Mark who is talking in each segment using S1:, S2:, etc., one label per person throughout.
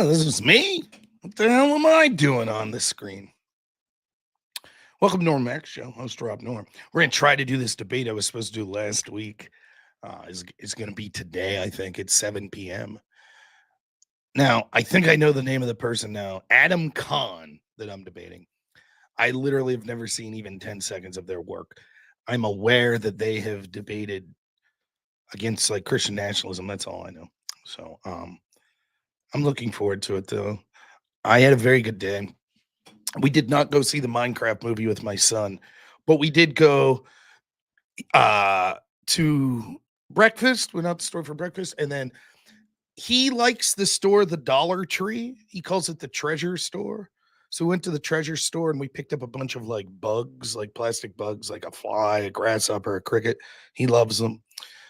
S1: This is me. What the hell am I doing on this screen? Welcome to Norm Max Show. Host Rob Norm. We're going to try to do this debate I was supposed to do last week. Is going to be today, I think, at 7 p.m. Now, I think I know the name of the person now. Adam Kahn that I'm debating. I literally have never seen even 10 seconds of their work. I'm aware that they have debated against like Christian nationalism. That's all I know. So I'm looking forward to it, though. I had a very good day. We did not go see the Minecraft movie with my son, but we did go to breakfast. Went out to the store for breakfast, and then he likes the store, the Dollar Tree. He calls it the treasure store. So we went to the treasure store and we picked up a bunch of like bugs, like plastic bugs, like a fly, a grasshopper, a cricket. He loves them.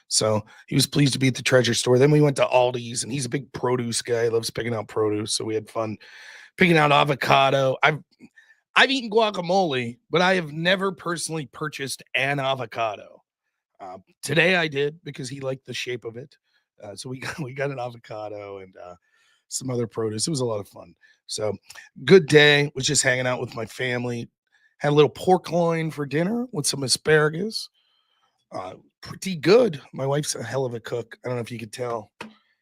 S1: So he was pleased to be at the treasure store. Then we went to Aldi's, and he's a big produce guy. He loves picking out produce. So we had fun picking out avocado. I've eaten guacamole, but I have never personally purchased an avocado. Today I did because he liked the shape of it. So we got an avocado and some other produce. It was a lot of fun. So good day. Was just hanging out with my family. Had a little pork loin for dinner with some asparagus. Pretty good. My wife's a hell of a cook. I don't know if you could tell.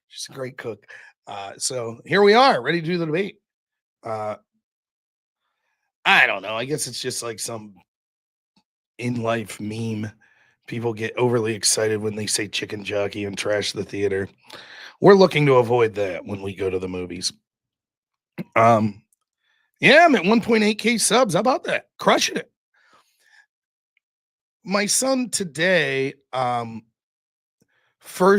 S1: She's a great cook. So here we are, ready to do the debate. I don't know. I guess it's just like some in-life meme. People get overly excited when they say chicken jockey and trash the theater. We're looking to avoid that when we go to the movies. Yeah, I'm at 1.8K subs. How about that? Crushing it. My son today, for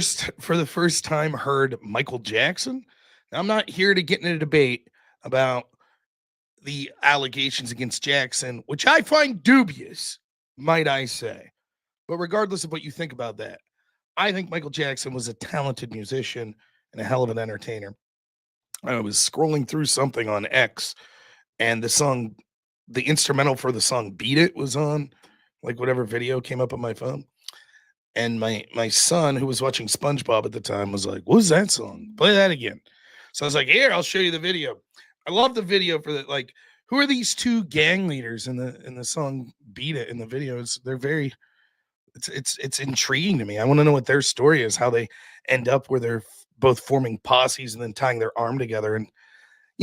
S1: the first time heard Michael Jackson. Now, I'm not here to get in a debate about the allegations against Jackson, which I find dubious, might I say. But regardless of what you think about that, I think Michael Jackson was a talented musician and a hell of an entertainer. I was scrolling through something on X, and the instrumental for the song Beat It was on, like whatever video came up on my phone. And my son, who was watching SpongeBob at the time, was like, "What was that song? Play that again." So I was like, "Here, I'll show you the video." I love the video for that. Like, who are these two gang leaders in the song "Beat It"? In the videos, they're very. It's intriguing to me. I want to know what their story is, how they end up where they're both forming posses and then tying their arm together. And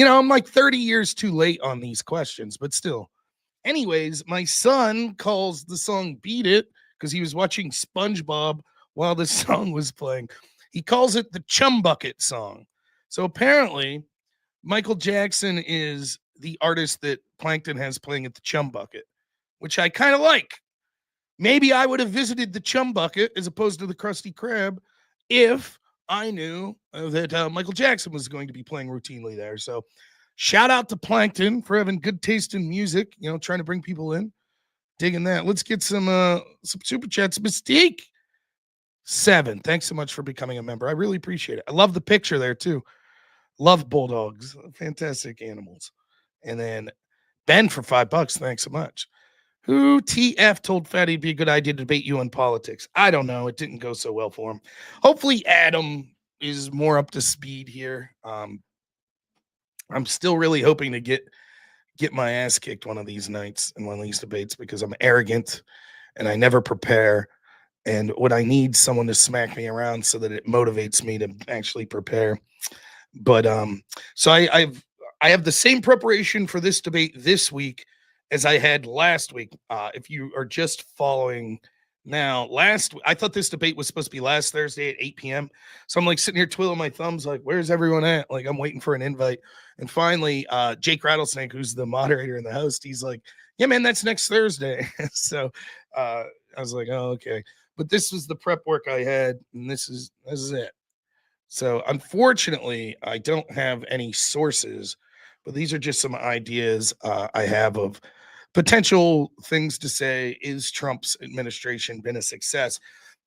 S1: I'm like 30 years too late on these questions, but still. Anyways, my son calls the song "Beat It" because he was watching SpongeBob while the song was playing. He calls it the Chum Bucket song. So apparently, Michael Jackson is the artist that Plankton has playing at the Chum Bucket, which I kind of like. Maybe I would have visited the Chum Bucket as opposed to the Krusty Krab if I knew that Michael Jackson was going to be playing routinely there. So shout out to Plankton for having good taste in music, trying to bring people in. Digging that. Let's get some super chats. Mystique 7. Thanks so much for becoming a member. I really appreciate it. I love the picture there too. Love bulldogs. Fantastic animals. And then Ben for $5. Thanks so much. Who TF told Fatty it'd be a good idea to debate you on politics? I don't know. It didn't go so well for him. Hopefully Adam is more up to speed here. I'm still really hoping to get my ass kicked one of these nights in one of these debates because I'm arrogant and I never prepare. And when I need someone to smack me around so that it motivates me to actually prepare. But so I have the same preparation for this debate this week as I had last week. If you are just following now, I thought this debate was supposed to be last Thursday at 8 p.m. So I'm like sitting here twiddling my thumbs, like, where's everyone at? Like, I'm waiting for an invite. And finally, Jake Rattlesnake, who's the moderator and the host, he's like, yeah, man, that's next Thursday. So I was like, oh, okay. But this was the prep work I had, and this is it. So unfortunately, I don't have any sources, but these are just some ideas I have of potential things to say. Is Trump's administration been a success?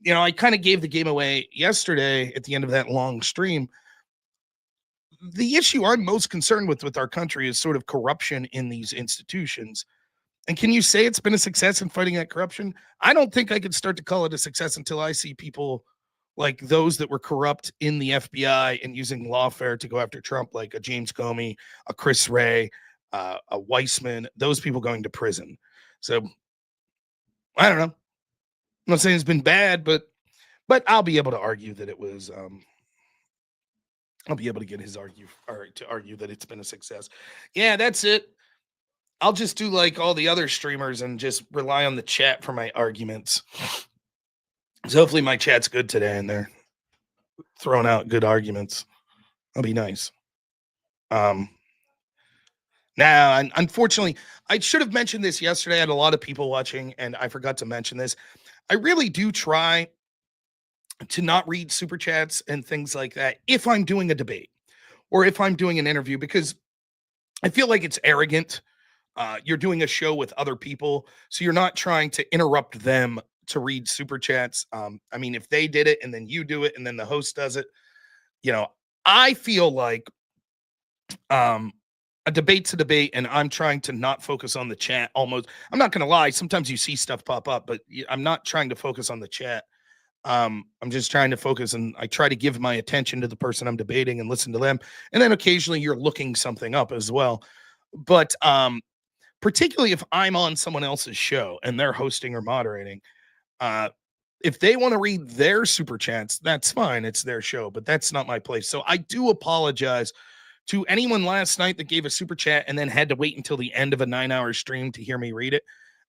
S1: I kind of gave the game away yesterday at the end of that long stream. The issue I'm most concerned with our country is sort of corruption in these institutions. And can you say it's been a success in fighting that corruption? I don't think I could start to call it a success until I see people like those that were corrupt in the FBI and using lawfare to go after Trump, like a James Comey, a Chris Wray, a Weissman, those people going to prison. So I don't know. I'm not saying it's been bad, but I'll be able to argue that it was. I'll be able to get his argue that it's been a success. Yeah, that's it. I'll just do like all the other streamers and just rely on the chat for my arguments. So hopefully my chat's good today and they're throwing out good arguments. That'll be nice. Now, unfortunately, I should have mentioned this yesterday. I had a lot of people watching and I forgot to mention this. I really do try to not read super chats and things like that if I'm doing a debate or if I'm doing an interview, because I feel like it's arrogant. You're doing a show with other people, so you're not trying to interrupt them to read super chats. I mean, if they did it and then you do it and then the host does it, I feel like a debate's a debate, and I'm trying to not focus on the chat. Almost, I'm not going to lie. Sometimes you see stuff pop up, but I'm not trying to focus on the chat. I'm just trying to focus, and I try to give my attention to the person I'm debating and listen to them. And then occasionally you're looking something up as well. But particularly if I'm on someone else's show and they're hosting or moderating, if they want to read their super chats, that's fine. It's their show, but that's not my place. So I do apologize to anyone last night that gave a super chat and then had to wait until the end of a 9-hour stream to hear me read it.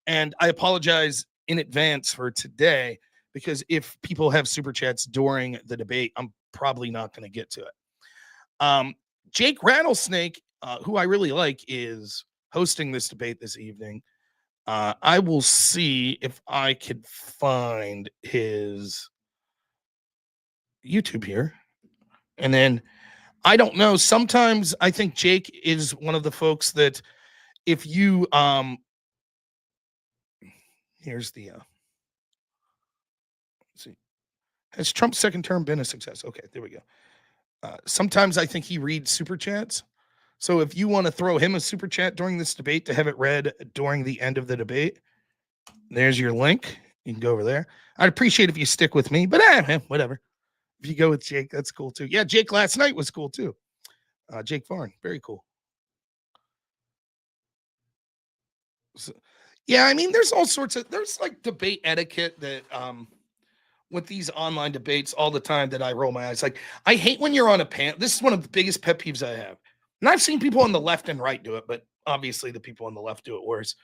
S1: And I apologize in advance for today, because if people have super chats during the debate, I'm probably not going to get to it. Jake Rattlesnake, who I really like, is hosting this debate this evening. I will see if I could find his YouTube here. And then I don't know. Sometimes I think Jake is one of the folks that if you here's the let's see. Has Trump's second term been a success? Okay, there we go. Sometimes I think he reads super chats. So if you want to throw him a super chat during this debate to have it read during the end of the debate, there's your link. You can go over there. I'd appreciate if you stick with me, but whatever. If you go with Jake, that's cool too. Yeah, Jake last night was cool too. Jake Farn, very cool. So, yeah, I mean, there's all sorts of, there's like debate etiquette that with these online debates all the time that I roll my eyes. Like, I hate when you're on a panel. This is one of the biggest pet peeves I have. And I've seen people on the left and right do it, but obviously the people on the left do it worse.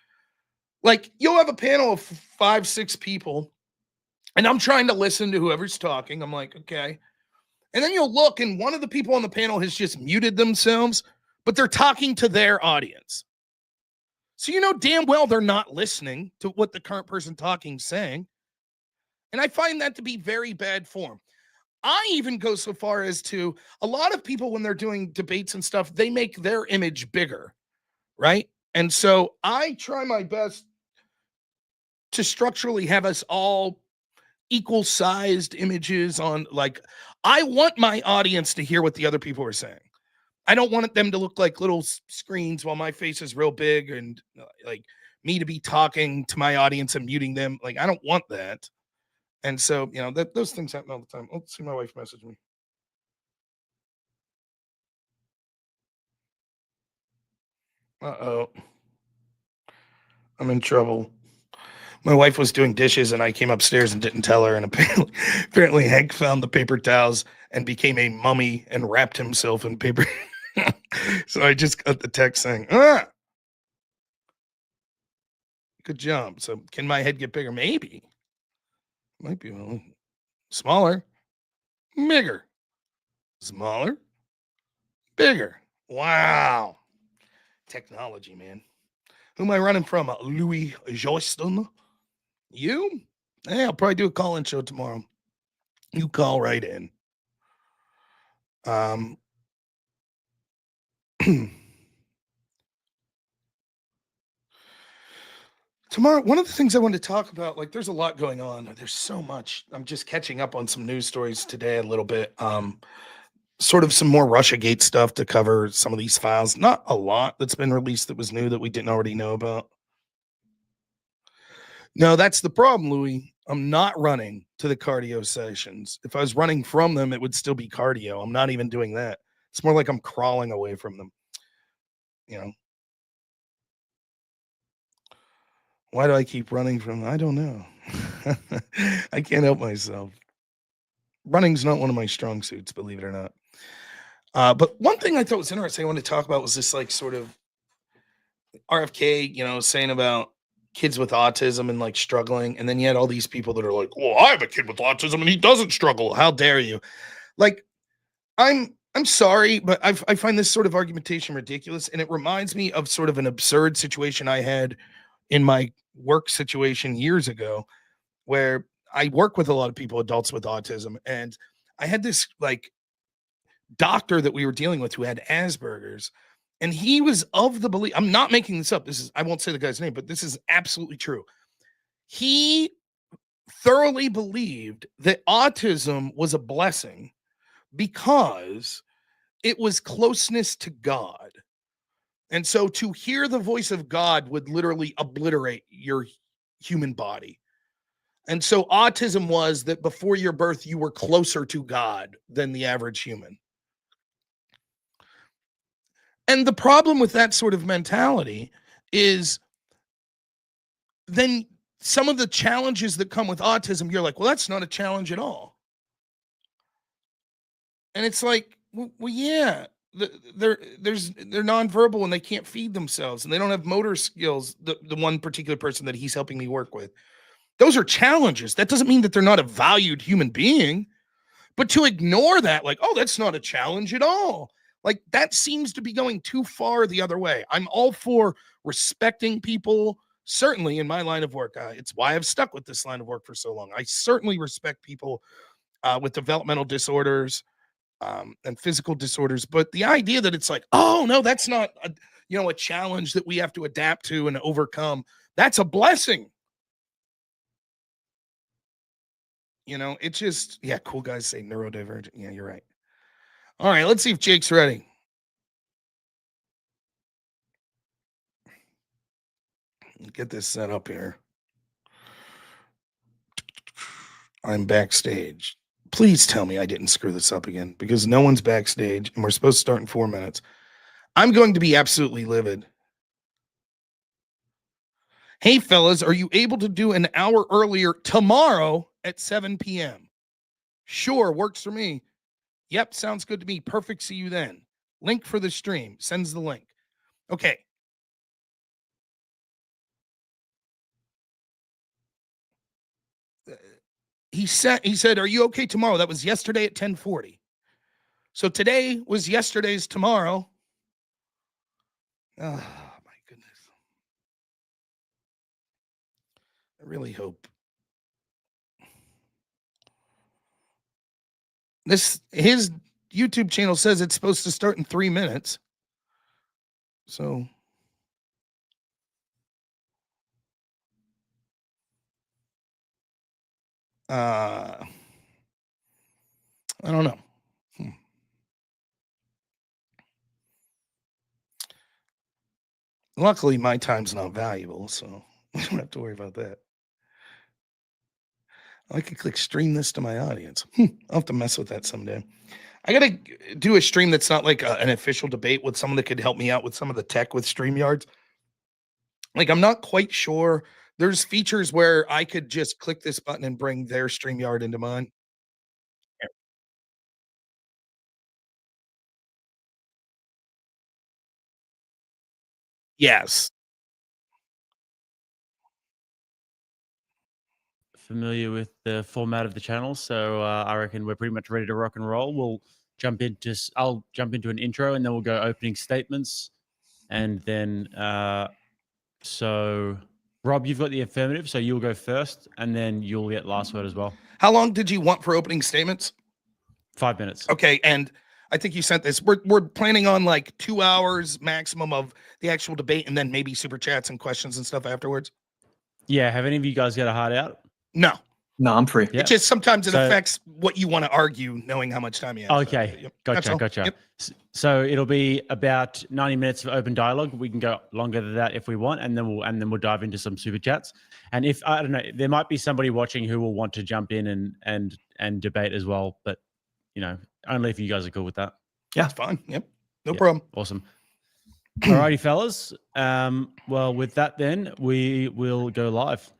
S1: Like, you'll have a panel of 5, 6 people, and I'm trying to listen to whoever's talking. I'm like, okay. And then you'll look, and one of the people on the panel has just muted themselves, but they're talking to their audience. So you know damn well they're not listening to what the current person talking is saying. And I find that to be very bad form. I even go so far as to, a lot of people when they're doing debates and stuff, they make their image bigger, right? And so I try my best to structurally have us all equal sized images on, like, I want my audience to hear what the other people are saying. I don't want them to look like little screens while my face is real big and like me to be talking to my audience and muting them. Like, I don't want that. And so, those things happen all the time. Let's see, my wife messaged me. Uh-oh. I'm in trouble. My wife was doing dishes and I came upstairs and didn't tell her. And apparently Hank found the paper towels and became a mummy and wrapped himself in paper. So I just got the text saying, good job. So can my head get bigger? Maybe. Might be smaller, bigger, smaller, bigger. Wow. Technology, man. Who am I running from? Louis Joyston? You? Hey, I'll probably do a call-in show tomorrow. You call right in. Tomorrow, one of the things I wanted to talk about, like, there's a lot going on. There's so much. I'm just catching up on some news stories today a little bit. Sort of some more Russiagate stuff to cover some of these files. Not a lot that's been released that was new that we didn't already know about. No, that's the problem, Louis. I'm not running to the cardio sessions. If I was running from them, it would still be cardio. I'm not even doing that. It's more like I'm crawling away from them. You know, why do I keep running from them? I don't know. I can't help myself. Running's not one of my strong suits, believe it or not. But one thing I thought was interesting I wanted to talk about was this like sort of RFK, saying about kids with autism and like struggling, and then you had all these people that are like, "Well, I have a kid with autism and he doesn't struggle. How dare you?" Like, I'm sorry, but I find this sort of argumentation ridiculous, and it reminds me of sort of an absurd situation I had in my work situation years ago, where I work with a lot of people, adults with autism, and I had this like doctor that we were dealing with who had Asperger's, and he was of the belief. I'm not making this up. This is I won't say the guy's name, but this is absolutely true. He thoroughly believed that autism was a blessing because it was closeness to God. And so to hear the voice of God would literally obliterate your human body. And so autism was that before your birth, you were closer to God than the average human. And the problem with that sort of mentality is then some of the challenges that come with autism, you're like, well, that's not a challenge at all. And it's like, well yeah, they're nonverbal and they can't feed themselves and they don't have motor skills. The one particular person that he's helping me work with, those are challenges. That doesn't mean that they're not a valued human being, but to ignore that, like, oh, that's not a challenge at all. Like that seems to be going too far the other way. I'm all for respecting people. Certainly in my line of work, it's why I've stuck with this line of work for so long. I certainly respect people with developmental disorders and physical disorders. But the idea that it's like, oh no, that's not a challenge that we have to adapt to and overcome. That's a blessing. It's just, yeah, cool guys say neurodivergent. Yeah, you're right. All right, let's see if Jake's ready. Get this set up here. I'm backstage. Please tell me I didn't screw this up again because no one's backstage and we're supposed to start in 4 minutes. I'm going to be absolutely livid. Hey, fellas, are you able to do an hour earlier tomorrow at 7 p.m.? Sure, works for me. Yep, sounds good to me. Perfect. See you then. Link for the stream. Sends the link. Okay. He said, are you okay tomorrow? That was yesterday at 10:40. So today was yesterday's tomorrow. Oh, my goodness. I really hope. His YouTube channel says it's supposed to start in 3 minutes. So I don't know. Luckily, my time's not valuable, so I don't have to worry about that. I could click stream this to my audience. I'll have to mess with that someday. I gotta do a stream that's not like an official debate with someone that could help me out with some of the tech with StreamYards. Like, I'm not quite sure. There's features where I could just click this button and bring their StreamYard into mine. Yes.
S2: Familiar with the format of the channel, so I reckon we're pretty much ready to rock and roll. I'll jump into an intro, and then we'll go opening statements, and then so Rob, you've got the affirmative, so you'll go first, and then you'll get last word as well.
S1: How long did you want for opening statements?
S2: 5 minutes.
S1: Okay, and I think you sent this. We're planning on like 2 hours maximum of the actual debate, and then maybe super chats and questions and stuff afterwards.
S2: Yeah, have any of you guys got a hard out?
S1: No.
S3: No, I'm free.
S2: Yeah.
S1: It just sometimes it
S2: So-
S1: affects what you want to argue, knowing how much time you have.
S2: Okay,
S1: So, yep, that's all.
S2: gotcha.
S1: Yep.
S2: So it'll be about 90 minutes of open dialogue. We can go longer than that if we want, and then we'll dive into some super chats. And if I don't know, there might be somebody watching who will want to jump in and debate as well. But only if you guys are cool with that.
S3: Yeah,
S1: It's fine. Yep. No
S2: Yeah,
S1: problem.
S2: Awesome. Alrighty, fellas. Well, with that, then we will go live.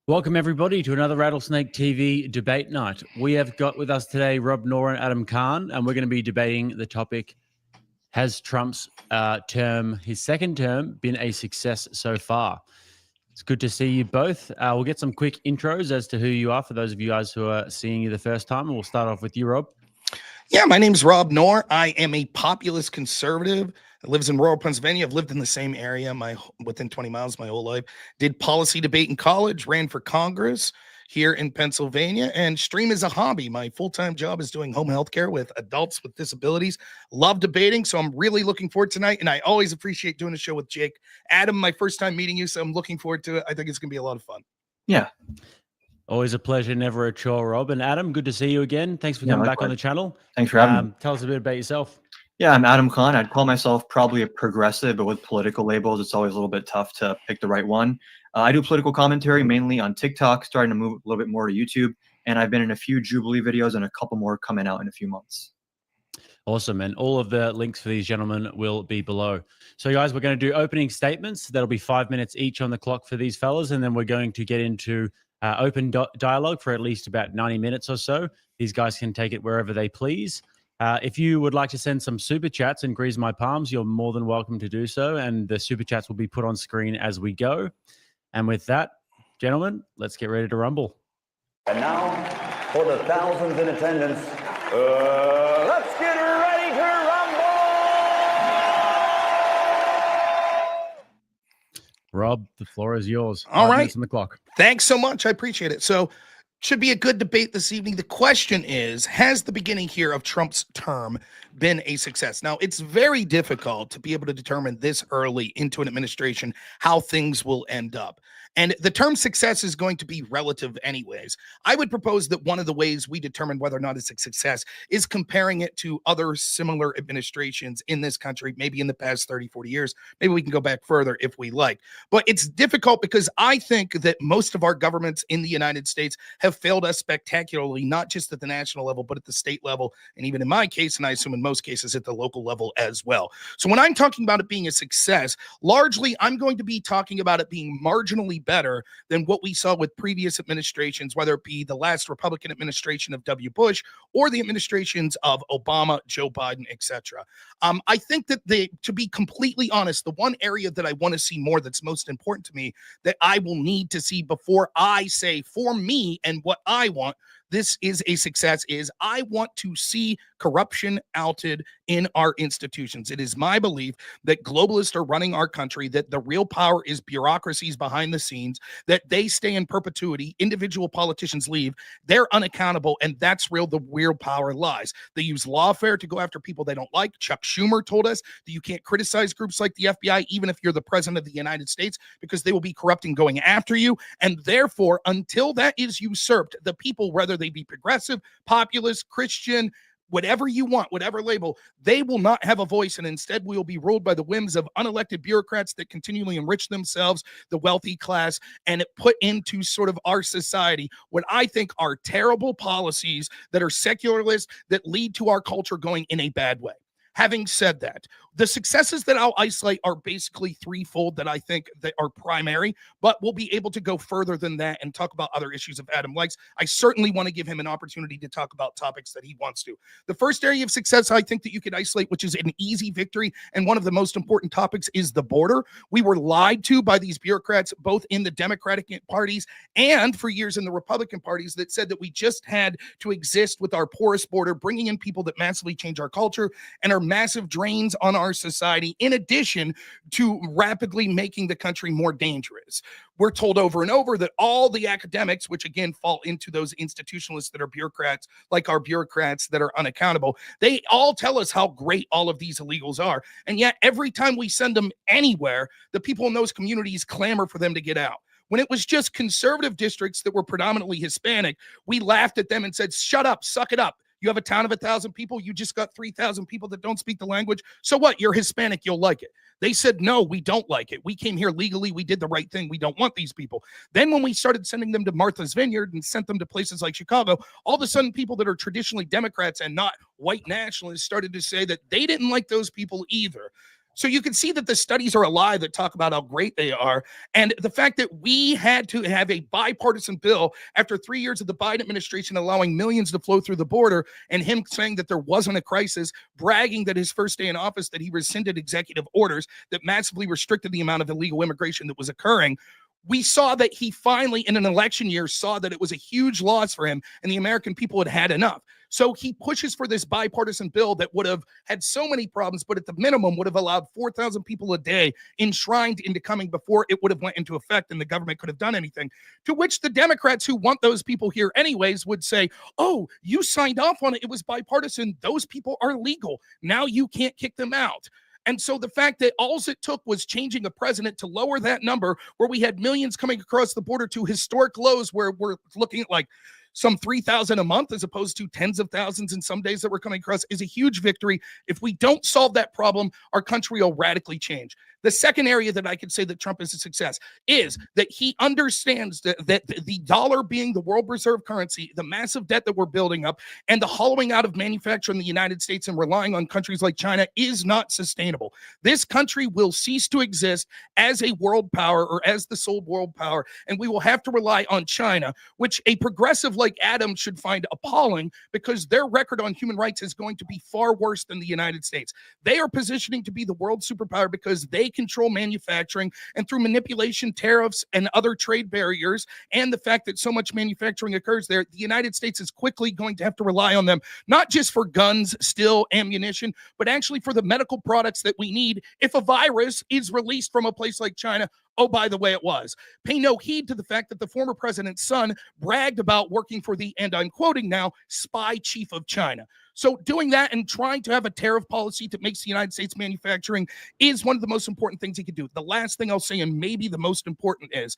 S2: Welcome, everybody, to another Rattlesnake TV debate night. We have got with us today Rob Noor and Adam Khan, and we're going to be debating the topic, has Trump's his second term, been a success so far? It's good to see you both. We'll get some quick intros as to who you are for those of you guys who are seeing you the first time, and we'll start off with you, Rob.
S1: Yeah, my name's Rob Noor. I am a populist conservative. I lives in rural Pennsylvania. I've lived in the same area within 20 miles my whole life. Did policy debate in college, ran for Congress here in Pennsylvania, and stream is a hobby. My full-time job is doing home health care with adults with disabilities. Love debating, so I'm really looking forward tonight, and I always appreciate doing a show with Jake. Adam, my first time meeting you, so I'm looking forward to it. I think it's going to be a lot of fun.
S3: Yeah.
S2: Always a pleasure, never a chore, Rob. And Adam, good to see you again. Thanks for coming back on the channel.
S3: Thanks for having me.
S2: Tell us a bit about yourself.
S3: Yeah, I'm Adam Khan. I'd call myself probably a progressive, but with political labels, it's always a little bit tough to pick the right one. I do political commentary mainly on TikTok, starting to move a little bit more to YouTube, and I've been in a few Jubilee videos and a couple more coming out in a few months.
S2: Awesome. And all of the links for these gentlemen will be below. So, guys, we're going to do opening statements. That'll be 5 minutes each on the clock for these fellas, and then we're going to get into open dialogue for at least about 90 minutes or so. These guys can take it wherever they please. If you would like to send some super chats and grease my palms, you're more than welcome to do so. And the super chats will be put on screen as we go. And with that, gentlemen, let's get ready to rumble.
S4: And now, for the thousands in attendance, let's get ready to rumble!
S2: Rob, the floor is yours.
S1: All
S2: 5
S1: right.
S2: minutes on the clock.
S1: Thanks so much. I appreciate it. So, should be a good debate this evening. The question is, has the beginning here of Trump's term been a success? Now, it's very difficult to be able to determine this early into an administration how things will end up. And the term success is going to be relative anyways. I would propose that one of the ways we determine whether or not it's a success is comparing it to other similar administrations in this country, maybe in the past 30, 40 years. Maybe we can go back further if we like. But it's difficult because I think that most of our governments in the United States have failed us spectacularly, not just at the national level, but at the state level. And even in my case, and I assume in most cases at the local level as well. So when I'm talking about it being a success, largely I'm going to be talking about it being marginally better than what we saw with previous administrations, whether it be the last Republican administration of W. Bush or the administrations of Obama, Joe Biden, etc. I think that to be completely honest, the one area that I want to see more that's most important to me that I will need to see before I say for me and what I want this is a success is I want to see corruption outed in our institutions. It is my belief that globalists are running our country, that the real power is bureaucracies behind the scenes, that they stay in perpetuity, individual politicians leave, they're unaccountable, and that's where the real power lies. They use lawfare to go after people they don't like. Chuck Schumer told us that you can't criticize groups like the FBI, even if you're the president of the United States, because they will be corrupting going after you. And therefore, until that is usurped, the people, whether they be progressive, populist, Christian, whatever you want, whatever label, they will not have a voice, and instead we will be ruled by the whims of unelected bureaucrats that continually enrich themselves, the wealthy class, and it put into sort of our society what I think are terrible policies that are secularist, that lead to our culture going in a bad way. Having said that, the successes that I'll isolate are basically threefold that I think that are primary, but we'll be able to go further than that and talk about other issues if Adam likes. I certainly want to give him an opportunity to talk about topics that he wants to. The first area of success I think that you could isolate, which is an easy victory, and one of the most important topics, is the border. We were lied to by these bureaucrats, both in the Democratic parties and for years in the Republican parties, that said that we just had to exist with our porous border, bringing in people that massively change our culture and are massive drains on our society, in addition to rapidly making the country more dangerous. We're told over and over that all the academics, which again fall into those institutionalists that are bureaucrats, like our bureaucrats that are unaccountable, they all tell us how great all of these illegals are. And yet every time we send them anywhere, the people in those communities clamor for them to get out. When it was just conservative districts that were predominantly Hispanic, we laughed at them and said, shut up, suck it up. You have a town of 1,000 people. You just got 3,000 people that don't speak the language. So what? You're Hispanic. You'll like it. They said, no, we don't like it. We came here legally. We did the right thing. We don't want these people. Then when we started sending them to Martha's Vineyard and sent them to places like Chicago, all of a sudden people that are traditionally Democrats and not white nationalists started to say that they didn't like those people either. So you can see that the studies are a lie that talk about how great they are. And the fact that we had to have a bipartisan bill after 3 years of the Biden administration allowing millions to flow through the border, and him saying that there wasn't a crisis, bragging that his first day in office that he rescinded executive orders that massively restricted the amount of illegal immigration that was occurring. We saw that he finally, in an election year, saw that it was a huge loss for him and the American people had had enough. So he pushes for this bipartisan bill that would have had so many problems, but at the minimum would have allowed 4,000 people a day enshrined into coming before it would have went into effect and the government could have done anything. To which the Democrats who want those people here anyways would say, oh, you signed off on it. It was bipartisan. Those people are legal. Now you can't kick them out. And so the fact that all it took was changing a president to lower that number, where we had millions coming across the border to historic lows, where we're looking at like some 3,000 a month as opposed to tens of thousands in some days that we're coming across, is a huge victory. If we don't solve that problem, our country will radically change. The second area that I could say that Trump is a success is that he understands that the dollar being the world reserve currency, the massive debt that we're building up, and the hollowing out of manufacturing in the United States and relying on countries like China is not sustainable. This country will cease to exist as a world power or as the sole world power, and we will have to rely on China, which a progressive like Adam should find appalling, because their record on human rights is going to be far worse than the United States. They are positioning to be the world superpower because they control manufacturing, and through manipulation, tariffs, and other trade barriers, and the fact that so much manufacturing occurs there, the United States is quickly going to have to rely on them, not just for guns, steel, ammunition, but actually for the medical products that we need if a virus is released from a place like China. Oh, by the way, it was. Pay no heed to the fact that the former president's son bragged about working for the, and I'm quoting now, spy chief of China. So doing that and trying to have a tariff policy that makes the United States manufacturing is one of the most important things he could do. The last thing I'll say, and maybe the most important, is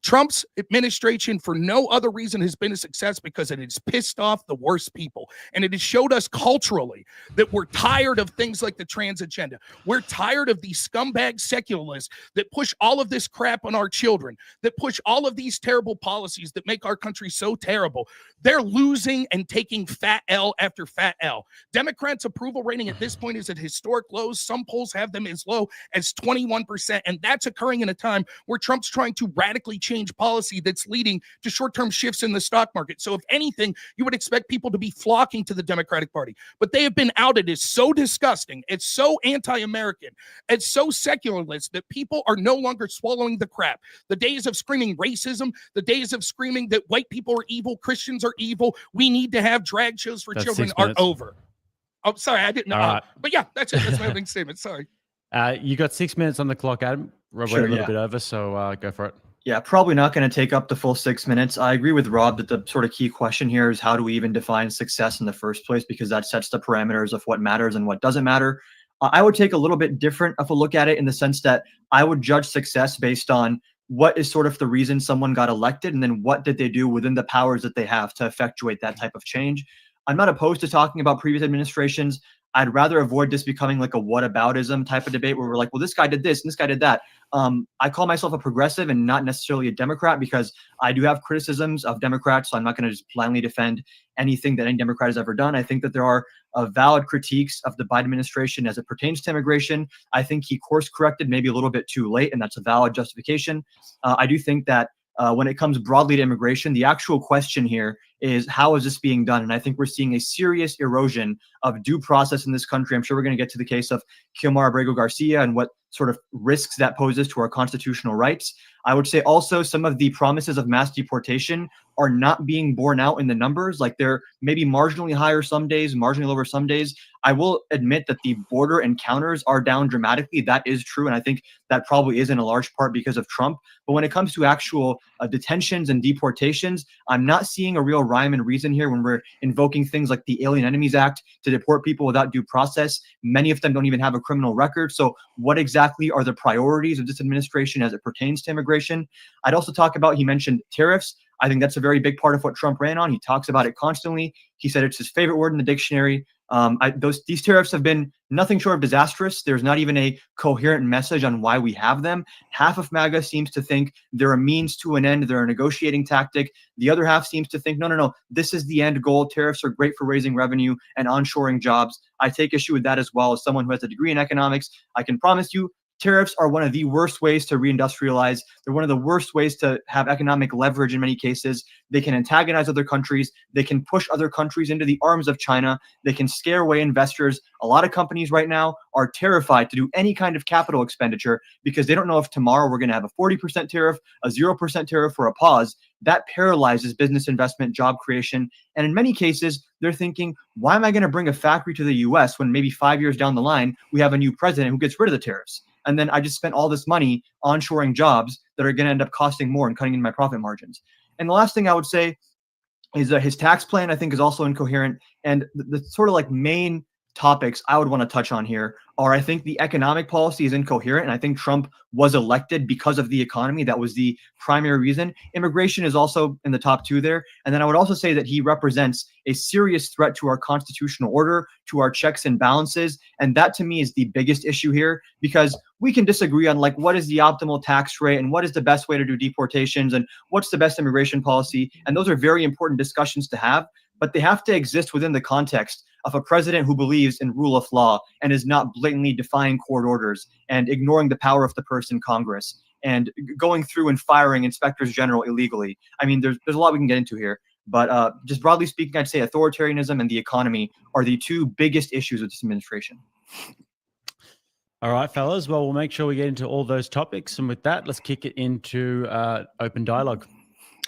S1: Trump's administration, for no other reason, has been a success because it has pissed off the worst people. And it has showed us culturally that we're tired of things like the trans agenda. We're tired of these scumbag secularists that push all of this crap on our children, that push all of these terrible policies that make our country so terrible. They're losing and taking fat L after fat L. Democrats' approval rating at this point is at historic lows. Some polls have them as low as 21%. And that's occurring in a time where Trump's trying to radically change policy that's leading to short-term shifts in the stock market. So if anything, you would expect people to be flocking to the Democratic Party, but they have been outed as so disgusting, it's so anti-American, it's so secularist that people are no longer swallowing the crap. The days of screaming racism, the days of screaming that white people are evil, Christians are evil, we need to have drag shows for children are over. Oh, sorry, I didn't know.
S2: Right.
S1: But yeah, that's it. That's my opening statement. Sorry.
S2: You got 6 minutes on the clock, Adam. Rob
S3: Sure,
S2: went a little bit over, so go for it.
S3: Yeah, probably not going to take up the full 6 minutes. I agree with Rob that the sort of key question here is how do we even define success in the first place, because that sets the parameters of what matters and what doesn't matter. I would take a little bit different of a look at it, in the sense that I would judge success based on what is sort of the reason someone got elected, and then what did they do within the powers that they have to effectuate that type of change. I'm not opposed to talking about previous administrations. I'd rather avoid this becoming like a whataboutism type of debate where we're like, well, this guy did this and this guy did that. I call myself a progressive and not necessarily a Democrat because I do have criticisms of Democrats. So I'm not going to just blindly defend anything that any Democrat has ever done. I think that there are valid critiques of the Biden administration as it pertains to immigration. I think he course corrected maybe a little bit too late, and that's a valid justification. I do think that when it comes broadly to immigration, the actual question here is how is this being done? And I think we're seeing a serious erosion of due process in this country. I'm sure we're going to get to the case of Kilmar Abrego Garcia and what sort of risks that poses to our constitutional rights. I would say also some of the promises of mass deportation are not being borne out in the numbers. Like they're maybe marginally higher some days, marginally lower some days. I will admit that the border encounters are down dramatically. That is true. And I think that probably is in a large part because of Trump. But when it comes to actual detentions and deportations, I'm not seeing a real rhyme and reason here when we're invoking things like the Alien Enemies Act to deport people without due process. Many of them don't even have a criminal record. So what exactly are the priorities of this administration as it pertains to immigration? I'd also talk about, he mentioned tariffs. I think that's a very big part of what Trump ran on. He talks about it constantly. He said it's his favorite word in the dictionary. These tariffs have been nothing short of disastrous. There's not even a coherent message on why we have them. Half of MAGA seems to think they're a means to an end. They're a negotiating tactic. The other half seems to think, no, this is the end goal. Tariffs are great for raising revenue and onshoring jobs. I take issue with that as well. As someone who has a degree in economics, I can promise you tariffs are one of the worst ways to reindustrialize. They're one of the worst ways to have economic leverage in many cases. They can antagonize other countries. They can push other countries into the arms of China. They can scare away investors. A lot of companies right now are terrified to do any kind of capital expenditure because they don't know if tomorrow we're going to have a 40% tariff, a 0% tariff, or a pause. That paralyzes business investment, job creation. And in many cases, they're thinking, why am I going to bring a factory to the US when maybe 5 years down the line, we have a new president who gets rid of the tariffs? And then I just spent all this money onshoring jobs that are going to end up costing more and cutting in my profit margins. And the last thing I would say is that his tax plan, I think, is also incoherent. And the sort of like main topics I would want to touch on here are, I think the economic policy is incoherent. And I think Trump was elected because of the economy. That was the primary reason. Immigration is also in the top two there. And then I would also say that he represents a serious threat to our constitutional order, to our checks and balances. And that to me is the biggest issue here, because we can disagree on like what is the optimal tax rate and what is the best way to do deportations and what's the best immigration policy. And those are very important discussions to have, but they have to exist within the context of a president who believes in rule of law and is not blatantly defying court orders and ignoring the power of the purse in Congress and going through and firing inspectors general illegally. I mean, there's a lot we can get into here, but just broadly speaking, I'd say authoritarianism and the economy are the two biggest issues with this administration.
S2: All right, fellas. Well, we'll make sure we get into all those topics. And with that, let's kick it into open dialogue.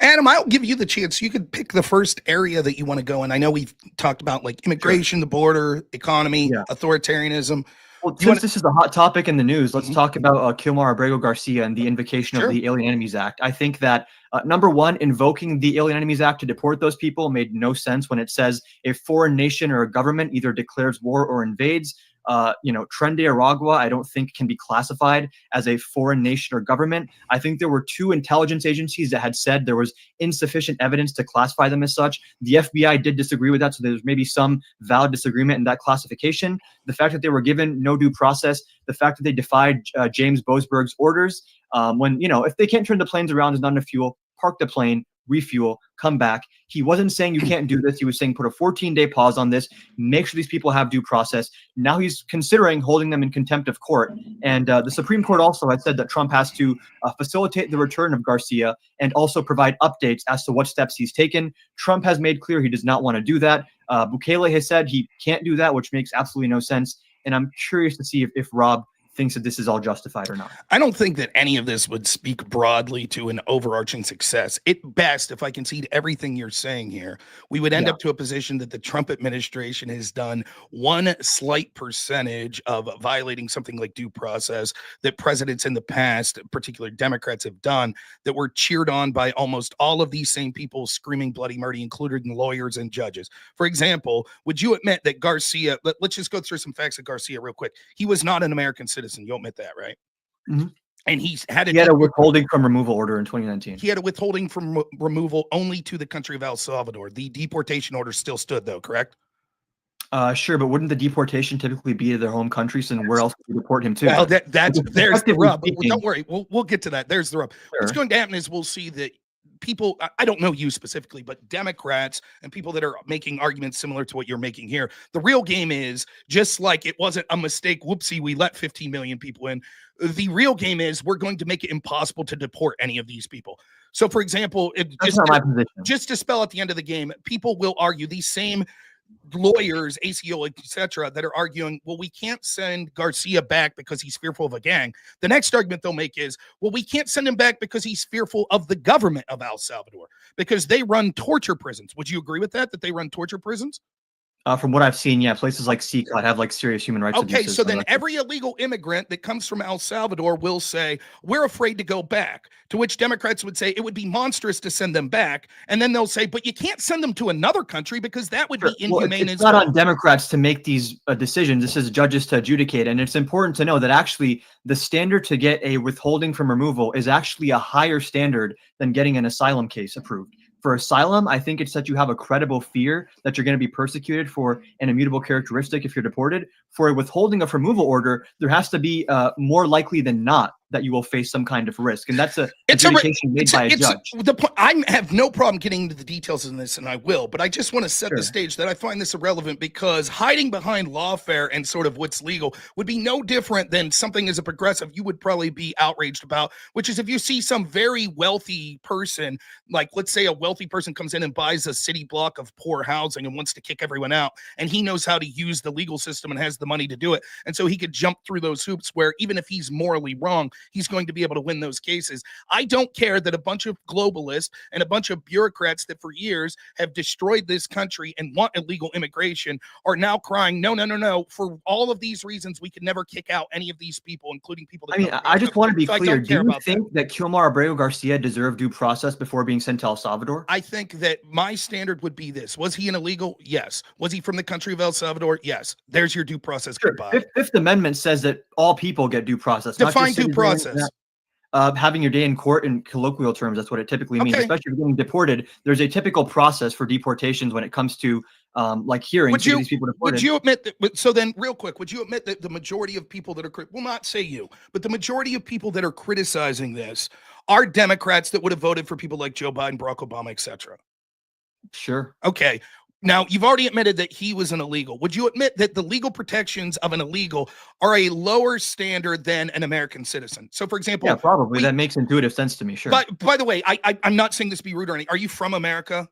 S1: Adam, I'll give you the chance. You could pick the first area that you want to go in. I know we've talked about like immigration, the border, economy, authoritarianism.
S3: Well, since this is a hot topic in the news, let's talk about Kilmar Abrego Garcia and the invocation of the Alien Enemies Act. I think that, number one, invoking the Alien Enemies Act to deport those people made no sense when it says a foreign nation or a government either declares war or invades. Transgender, I don't think can be classified as a foreign nation or government. I think there were two intelligence agencies that had said there was insufficient evidence to classify them as such. The FBI did disagree with that, so there's maybe some valid disagreement in that classification. The fact that they were given no due process, the fact that they defied James Boasberg's orders, if they can't turn the planes around, there's not enough fuel, park the plane, refuel, come back. He wasn't saying you can't do this. He was saying put a 14-day pause on this, make sure these people have due process. Now he's considering holding them in contempt of court. And the Supreme Court also had said that Trump has to facilitate the return of Garcia and also provide updates as to what steps he's taken. Trump has made clear he does not want to do that. Bukele has said he can't do that, which makes absolutely no sense. And I'm curious to see if Rob thinks that this is all justified or not.
S1: I don't think that any of this would speak broadly to an overarching success. At best, if I concede everything you're saying here, we would end up to a position that the Trump administration has done one slight percentage of violating something like due process that presidents in the past, particularly Democrats, have done, that were cheered on by almost all of these same people screaming bloody murder, including lawyers and judges. For example, would you admit that Garcia, let's just go through some facts of Garcia real quick. He was not an American citizen. You'll admit that, right?
S3: Mm-hmm.
S1: And he had
S3: a withholding from removal order in 2019.
S1: He had a withholding from removal only to the country of El Salvador. The deportation order still stood, though, correct?
S3: Sure, but wouldn't the deportation typically be to their home country? So where else would you deport him to?
S1: Well, there's the
S3: Effectively
S1: rub.
S3: speaking-
S1: Don't worry, we'll get to that. There's the rub. What's
S3: Sure.
S1: going to happen is we'll see that people, I don't know you specifically, but Democrats and people that are making arguments similar to what you're making here, the real game is just like it wasn't a mistake, whoopsie, we let 15 million people in. The real game is we're going to make it impossible to deport any of these people. So, for example,
S3: That's not my position.
S1: just to spell at the end of the game, people will argue, these same lawyers, ACO, etc., that are arguing, well, we can't send Garcia back because he's fearful of a gang. The next argument they'll make is, well, we can't send him back because he's fearful of the government of El Salvador because they run torture prisons. Would you agree with that they run torture prisons?
S3: From what I've seen, yeah, places like CCOT have like serious human rights
S1: Okay,
S3: abuses.
S1: so then every illegal immigrant that comes from El Salvador will say, we're afraid to go back, to which Democrats would say it would be monstrous to send them back. And then they'll say, but you can't send them to another country because that would be inhumane
S3: it's
S1: as
S3: not
S1: well.
S3: on Democrats to make these decisions. This is judges to adjudicate. And it's important to know that actually the standard to get a withholding from removal is actually a higher standard than getting an asylum case approved. For asylum, I think it's that you have a credible fear that you're going to be persecuted for an immutable characteristic if you're deported. For a withholding of removal order, there has to be more likely than not that you will face some kind of risk. And that's adjudication made by a judge.
S1: I have no problem getting into the details in this, and I will, but I just want to set the stage that I find this irrelevant because hiding behind lawfare and sort of what's legal would be no different than something as a progressive you would probably be outraged about, which is if you see some very wealthy person, like let's say a wealthy person comes in and buys a city block of poor housing and wants to kick everyone out, and he knows how to use the legal system and has the money to do it. And so he could jump through those hoops where even if he's morally wrong, he's going to be able to win those cases. I don't care that a bunch of globalists and a bunch of bureaucrats that for years have destroyed this country and want illegal immigration are now crying, no. For all of these reasons, we could never kick out any of these people, including people that
S3: I just want to be clear. Do you think
S1: that
S3: Kilmar Abreu Garcia deserved due process before being sent to El Salvador?
S1: I think that my standard would be this. Was he an illegal? Yes. Was he from the country of El Salvador? Yes. There's your due process.
S3: Sure. Fifth Amendment says that all people get due process.
S1: Define due process.
S3: Having your day in court in colloquial terms, that's what it typically means. Especially if you're getting deported, there's a typical process for deportations when it comes to like hearings to get these people deported.
S1: Would you admit that? So then, real quick, would you admit that the majority of people that are, well, not say you, but the majority of people that are criticizing this are Democrats that would have voted for people like Joe Biden, Barack Obama, etc.?
S3: Sure.
S1: Okay. Now, you've already admitted that he was an illegal. Would you admit that the legal protections of an illegal are a lower standard than an American citizen? So, for example,
S3: yeah, probably that makes intuitive sense to me. Sure.
S1: But by the way, I'm not saying this to be rude or anything. Are you from America?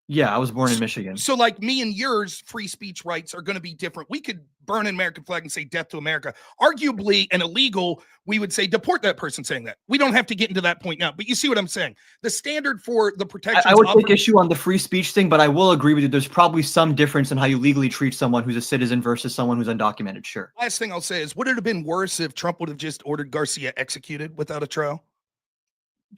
S3: Yeah, I was born in Michigan.
S1: So like me and yours, free speech rights are going to be different. We could burn an American flag and say death to America. Arguably an illegal, we would say deport that person saying that. We don't have to get into that point now, but you see what I'm saying? The standard for the protection.
S3: I would take issue on the free speech thing, but I will agree with you. There's probably some difference in how you legally treat someone who's a citizen versus someone who's undocumented. Sure.
S1: Last thing I'll say is, would it have been worse if Trump would have just ordered Garcia executed without a trial?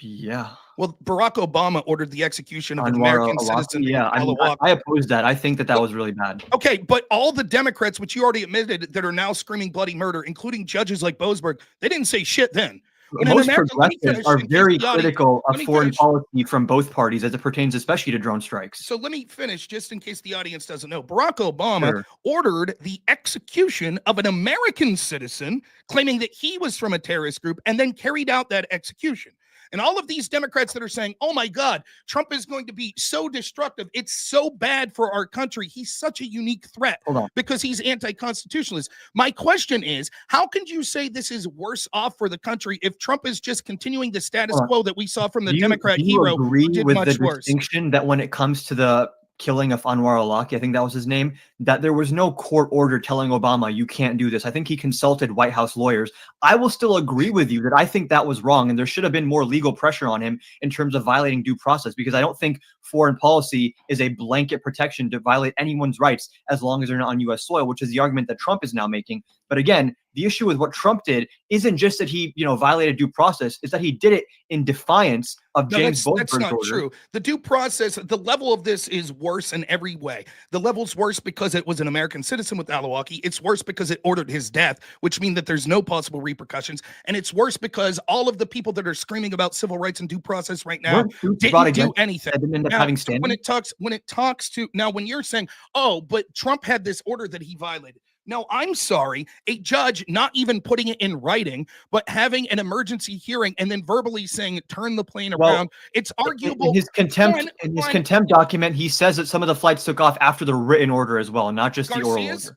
S3: Yeah.
S1: Well, Barack Obama ordered the execution of an American citizen.
S3: Yeah, I oppose that. I think that was really bad.
S1: Okay, but all the Democrats, which you already admitted, that are now screaming bloody murder, including judges like Boasberg, they didn't say shit then.
S3: Most progressives are very critical of foreign policy from both parties as it pertains especially to drone strikes.
S1: So let me finish just in case the audience doesn't know. Barack Obama ordered the execution of an American citizen claiming that he was from a terrorist group and then carried out that execution. And all of these Democrats that are saying, oh my God, Trump is going to be so destructive. It's so bad for our country. He's such a unique threat because he's anti-constitutionalist. My question is, how can you say this is worse off for the country if Trump is just continuing the status quo that we saw from the Democrat hero who did much worse?
S3: Distinction that when it comes to the killing of Anwar al-Awlaki, I think that was his name, that there was no court order telling Obama, you can't do this. I think he consulted White House lawyers. I will still agree with you that I think that was wrong, and there should have been more legal pressure on him in terms of violating due process, because I don't think foreign policy is a blanket protection to violate anyone's rights as long as they're not on U.S. soil, which is the argument that Trump is now making. But again, the issue with what Trump did isn't just that he, violated due process, is that he did it in defiance of James Boasberg's order.
S1: That's not true. The due process, the level of this is worse in every way. The level's worse because it was an American citizen with Alawaki. It's worse because it ordered his death, which means that there's no possible repercussions. And it's worse because all of the people that are screaming about civil rights and due process right now didn't do anything. When it talks to now, when you're saying, oh, but Trump had this order that he violated. No, I'm sorry. A judge not even putting it in writing, but having an emergency hearing and then verbally saying, turn the plane around. It's arguable.
S3: In his contempt document, he says that some of the flights took off after the written order as well, not just
S1: Garcia's?
S3: the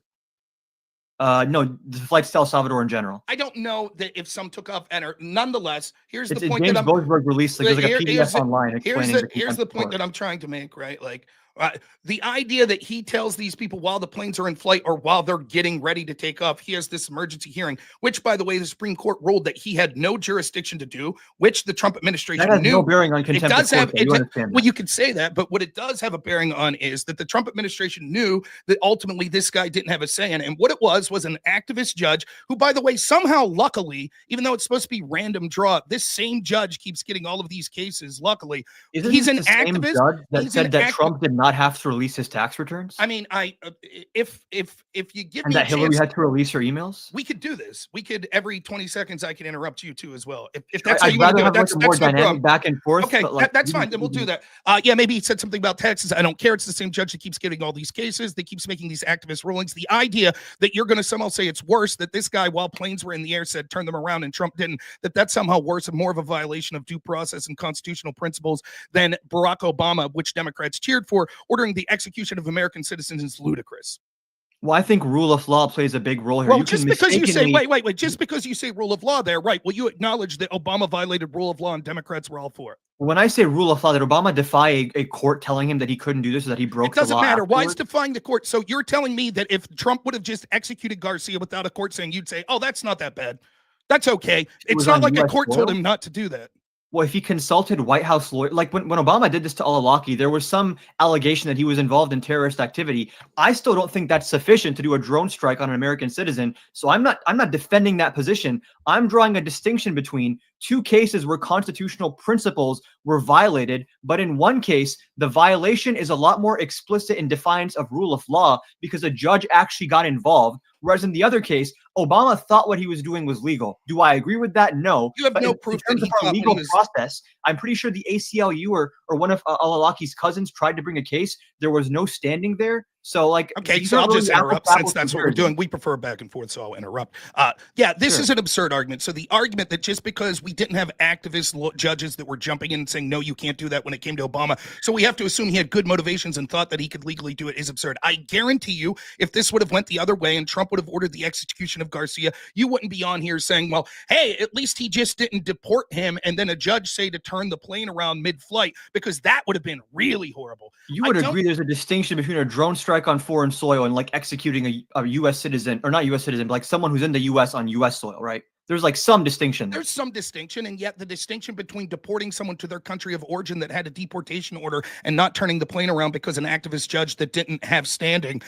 S3: oral order. No, the flights to El Salvador in general.
S1: I don't know that if some took off, and nonetheless, here's the point
S3: James
S1: that
S3: Boasberg released there's like a PDF online explaining.
S1: Here's the point that I'm trying to make, right? Like, the idea that he tells these people while the planes are in flight or while they're getting ready to take off, he has this emergency hearing, which, by the way, the Supreme Court ruled that he had no jurisdiction to do, which the Trump administration
S3: that has
S1: knew.
S3: No bearing on contempt.
S1: It does have.
S3: Well,
S1: you could say that, but what it does have a bearing on is that the Trump administration knew that ultimately this guy didn't have a say in it. And what it was an activist judge who, by the way, somehow, luckily, even though it's supposed to be random draw, this same judge keeps getting all of these cases. Luckily, he's an activist
S3: judge that said that Trump did not have to release his tax returns.
S1: I mean, if you give
S3: me
S1: that
S3: Hillary had to release her emails,
S1: we could do this. We could every 20 seconds. I can interrupt you too as well. If that's how you want to do it, that's
S3: more dynamic back and forth.
S1: Okay, that's fine. Then we'll do that. Yeah, maybe he said something about taxes. I don't care. It's the same judge that keeps getting all these cases. That keeps making these activist rulings. The idea that you're going to somehow say it's worse that this guy, while planes were in the air, said turn them around and Trump didn't. That's somehow worse and more of a violation of due process and constitutional principles than Barack Obama, which Democrats cheered for, ordering the execution of American citizens is ludicrous.
S3: Well, I think rule of law plays a big role here.
S1: Well, just because you say, wait, just because you say rule of law there, right? Well, you acknowledge that Obama violated rule of law and Democrats were all for it.
S3: When I say rule of law, did Obama defy a court telling him that he couldn't do this or that he broke the law?
S1: It doesn't matter.
S3: Afterwards?
S1: Why is defying the court? So you're telling me that if Trump would have just executed Garcia without a court saying, you'd say, oh, that's not that bad. That's okay. It's not like a court told him not to do that.
S3: Well, if he consulted White House lawyers, like when Obama did this to Al-Awlaki, there was some allegation that he was involved in terrorist activity. I still don't think that's sufficient to do a drone strike on an American citizen. So I'm not defending that position. I'm drawing a distinction between two cases where constitutional principles were violated, but in one case, the violation is a lot more explicit in defiance of rule of law because a judge actually got involved. Whereas in the other case, Obama thought what he was doing was legal. Do I agree with that? No.
S1: You have no proof
S3: in terms of our legal process. I'm pretty sure the ACLU or one of Al-Awlaki's cousins tried to bring a case. There was no standing there. So like,
S1: okay, so I'll just interrupt since that's what we're doing. We prefer back and forth, so I'll interrupt. Yeah, this is an absurd argument. So the argument that just because we didn't have activist judges that were jumping in and saying, no, you can't do that when it came to Obama, so we have to assume he had good motivations and thought that he could legally do it is absurd. I guarantee you, if this would have went the other way and Trump would have ordered the execution of Garcia, you wouldn't be on here saying, well, hey, at least he just didn't deport him and then a judge say to turn the plane around mid-flight, because that would have been really horrible.
S3: You would agree there's a distinction between a drone strike on foreign soil and like executing a U.S. citizen, or not U.S. citizen, but like someone who's in the U.S. on U.S. soil, right? There's like some distinction there.
S1: There's some distinction, and yet the distinction between deporting someone to their country of origin that had a deportation order and not turning the plane around because an activist judge that didn't have standing,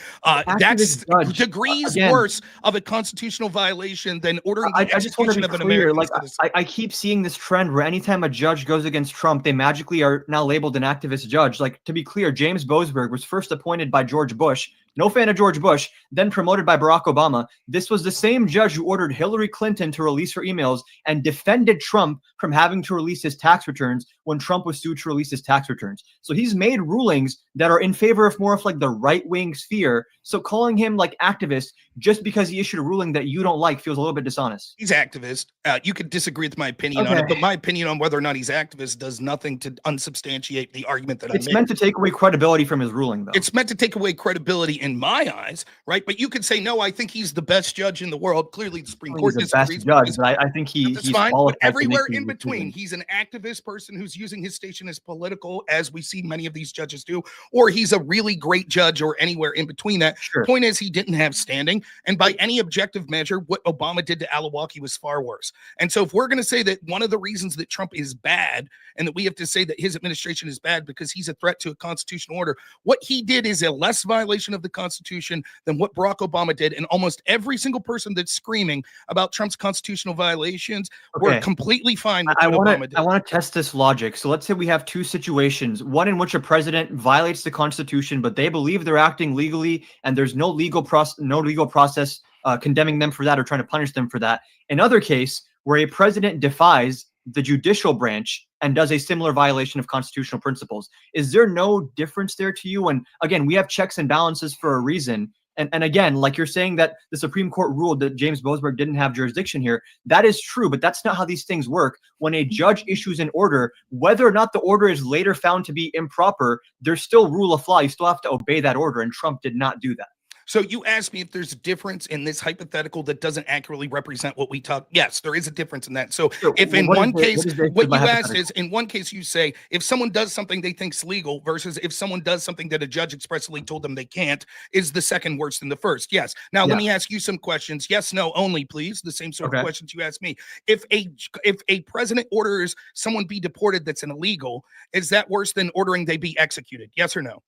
S1: that's degrees worse of a constitutional violation than ordering the execution of an American citizen.
S3: I keep seeing this trend where anytime a judge goes against Trump, they magically are now labeled an activist judge. Like, to be clear, James Boasberg was first appointed by George Bush. No fan of George Bush, then promoted by Barack Obama. This was the same judge who ordered Hillary Clinton to release her emails and defended Trump from having to release his tax returns when Trump was sued to release his tax returns. So he's made rulings that are in favor of more of like the right-wing sphere. So calling him like activist just because he issued a ruling that you don't like feels a little bit dishonest.
S1: He's activist. You could disagree with my opinion on it, but my opinion on whether or not he's activist does nothing to unsubstantiate the argument that I made.
S3: It's meant to take away credibility from his ruling, though.
S1: It's meant to take away credibility in my eyes, right? But you could say, no, I think he's the best judge in the world. Clearly, the Supreme Court disagrees.
S3: Judge, but I think he's
S1: fine. But everywhere in between, he's an activist person who's using his station as political, as we see many of these judges do, or he's a really great judge, or anywhere in between that.
S3: Sure.
S1: Point is, he didn't have standing. And by any objective measure, what Obama did to Alawaki was far worse. And so if we're going to say that one of the reasons that Trump is bad and that we have to say that his administration is bad because he's a threat to a constitutional order, what he did is a less violation of the Constitution than what Barack Obama did. And almost every single person that's screaming about Trump's constitutional violations were completely fine with what Obama did.
S3: I want to test this logic. So let's say we have two situations, one in which a president violates the Constitution, but they believe they're acting legally and there's no legal process condemning them for that or trying to punish them for that. Another case where a president defies the judicial branch and does a similar violation of constitutional principles. Is there no difference there to you? And again, we have checks and balances for a reason. And again, like you're saying that the Supreme Court ruled that James Boasberg didn't have jurisdiction here. That is true, but that's not how these things work. When a judge issues an order, whether or not the order is later found to be improper, there's still rule of law. You still have to obey that order, and Trump did not do that.
S1: So you asked me if there's a difference in this hypothetical that doesn't accurately represent what we talk. Yes, there is a difference in that. So if in one case, what you asked is, in one case you say, if someone does something they think's legal versus if someone does something that a judge expressly told them they can't, is the second worse than the first? Yes. Now let me ask you some questions. Yes, no, only, please. The same sort of questions you asked me. If a president orders someone be deported that's an illegal, is that worse than ordering they be executed? Yes or no?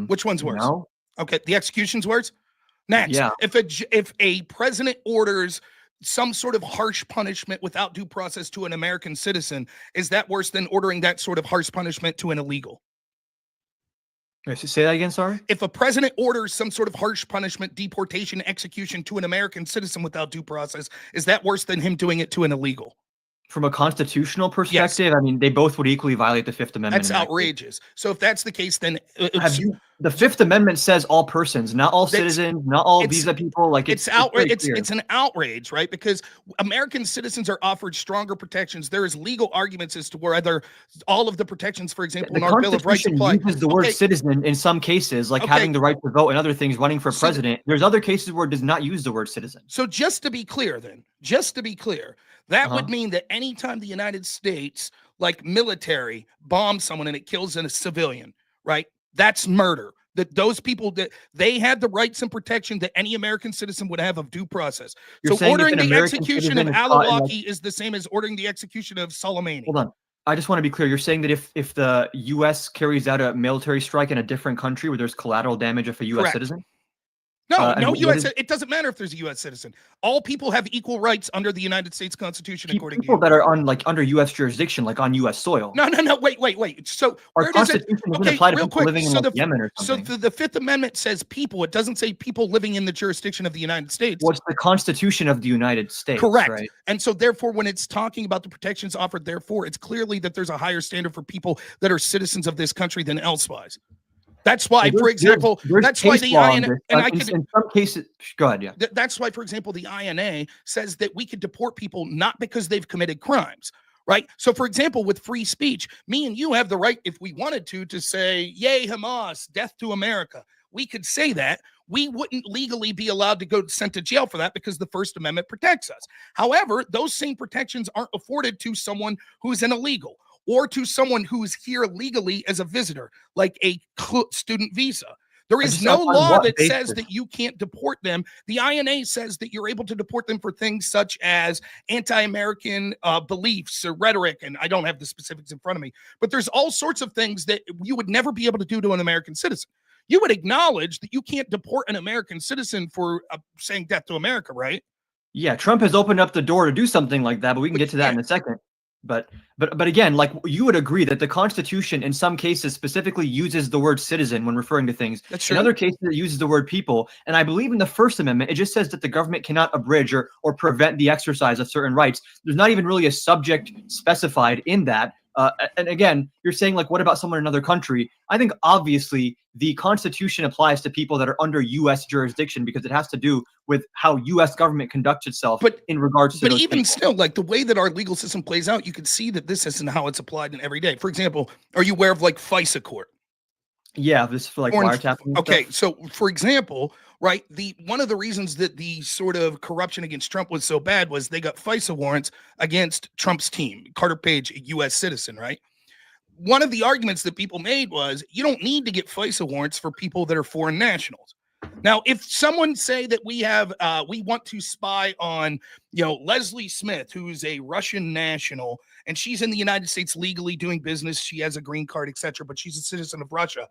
S1: Which one's worse?
S3: No.
S1: Okay, the execution's worse. Next, if a president orders some sort of harsh punishment without due process to an American citizen, is that worse than ordering that sort of harsh punishment to an illegal?
S3: Say that again, sorry?
S1: If a president orders some sort of harsh punishment, deportation, execution to an American citizen without due process, is that worse than him doing it to an illegal?
S3: From a constitutional perspective, I mean, they both would equally violate the Fifth Amendment.
S1: That's outrageous. So if that's the case, then
S3: the Fifth Amendment says all persons, not all citizens, not all visa people. Like it's outrage.
S1: It's an outrage, right? Because American citizens are offered stronger protections. There is legal arguments as to whether all of the protections, for example, in our Bill of Rights apply.
S3: Uses the word citizen in some cases, like having the right to vote and other things, running for president. There's other cases where it does not use the word citizen.
S1: So just to be clear, that would mean that anytime the United States, like military, bombs someone and it kills a civilian, right? That's murder. That those people, that they had the rights and protection that any American citizen would have of due process. So ordering the execution of Alawaki is the same as ordering the execution of Soleimani.
S3: Hold on. I just want to be clear. You're saying that if the U.S. carries out a military strike in a different country where there's collateral damage of a U.S. citizen?
S1: No, U.S. It doesn't matter if there's a U.S. citizen. All people have equal rights under the United States Constitution, according to
S3: people that are on under U.S. jurisdiction, like on U.S. soil.
S1: No. Wait. So
S3: our Constitution doesn't apply to people living in Yemen or
S1: something. So the Fifth Amendment says people. It doesn't say people living in the jurisdiction of the United States.
S3: What's the Constitution of the United States?
S1: Correct.
S3: Right?
S1: And so therefore, when it's talking about the protections offered, therefore, it's clearly that there's a higher standard for people that are citizens of this country than elsewise. That's why, for example, that's why the INA, and I could,
S3: in some cases, go ahead, yeah.
S1: That's why, for example, the INA says that we could deport people not because they've committed crimes, right? So, for example, with free speech, me and you have the right, if we wanted to say, yay, Hamas, death to America. We could say that. We wouldn't legally be allowed to go sent to jail for that because the First Amendment protects us. However, those same protections aren't afforded to someone who's an illegal, or to someone who is here legally as a visitor, like a student visa. There is no law that says that you can't deport them. The INA says that you're able to deport them for things such as anti-American beliefs or rhetoric, and I don't have the specifics in front of me, but there's all sorts of things that you would never be able to do to an American citizen. You would acknowledge that you can't deport an American citizen for saying death to America, right?
S3: Yeah, Trump has opened up the door to do something like that, but we can get to that in a second. But again, like you would agree that the Constitution in some cases specifically uses the word citizen when referring to things.
S1: That's true.
S3: In other cases, it uses the word people. And I believe in the First Amendment, it just says that the government cannot abridge or prevent the exercise of certain rights. There's not even really a subject specified in that. And again, you're saying, like, what about someone in another country? I think obviously the Constitution applies to people that are under U.S. jurisdiction because it has to do with how U.S. government conducts itself in regards to.
S1: But even people. Still, like the way that our legal system plays out, you can see that this isn't how it's applied in every day. For example, are you aware of like FISA court?
S3: Yeah, this is for like wiretapping.
S1: Okay, so for example, right, one of the reasons that the sort of corruption against Trump was so bad was they got FISA warrants against Trump's team, Carter Page, a U.S. citizen, right? One of the arguments that people made was you don't need to get FISA warrants for people that are foreign nationals. Now, if someone say that we want to spy on, Leslie Smith, who's a Russian national, and she's in the United States legally doing business, she has a green card, etc., but she's a citizen of Russia.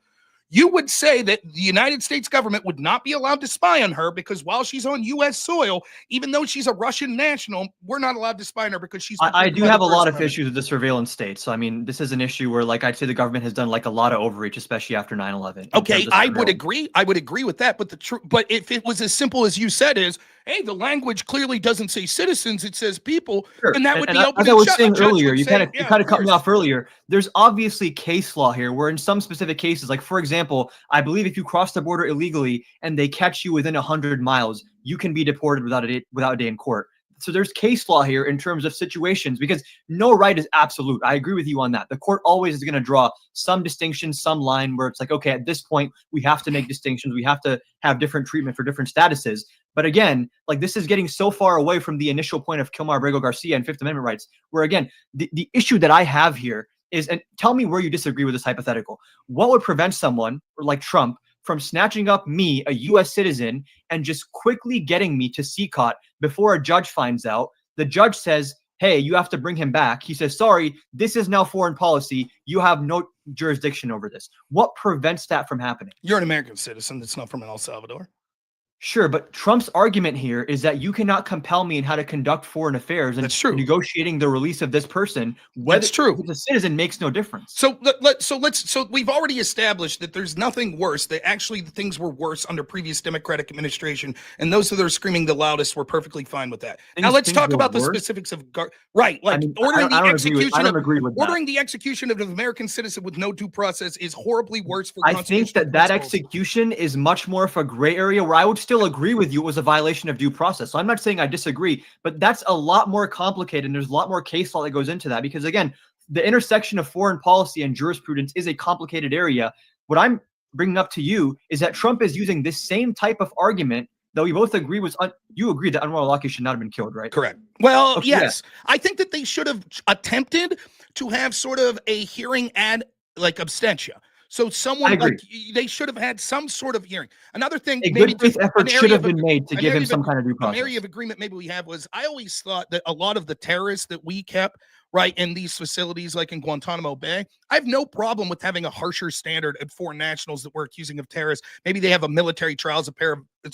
S1: You would say that the United States government would not be allowed to spy on her because while she's on U.S. soil, even though she's a Russian national, we're not allowed to spy on her because she's.
S3: I do have a lot of issues with the surveillance state. So, I mean, this is an issue where, like, I'd say the government has done like a lot of overreach, especially after 9/11.
S1: Okay, I would agree. I would agree with that. But if it was as simple as you said, is hey, the language clearly doesn't say citizens; it says people, and that would be open.
S3: As I was saying earlier, you kind of cut me off earlier. There's obviously case law here, where in some specific cases, like for example, I believe if you cross the border illegally and they catch you within 100 miles, you can be deported without a day in court. So there's case law here in terms of situations, because no right is absolute. I agree with you on that. The court always is going to draw some distinction, some line where it's like, okay, at this point, we have to make distinctions. We have to have different treatment for different statuses. But again, like this is getting so far away from the initial point of Kilmar Abrego Garcia and Fifth Amendment rights, where again, the issue that I have here is, and tell me where you disagree with this hypothetical. What would prevent someone like Trump from snatching up me, a U.S. citizen, and just quickly getting me to CCOT before a judge finds out? The judge says, hey, you have to bring him back. He says, sorry, this is now foreign policy. You have no jurisdiction over this. What prevents that from happening?
S1: You're an American citizen that's not from El Salvador.
S3: Sure, but Trump's argument here is that you cannot compel me in how to conduct foreign affairs, and
S1: that's true.
S3: Negotiating the release of this person, whether
S1: that's true.
S3: The citizen makes no difference.
S1: So we've already established that there's nothing worse. That actually the things were worse under previous Democratic administration, and those that are screaming the loudest were perfectly fine with that. Now let's talk about the specifics of ordering the execution of an American citizen with no due process is horribly worse for.
S3: I think that execution is much more of a gray area where I would still agree with you it was a violation of due process. So I'm not saying I disagree, but that's a lot more complicated, and there's a lot more case law that goes into that, because again, the intersection of foreign policy and jurisprudence is a complicated area. What I'm bringing up to you is that Trump is using this same type of argument, though we both agree you agree that Anwar al-Awlaki should not have been killed, right?
S1: Correct. Well, okay, yes. Yeah. I think that they should have attempted to have sort of a hearing ad abstention. So someone they should have had some sort of hearing. Another thing,
S3: a good faith effort should have been made to give him some kind of due process.
S1: An area of agreement maybe we have was, I always thought that a lot of the terrorists that we kept right in these facilities, like in Guantanamo Bay, I have no problem with having a harsher standard at foreign nationals that we're accusing of terrorists. Maybe they have a military trial as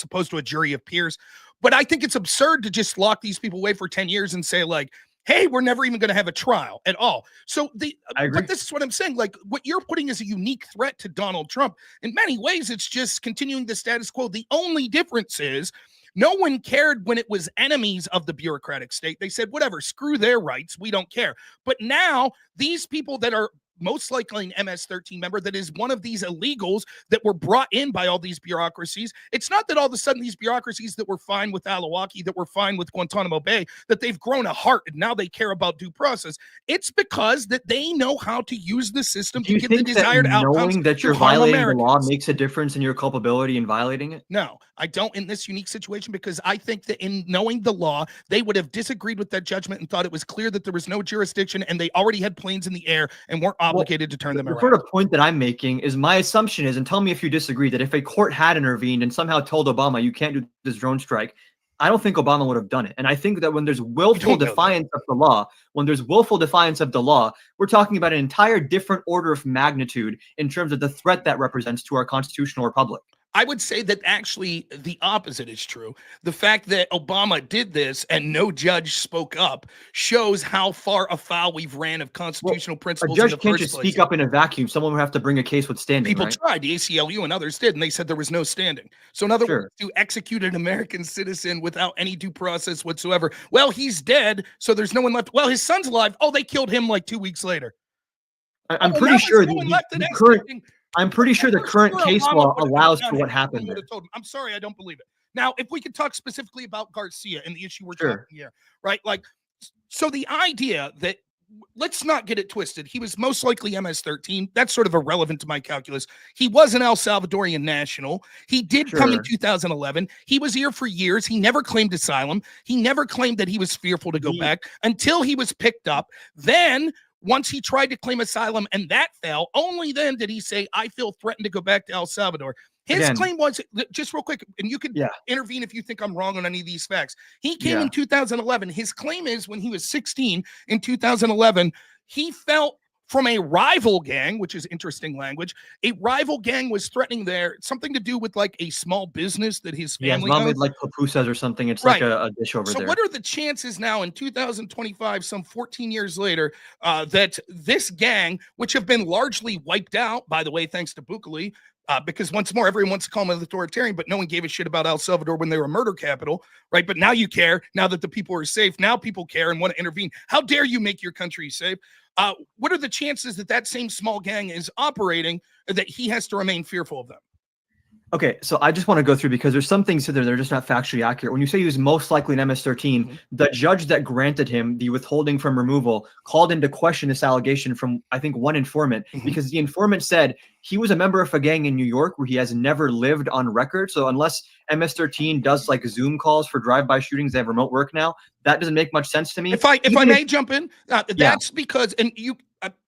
S1: opposed to a jury of peers. But I think it's absurd to just lock these people away for 10 years and say like, hey, we're never even going to have a trial at all. So but this is what I'm saying. Like what you're putting is a unique threat to Donald Trump. In many ways, it's just continuing the status quo. The only difference is no one cared when it was enemies of the bureaucratic state. They said, whatever, screw their rights. We don't care. But now these people that are most likely an MS-13 member that is one of these illegals that were brought in by all these bureaucracies. It's not that all of a sudden these bureaucracies that were fine with al-Awlaki, that were fine with Guantanamo Bay, that they've grown a heart and now they care about due process. It's because that they know how to use the system to get the desired outcomes.
S3: Knowing that you're violating the law makes a difference in your culpability in violating it?
S1: No, I don't in this unique situation, because I think that in knowing the law, they would have disagreed with that judgment and thought it was clear that there was no jurisdiction and they already had planes in the air and weren't obligated to turn them around.
S3: The sort of point that I'm making is, my assumption is, and tell me if you disagree, that if a court had intervened and somehow told Obama you can't do this drone strike, I don't think Obama would have done it. And I think that when there's willful defiance of the law, we're talking about an entire different order of magnitude in terms of the threat that represents to our constitutional republic.
S1: I would say that actually the opposite is true. The fact that Obama did this and no judge spoke up shows how far afoul we've ran of constitutional principles.
S3: A judge can't just speak up in a vacuum. Someone would have to bring a case with standing.
S1: People tried. The ACLU and others did, and they said there was no standing. So in other words, to execute an American citizen without any due process whatsoever, well, he's dead, so there's no one left. Well, his son's alive. Oh, they killed him like 2 weeks later.
S3: I'm pretty sure I'm pretty sure the current case law allows for what happened.
S1: I'm sorry, I don't believe it. Now, if we could talk specifically about Garcia and the issue we're talking here, right? Like, so the idea that, let's not get it twisted, he was most likely MS-13. That's sort of irrelevant to my calculus. He was an El Salvadorian national. He did come in 2011. He was here for years. He never claimed asylum. He never claimed that he was fearful to go back until he was picked up. Then once he tried to claim asylum and that fell, only then did he say, I feel threatened to go back to El Salvador. His claim was, just real quick, and you could intervene if you think I'm wrong on any of these facts. He came in 2011. His claim is when he was 16 in 2011, he felt from a rival gang, which is interesting language. A rival gang was threatening there, something to do with like a small business that his family
S3: his mom made
S1: owns.
S3: like pupusas or something. It's like a dish over there.
S1: So what are the chances now in 2025, some 14 years later, that this gang, which have been largely wiped out, by the way, thanks to Bukele, because once more, everyone wants to call him an authoritarian, but no one gave a shit about El Salvador when they were a murder capital, right? But now you care, now that the people are safe. Now people care and want to intervene. How dare you make your country safe? What are the chances that that same small gang is operating, that he has to remain fearful of them?
S3: Okay, so I just want to go through, because there's some things there that are just not factually accurate. When you say he was most likely an MS-13, the judge that granted him the withholding from removal called into question this allegation from, I think, one informant, because the informant said he was a member of a gang in New York where he has never lived on record. So unless MS-13 does like Zoom calls for drive-by shootings, they have remote work now. That doesn't make much sense to me.
S1: If I may jump in, that's because, and you,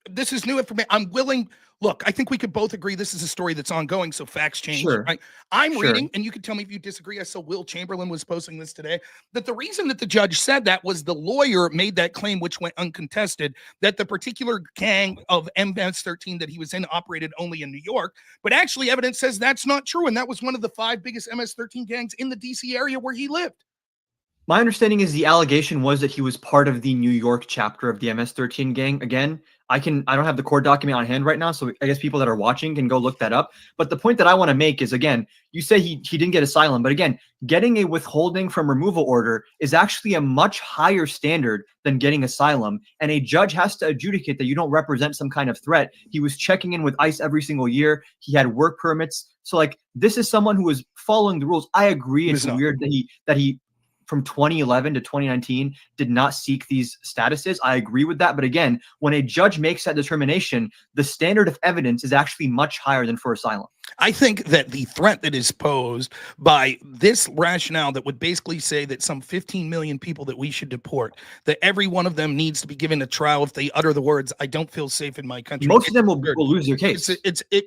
S1: this is new information. I'm willing. Look, I think we could both agree this is a story that's ongoing, so facts change. Right? I'm reading, and you can tell me if you disagree. I saw Will Chamberlain was posting this today, that the reason that the judge said that was the lawyer made that claim, which went uncontested, that the particular gang of MS-13 that he was in operated only in New York. But actually, evidence says that's not true, and that was one of the 5 biggest MS-13 gangs in the D.C. area where he lived.
S3: My understanding is the allegation was that he was part of the New York chapter of the MS-13 gang. Again, I don't have the court document on hand right now, so I guess people that are watching can go look that up. But the point that I want to make is, again, you say he didn't get asylum, but again, getting a withholding from removal order is actually a much higher standard than getting asylum. And a judge has to adjudicate that you don't represent some kind of threat. He was checking in with ICE every single year. He had work permits. So like, this is someone who is following the rules. I agree. It's weird that he from 2011 to 2019 did not seek these statuses. I agree with that. But again, when a judge makes that determination, the standard of evidence is actually much higher than for asylum.
S1: I think that the threat that is posed by this rationale that would basically say that some 15 million people that we should deport, that every one of them needs to be given a trial if they utter the words, I don't feel safe in my country.
S3: Most of them will lose their case.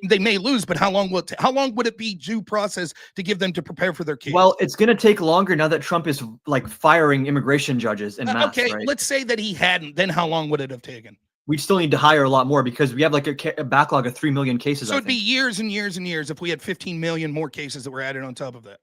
S1: They may lose, but how long would it be due process to give them to prepare for their case?
S3: Well, it's going to take longer now that Trump is like firing immigration judges in mass.
S1: Okay,
S3: right?
S1: Let's say that he hadn't, then how long would it have taken?
S3: We'd still need to hire a lot more because we have like a backlog of 3 million cases.
S1: So it'd be years and years and years if we had 15 million more cases that were added on top of that.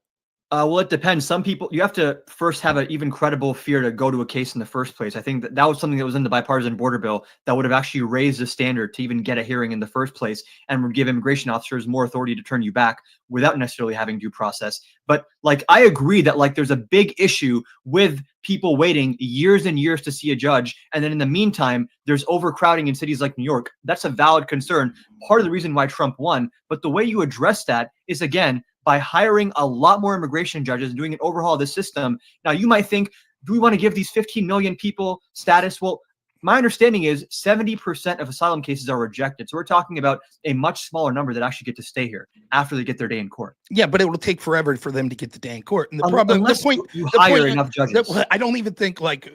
S3: Well, it depends. Some people, you have to first have an even credible fear to go to a case in the first place. I think that was something that was in the bipartisan border bill that would have actually raised the standard to even get a hearing in the first place and would give immigration officers more authority to turn you back without necessarily having due process. But like, I agree that like there's a big issue with people waiting years and years to see a judge. And then in the meantime, there's overcrowding in cities like New York. That's a valid concern. Part of the reason why Trump won. But the way you address that is, again, by hiring a lot more immigration judges and doing an overhaul of the system. Now, you might think, do we want to give these 15 million people status? Well, my understanding is 70% of asylum cases are rejected. So we're talking about a much smaller number that actually get to stay here after they get their day in court.
S1: Yeah, but it will take forever for them to get the day in court. And the
S3: you hire enough judges.
S1: I don't even think like,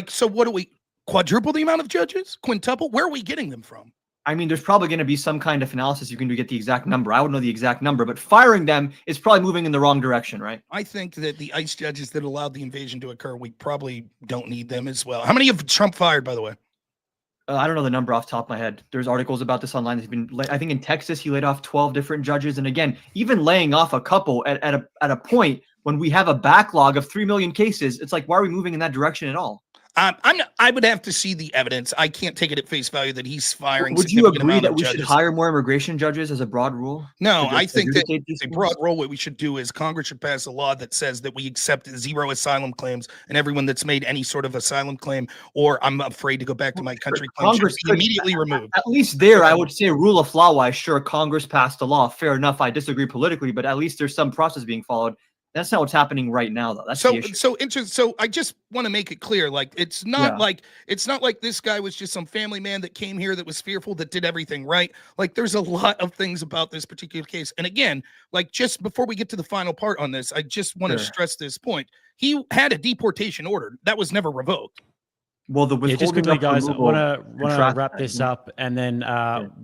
S1: so what do we, quadruple the amount of judges? Quintuple? Where are we getting them from?
S3: I mean, there's probably going to be some kind of analysis you can do to get the exact number. I would know the exact number, but firing them is probably moving in the wrong direction, right?
S1: I think that the ICE judges that allowed the invasion to occur, we probably don't need them as well. How many have Trump fired, by the way?
S3: I don't know the number off the top of my head. There's articles about this online. I think in Texas, he laid off 12 different judges. And again, even laying off a couple at a point when we have a backlog of 3 million cases, it's like, why are we moving in that direction at all?
S1: I would have to see the evidence. I can't take it at face value that he's firing.
S3: Would you agree that we should hire more immigration judges as a broad rule?
S1: No, I think that a broad rule, what we should do is Congress should pass a law that says that we accept 0 asylum claims, and everyone that's made any sort of asylum claim or I'm afraid to go back to my country claim should be immediately removed.
S3: At least there, I would say rule of law wise, sure, Congress passed a law. Fair enough. I disagree politically, but at least there's some process being followed. That's not what's happening right now, though. That's the issue.
S1: So I just want to make it clear, like it's not like this guy was just some family man that came here that was fearful that did everything right. Like there's a lot of things about this particular case. And again, like just before we get to the final part on this, I just want to stress this point. He had a deportation order that was never revoked.
S3: Well, the
S2: Yeah,
S3: withholding
S2: just quickly,
S3: of
S2: guys, I
S3: removal
S2: want to
S3: contrasts
S2: wrap
S3: that,
S2: this
S3: yeah.
S2: up and then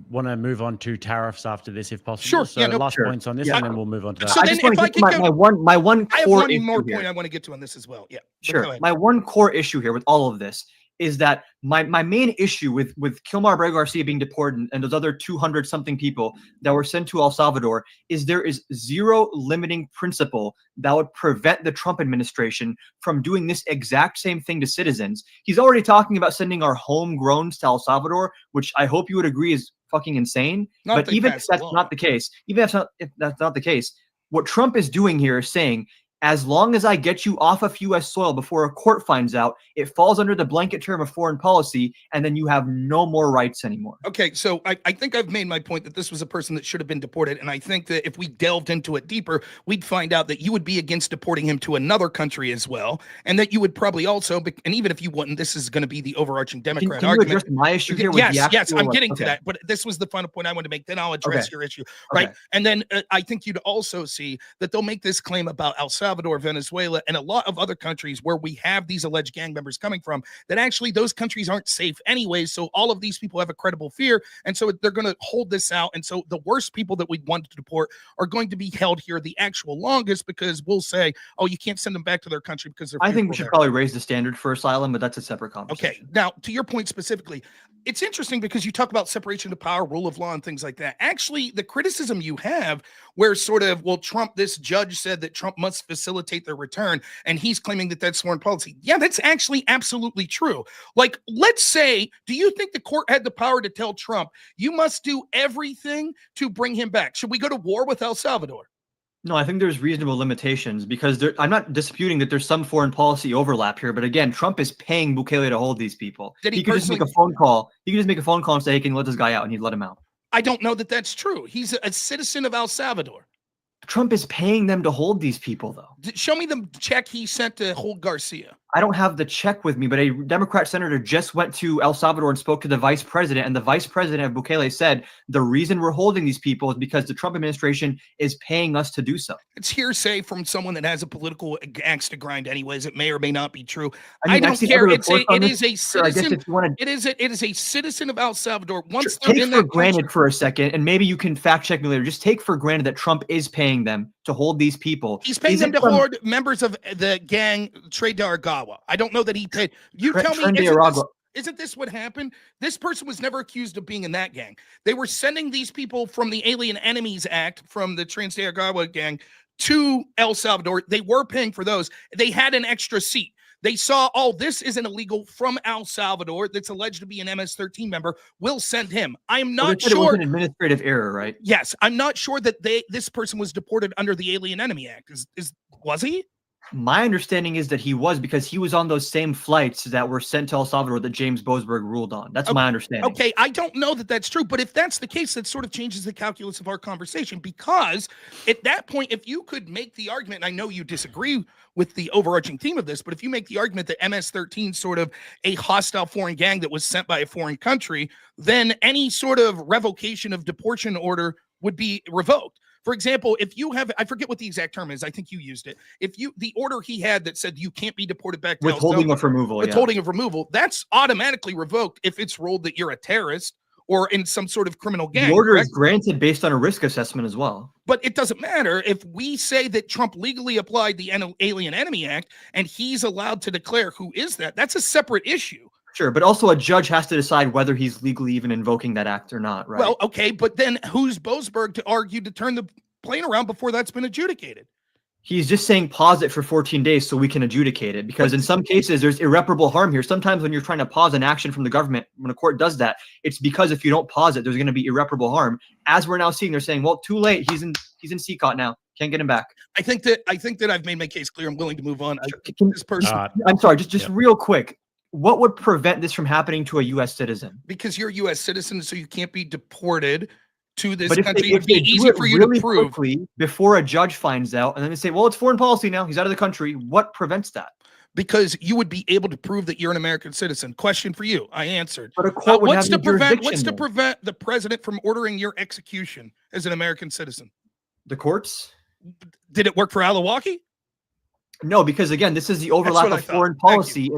S2: want to move on to tariffs after this, if possible.
S1: Sure.
S2: So
S1: Yeah, no,
S2: last
S3: sure.
S2: points on this,
S3: Yeah.
S2: and then we'll move on to that.
S1: So
S3: I
S1: then
S3: just want
S1: if
S3: to
S1: I
S3: get to
S1: could go,
S3: my one
S1: I have
S3: core
S1: one more
S3: issue
S1: point
S3: here.
S1: I want to get to on this as well. Yeah. but go
S3: Sure.
S1: ahead.
S3: My one core issue here with all of this is that my main issue with Kilmar Abrego Garcia being deported and those other 200 something people that were sent to El Salvador is there is zero limiting principle that would prevent the Trump administration from doing this exact same thing to citizens. He's already talking about sending our homegrowns to El Salvador, which I hope you would agree is fucking insane.
S1: Not if
S3: But
S1: they
S3: even if
S1: pass the
S3: that's
S1: law.
S3: not the case, if that's not the case, what Trump is doing here is saying, as long as I get you off of U.S. soil before a court finds out, it falls under the blanket term of foreign policy, and then you have no more rights anymore.
S1: Okay, so I think I've made my point that this was a person that should have been deported. And I think that if we delved into it deeper, we'd find out that you would be against deporting him to another country as well. And that you would probably also, and even if you wouldn't, this is going to be the overarching Democrat
S3: Can you
S1: argument.
S3: address my issue here? With
S1: Yes,
S3: the actual,
S1: yes, I'm getting
S3: okay.
S1: to that. But this was the final point I wanted to make. Then I'll address
S3: Okay.
S1: your issue, right?
S3: Okay.
S1: And then I think you'd also see that they'll make this claim about El Salvador, Venezuela, and a lot of other countries where we have these alleged gang members coming from, that actually those countries aren't safe anyways. So all of these people have a credible fear. And so they're going to hold this out. And so the worst people that we'd want to deport are going to be held here the actual longest, because we'll say, oh, you can't send them back to their country because they're
S3: I think we
S1: fearful
S3: should
S1: there.
S3: probably raise the standard for asylum, but that's a separate
S1: Okay.
S3: conversation.
S1: Now, to your point specifically, it's interesting because you talk about separation of power, rule of law, and things like that. Actually, the criticism you have where sort of, well, Trump, this judge said that Trump must facilitate their return, and he's claiming that that's foreign policy. Yeah, that's actually absolutely true. Like, let's say, do you think the court had the power to tell Trump, you must do everything to bring him back? Should we go to war with El Salvador?
S3: No, I think there's reasonable limitations because I'm not disputing that there's some foreign policy overlap here. But again, Trump is paying Bukele to hold these people.
S1: Did he
S3: could just make a phone call. He could just make a phone call and say, hey, can you let this guy out? And he'd let him out.
S1: I don't know that that's true. He's a citizen of El Salvador.
S3: Trump is paying them to hold these people, though.
S1: Show me the check he sent to hold Garcia.
S3: I don't have the check with me, but a Democrat senator just went to El Salvador and spoke to the vice president, and the vice president of Bukele said the reason we're holding these people is because the Trump administration is paying us to do so.
S1: It's hearsay from someone that has a political axe to grind anyways. It may or may not be true.
S3: I mean,
S1: I
S3: I've
S1: don't
S3: seen
S1: care.
S3: other
S1: It
S3: reports
S1: is a
S3: Sure, I guess
S1: citizen.
S3: if you want to
S1: It is a citizen of El Salvador. Once they're
S3: take
S1: in
S3: for
S1: that
S3: granted
S1: country,
S3: for a second, and maybe you can fact check me later. Just take for granted that Trump is paying them to hold these people.
S1: he's paying
S3: Is
S1: them
S3: it
S1: to
S3: from
S1: hold members of the gang Trey Daragawa. I don't know that he paid. You tell me,
S3: Transgender?
S1: isn't this what happened? This person was never accused of being in that gang. They were sending these people from the Alien Enemies Act from the Transgender gang to El Salvador. They were paying for those. They had an extra seat. They saw, oh, this is an illegal from El Salvador that's alleged to be an MS-13 member. We'll send him. I'm not
S3: sure. It was
S1: sure.
S3: an administrative error, right?
S1: Yes, I'm not sure that this person was deported under the Alien Enemy Act. Was he?
S3: My understanding is that he was, because he was on those same flights that were sent to El Salvador that James Boasberg ruled on. That's my understanding.
S1: Okay, I don't know that that's true, but if that's the case, that sort of changes the calculus of our conversation, because at that point, if you could make the argument, and I know you disagree with the overarching theme of this, but if you make the argument that MS-13 is sort of a hostile foreign gang that was sent by a foreign country, then any sort of revocation of deportation order would be revoked. For example, if you have, I forget what the exact term is, I think you used it. The order he had that said you can't be deported back to
S3: withholding of removal,
S1: withholding of removal, that's automatically revoked if it's ruled that you're a terrorist or in some sort of criminal gang.
S3: The order
S1: correct?
S3: is granted based on a risk assessment as well.
S1: But it doesn't matter if we say that Trump legally applied the Alien Enemy Act and he's allowed to declare who is that. That's a separate issue.
S3: Sure, but also a judge has to decide whether he's legally even invoking that act or not, right?
S1: Well, okay, but then who's Boasberg to argue to turn the plane around before that's been adjudicated?
S3: He's just saying pause it for 14 days so we can adjudicate it, because in some cases there's irreparable harm here. Sometimes when you're trying to pause an action from the government, when a court does that, it's because if you don't pause it, there's going to be irreparable harm. As we're now seeing, they're saying, well, too late. He's in CCOT now. Can't get him back.
S1: I think that I've made my case clear. I'm willing to move on. This person,
S3: I'm sorry, just real quick. What would prevent this from happening to a U.S. citizen?
S1: because you're a U.S. citizen, so you can't be deported to this
S3: But
S1: country.
S3: if
S1: It'd be
S3: they do
S1: easy
S3: it
S1: for you
S3: really
S1: to prove.
S3: quickly before a judge finds out, and then they say, well, it's foreign policy now. He's out of the country. What prevents that?
S1: Because you would be able to prove that you're an American citizen. Question for you. I answered.
S3: But a court would
S1: what's
S3: have
S1: to
S3: no
S1: prevent
S3: jurisdiction then.
S1: prevent the president from ordering your execution as an American citizen?
S3: The courts?
S1: Did it work for Alawaki?
S3: No, because again, this is the overlap
S1: what I
S3: of
S1: thought.
S3: foreign
S1: Thank
S3: policy.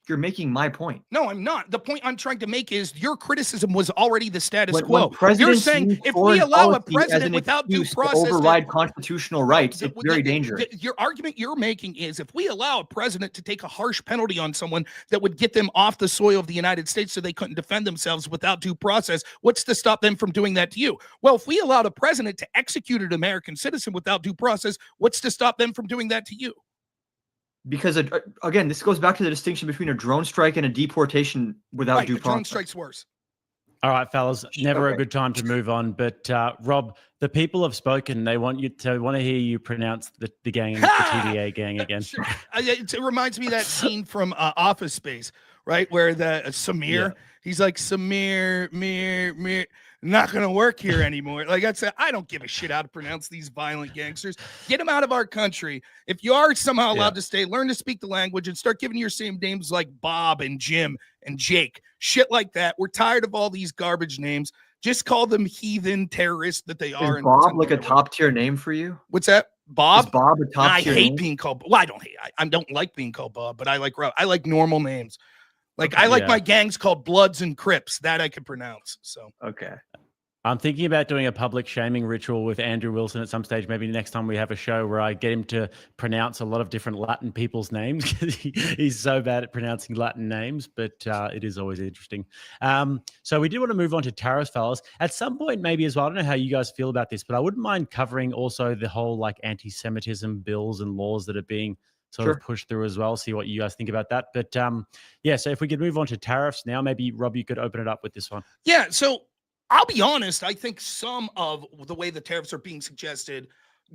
S3: You're making my point.
S1: No, I'm not. The point I'm trying to make is your criticism was already the status
S3: When
S1: quo. You're
S3: presidents
S1: saying
S3: use
S1: if we
S3: foreign
S1: allow a
S3: policy as
S1: president
S3: an
S1: without due
S3: excuse to
S1: process
S3: override constitutional rights,
S1: the-
S3: it's very dangerous.
S1: your argument you're making is if we allow a president to take a harsh penalty on someone that would get them off the soil of the United States so they couldn't defend themselves without due process, what's to stop them from doing that to you? Well, if we allowed a president to execute an American citizen without due process, what's to stop them from doing that to you?
S3: Because again, this goes back to the distinction between a drone strike and a deportation without due
S1: a drone
S3: process.
S1: strike's worse.
S2: All right, fellas, never a
S3: Okay.
S2: good time to move on. But Rob, the people have spoken. They want to hear you pronounce the gang, the TDA gang again.
S1: Sure. It reminds me of that scene from Office Space, right? Where the Samir, he's like, Samir, Mir, not going to work here anymore. Like I said, I don't give a shit how to pronounce these violent gangsters. Get them out of our country. If you are somehow allowed to stay, learn to speak the language and start giving your same names like Bob and Jim and Jake. Shit like that. We're tired of all these garbage names. Just call them heathen terrorists that they are.
S3: Is Bob like a top tier name for you?
S1: What's that? Bob?
S3: Is Bob a top
S1: I
S3: tier
S1: hate
S3: name?
S1: being called. Well, I don't hate. I don't like being called Bob, but I like normal names. Like I like my gangs called Bloods and Crips. That I could pronounce. So
S3: Okay.
S2: I'm thinking about doing a public shaming ritual with Andrew Wilson at some stage, maybe next time we have a show, where I get him to pronounce a lot of different Latin people's names because he's so bad at pronouncing Latin names, but it is always interesting. So we do want to move on to tariffs, fellas. At some point, maybe as well, I don't know how you guys feel about this, but I wouldn't mind covering also the whole like anti-Semitism bills and laws that are being sort of pushed through as well, see what you guys think about that. But yeah, so if we could move on to tariffs now, maybe Rob, you could open it up with this one.
S1: yeah, so I'll be honest, I think some of the way the tariffs are being suggested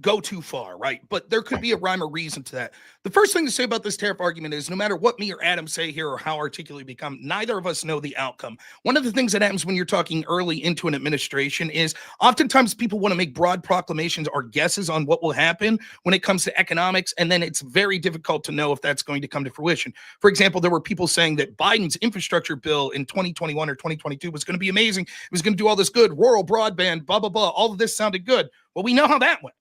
S1: go too far, right? But there could be a rhyme or reason to that. The first thing to say about this tariff argument is no matter what me or Adam say here or how articulate we become, neither of us know the outcome. One of the things that happens when you're talking early into an administration is oftentimes people want to make broad proclamations or guesses on what will happen when it comes to economics, and then it's very difficult to know if that's going to come to fruition. For example, there were people saying that Biden's infrastructure bill in 2021 or 2022 was going to be amazing. It was going to do all this good, rural broadband, blah, blah, blah. All of this sounded good. Well, we know how that went.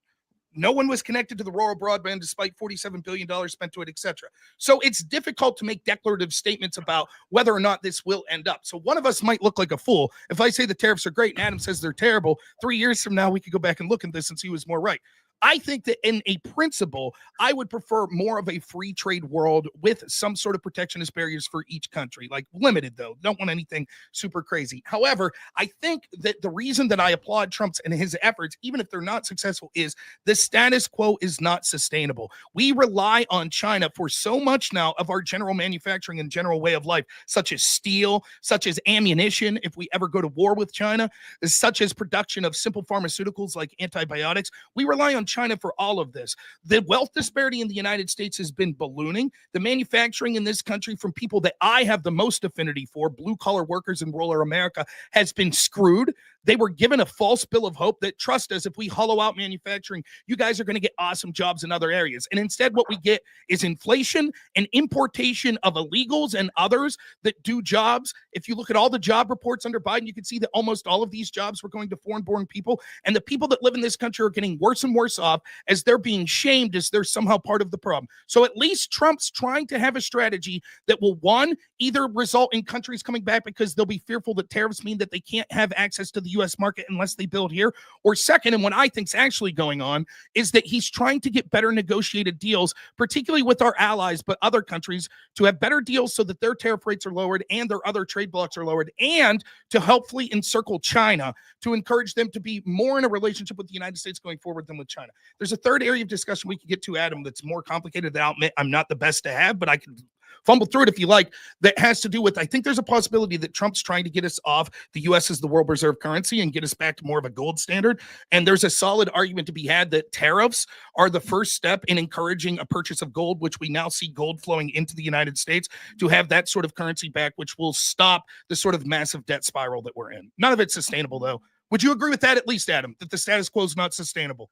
S1: No one was connected to the rural broadband despite $47 billion spent to it, etc. So it's difficult to make declarative statements about whether or not this will end up. So one of us might look like a fool. If I say the tariffs are great and Adam says they're terrible, 3 years from now, we could go back and look at this and see who's more right. I think that in a principle, I would prefer more of a free trade world with some sort of protectionist barriers for each country, like limited though. Don't want anything super crazy. However, I think that the reason that I applaud Trump's and his efforts, even if they're not successful, is the status quo is not sustainable. We rely on China for so much now of our general manufacturing and general way of life, such as steel, such as ammunition, if we ever go to war with China, such as production of simple pharmaceuticals like antibiotics. We rely on China for all of this. The wealth disparity in the United States has been ballooning. The manufacturing in this country from people that I have the most affinity for, blue collar workers in rural America, has been screwed. They were given a false bill of hope that, trust us, if we hollow out manufacturing, you guys are going to get awesome jobs in other areas. And instead, what we get is inflation and importation of illegals and others that do jobs. If you look at all the job reports under Biden, you can see that almost all of these jobs were going to foreign-born people. And the people that live in this country are getting worse and worse off as they're being shamed as they're somehow part of the problem. So at least Trump's trying to have a strategy that will, one, either result in countries coming back because they'll be fearful that tariffs mean that they can't have access to the U.S. market unless they build here, or second, and what I think is actually going on, is that he's trying to get better negotiated deals, particularly with our allies, but other countries, to have better deals so that their tariff rates are lowered and their other trade blocks are lowered, and to helpfully encircle China to encourage them to be more in a relationship with the United States going forward than with China. There's a third area of discussion we could get to, Adam, that's more complicated that I'll admit I'm not the best to have, but I can fumble through it if you like, that has to do with, I think there's a possibility that Trump's trying to get us off the U.S. as the world reserve currency and get us back to more of a gold standard. And there's a solid argument to be had that tariffs are the first step in encouraging a purchase of gold, which we now see gold flowing into the United States to have that sort of currency back, which will stop the sort of massive debt spiral that we're in. None of it's sustainable, though. Would you agree with that at least, Adam, that the status quo is not sustainable?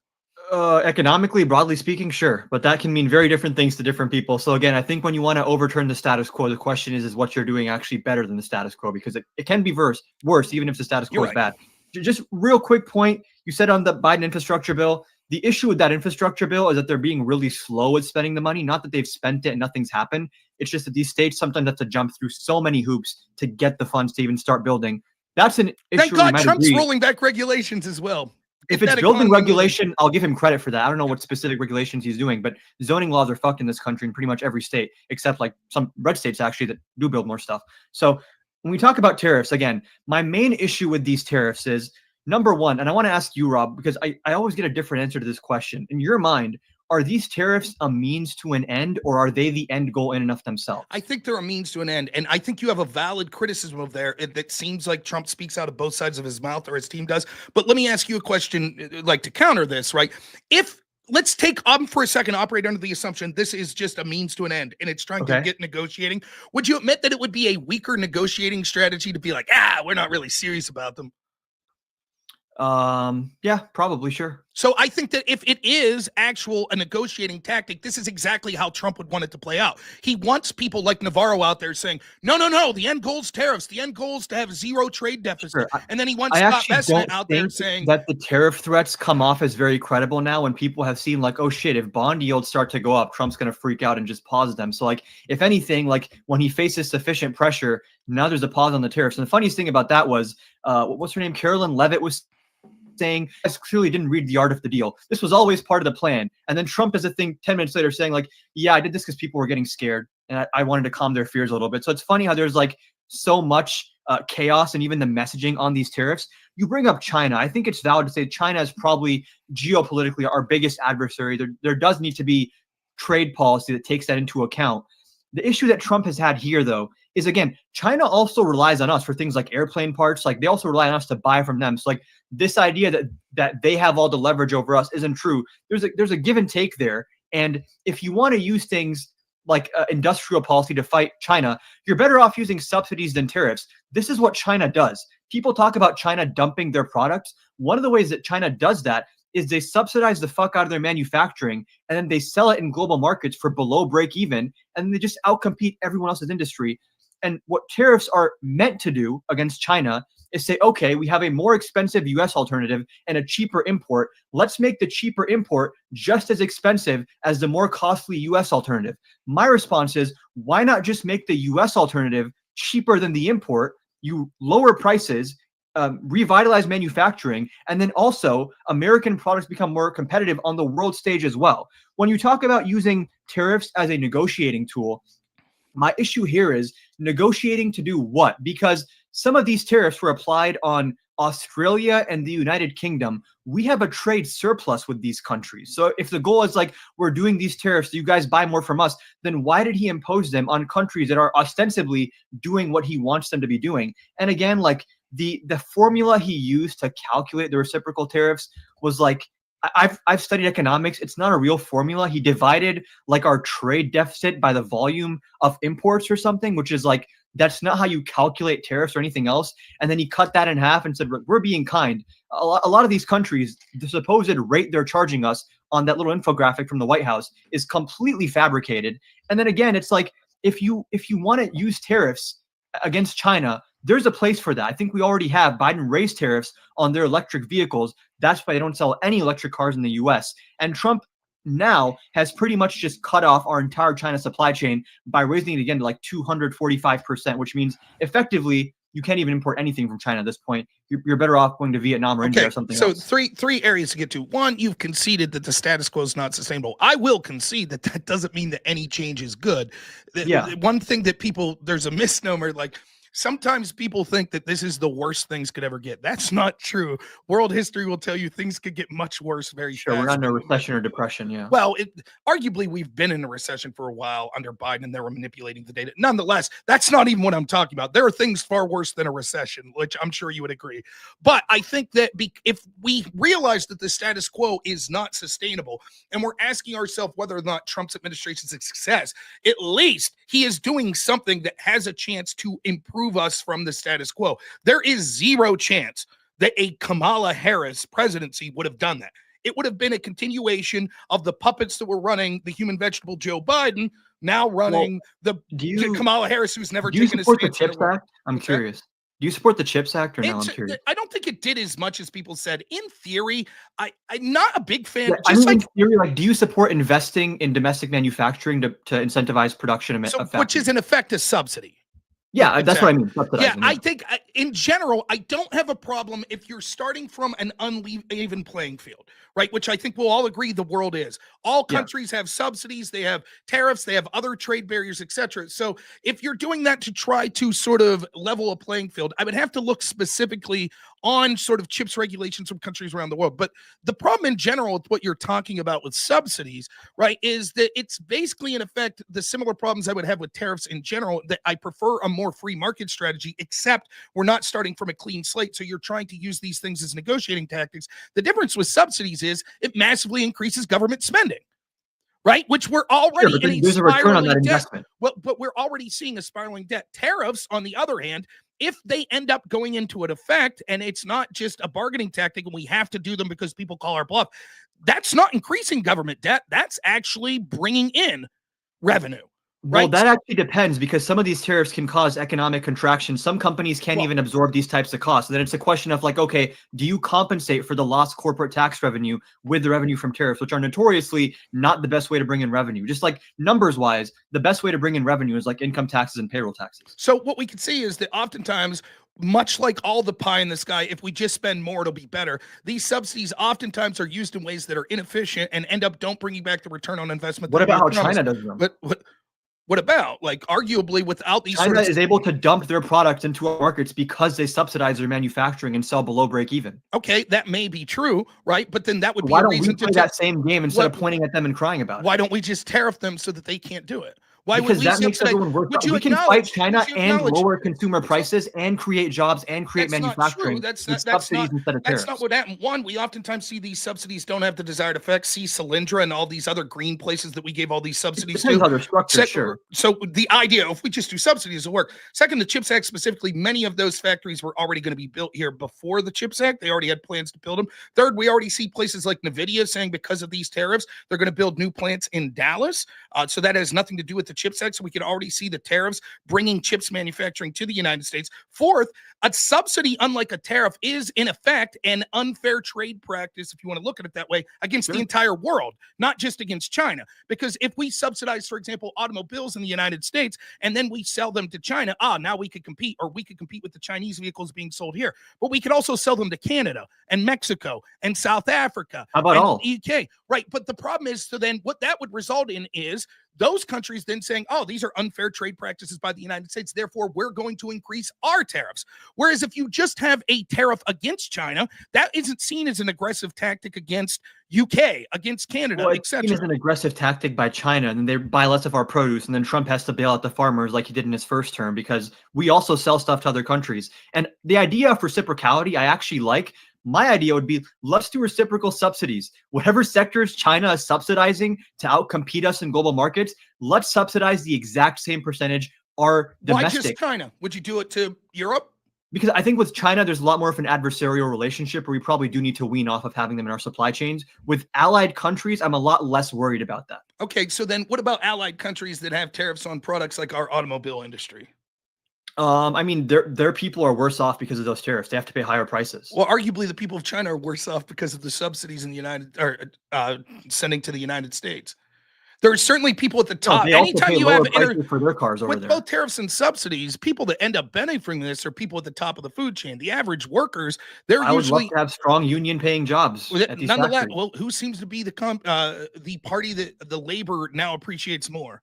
S3: Economically, broadly speaking, sure, but that can mean very different things to different people. So again, I think when you want to overturn the status quo, the question is what you're doing actually better than the status quo, because it can be worse, even if the status quo is bad. Just real quick point, you said on the Biden infrastructure bill, The issue with that infrastructure bill is that they're being really slow at spending the money. Not that they've spent it and nothing's happened. It's just that these states sometimes have to jump through so many hoops to get the funds to even start building. That's an issue.
S1: Thank God Trump's rolling back regulations as well.
S3: If it's building regulation, I'll give him credit for that. I don't know what specific regulations he's doing, but zoning laws are fucked in this country in pretty much every state, except like some red states actually that do build more stuff. So when we talk about tariffs, again, my main issue with these tariffs is, number one, and I want to ask you, Rob, because I always get a different answer to this question. In your mind, are these tariffs a means to an end, or are they the end goal in and of themselves?
S1: I think they're a means to an end. And I think you have a valid criticism of there that seems like Trump speaks out of both sides of his mouth, or his team does. But let me ask you a question, like to counter this, right? If let's take for a second, operate under the assumption this is just a means to an end and it's trying to get negotiating. Would you admit that it would be a weaker negotiating strategy to be like, we're not really serious about them?
S3: Yeah, probably, sure.
S1: So I think that if it is a negotiating tactic, this is exactly how Trump would want it to play out. He wants people like Navarro out there saying, no, the end goal is tariffs. The end goal is to have zero trade deficit. Sure. And then he wants Scott Bessent out there saying
S3: that the tariff threats come off as very credible now when people have seen like, oh shit, if bond yields start to go up, Trump's going to freak out and just pause them. So like, if anything, like when he faces sufficient pressure, now there's a pause on the tariffs. And the funniest thing about that was, what's her name? Carolyn Levitt was saying, I clearly didn't read The Art of the Deal. This was always part of the plan. And then Trump does a thing 10 minutes later saying like, yeah, I did this because people were getting scared and I wanted to calm their fears a little bit. So it's funny how there's like so much chaos and even the messaging on these tariffs. You bring up China. I think it's valid to say China is probably geopolitically our biggest adversary. There does need to be trade policy that takes that into account. The issue that Trump has had here, though, is, again, China also relies on us for things like airplane parts. Like, they also rely on us to buy from them. So, like, this idea that they have all the leverage over us isn't true. There's a give and take there. And if you want to use things like industrial policy to fight China, you're better off using subsidies than tariffs. This is what China does. People talk about China dumping their products. One of the ways that China does that is they subsidize the fuck out of their manufacturing, and then they sell it in global markets for below break even, and they just outcompete everyone else's industry. And what tariffs are meant to do against China is say, okay, we have a more expensive US alternative and a cheaper import. Let's make the cheaper import just as expensive as the more costly US alternative. My response is, why not just make the US alternative cheaper than the import? You lower prices, revitalize manufacturing, and then also American products become more competitive on the world stage as well. When you talk about using tariffs as a negotiating tool, my issue here is negotiating to do what? Because some of these tariffs were applied on Australia and the United Kingdom. We have a trade surplus with these countries. So if the goal is like, we're doing these tariffs, so you guys buy more from us, then why did he impose them on countries that are ostensibly doing what he wants them to be doing? And again, like the formula he used to calculate the reciprocal tariffs was like, I've studied economics. It's not a real formula. He divided like our trade deficit by the volume of imports or something, which is like, that's not how you calculate tariffs or anything else. And then he cut that in half and said, we're being kind. A lot of these countries, the supposed rate they're charging us on that little infographic from the White House is completely fabricated. And then again, it's like, if you want to use tariffs against China, there's a place for that. I think we already have. Biden raised tariffs on their electric vehicles. That's why they don't sell any electric cars in the US. And Trump now has pretty much just cut off our entire China supply chain by raising it again to like 245%, which means effectively you can't even import anything from China at this point. You're better off going to Vietnam or India or something else.
S1: So three areas to get to. One, you've conceded that the status quo is not sustainable. I will concede that doesn't mean that any change is good. One thing that there's a misnomer, like, sometimes people think that this is the worst things could ever get. That's not true. World history will tell you things could get much worse very fast.
S3: We're not in a recession or depression, yeah.
S1: Well, arguably we've been in a recession for a while under Biden, and they were manipulating the data. Nonetheless, that's not even what I'm talking about. There are things far worse than a recession, which I'm sure you would agree. But I think that if we realize that the status quo is not sustainable, and we're asking ourselves whether or not Trump's administration is a success, at least he is doing something that has a chance to improve us from the status quo. There is zero chance that a Kamala Harris presidency would have done that. It would have been a continuation of the puppets that were running the human vegetable Joe Biden, now running Kamala Harris, who's never taken a stance.
S3: Do you support the TIPS Act? I'm curious. Do you support the CHIPS Act or no? I'm curious.
S1: I don't think it did as much as people said. In theory, I'm not a big fan.
S3: Yeah, I mean, in theory, like, do you support investing in domestic manufacturing to incentivize production of
S1: which is in effect a subsidy?
S3: Yeah, that's what I mean.
S1: Yeah, I think in general, I don't have a problem if you're starting from an uneven playing field, right? Which I think we'll all agree the world is. All countries have subsidies, they have tariffs, they have other trade barriers, etc. So if you're doing that to try to sort of level a playing field, I would have to look specifically on sort of chips regulations from countries around the world. But the problem in general with what you're talking about with subsidies, right, is that it's basically in effect the similar problems I would have with tariffs in general, that I prefer a more free market strategy, except we're not starting from a clean slate. So you're trying to use these things as negotiating tactics. The difference with subsidies is it massively increases government spending, right? Which we're already in
S3: there's a return on that investment.
S1: Well, but we're already seeing a spiraling debt. Tariffs, on the other hand, if they end up going into an effect and it's not just a bargaining tactic and we have to do them because people call our bluff, that's not increasing government debt. That's actually bringing in revenue.
S3: Well,
S1: Right.
S3: that actually depends, because some of these tariffs can cause economic contraction. Some companies can't even absorb these types of costs. And then it's a question of like, okay, do you compensate for the lost corporate tax revenue with the revenue from tariffs, which are notoriously not the best way to bring in revenue? Just like numbers wise, the best way to bring in revenue is like income taxes and payroll taxes.
S1: So what we can see is that oftentimes, much like all the pie in the sky, if we just spend more, it'll be better. These subsidies oftentimes are used in ways that are inefficient and end up don't bring you back the return on investment.
S3: What about how China does them?
S1: But what about, like, arguably without these
S3: China is able to dump their products into our markets because they subsidize their manufacturing and sell below break even.
S1: Okay, that may be true, right? But then that would be
S3: Why
S1: a
S3: don't
S1: reason
S3: we play
S1: to
S3: that same game instead of pointing at them and crying about it?
S1: Why don't we just tariff them so that they can't do it? Why
S3: Because
S1: would we
S3: that makes everyone work. We can fight China and lower consumer prices and create jobs and create manufacturing.
S1: That's
S3: with subsidies instead of tariffs.
S1: That's not what happened. One, we oftentimes see these subsidies don't have the desired effect. See Solyndra and all these other green places that we gave all these subsidies to.
S3: How they're structured, sure.
S1: So the idea, if we just do subsidies, will work. Second, the CHIPS Act specifically, many of those factories were already going to be built here before the CHIPS Act. They already had plans to build them. Third, we already see places like NVIDIA saying because of these tariffs, they're going to build new plants in Dallas. So that has nothing to do with the CHIPS Act. So we can already see the tariffs bringing chips manufacturing to the United States. Fourth, a subsidy, unlike a tariff, is in effect an unfair trade practice, if you want to look at it that way, against the entire world, not just against China. Because if we subsidize, for example, automobiles in the United States, and then we sell them to China, now we could compete, or we could compete with the Chinese vehicles being sold here. But we could also sell them to Canada and Mexico and South Africa.
S3: How about all?
S1: UK, right? But the problem is, so then what that would result in is those countries then saying, these are unfair trade practices by the United States, therefore we're going to increase our tariffs. Whereas if you just have a tariff against China, that isn't seen as an aggressive tactic against UK, against Canada, etc.
S3: It's seen as an aggressive tactic by China, and then they buy less of our produce, and then Trump has to bail out the farmers like he did in his first term, because we also sell stuff to other countries. And the idea of reciprocality, I actually like. My idea would be, let's do reciprocal subsidies. Whatever sectors China is subsidizing to outcompete us in global markets, let's subsidize the exact same percentage our domestic.
S1: Why just China? Would you do it to Europe?
S3: Because I think with China, there's a lot more of an adversarial relationship where we probably do need to wean off of having them in our supply chains. With allied countries, I'm a lot less worried about that.
S1: Okay, so then what about allied countries that have tariffs on products like our automobile industry?
S3: I mean, their people are worse off because of those tariffs. They have to pay higher prices.
S1: Well, arguably, the people of China are worse off because of the subsidies in the sending to the United States. There are certainly people at the top. Anytime you have
S3: for their cars over there,
S1: both tariffs and subsidies, people that end up benefiting from this are people at the top of the food chain. The average workers, I would love
S3: to have strong union-paying jobs.
S1: Nonetheless, well, who seems to be the party that the labor now appreciates more?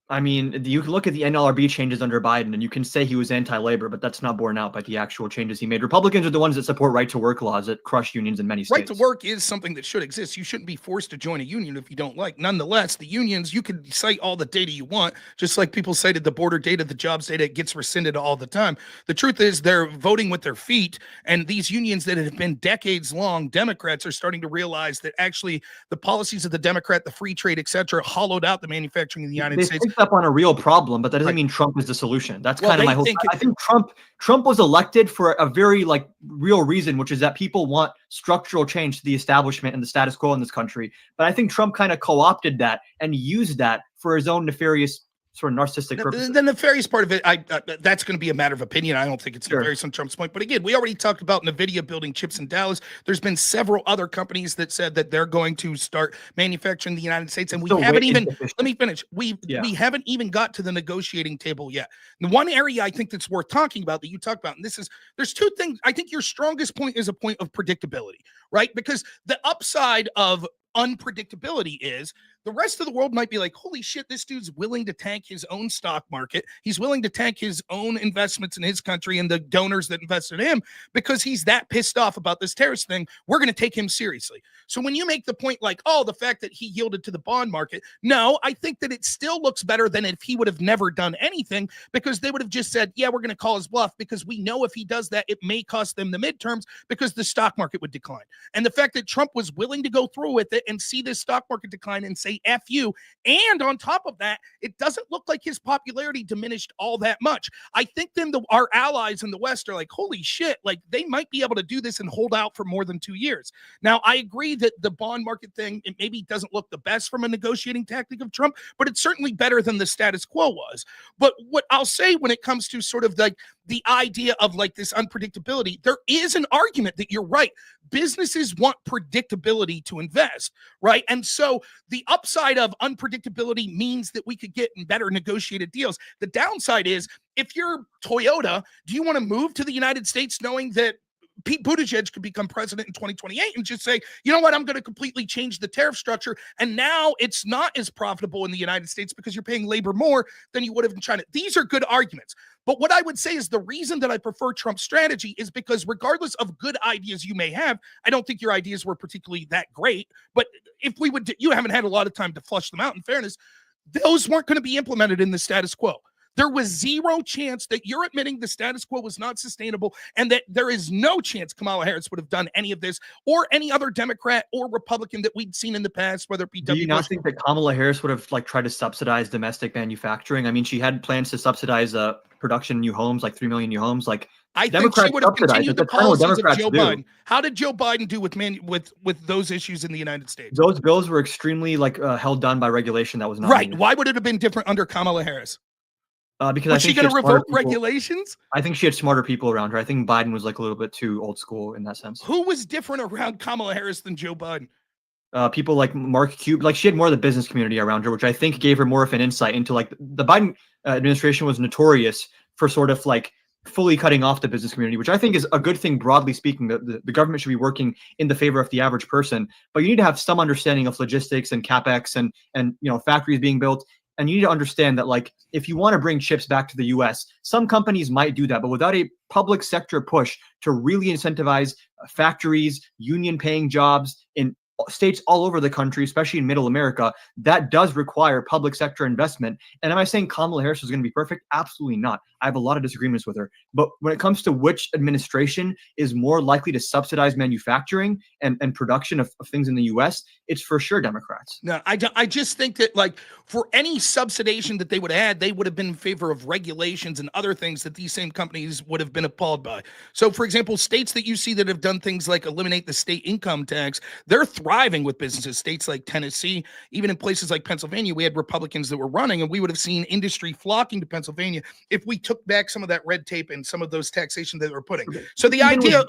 S3: I mean, you can look at the NLRB changes under Biden, and you can say he was anti-labor, but that's not borne out by the actual changes he made. Republicans are the ones that support right-to-work laws that crush unions in many states.
S1: Right-to-work is something that should exist. You shouldn't be forced to join a union if you don't like. Nonetheless, the unions, you can cite all the data you want, just like people cited the border data, the jobs data, it gets rescinded all the time. The truth is they're voting with their feet, and these unions that have been decades long, Democrats are starting to realize that actually the policies of the Democrat, the free trade, etc., hollowed out the manufacturing in the United States.
S3: Up on a real problem, but that doesn't mean Trump is the solution. That's kind of my whole. I think Trump was elected for a very real reason, which is that people want structural change to the establishment and the status quo in this country. But I think Trump kind of co-opted that and used that for his own nefarious sort of narcissistic purposes.
S1: The nefarious part of it, that's going to be a matter of opinion. I don't think it's
S3: Sure.
S1: nefarious on Trump's point. But again, we already talked about NVIDIA building chips in Dallas. There's been several other companies that said that they're going to start manufacturing in the United States, and we
S3: So
S1: haven't
S3: rate
S1: even.
S3: insufficient.
S1: Let me finish. We haven't even got to the negotiating table yet. The one area I think that's worth talking about that you talked about, and there's two things. I think your strongest point is a point of predictability, right? Because the upside of unpredictability is the rest of the world might be like, holy shit, this dude's willing to tank his own stock market. He's willing to tank his own investments in his country and the donors that invested in him because he's that pissed off about this terrorist thing. We're going to take him seriously. So when you make the point like, oh, the fact that he yielded to the bond market, no, I think that it still looks better than if he would have never done anything, because they would have just said, yeah, we're going to call his bluff, because we know if he does that, it may cost them the midterms because the stock market would decline. And the fact that Trump was willing to go through with it and see this stock market decline and say, F you. And on top of that, it doesn't look like his popularity diminished all that much. I think then our allies in the West are like, holy shit, like they might be able to do this and hold out for more than 2 years. Now, I agree that the bond market thing, it maybe doesn't look the best from a negotiating tactic of Trump, but it's certainly better than the status quo was. But what I'll say when it comes to sort of like the idea of like this unpredictability, there is an argument that you're right. Businesses want predictability to invest, right? And so the upside of unpredictability means that we could get better negotiated deals. The downside is, if you're Toyota, do you want to move to the United States knowing that Pete Buttigieg could become president in 2028 and just say, you know what, I'm going to completely change the tariff structure, and now it's not as profitable in the United States because you're paying labor more than you would have in China. These are good arguments. But what I would say is the reason that I prefer Trump's strategy is because regardless of good ideas you may have, I don't think your ideas were particularly that great. But if we would, you haven't had a lot of time to flush them out, in fairness, those weren't going to be implemented in the status quo. There was zero chance that you're admitting the status quo was not sustainable, and that there is no chance Kamala Harris would have done any of this, or any other Democrat or Republican that we'd seen in the past, whether it be
S3: Do you not think that Kamala Harris would have like tried to subsidize domestic manufacturing? I mean, she had plans to subsidize production new homes, like 3 million new homes. Like,
S1: I think she would have continued the policies of Joe Biden. How did Joe Biden do with those issues in the United States?
S3: Those bills were extremely like held down by regulation that was not
S1: right. Why would it have been different under Kamala Harris?
S3: Because
S1: was she going to revoke regulations?
S3: I think she had smarter people around her. I think Biden was like a little bit too old school in that sense.
S1: Who was different around Kamala Harris than Joe Biden?
S3: People like Mark Cuban. Like, she had more of the business community around her, which I think gave her more of an insight into like the Biden administration was notorious for sort of like fully cutting off the business community, which I think is a good thing broadly speaking. The government should be working in the favor of the average person, but you need to have some understanding of logistics and capex and you know, factories being built. And you need to understand that, like, if you want to bring chips back to the US, some companies might do that, but without a public sector push to really incentivize factories, union paying jobs in states all over the country, especially in middle America, that does require public sector investment. And am I saying Kamala Harris is going to be perfect? Absolutely not. I have a lot of disagreements with her. But when it comes to which administration is more likely to subsidize manufacturing and production of things in the US, it's for sure Democrats.
S1: No, I just think that, like, for any subsidization that they would add, they would have been in favor of regulations and other things that these same companies would have been appalled by. So, for example, states that you see that have done things like eliminate the state income tax, they're thriving with businesses. States like Tennessee, even in places like Pennsylvania, we had Republicans that were running, and we would have seen industry flocking to Pennsylvania if we took back some of that red tape and some of those taxation that they were putting. So the idea,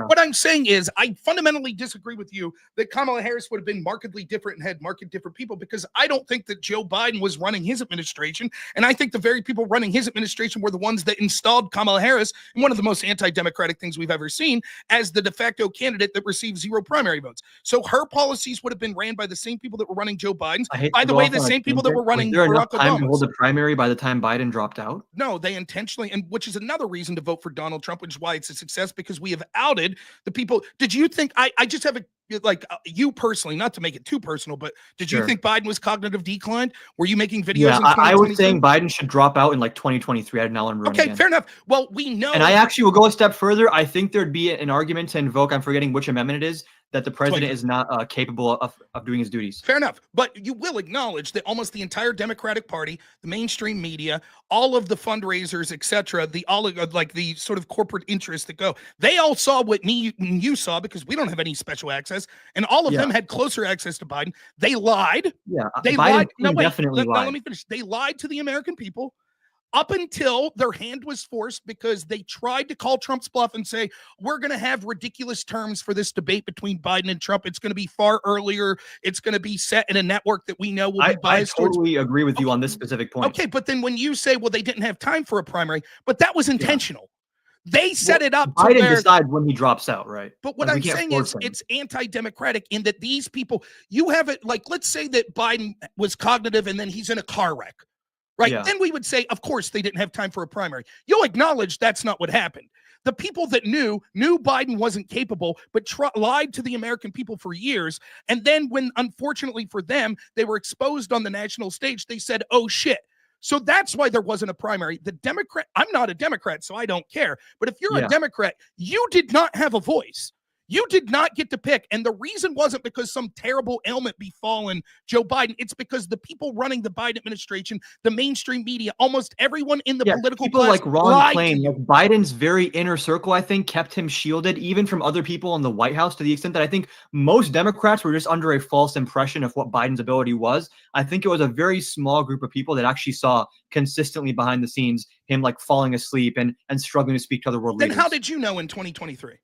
S1: what I'm saying is, I fundamentally disagree with you that Kamala Harris would have been markedly different and had markedly different people, because I don't think that Joe Biden was running his administration. And I think the very people running his administration were the ones that installed Kamala Harris in one of the most anti-democratic things we've ever seen as the de facto candidate that received 0 primary votes. So her policies would have been ran by the same people that were running Joe Biden's. By the way, the same people that were running Barack Obama's.
S3: Time to hold the primary by the time Biden dropped out?
S1: No, they intentionally, and which is another reason to vote for Donald Trump, which is why it's a success, because we have outed the people. Did you think, I just have a, like, you personally, not to make it too personal, but did you think Biden was cognitive decline? Were you making videos?
S3: Yeah, I was saying Biden should drop out in like 2023. I'd now run
S1: okay,
S3: again.
S1: fair enough. Well, we know.
S3: And I actually will go a step further. I think there'd be an argument to invoke, I'm forgetting which amendment it is, that the president is not capable of doing his duties.
S1: Fair enough. But you will acknowledge that almost the entire Democratic Party, the mainstream media, all of the fundraisers, etc., the sort of corporate interests that go, they all saw what me and you saw, because we don't have any special access. access, and all of
S3: Yeah.
S1: them had closer access to Biden. They lied.
S3: Yeah,
S1: They
S3: Biden
S1: lied. No, wait.
S3: definitely
S1: Let
S3: lied.
S1: me finish. They lied to the American people up until their hand was forced because they tried to call Trump's bluff and say, we're going to have ridiculous terms for this debate between Biden and Trump. It's going to be far earlier. It's going to be set in a network that we know will be biased.
S3: I totally agree with you on this specific point.
S1: Okay, but then when you say, well, they didn't have time for a primary, but that was intentional. They set it up to
S3: Biden
S1: where
S3: decide when he drops out, right?
S1: But what I'm saying is it's anti-democratic in that these people, you have it like, let's say that Biden was cognitive and then he's in a car wreck, right?
S3: Yeah.
S1: Then we would say, of course, they didn't have time for a primary. You'll acknowledge that's not what happened. The people that knew Biden wasn't capable, but lied to the American people for years. And then when, unfortunately for them, they were exposed on the national stage, they said, oh shit. So that's why there wasn't a primary. The Democrat, I'm not a Democrat, so I don't care. But if you're a Democrat, you did not have a voice. You did not get to pick. And the reason wasn't because some terrible ailment befallen Joe Biden. It's because the people running the Biden administration, the mainstream media, almost everyone in the political
S3: people
S1: class
S3: like Ron Klain, like Biden's very inner circle, I think, kept him shielded even from other people in the White House, to the extent that I think most Democrats were just under a false impression of what Biden's ability was. I think it was a very small group of people that actually saw consistently behind the scenes him like falling asleep and struggling to speak to other world leaders.
S1: Then how did you know in 2023?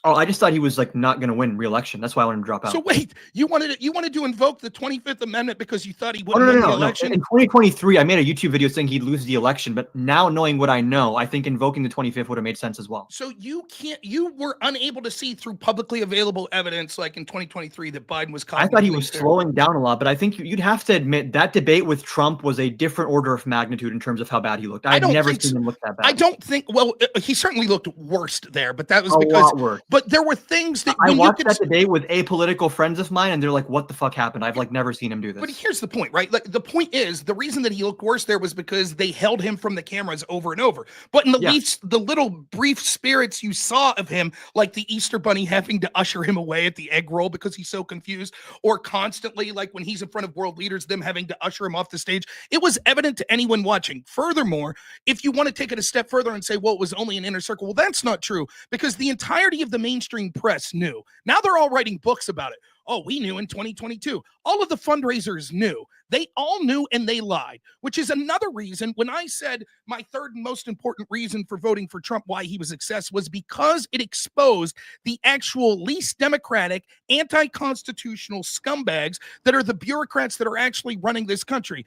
S3: Oh, I just thought he was like not going to win re-election. That's why I wanted him to drop out.
S1: So wait, you wanted to invoke the 25th Amendment because you thought he wouldn't win the election?
S3: No. In 2023, I made a YouTube video saying he'd lose the election, but now knowing what I know, I think invoking the 25th would have made sense as well.
S1: So you were unable to see through publicly available evidence, like in 2023, that Biden was.
S3: I thought he was slowing down a lot, but I think you'd have to admit that debate with Trump was a different order of magnitude in terms of how bad he looked. I've never seen him look that bad.
S1: I don't think. Well, he certainly looked worst there, but that was
S3: a
S1: because.
S3: Lot worse.
S1: But there were things that
S3: I watched that debate with apolitical friends of mine, and they're like, "What the fuck happened?" I've like never seen him do this.
S1: But here's the point, right? Like the point is, the reason that he looked worse there was because they held him from the cameras over and over. But in the little brief spirits you saw of him, like the Easter Bunny having to usher him away at the egg roll because he's so confused, or constantly like when he's in front of world leaders, them having to usher him off the stage, it was evident to anyone watching. Furthermore, if you want to take it a step further and say, well, it was only an inner circle, well, that's not true, because the entirety of the mainstream press knew. Now they're all writing books about it. Oh, we knew in 2022. All of the fundraisers knew. They all knew, and they lied, which is another reason when I said my third most important reason for voting for Trump, why he was a success, was because it exposed the actual least democratic, anti-constitutional scumbags that are the bureaucrats that are actually running this country.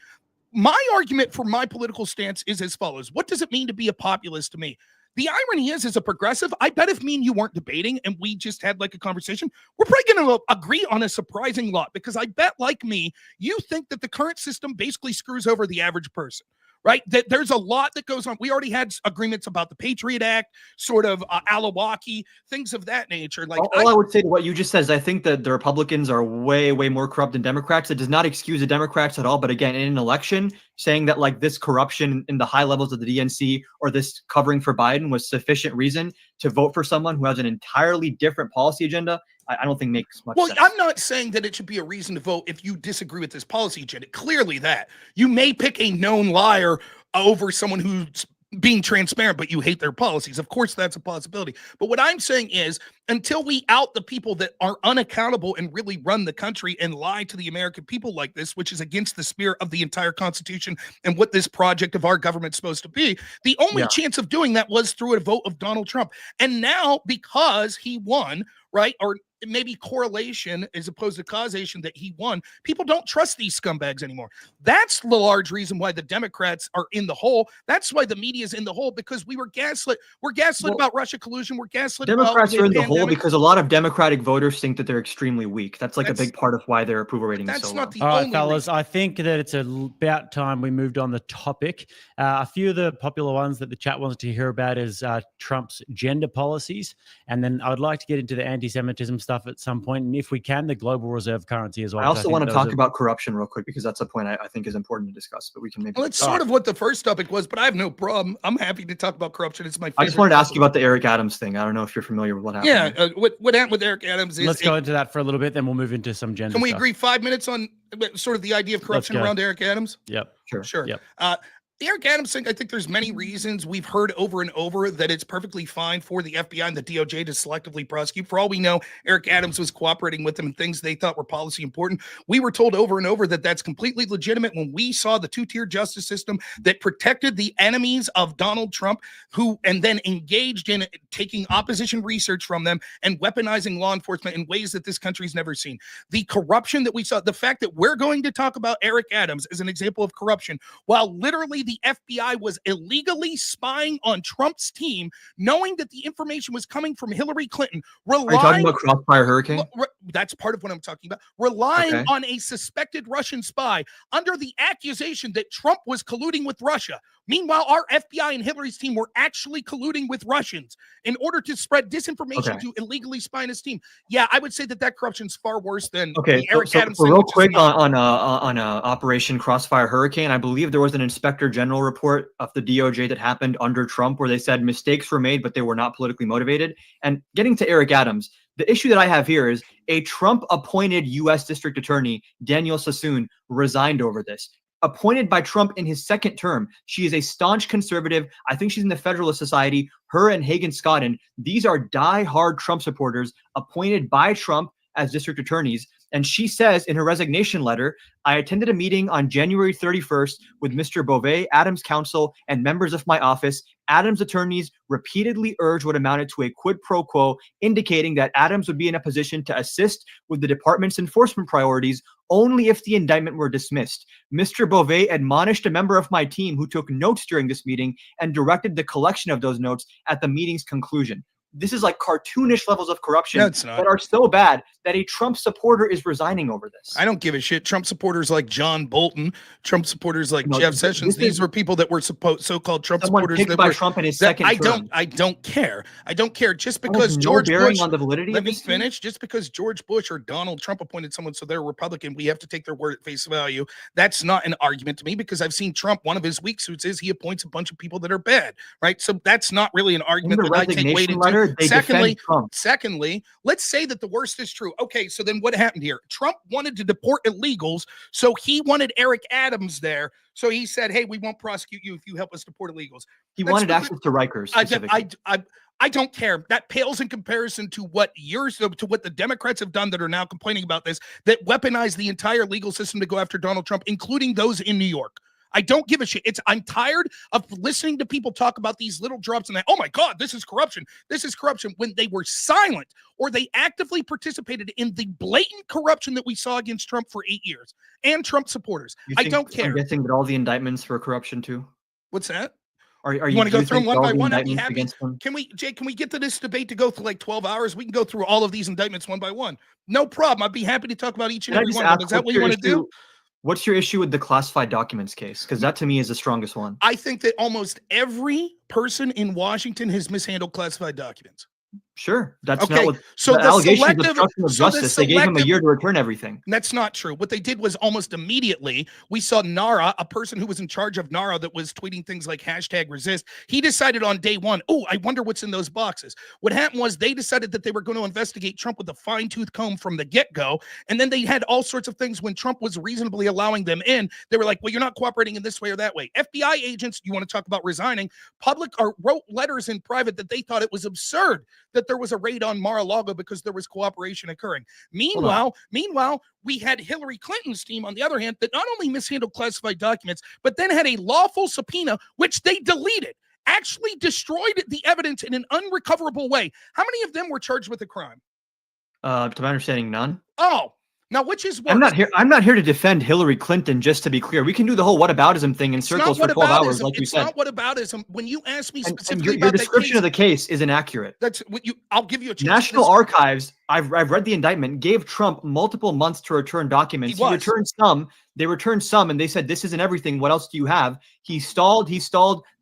S1: My argument for my political stance is as follows. What does it mean to be a populist to me? The irony is, as a progressive, I bet if me and you weren't debating and we just had like a conversation, we're probably going to agree on a surprising lot, because I bet, like me, you think that the current system basically screws over the average person, right? That there's a lot that goes on. We already had agreements about the Patriot Act, sort of Alawaki, things of that nature. Like
S3: all I would say to what you just said is I think that the Republicans are way, way more corrupt than Democrats. It does not excuse the Democrats at all. But again, in an election, saying that like this corruption in the high levels of the DNC or this covering for Biden was sufficient reason to vote for someone who has an entirely different policy agenda, I don't think makes much sense.
S1: Well, I'm not saying that it should be a reason to vote if you disagree with this policy agenda. Clearly that. You may pick a known liar over someone who's being transparent, but you hate their policies. Of course, that's a possibility. But what I'm saying is, until we out the people that are unaccountable and really run the country and lie to the American people like this, which is against the spirit of the entire Constitution and what this project of our government's supposed to be, the only chance of doing that was through a vote of Donald Trump. And now, because he won, right, or maybe correlation as opposed to causation that he won, people don't trust these scumbags anymore. That's the large reason why the Democrats are in the hole. That's why the media is in the hole, because we were gaslit. We're gaslit about Russia collusion. We're gaslit
S3: Democrats
S1: about
S3: are in the hole because a lot of Democratic voters think that they're extremely weak. That's like a big part of why their approval rating is so low.
S2: All right, fellas, I think that it's about time we moved on the topic. A few of the popular ones that the chat wants to hear about is Trump's gender policies. And then I would like to get into the anti-Semitism stuff at some point, and if we can, the global reserve currency as well.
S3: I also want to talk about corruption real quick, because that's a point I think is important to discuss, but we can maybe.
S1: Well, it's sort of what the first topic was, but I have no problem. I'm happy to talk about corruption. It's my favorite.
S3: I just wanted to ask you about the Eric Adams thing. I don't know if you're familiar with what happened.
S1: Yeah, what happened with Eric Adams is...
S2: Let's go into that for a little bit, then we'll move into some gender
S1: Can we
S2: stuff.
S1: agree 5 minutes on sort of the idea of corruption around Eric Adams?
S2: Yep.
S1: Sure.
S2: Yep.
S1: Eric Adams thing, I think there's many reasons. We've heard over and over that it's perfectly fine for the FBI and the DOJ to selectively prosecute. For all we know, Eric Adams was cooperating with them in things they thought were policy important. We were told over and over that that's completely legitimate when we saw the two-tier justice system that protected the enemies of Donald Trump, who and then engaged in taking opposition research from them and weaponizing law enforcement in ways that this country's never seen. The corruption that we saw, the fact that we're going to talk about Eric Adams as an example of corruption, while literally the FBI was illegally spying on Trump's team, knowing that the information was coming from Hillary Clinton.
S3: Are you talking about Crossfire Hurricane?
S1: That's part of what I'm talking about. Relying on a suspected Russian spy under the accusation that Trump was colluding with Russia. Meanwhile, our FBI and Hillary's team were actually colluding with Russians in order to spread disinformation to illegally spy on his team. Yeah, I would say that that corruption's far worse than the Eric Adams thing.
S3: Real quick on Operation Crossfire Hurricane, I believe there was an Inspector General report of the DOJ that happened under Trump where they said mistakes were made, but they were not politically motivated. And getting to Eric Adams, the issue that I have here is a Trump-appointed U.S. District Attorney, Danielle Sassoon, resigned over this. Appointed by Trump in his second term. She is a staunch conservative. I think she's in the Federalist Society. Her and Hagen Scotton, these are die-hard Trump supporters appointed by Trump as district attorneys. And she says in her resignation letter, I attended a meeting on January 31st with Mr. Beauvais, Adams' counsel, and members of my office. Adams' attorneys repeatedly urged what amounted to a quid pro quo, indicating that Adams would be in a position to assist with the department's enforcement priorities only if the indictment were dismissed. Mr. Beauvais admonished a member of my team who took notes during this meeting and directed the collection of those notes at the meeting's conclusion. This is like cartoonish levels of corruption that are so bad that a Trump supporter is resigning over this.
S1: I don't give a shit. Trump supporters like John Bolton, Trump supporters like Jeff Sessions, these were people that were so-called Trump supporters
S3: picked
S1: that
S3: by
S1: were
S3: Trump in his second term.
S1: I don't care. I don't care. Just because George Bush,
S3: on the validity
S1: let me finish. Just because George Bush or Donald Trump appointed someone so they're a Republican, we have to take their word at face value. That's not an argument to me because I've seen Trump. One of his weak suits is he appoints a bunch of people that are bad, right? So that's not really an argument that I take weight into. Secondly, let's say that the worst is true. Okay, so then what happened here? Trump wanted to deport illegals, so he wanted Eric Adams there. So he said, hey, we won't prosecute you if you help us deport illegals.
S3: He wanted access to Rikers specifically.
S1: I don't care. That pales in comparison to what the Democrats have done that are now complaining about this, that weaponize the entire legal system to go after Donald Trump, including those in New York. I don't give a shit. I'm tired of listening to people talk about these little drops and that, oh my God, this is corruption. This is corruption when they were silent or they actively participated in the blatant corruption that we saw against Trump for 8 years and Trump supporters. I don't care.
S3: I'm guessing that all the indictments for corruption too.
S1: What's that?
S3: Are
S1: you want to go through them one by one? I'd be happy. Can we get to this debate to go through like 12 hours? We can go through all of these indictments one by one. No problem. I'd be happy to talk about each and every one of them. Is that what you want to do?
S3: What's your issue with the classified documents case? Because that to me is the strongest one.
S1: I think that almost every person in Washington has mishandled classified documents.
S3: Sure, that's not what
S1: so
S3: the allegations of obstruction of justice. They gave him a year to return everything.
S1: That's not true. What they did was almost immediately we saw NARA, a person who was in charge of NARA that was tweeting things like #resist. He decided on day one, oh, I wonder what's in those boxes. What happened was they decided that they were going to investigate Trump with a fine-tooth comb from the get-go, and then they had all sorts of things when Trump was reasonably allowing them in. They were like, well, you're not cooperating in this way or that way. FBI agents, you want to talk about resigning, wrote letters in private that they thought it was absurd that there was a raid on Mar-a-Lago because there was cooperation occurring. Meanwhile, we had Hillary Clinton's team, on the other hand, that not only mishandled classified documents, but then had a lawful subpoena, which they deleted, actually destroyed the evidence in an unrecoverable way. How many of them were charged with a crime?
S3: To my understanding, none.
S1: Oh. Now, which is worse?
S3: I'm not here to defend Hillary Clinton, just to be clear. We can do the whole whataboutism thing in circles for 12 hours, like you said.
S1: It's not whataboutism. When you ask me specifically
S3: your description of the case is inaccurate.
S1: That's what I'll give you a chance.
S3: National Archives, I've read the indictment, gave Trump multiple months to return documents. He returned some. They returned some, and they said, this isn't everything. What else do you have? He stalled.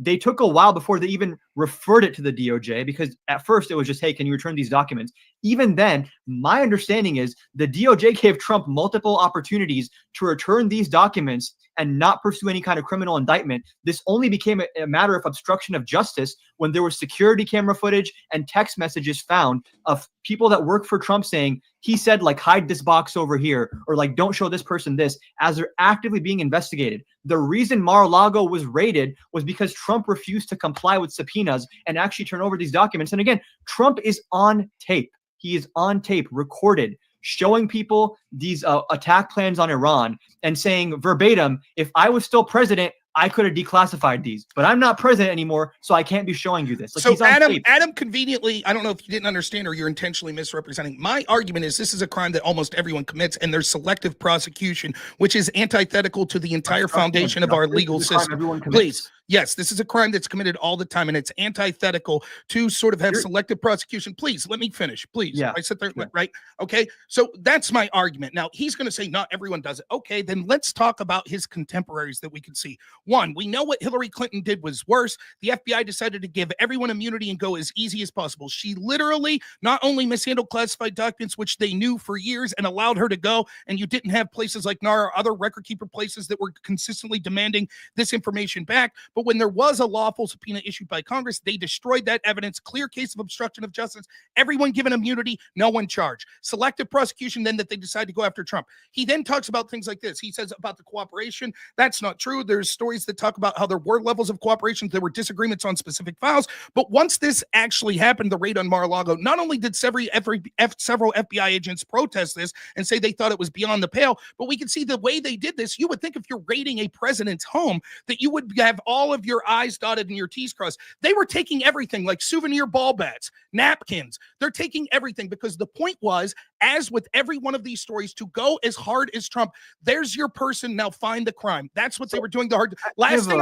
S3: They took a while before they even referred it to the DOJ, because at first it was just, hey, can you return these documents? Even then, my understanding is the DOJ gave Trump multiple opportunities to return these documents, and not pursue any kind of criminal indictment. This only became a matter of obstruction of justice when there was security camera footage and text messages found of people that work for Trump saying, he said, like, hide this box over here, or like, don't show this person this, as they're actively being investigated. The reason Mar-a-Lago was raided was because Trump refused to comply with subpoenas and actually turn over these documents. And again, Trump is on tape. He is on tape, recorded, showing people these attack plans on Iran and saying verbatim, if I was still president, I could have declassified these, but I'm not president anymore, so I can't be showing you this. Like,
S1: so Adam conveniently, I don't know if you didn't understand or you're intentionally misrepresenting. My argument is this is a crime that almost everyone commits, and there's selective prosecution, which is antithetical to the entire foundation of our legal system. Please. Yes, this is a crime that's committed all the time, and it's antithetical to sort of have selective prosecution. Please, let me finish. Please.
S3: Yeah.
S1: I sit there, right? Okay, so that's my argument. Now, he's going to say not everyone does it. Okay, then let's talk about his contemporaries that we can see. One, we know what Hillary Clinton did was worse. The FBI decided to give everyone immunity and go as easy as possible. She literally not only mishandled classified documents, which they knew for years, and allowed her to go, and you didn't have places like NARA or other record keeper places that were consistently demanding this information back, but when there was a lawful subpoena issued by Congress, they destroyed that evidence. Clear case of obstruction of justice. Everyone given immunity, no one charged. Selective prosecution, then that they decide to go after Trump. He then talks about things like this. He says about the cooperation. That's not true. There's stories that talk about how there were levels of cooperation. There were disagreements on specific files. But once this actually happened, the raid on Mar-a-Lago, not only did several FBI agents protest this and say they thought it was beyond the pale, but we can see the way they did this. You would think if you're raiding a president's home that you would have all of your I's dotted and your T's crossed. They were taking everything, like souvenir ball bats, napkins. They're taking everything because the point was, as with every one of these stories, to go as hard as Trump. There's your person. Now find the crime. That's what they were doing. Last thing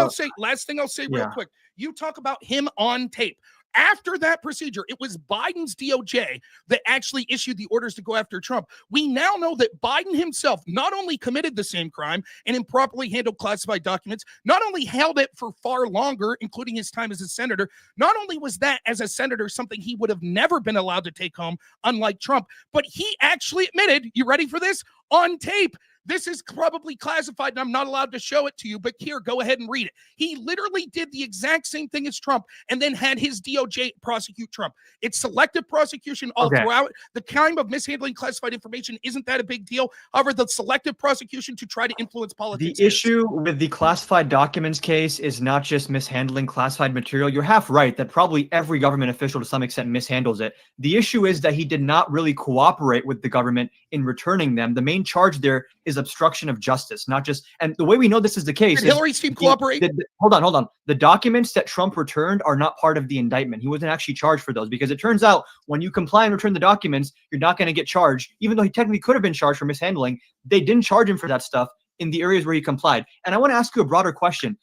S1: I'll say real quick. You talk about him on tape. After that procedure, it was Biden's DOJ that actually issued the orders to go after Trump. We now know that Biden himself not only committed the same crime and improperly handled classified documents, not only held it for far longer, including his time as a senator, not only was that as a senator something he would have never been allowed to take home, unlike Trump, but he actually admitted, you ready for this? On tape, this is probably classified and I'm not allowed to show it to you, but here, go ahead and read it. He literally did the exact same thing as Trump and then had his DOJ prosecute Trump. It's selective prosecution all throughout. The kind of mishandling classified information isn't that a big deal. However, the selective prosecution to try to influence politics.
S3: The issue with the classified documents case is not just mishandling classified material. You're half right that probably every government official to some extent mishandles it. The issue is that he did not really cooperate with the government in returning them. The main charge there is obstruction of justice, not just, and the way we know this is the case.
S1: Did Hillary's team cooperate?
S3: Hold on. The documents that Trump returned are not part of the indictment. He wasn't actually charged for those because it turns out when you comply and return the documents, you're not going to get charged, even though he technically could have been charged for mishandling. They didn't charge him for that stuff in the areas where he complied. And I want to ask you a broader question.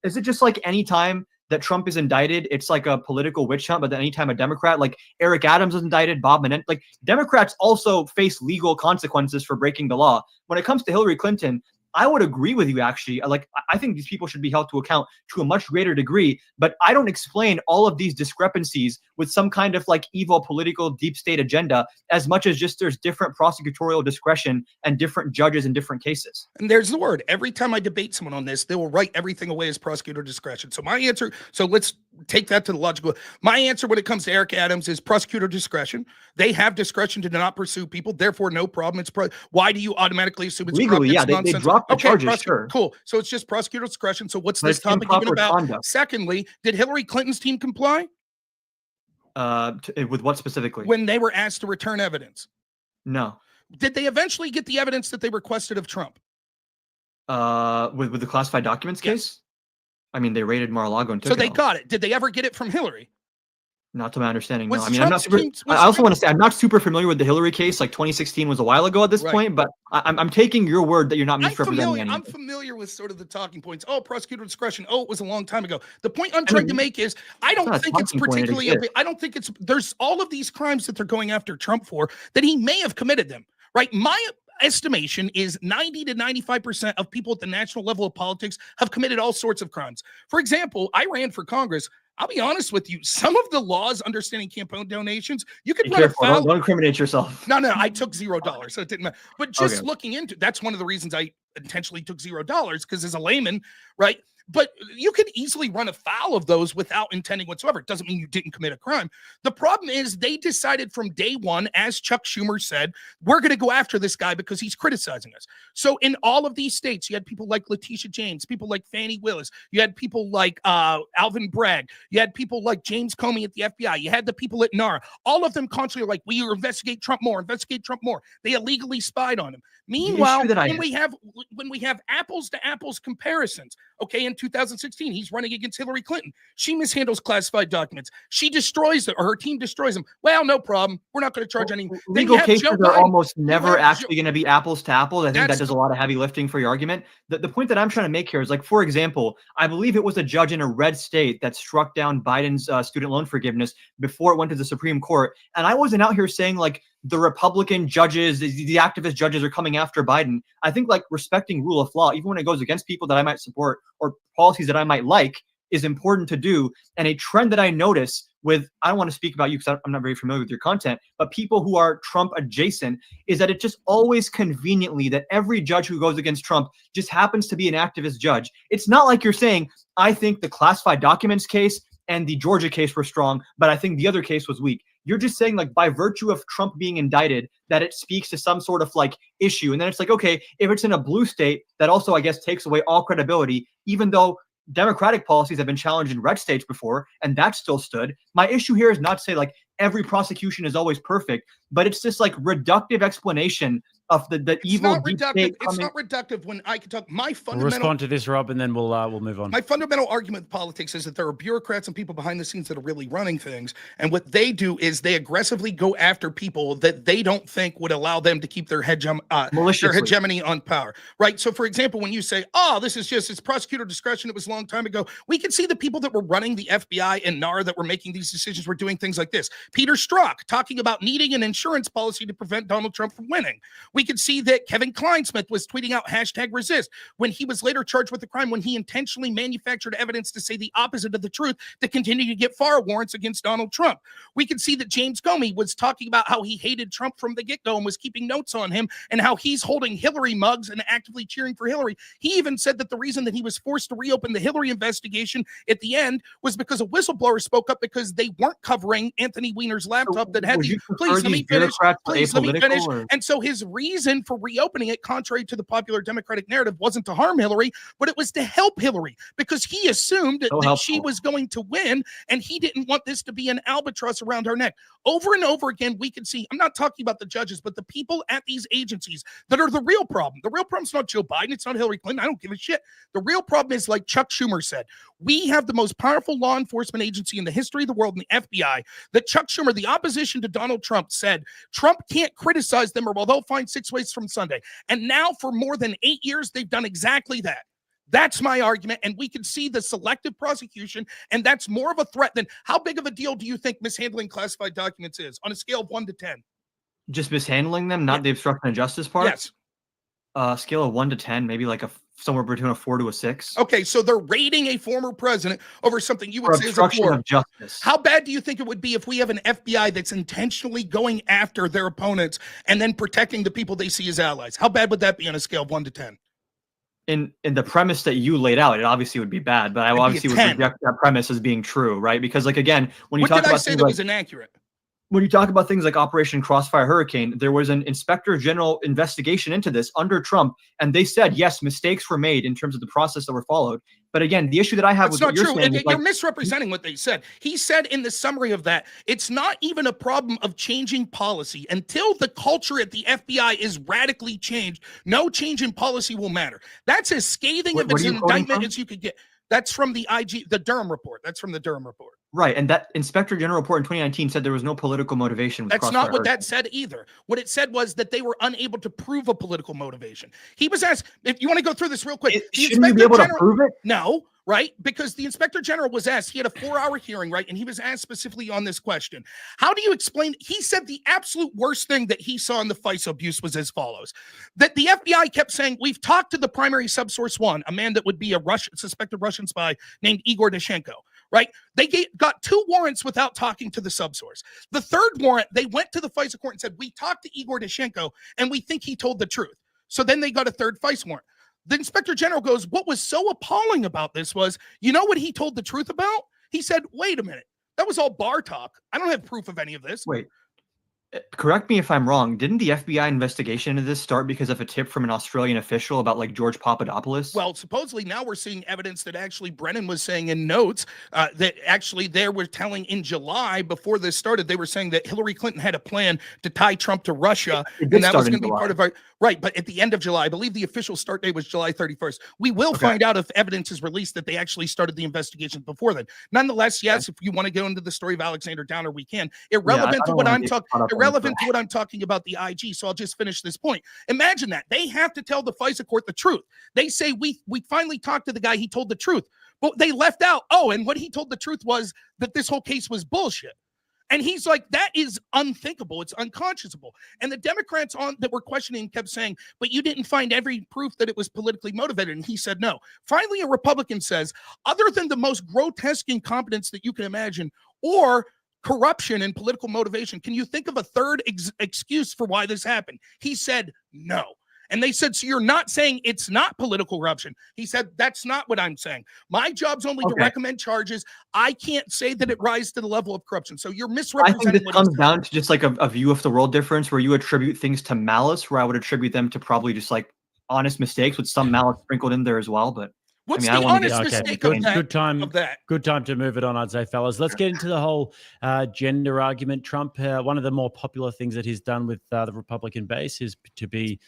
S3: Is it just like any time that Trump is indicted, it's like a political witch hunt, but then anytime a Democrat, like Eric Adams was indicted, Bob Menendez, like Democrats also face legal consequences for breaking the law. When it comes to Hillary Clinton, I would agree with you, actually. Like, I think these people should be held to account to a much greater degree, but I don't explain all of these discrepancies with some kind of like evil political deep state agenda as much as just there's different prosecutorial discretion and different judges in different cases.
S1: And there's the word. Every time I debate someone on this, they will write everything away as prosecutor discretion. So my answer, so let's take that to the logical. My answer when it comes to Eric Adams is prosecutor discretion. They have discretion to not pursue people, therefore no problem. It's why do you automatically assume it's
S3: legally? Yeah, they dropped the charges. Sure.
S1: Cool. So it's just prosecutor discretion. So what's this topic even about? Conduct. Secondly, did Hillary Clinton's team comply?
S3: With what specifically?
S1: When they were asked to return evidence.
S3: No.
S1: Did they eventually get the evidence that they requested of Trump?
S3: With the classified documents case? I mean, they raided Mar-a-Lago and took
S1: it. So they got it. Did they ever get it from Hillary?
S3: Not to my understanding, no. I mean, I also want to say I'm not super familiar with the Hillary case. Like 2016 was a while ago at this point, but I'm taking your word that you're not misrepresenting anything.
S1: I'm familiar with sort of the talking points. Oh, prosecutor discretion. Oh, it was a long time ago. The point I'm trying to make is I don't think it's particularly. I don't think it's. There's all of these crimes that they're going after Trump for that he may have committed them. Right. My estimation is 90 to 95% of people at the national level of politics have committed all sorts of crimes. For example, I ran for Congress. I'll be honest with you. Some of the laws understanding campaign donations, you could
S3: Be
S1: run
S3: careful.
S1: afoul.
S3: Don't incriminate yourself.
S1: No, I took $0, so it didn't matter. But just
S3: Okay.
S1: looking into, that's one of the reasons I intentionally took $0, because as a layman, right? But you could easily run afoul of those without intending whatsoever. It doesn't mean you didn't commit a crime. The problem is they decided from day one, as Chuck Schumer said, we're going to go after this guy because he's criticizing us. So in all of these states, you had people like Letitia James, people like Fannie Willis, you had people like Alvin Bragg, you had people like James Comey at the FBI, you had the people at NARA. All of them constantly are like, we investigate Trump more, investigate Trump more. They illegally spied on him. Meanwhile, when we have apples to apples comparisons, okay, in 2016, he's running against Hillary Clinton. She mishandles classified documents. She destroys them, or her team destroys them. Well, no problem. We're not going to charge any.
S3: Legal cases are almost never actually going to be apples to apples. I think that does a lot of heavy lifting for your argument. The point that I'm trying to make here is, like, for example, I believe it was a judge in a red state that struck down Biden's student loan forgiveness before it went to the Supreme Court. And I wasn't out here saying, like, the Republican judges, the activist judges are coming after Biden. I think, like, respecting rule of law, even when it goes against people that I might support or policies that I might like, is important to do. And a trend that I notice with, I don't want to speak about you because I'm not very familiar with your content, but people who are Trump adjacent, is that it just always conveniently that every judge who goes against Trump just happens to be an activist judge. It's not like you're saying, I think the classified documents case and the Georgia case were strong, but I think the other case was weak. You're just saying, like, by virtue of Trump being indicted, that it speaks to some sort of, like, issue. And then it's like, okay, if it's in a blue state, that also, I guess, takes away all credibility, even though Democratic policies have been challenged in red states before, and that still stood. My issue here is not to say, like, every prosecution is always perfect, but it's this, like, reductive explanation of the evil deep state
S1: It's not reductive when I can talk. My fundamental
S2: We'll respond to this, Rob, and then we'll move on.
S1: My fundamental argument with politics is that there are bureaucrats and people behind the scenes that are really running things, and what they do is they aggressively go after people that they don't think would allow them to keep their hegemony on power, right? So, for example, when you say, "Oh, it's prosecutor discretion," it was a long time ago. We can see the people that were running the FBI and NARA that were making these decisions were doing things like this. Peter Strzok talking about needing an insurance policy to prevent Donald Trump from winning. We could see that Kevin Kleinsmith was tweeting out #resist when he was later charged with the crime when he intentionally manufactured evidence to say the opposite of the truth to continue to get FARA warrants against Donald Trump. We could see that James Comey was talking about how he hated Trump from the get-go and was keeping notes on him and how he's holding Hillary mugs and actively cheering for Hillary. He even said that the reason that he was forced to reopen the Hillary investigation at the end was because a whistleblower spoke up because they weren't covering Anthony Weiner's laptop that had the, please let me finish. And so his reason for reopening it, contrary to the popular Democratic narrative, wasn't to harm Hillary, but it was to help Hillary because he assumed that she was going to win and he didn't want this to be an albatross around her neck. Over and over again, we can see, I'm not talking about the judges, but the people at these agencies that are the real problem. The real problem is not Joe Biden. It's not Hillary Clinton. I don't give a shit. The real problem is, like Chuck Schumer said, we have the most powerful law enforcement agency in the history of the world, in the FBI, that Chuck Schumer, the opposition to Donald Trump, said Trump can't criticize them or they'll find 6 ways from Sunday. And now for more than 8 years, they've done exactly that. That's my argument. And we can see the selective prosecution, and that's more of a threat than how big of a deal do you think mishandling classified documents is on a scale of 1 to 10?
S3: Just mishandling them, not the obstruction of justice part?
S1: Yes.
S3: Scale of 1 to 10, maybe like somewhere between a 4 to a 6.
S1: Okay, so they're raiding a former president over something you would say is a
S3: obstruction of justice.
S1: How bad do you think it would be if we have an FBI that's intentionally going after their opponents and then protecting the people they see as allies? How bad would that be on a scale of 1 to 10?
S3: In the premise that you laid out, it obviously would be bad, but I obviously would reject that premise as being true, right? Because, like, again, when you talk about, what did I say that was
S1: inaccurate?
S3: When you talk about things like Operation Crossfire Hurricane, there was an inspector general investigation into this under Trump, and they said, yes, mistakes were made in terms of the process that were followed. But again, the issue that I have with what you're saying is,
S1: you're misrepresenting what they said. He said in the summary of that, it's not even a problem of changing policy. Until the culture at the FBI is radically changed, no change in policy will matter. That's as scathing of an indictment as you could get. That's from the Durham report. That's from the Durham report.
S3: Right, and that Inspector General report in 2019 said there was no political motivation.
S1: That's not what that said either. What it said was that they were unable to prove a political motivation. He was asked, if you want to go through this real quick.
S3: Shouldn't you be able to prove it?
S1: No, right? Because the Inspector General was asked, he had a 4-hour hearing, right? And he was asked specifically on this question. How do you explain? He said the absolute worst thing that he saw in the FISA abuse was as follows. That the FBI kept saying, we've talked to the primary subsource one, a man that would be a suspected Russian spy named Igor Dashenko. right? They got 2 warrants without talking to the subsource. The 3rd warrant, they went to the FISA court and said, we talked to Igor Dushenko and we think he told the truth. So then they got a 3rd FISA warrant. The inspector general goes, what was so appalling about this was, you know what he told the truth about? He said, wait a minute, that was all bar talk. I don't have proof of any of this.
S3: Wait. Correct me if I'm wrong. Didn't the FBI investigation into this start because of a tip from an Australian official about like George Papadopoulos?
S1: Well, supposedly now we're seeing evidence that actually Brennan was saying in notes that actually they were telling in July before this started, they were saying that Hillary Clinton had a plan to tie Trump to Russia.
S3: It
S1: And that was
S3: start in
S1: going to be
S3: July.
S1: part of our, right. But at the end of July, I believe the official start date was July 31st. We will
S3: Okay.
S1: find out if evidence is released that they actually started the investigation before then. Nonetheless, yes, if you want to go into the story of Alexander Downer, we can. Irrelevant
S3: I
S1: to
S3: don't
S1: what
S3: wanna
S1: I'm
S3: get
S1: talking,
S3: caught up on this,
S1: irrelevant
S3: but-
S1: to what I'm talking about the IG. So I'll just finish this point. Imagine that they have to tell the FISA court the truth. They say we finally talked to the guy. He told the truth, but they left out. Oh, and what he told the truth was that this whole case was bullshit. And he's like, that is unthinkable. It's unconscionable. And the Democrats that were questioning kept saying, but you didn't find every proof that it was politically motivated. And he said, no. Finally, a Republican says, other than the most grotesque incompetence that you can imagine, or corruption and political motivation, can you think of a third excuse for why this happened? He said, no. And they said, so you're not saying it's not political corruption? He said, that's not what I'm saying. My job's only to recommend charges. I can't say that it rises to the level of corruption. So you're misrepresenting.
S3: I think this comes down to just like a view of the world difference where you attribute things to malice, where I would attribute them to probably just like honest mistakes with some malice sprinkled in there as well. But
S1: what's
S3: I mean,
S1: the honest mistake of that?
S2: Good time to move it on, I'd say, fellas. Let's get into the whole gender argument. Trump, one of the more popular things that he's done with the Republican base is to be,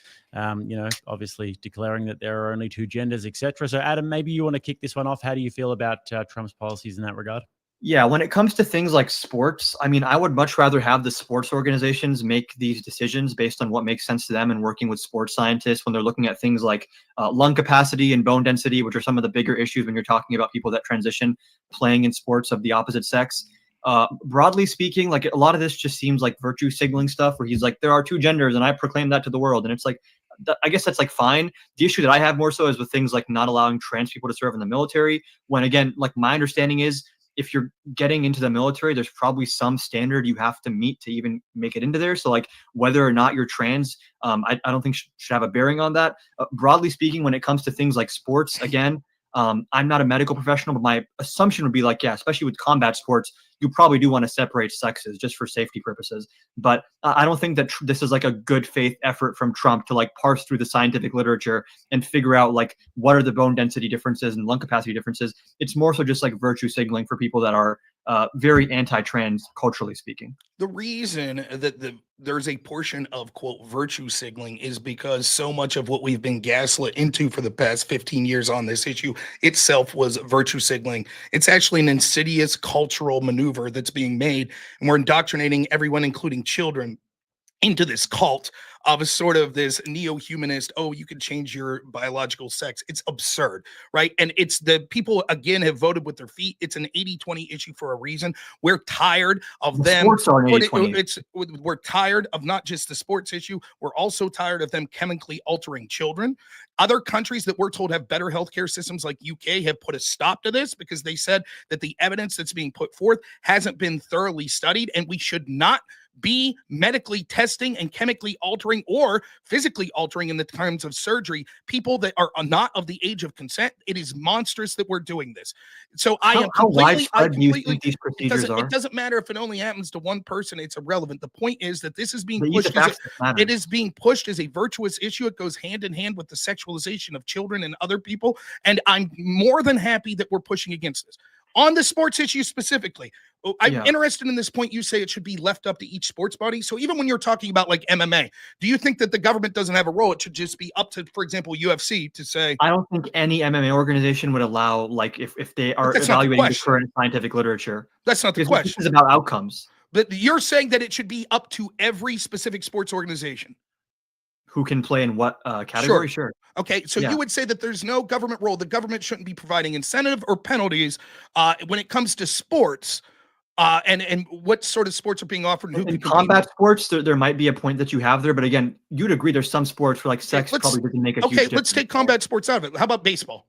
S2: obviously declaring that there are only 2 genders, etc. So, Adam, maybe you want to kick this one off. How do you feel about Trump's policies in that regard?
S3: Yeah, when it comes to things like sports, I mean, I would much rather have the sports organizations make these decisions based on what makes sense to them and working with sports scientists when they're looking at things like lung capacity and bone density, which are some of the bigger issues when you're talking about people that transition playing in sports of the opposite sex. Broadly speaking, like a lot of this just seems like virtue signaling stuff where he's like, there are 2 genders and I proclaim that to the world. And it's like, I guess that's like fine. The issue that I have more so is with things like not allowing trans people to serve in the military, when again, like my understanding is, if you're getting into the military, there's probably some standard you have to meet to even make it into there. So like whether or not you're trans, I don't think should have a bearing on that. Broadly speaking, when it comes to things like sports, again, I'm not a medical professional, but my assumption would be like, yeah, especially with combat sports, you probably do want to separate sexes just for safety purposes. But I don't think that this is like a good faith effort from Trump to like parse through the scientific literature and figure out like what are the bone density differences and lung capacity differences. It's more so just like virtue signaling for people that are very anti-trans, culturally speaking.
S1: The reason that there's a portion of, quote, virtue signaling is because so much of what we've been gaslit into for the past 15 years on this issue itself was virtue signaling. It's actually an insidious cultural maneuver that's being made, and we're indoctrinating everyone, including children, into this cult of a sort of this neo-humanist, oh, you can change your biological sex. It's absurd, right? And it's the people, again, have voted with their feet. It's an 80-20 issue for a reason. We're tired of them.
S3: Sports are an 80-20.
S1: We're tired of not just the sports issue. We're also tired of them chemically altering children. Other countries that we're told have better healthcare systems like UK have put a stop to this because they said that the evidence that's being put forth hasn't been thoroughly studied, and we should not be medically testing and chemically altering or physically altering in the times of surgery people that are not of the age of consent. It is monstrous that we're doing this. So how
S3: widespread do you think these procedures are?
S1: It doesn't matter if it only happens to one person. It's irrelevant. The point is that this is being pushed as a virtuous issue. It goes hand in hand with the sexualization of children and other people. And I'm more than happy that we're pushing against this. On the sports issue specifically, I'm interested in this point. You say it should be left up to each sports body. So even when you're talking about like MMA, do you think that the government doesn't have a role? It should just be up to, for example, UFC to say.
S3: I don't think any MMA organization would allow, like, if they are evaluating the current scientific literature.
S1: That's not the question.
S3: This is about outcomes.
S1: But you're saying that it should be up to every specific sports organization.
S3: Who can play in what category? Sure.
S1: Okay, so you would say that there's no government role. The government shouldn't be providing incentive or penalties when it comes to sports, and what sort of sports are being offered. And who
S3: in combat sports, there might be a point that you have there, but again, you'd agree there's some sports where like sex probably doesn't make a huge difference.
S1: Let's take combat sports out of it. How about baseball?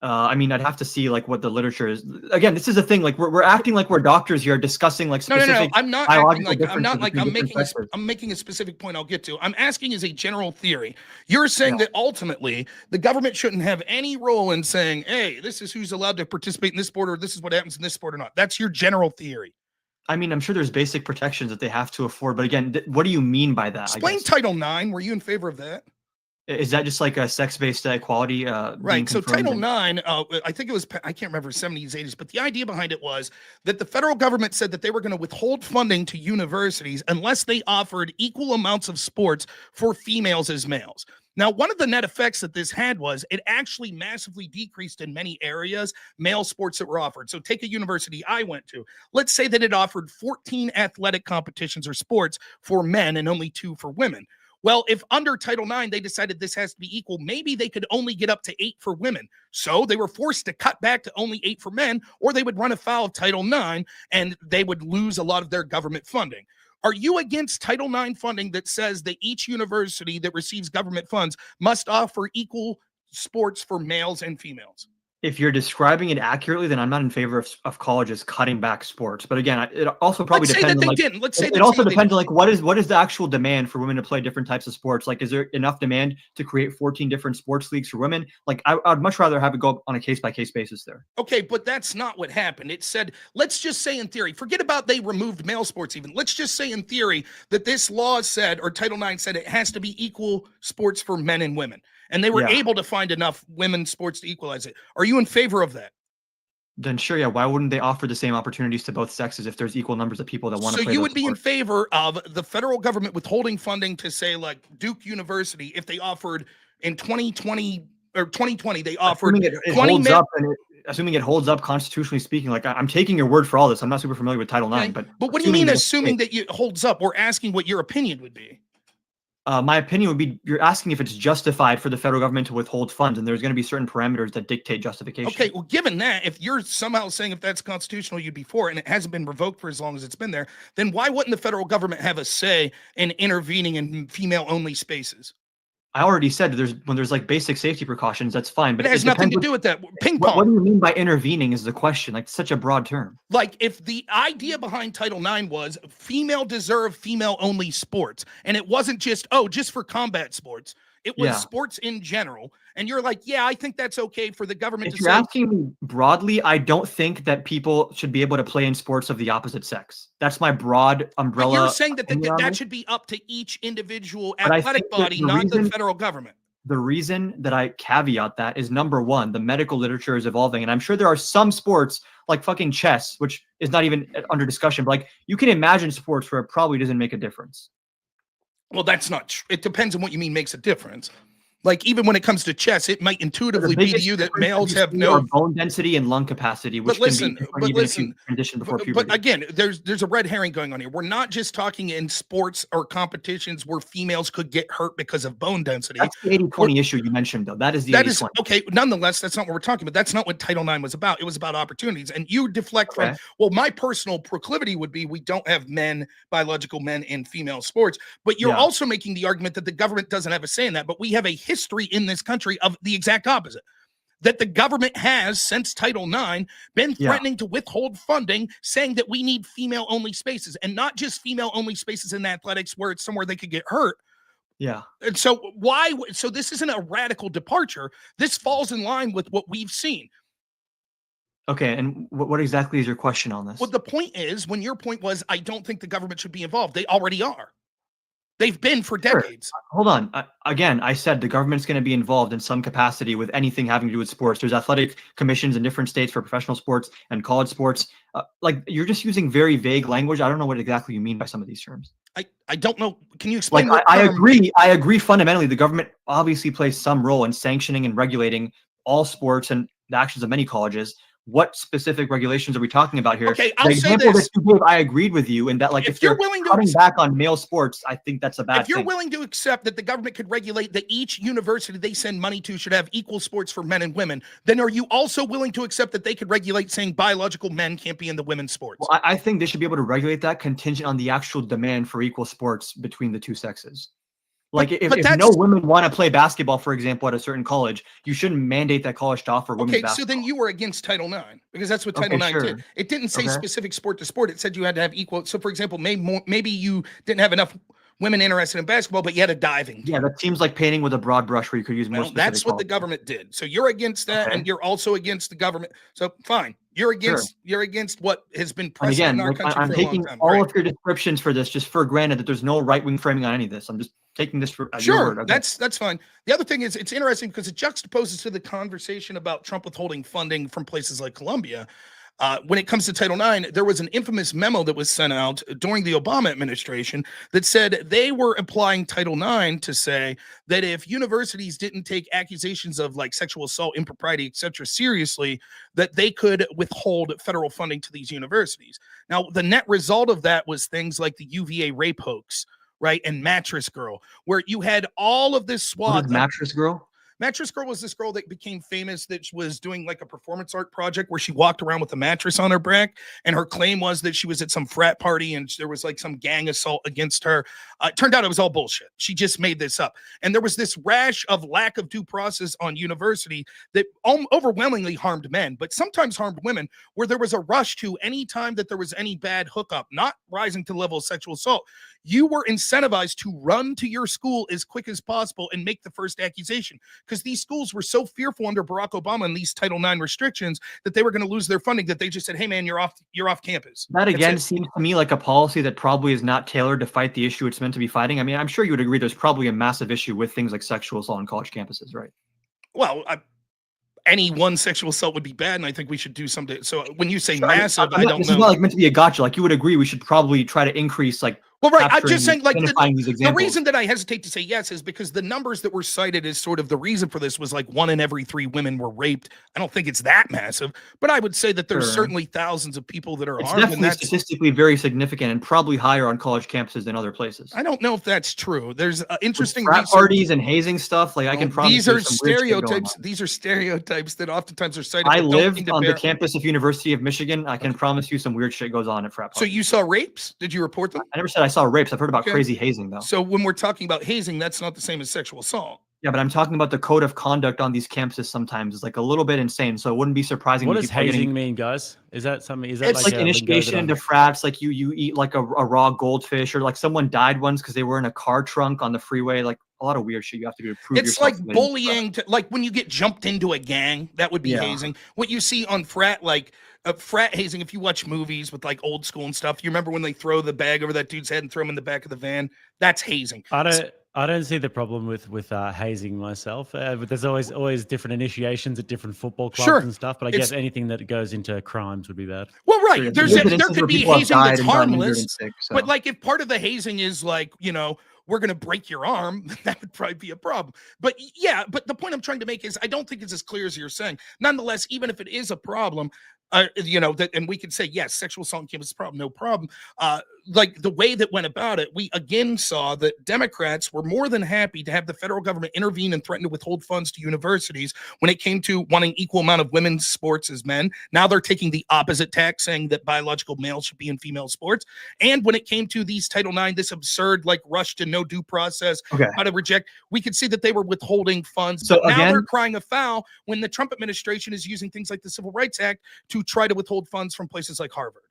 S3: I mean, I'd have to see like what the literature is. Again, this is the thing. Like we're acting like we're doctors here, discussing like specific.
S1: No. I'm not acting like I'm making a specific point I'll get to. I'm asking as a general theory. You're saying that ultimately the government shouldn't have any role in saying, hey, this is who's allowed to participate in this sport, or this is what happens in this sport or not. That's your general theory.
S3: I mean, I'm sure there's basic protections that they have to afford, but again, what do you mean by that?
S1: Explain Title IX. Were you in favor of that?
S3: Is that just like a sex-based equality?
S1: Right. So Title IX, I think it was, I can't remember, 70s, 80s, but the idea behind it was that the federal government said that they were going to withhold funding to universities unless they offered equal amounts of sports for females as males. Now, one of the net effects that this had was it actually massively decreased in many areas male sports that were offered. So take a university I went to. Let's say that it offered 14 athletic competitions or sports for men and only 2 for women. Well, if under Title IX, they decided this has to be equal, maybe they could only get up to 8 for women. So they were forced to cut back to only 8 for men, or they would run afoul of Title IX and they would lose a lot of their government funding. Are you against Title IX funding that says that each university that receives government funds must offer equal sports for males and females?
S3: If you're describing it accurately, then I'm not in favor of colleges cutting back sports. But again, it also probably depends.
S1: Let's say
S3: it also depends on like what is the actual demand for women to play different types of sports. Like, is there enough demand to create 14 different sports leagues for women? Like, I'd much rather have it go on a case-by-case basis there.
S1: Okay, but that's not what happened. It said, let's just say in theory, forget about they removed male sports even. Let's just say in theory that this law said, or Title IX said, it has to be equal sports for men and women. And they were able to find enough women's sports to equalize it. Are you in favor of that?
S3: Then sure, yeah. Why wouldn't they offer the same opportunities to both sexes if there's equal numbers of people that want to play?
S1: So you would be in favor of the federal government withholding funding to, say, like Duke University, if they offered in 2020 or 2020, they offered
S3: assuming it holds up constitutionally speaking. Like, I'm taking your word for all this. I'm not super familiar with Title IX, but
S1: what do you mean assuming that it holds up? We're asking what your opinion would be.
S3: My opinion would be, you're asking if it's justified for the federal government to withhold funds, and there's going to be certain parameters that dictate justification.
S1: Okay, well, given that, if you're somehow saying if that's constitutional, you'd be for it, and it hasn't been revoked for as long as it's been there, then why wouldn't the federal government have a say in intervening in female-only spaces?
S3: I already said when there's like basic safety precautions, that's fine. But
S1: it has nothing to do with that. Ping pong.
S3: What do you mean by intervening is the question. Like, such a broad term.
S1: Like, if the idea behind Title IX was female deserve female-only sports, and it wasn't just for combat sports. It was sports in general. And you're like, yeah, I think that's okay for the government to say.
S3: If you're asking me broadly, I don't think that people should be able to play in sports of the opposite sex. That's my broad umbrella.
S1: But you're saying that that should be up to each individual athletic body, not the federal government.
S3: The reason that I caveat that is, number one, the medical literature is evolving. And I'm sure there are some sports like fucking chess, which is not even under discussion. But like, you can imagine sports where it probably doesn't make a difference.
S1: Well, that's not true. It depends on what you mean makes a difference. Like, even when it comes to chess, it might intuitively be to you that males have no
S3: bone density and lung capacity, which can be conditioned before puberty.
S1: But again, there's a red herring going on here. We're not just talking in sports or competitions where females could get hurt because of bone density.
S3: That's the 80-20 issue you mentioned, though. That is the 80-20.
S1: Okay. Nonetheless, that's not what we're talking about. That's not what Title IX was about. It was about opportunities. And you deflect from, well, my personal proclivity would be we don't have biological men in female sports. But you're also making the argument that the government doesn't have a say in that. But we have a history in this country of the exact opposite, that the government has, since Title IX, been threatening to withhold funding, saying that we need female-only spaces, and not just female-only spaces in athletics where it's somewhere they could get hurt.
S3: Yeah.
S1: And so so this isn't a radical departure. This falls in line with what we've seen.
S3: Okay, and what exactly is your question on this?
S1: Well, the point is, when your point was, I don't think the government should be involved, they already are. They've been for decades.
S3: Sure. Hold on. Again, I said the government's going to be involved in some capacity with anything having to do with sports. There's athletic commissions in different states for professional sports and college sports. Like, you're just using very vague language. I don't know what exactly you mean by some of these terms.
S1: I don't know. Can you explain?
S3: Like, I agree. I agree fundamentally. The government obviously plays some role in sanctioning and regulating all sports and the actions of many colleges. What specific regulations are we talking about here?
S1: Okay, I'll say this.
S3: I agreed with you in that, like, if you're willing to cutting back on male sports, I think that's a bad thing.
S1: If you're willing to accept that the government could regulate that each university they send money to should have equal sports for men and women, then are you also willing to accept that they could regulate saying biological men can't be in the women's sports?
S3: Well, I think they should be able to regulate that contingent on the actual demand for equal sports between the two sexes. Like if no women want to play basketball, for example, at a certain college, you shouldn't mandate that college to offer women's basketball.
S1: So then you were against Title IX because that's what Title IX did. It didn't say specific sport to sport. It said you had to have equal. So for example, maybe you didn't have enough women interested in basketball, but you had a diving team.
S3: Yeah, that seems like painting with a broad brush where you could use more specific.
S1: That's what the government did. So you're against that, and you're also against the government. So fine. You're against what has been precedent in our country for a long time.
S3: I'm taking all of your descriptions for this just for granted that there's no right-wing framing on any of this. I'm just taking this for your word.
S1: That's fine. The other thing is it's interesting because it juxtaposes to the conversation about Trump withholding funding from places like Colombia. When it comes to Title IX, there was an infamous memo that was sent out during the Obama administration that said they were applying Title IX to say that if universities didn't take accusations of like sexual assault, impropriety, etc. seriously, that they could withhold federal funding to these universities. Now, the net result of that was things like the UVA rape hoax, right? And Mattress Girl, where you had all of this swath.
S3: What is Mattress Girl?
S1: Mattress Girl was this girl that became famous that was doing like a performance art project where she walked around with a mattress on her back. And her claim was that she was at some frat party and there was like some gang assault against her. It turned out it was all bullshit. She just made this up. And there was this rash of lack of due process on university that overwhelmingly harmed men, but sometimes harmed women, where there was a rush to any time that there was any bad hookup, not rising to the level of sexual assault. You were incentivized to run to your school as quick as possible and make the first accusation, because these schools were so fearful under Barack Obama and these Title IX restrictions that they were going to lose their funding that they just said, hey man, you're off campus.
S3: That again seems to me like a policy that probably is not tailored to fight the issue it's meant to be fighting. I mean, I'm sure you would agree there's probably a massive issue with things like sexual assault on college campuses, right?
S1: Well, any one sexual assault would be bad, and I think we should do something. So when you say massive, I don't know.
S3: This is not like meant to be a gotcha. Like you would agree we should probably try to increase like.
S1: Well, right. I'm just saying, like, the reason that I hesitate to say yes is because the numbers that were cited as sort of the reason for this was like 1 in every 3 women were raped. I don't think it's that massive, but I would say that there's certainly thousands of people that are harmed.
S3: It's definitely statistically very significant and probably higher on college campuses than other places.
S1: I don't know if that's true. There's interesting
S3: frat parties and hazing stuff. Like I can promise
S1: these are stereotypes. These are stereotypes that oftentimes are cited.
S3: I lived on the campus of University of Michigan. I can promise you some weird shit goes on at frat parties.
S1: So you saw rapes? Did you report them?
S3: I never said I saw rapes. I've heard about crazy hazing though.
S1: So when we're talking about hazing, that's not the same as sexual assault.
S3: Yeah, but I'm talking about the code of conduct on these campuses sometimes is like a little bit insane. So it wouldn't be surprising.
S2: What does hazing mean, guys? Is that something? Is that
S3: it's like initiation into frats? Like you eat like a raw goldfish, or like someone died once because they were in a car trunk on the freeway. Like a lot of weird shit you have to do to prove yourself.
S1: It's like bullying, like when you get jumped into a gang, that would be hazing. What you see on frat, like frat hazing, if you watch movies with like old school and stuff, you remember when they throw the bag over that dude's head and throw him in the back of the van? That's hazing.
S2: I don't see the problem with hazing myself. But there's always different initiations at different football clubs and stuff. But I guess anything that goes into crimes would be bad.
S1: Well, right. There could be hazing that's harmless. But like if part of the hazing is like, you know, we're going to break your arm, that would probably be a problem. But yeah, but the point I'm trying to make is I don't think it's as clear as you're saying. Nonetheless, even if it is a problem, you know, that, and we could say, yes, sexual assault on campus is a problem, no problem. Like the way that went about it, we again saw that Democrats were more than happy to have the federal government intervene and threaten to withhold funds to universities when it came to wanting equal amount of women's sports as men. Now they're taking the opposite tack, saying that biological males should be in female sports. And when it came to these Title IX, this absurd like rush to no due process, how to reject, we could see that they were withholding funds. So now they're crying a foul when the Trump administration is using things like the Civil Rights Act to try to withhold funds from places like Harvard.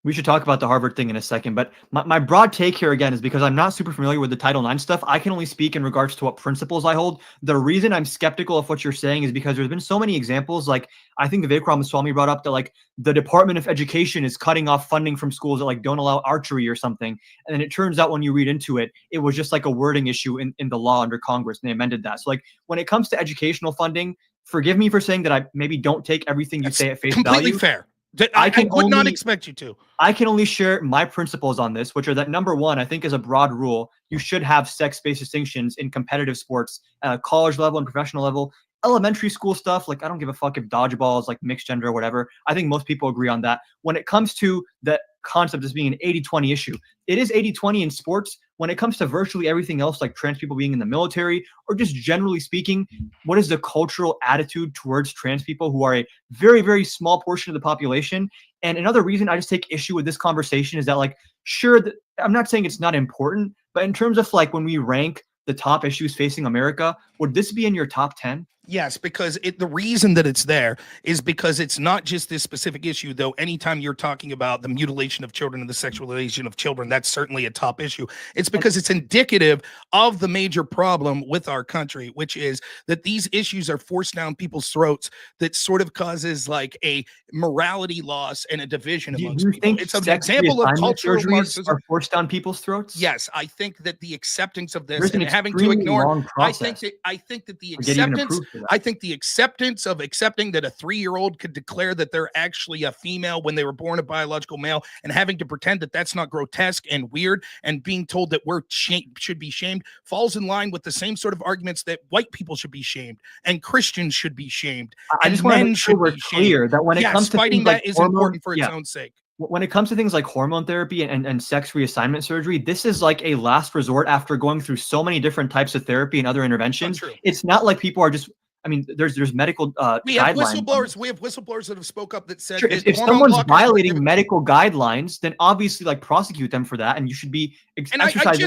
S3: We should talk about the Harvard thing in a second, but my broad take here again is because I'm not super familiar with the Title IX stuff. I can only speak in regards to what principles I hold. The reason I'm skeptical of what you're saying is because there's been so many examples. Like I think the Vikram Swamy brought up that like the Department of Education is cutting off funding from schools that like don't allow archery or something. And then it turns out when you read into it, it was just like a wording issue in the law under Congress, and they amended that. So like when it comes to educational funding, forgive me for saying that I maybe don't take everything you say at face value.
S1: Completely fair. I would not expect you to.
S3: I can only share my principles on this, which are that number one, I think as a broad rule, you should have sex-based distinctions in competitive sports at a college level and professional level. Elementary school stuff, like I don't give a fuck if dodgeball is like mixed gender or whatever. I think most people agree on that. When it comes to the concept as being an 80-20 issue, it is 80-20 in sports. When it comes to virtually everything else, like trans people being in the military, or just generally speaking, what is the cultural attitude towards trans people who are a very, very small portion of the population? And another reason I just take issue with this conversation is that, like, sure, I'm not saying it's not important, but in terms of like when we rank the top issues facing America, would this be in your top 10?
S1: Yes, because the reason that it's there is because it's not just this specific issue, though. Anytime you're talking about the mutilation of children and the sexualization of children, that's certainly a top issue. It's because it's indicative of the major problem with our country, which is that these issues are forced down people's throats that sort of causes like a morality loss and a division
S3: Do
S1: amongst
S3: you
S1: people.
S3: think
S1: It's an
S3: sex
S1: example of
S3: reassignment
S1: cultural
S3: surgeries
S1: Marxism.
S3: are forced down people's throats?
S1: Yes, I think that the acceptance of this
S3: There's an
S1: and having to
S3: extremely
S1: ignore,
S3: long
S1: I think
S3: process
S1: that the
S3: to get even
S1: acceptance,
S3: approved for that.
S1: I think the acceptance of accepting that a 3-year-old could declare that they're actually a female when they were born a biological male, and having to pretend that that's not grotesque and weird, and being told that we're should be shamed, falls in line with the same sort of arguments that white people should be shamed and Christians should be shamed
S3: I
S1: and
S3: just want to
S1: men
S3: make sure
S1: should
S3: we're
S1: be
S3: clear
S1: shamed.
S3: that when it
S1: Yes,
S3: comes to
S1: fighting
S3: things like
S1: that is
S3: hormone,
S1: important for its own sake.
S3: when it comes to things like hormone therapy and sex reassignment surgery, this is like a last resort after going through so many different types of therapy and other interventions.
S1: Untrue.
S3: It's not like people are just, I mean, there's medical
S1: We have
S3: guidelines.
S1: whistleblowers. We have whistleblowers that have spoke up that said
S3: Sure,
S1: that
S3: if
S1: hormone
S3: someone's
S1: blockers were
S3: violating
S1: given-
S3: medical guidelines, then obviously like prosecute them for that, and you should be
S1: And I
S3: exercising.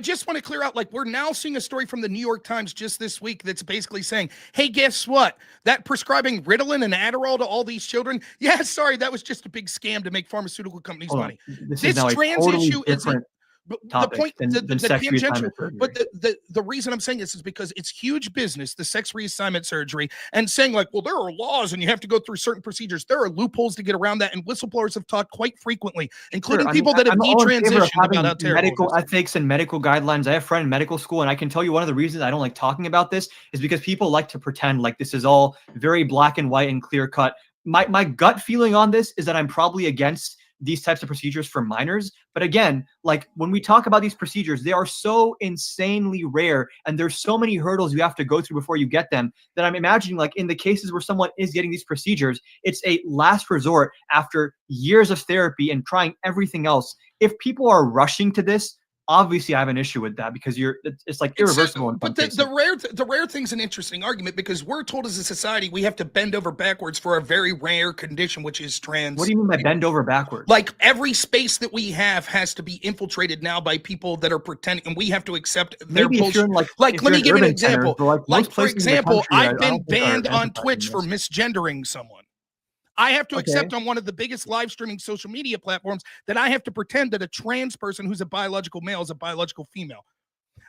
S1: just want to clear out, like, we're now seeing a story from the New York Times just this week that's basically saying, hey, guess what? That prescribing Ritalin and Adderall to all these children, yeah, sorry, that was just a big scam to make pharmaceutical companies
S3: Hold on.
S1: money.
S3: This
S1: This
S3: is now a
S1: trans
S3: totally
S1: issue isn't.
S3: different
S1: But the
S3: topic
S1: point,
S3: than
S1: the
S3: sex
S1: tangential,
S3: reassignment surgery.
S1: but the reason I'm saying this is because it's huge business, the sex reassignment surgery, and saying like, well, there are laws and you have to go through certain procedures. There are loopholes to get around that, and whistleblowers have talked quite frequently, including
S3: Sure,
S1: people that have
S3: I'm all in favor of
S1: detransitioned about how
S3: having
S1: terrible
S3: medical
S1: it is.
S3: ethics and medical guidelines. I have a friend in medical school, and I can tell you one of the reasons I don't like talking about this is because people like to pretend like this is all very black and white and clear cut. My gut feeling on this is that I'm probably against these types of procedures for minors. But again, like when we talk about these procedures, they are so insanely rare and there's so many hurdles you have to go through before you get them that I'm imagining like in the cases where someone is getting these procedures, it's a last resort after years of therapy and trying everything else. If people are rushing to this, obviously I have an issue with that because it's like irreversible.
S1: But the rare thing's an interesting argument because we're told as a society we have to bend over backwards for a very rare condition, which is trans.
S3: What do you mean by bend over backwards?
S1: Like every space that we have has to be infiltrated now by people that are pretending, and we have to accept their
S3: Maybe if you're
S1: bullshit.
S3: in
S1: Let me give you an example.
S3: Like
S1: for example, I've been banned on Twitch for misgendering someone. I have to accept on one of the biggest live streaming social media platforms that I have to pretend that a trans person who's a biological male is a biological female.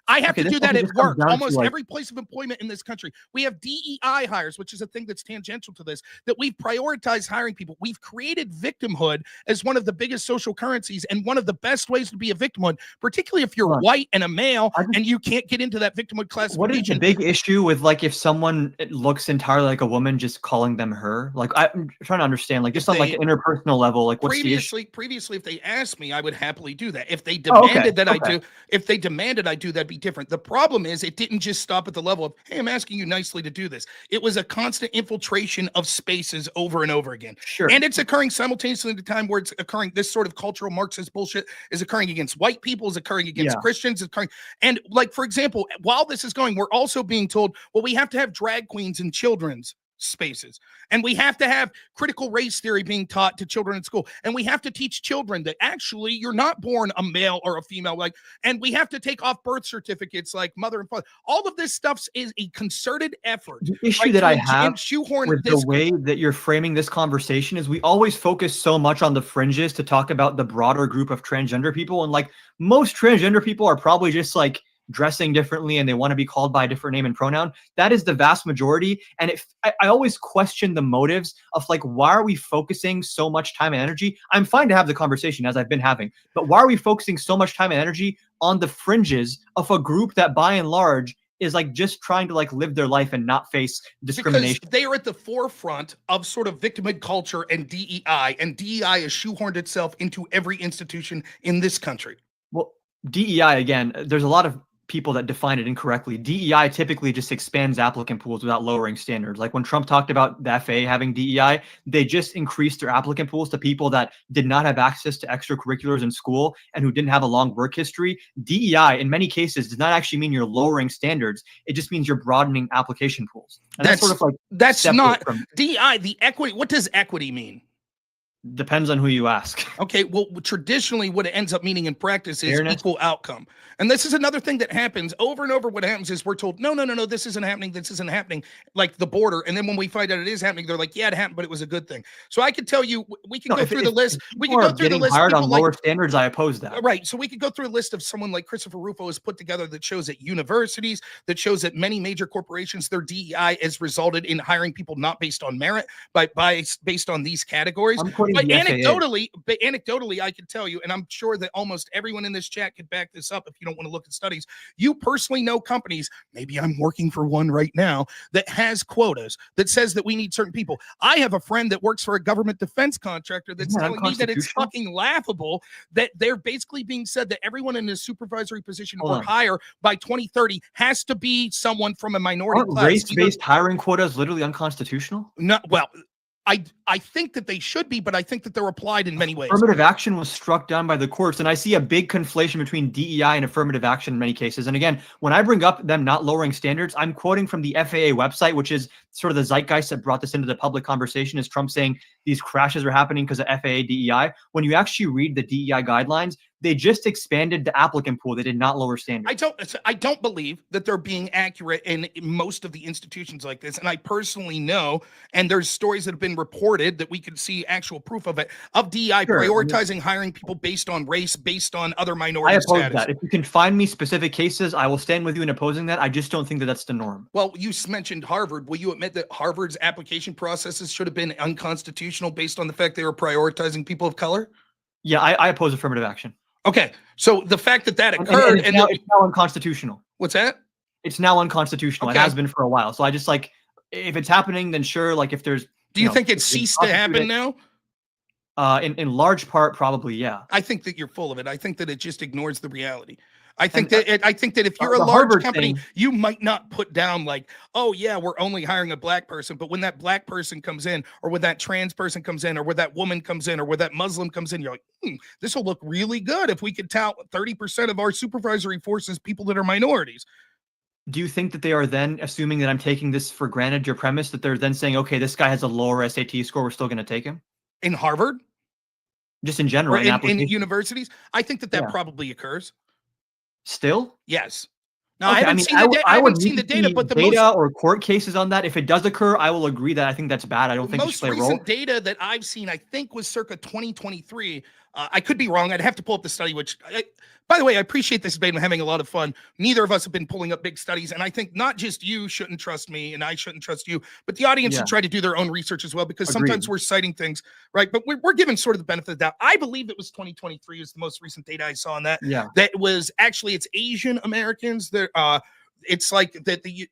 S1: I have to do that at work. Almost every place of employment in this country. We have DEI hires, which is a thing that's tangential to this, that we've prioritized hiring people. We've created victimhood as one of the biggest social currencies and one of the best ways to be a victimhood, particularly if you're white and a male and you can't get into that victimhood classification.
S3: What is the big issue with like if someone looks entirely like a woman, just calling them her? Like I'm trying to understand, like just on like an interpersonal level, like what's the issue?
S1: Previously, if they asked me, I would happily do that. If they demanded I do, if they demanded I do, that'd be different. The problem is it didn't just stop at the level of, hey, I'm asking you nicely to do this. It was a constant infiltration of spaces over and over again.
S3: Sure.
S1: And it's occurring simultaneously at the time where it's occurring. This sort of cultural Marxist bullshit is occurring against white people, is occurring against Christians, is occurring. And like, for example, while this is going, we're also being told, well, we have to have drag queens in children's spaces, and we have to have critical race theory being taught to children in school, and we have to teach children that actually you're not born a male or a female, like, and we have to take off birth certificates like mother and father. All of this stuff is a concerted effort.
S3: The issue that I have with the way that you're framing this conversation is we always focus so much on the fringes to talk about the broader group of transgender people, and like most transgender people are probably just like dressing differently and they want to be called by a different name and pronoun. That is the vast majority. And I always question the motives of like, why are we focusing so much time and energy? I'm fine to have the conversation as I've been having, but why are we focusing so much time and energy on the fringes of a group that by and large is like just trying to like live their life and not face discrimination?
S1: Because they are at the forefront of sort of victimhood culture and DEI has shoehorned itself into every institution in this country.
S3: Well, DEI, again, there's a lot of people that define it incorrectly. DEI typically just expands applicant pools without lowering standards. Like when Trump talked about the FAA having DEI, they just increased their applicant pools to people that did not have access to extracurriculars in school and who didn't have a long work history. DEI, in many cases, does not actually mean you're lowering standards. It just means you're broadening application pools. And that's sort of like
S1: not DEI, the equity. What does equity mean?
S3: Depends on who you ask.
S1: Okay, well, traditionally, what it ends up meaning in practice is
S3: Fairness.
S1: equal outcome. And this is another thing that happens over and over. What happens is we're told, no, this isn't happening, like the border. And then when we find out it is happening, they're like, yeah, it happened, but it was a good thing. So I could tell you, we can go through the list. We can go through the list.
S3: Hired on
S1: People
S3: lower
S1: like,
S3: standards, I oppose that.
S1: right. So we could go through a list of someone like Christopher Rufo has put together that shows that universities, that shows that many major corporations, their DEI has resulted in hiring people not based on merit, but based on these categories.
S3: I'm quoting
S1: But
S3: the FAA.
S1: anecdotally, I can tell you, and I'm sure that almost everyone in this chat could back this up if you don't want to look at studies. You personally know companies, maybe I'm working for one right now, that has quotas, that says that we need certain people. I have a friend that works for a government defense contractor that's telling me that it's fucking laughable that they're basically being said that everyone in a supervisory position or higher by 2030 has to be someone from a minority class.
S3: Race-based hiring quotas literally unconstitutional?
S1: No, well, I think that they should be, but I think that they're applied in many ways.
S3: Affirmative action was struck down by the courts, and I see a big conflation between DEI and affirmative action in many cases. And again, when I bring up them not lowering standards, I'm quoting from the FAA website, which is sort of the zeitgeist that brought this into the public conversation, is Trump saying these crashes are happening because of FAA DEI. When you actually read the DEI guidelines, they just expanded the applicant pool. They did not lower standards.
S1: I don't believe that they're being accurate in most of the institutions like this. And I personally know, and there's stories that have been reported that we could see actual proof of it, of DEI prioritizing hiring people based on race, based on other minority
S3: I oppose
S1: status.
S3: that. If you can find me specific cases, I will stand with you in opposing that. I just don't think that that's the norm.
S1: Well, you mentioned Harvard. Will you admit that Harvard's application processes should have been unconstitutional based on the fact they were prioritizing people of color?
S3: Yeah, I oppose affirmative action.
S1: Okay, so the fact that occurred
S3: and it's now unconstitutional.
S1: What's that?
S3: It's now unconstitutional.
S1: Okay.
S3: It has been for a while. So I just like, if it's happening, then sure. Like if there's,
S1: do you think it ceased to happen now?
S3: In large part, probably, yeah.
S1: I think that you're full of it. I think that it just ignores the reality. I think that if you're a large
S3: Harvard
S1: company,
S3: thing,
S1: you might not put down like, oh yeah, we're only hiring a black person. But when that black person comes in, or when that trans person comes in, or where that woman comes in, or where that Muslim comes in, you're like, this will look really good if we could tout 30% of our supervisory forces people that are minorities.
S3: Do you think that they are then assuming that I'm taking this for granted, your premise, that they're then saying, okay, this guy has a lower SAT score, we're still going to take him?
S1: In Harvard?
S3: Just in general,
S1: or in universities? I think that probably occurs.
S3: Still?
S1: Yes. Now,
S3: Okay,
S1: I haven't seen the data, but the
S3: data or court cases on that, if it does occur, I will agree that I think that's bad. I don't think it should play a role.
S1: Most recent data that I've seen, I think, was circa 2023. I could be wrong. I'd have to pull up the study, by the way, I appreciate this debate. I'm having a lot of fun. Neither of us have been pulling up big studies, and I think not just you shouldn't trust me and I shouldn't trust you, but the audience should try to do their own research as well, because sometimes we're citing things, right? But we're given sort of the benefit of the doubt. I believe it was 2023 is the most recent data I saw on that.
S3: Yeah.
S1: That was actually, it's Asian Americans. It's like that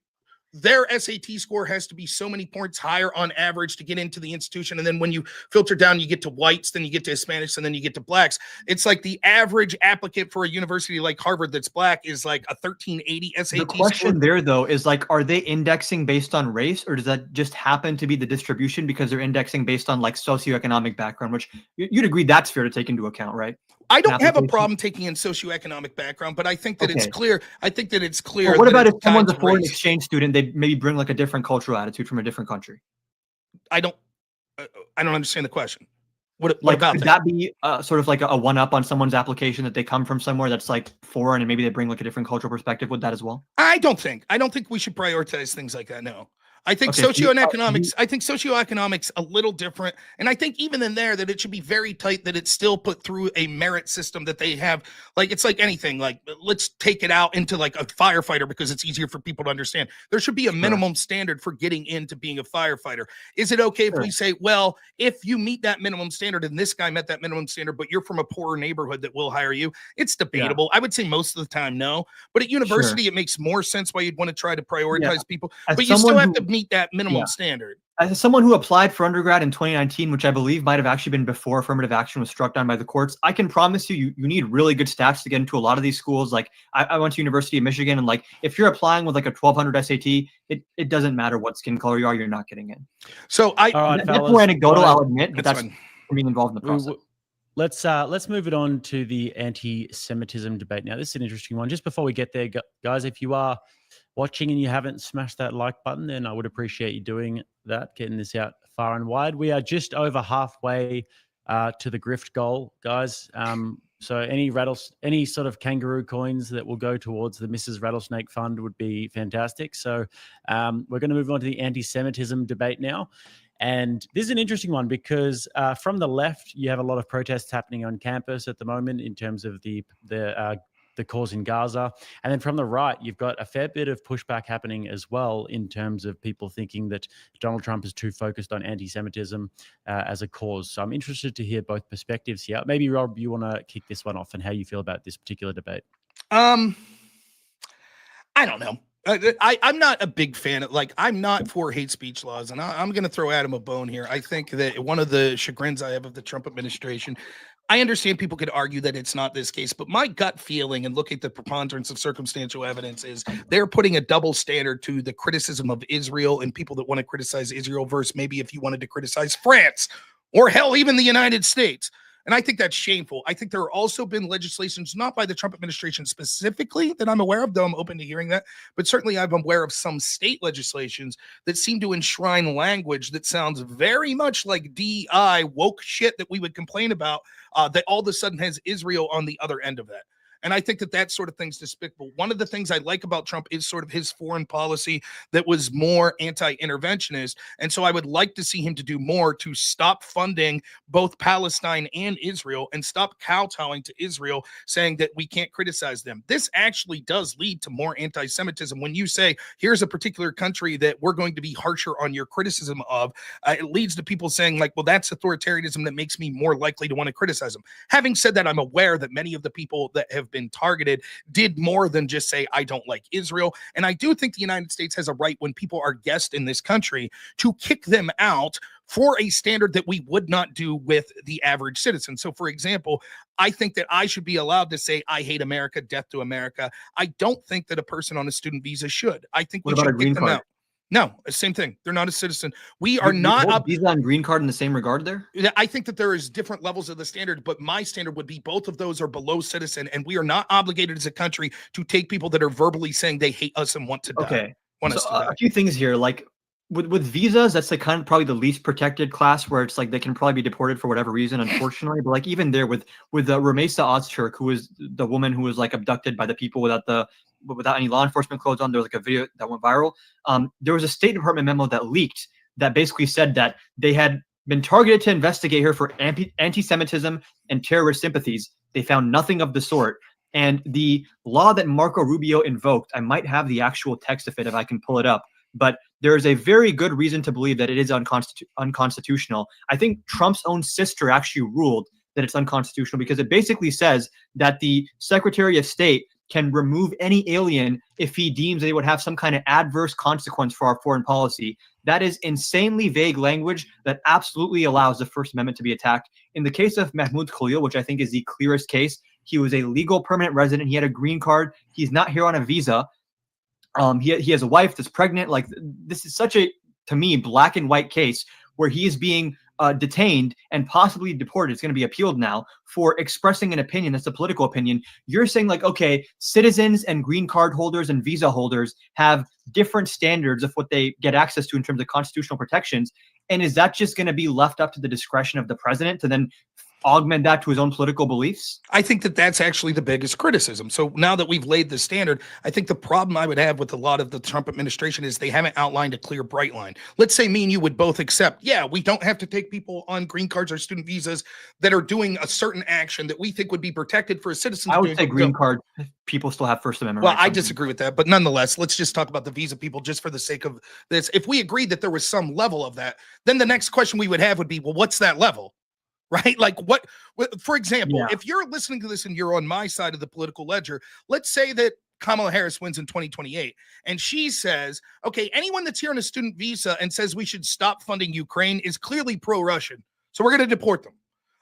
S1: their SAT score has to be so many points higher on average to get into the institution. And then when you filter down, you get to whites, then you get to Hispanics, and then you get to blacks. It's like the average applicant for a university like Harvard that's black is like a 1380 SAT score.
S3: The question there, though, is like, are they indexing based on race, or does that just happen to be the distribution because they're indexing based on like socioeconomic background, which you'd agree that's fair to take into account, right?
S1: I don't have a problem taking in socioeconomic background, but I think that it's clear. I think that it's clear.
S3: Well, what about if someone's a foreign exchange student? They maybe bring like a different cultural attitude from a different country.
S1: I don't understand the question. What
S3: like,
S1: about
S3: could that be sort of like a one-up on someone's application that they come from somewhere that's like foreign and maybe they bring like a different cultural perspective with that as well?
S1: I don't think we should prioritize things like that. No. I think socioeconomics a little different. And I think even in there that it should be very tight, that it's still put through a merit system that they have. Like, it's like anything, like let's take it out into like a firefighter because it's easier for people to understand. There should be a minimum standard for getting into being a firefighter. Is it okay if we say, well, if you meet that minimum standard and this guy met that minimum standard, but you're from a poorer neighborhood, that will hire you? It's debatable. I would say most of the time, no. But at university, it makes more sense why you'd want to try to prioritize people. But you still have to meet that minimum standard.
S3: As someone who applied for undergrad in 2019, which I believe might have actually been before affirmative action was struck down by the courts, I can promise you need really good stats to get into a lot of these schools. Like I went to University of Michigan, and like if you're applying with like a 1200 SAT, it doesn't matter what skin color you are, you're not getting in.
S1: So
S3: that's more anecdotal, I'll admit, but that's being involved in the process.
S2: Let's move it on to the anti-Semitism debate now. This is an interesting one. Just before we get there, guys, if you are watching and you haven't smashed that like button, then I would appreciate you doing that, getting this out far and wide. We are just over halfway to the grift goal, guys. So any sort of kangaroo coins that will go towards the Mrs. Rattlesnake Fund would be fantastic. So we're going to move on to the anti-Semitism debate now. And this is an interesting one because from the left, you have a lot of protests happening on campus at the moment in terms of the cause in Gaza. And then from the right, you've got a fair bit of pushback happening as well in terms of people thinking that Donald Trump is too focused on anti-Semitism as a cause. So I'm interested to hear both perspectives here. Maybe, Rob, you want to kick this one off and how you feel about this particular debate.
S1: I don't know. I'm not a big fan of, I'm not for hate speech laws, and I'm going to throw Adam a bone here. I think that one of the chagrins I have of the Trump administration, I understand people could argue that it's not this case, but my gut feeling and look at the preponderance of circumstantial evidence is they're putting a double standard to the criticism of Israel and people that want to criticize Israel versus maybe if you wanted to criticize France or hell, even the United States. And I think that's shameful. I think there have also been legislations, not by the Trump administration specifically, that I'm aware of, though I'm open to hearing that, but certainly I'm aware of some state legislations that seem to enshrine language that sounds very much like DEI woke shit that we would complain about, that all of a sudden has Israel on the other end of that. And I think that that sort of thing's despicable. One of the things I like about Trump is sort of his foreign policy that was more anti-interventionist. And so I would like to see him to do more to stop funding both Palestine and Israel and stop kowtowing to Israel, saying that we can't criticize them. This actually does lead to more anti-Semitism. When you say, here's a particular country that we're going to be harsher on your criticism of, it leads to people saying like, well, that's authoritarianism that makes me more likely to want to criticize them. Having said that, I'm aware that many of the people that have been targeted did more than just say, I don't like Israel. And I do think the United States has a right when people are guests in this country to kick them out for a standard that we would not do with the average citizen. So, for example, I think that I should be allowed to say, I hate America, death to America. I don't think that a person on a student visa should. I think we should kick them out. No, same thing. They're not a citizen. We are not
S3: visa and green card in the same regard there.
S1: I think that there is different levels of the standard, but my standard would be both of those are below citizen, and we are not obligated as a country to take people that are verbally saying they hate us and want to die.
S3: Okay. So a few things here, like with visas, that's like kind of probably the least protected class where it's like they can probably be deported for whatever reason, unfortunately. But like even there with Ramesa Ozturk, who was the woman who was like abducted by the people without any law enforcement clothes on. There was like a video that went viral. There was a State Department memo that leaked that basically said that they had been targeted to investigate her for anti-Semitism and terrorist sympathies. They found nothing of the sort. And the law that Marco Rubio invoked, I might have the actual text of it if I can pull it up, but there is a very good reason to believe that it is unconstitutional. I think Trump's own sister actually ruled that it's unconstitutional because it basically says that the Secretary of State can remove any alien if he deems they would have some kind of adverse consequence for our foreign policy. That is insanely vague language that absolutely allows the First Amendment to be attacked. In the case of Mahmoud Khalil, which I think is the clearest case, he was a legal permanent resident. He had a green card. He's not here on a visa. He has a wife that's pregnant. Like, this is such a, to me, black and white case where he is being detained and possibly deported. It's going to be appealed now for expressing an opinion. That's a political opinion. You're saying like, okay, citizens and green card holders and visa holders have different standards of what they get access to in terms of constitutional protections. And is that just going to be left up to the discretion of the president to then augment that to his own political beliefs?
S1: I think that that's actually the biggest criticism. So now that we've laid the standard, I think the problem I would have with a lot of the Trump administration is they haven't outlined a clear bright line. Let's say me and you would both accept, yeah, we don't have to take people on green cards or student visas that are doing a certain action that we think would be protected for a citizen.
S3: I would say green card people still have First Amendment
S1: rights. Well, I disagree with that, but nonetheless, let's just talk about the visa people just for the sake of this. If we agreed that there was some level of that, then the next question we would have would be, well, what's that level? Right? Like what, for example, if you're listening to this and you're on my side of the political ledger, let's say that Kamala Harris wins in 2028 and she says, okay, anyone that's here on a student visa and says we should stop funding Ukraine is clearly pro-Russian. So we're going to deport them.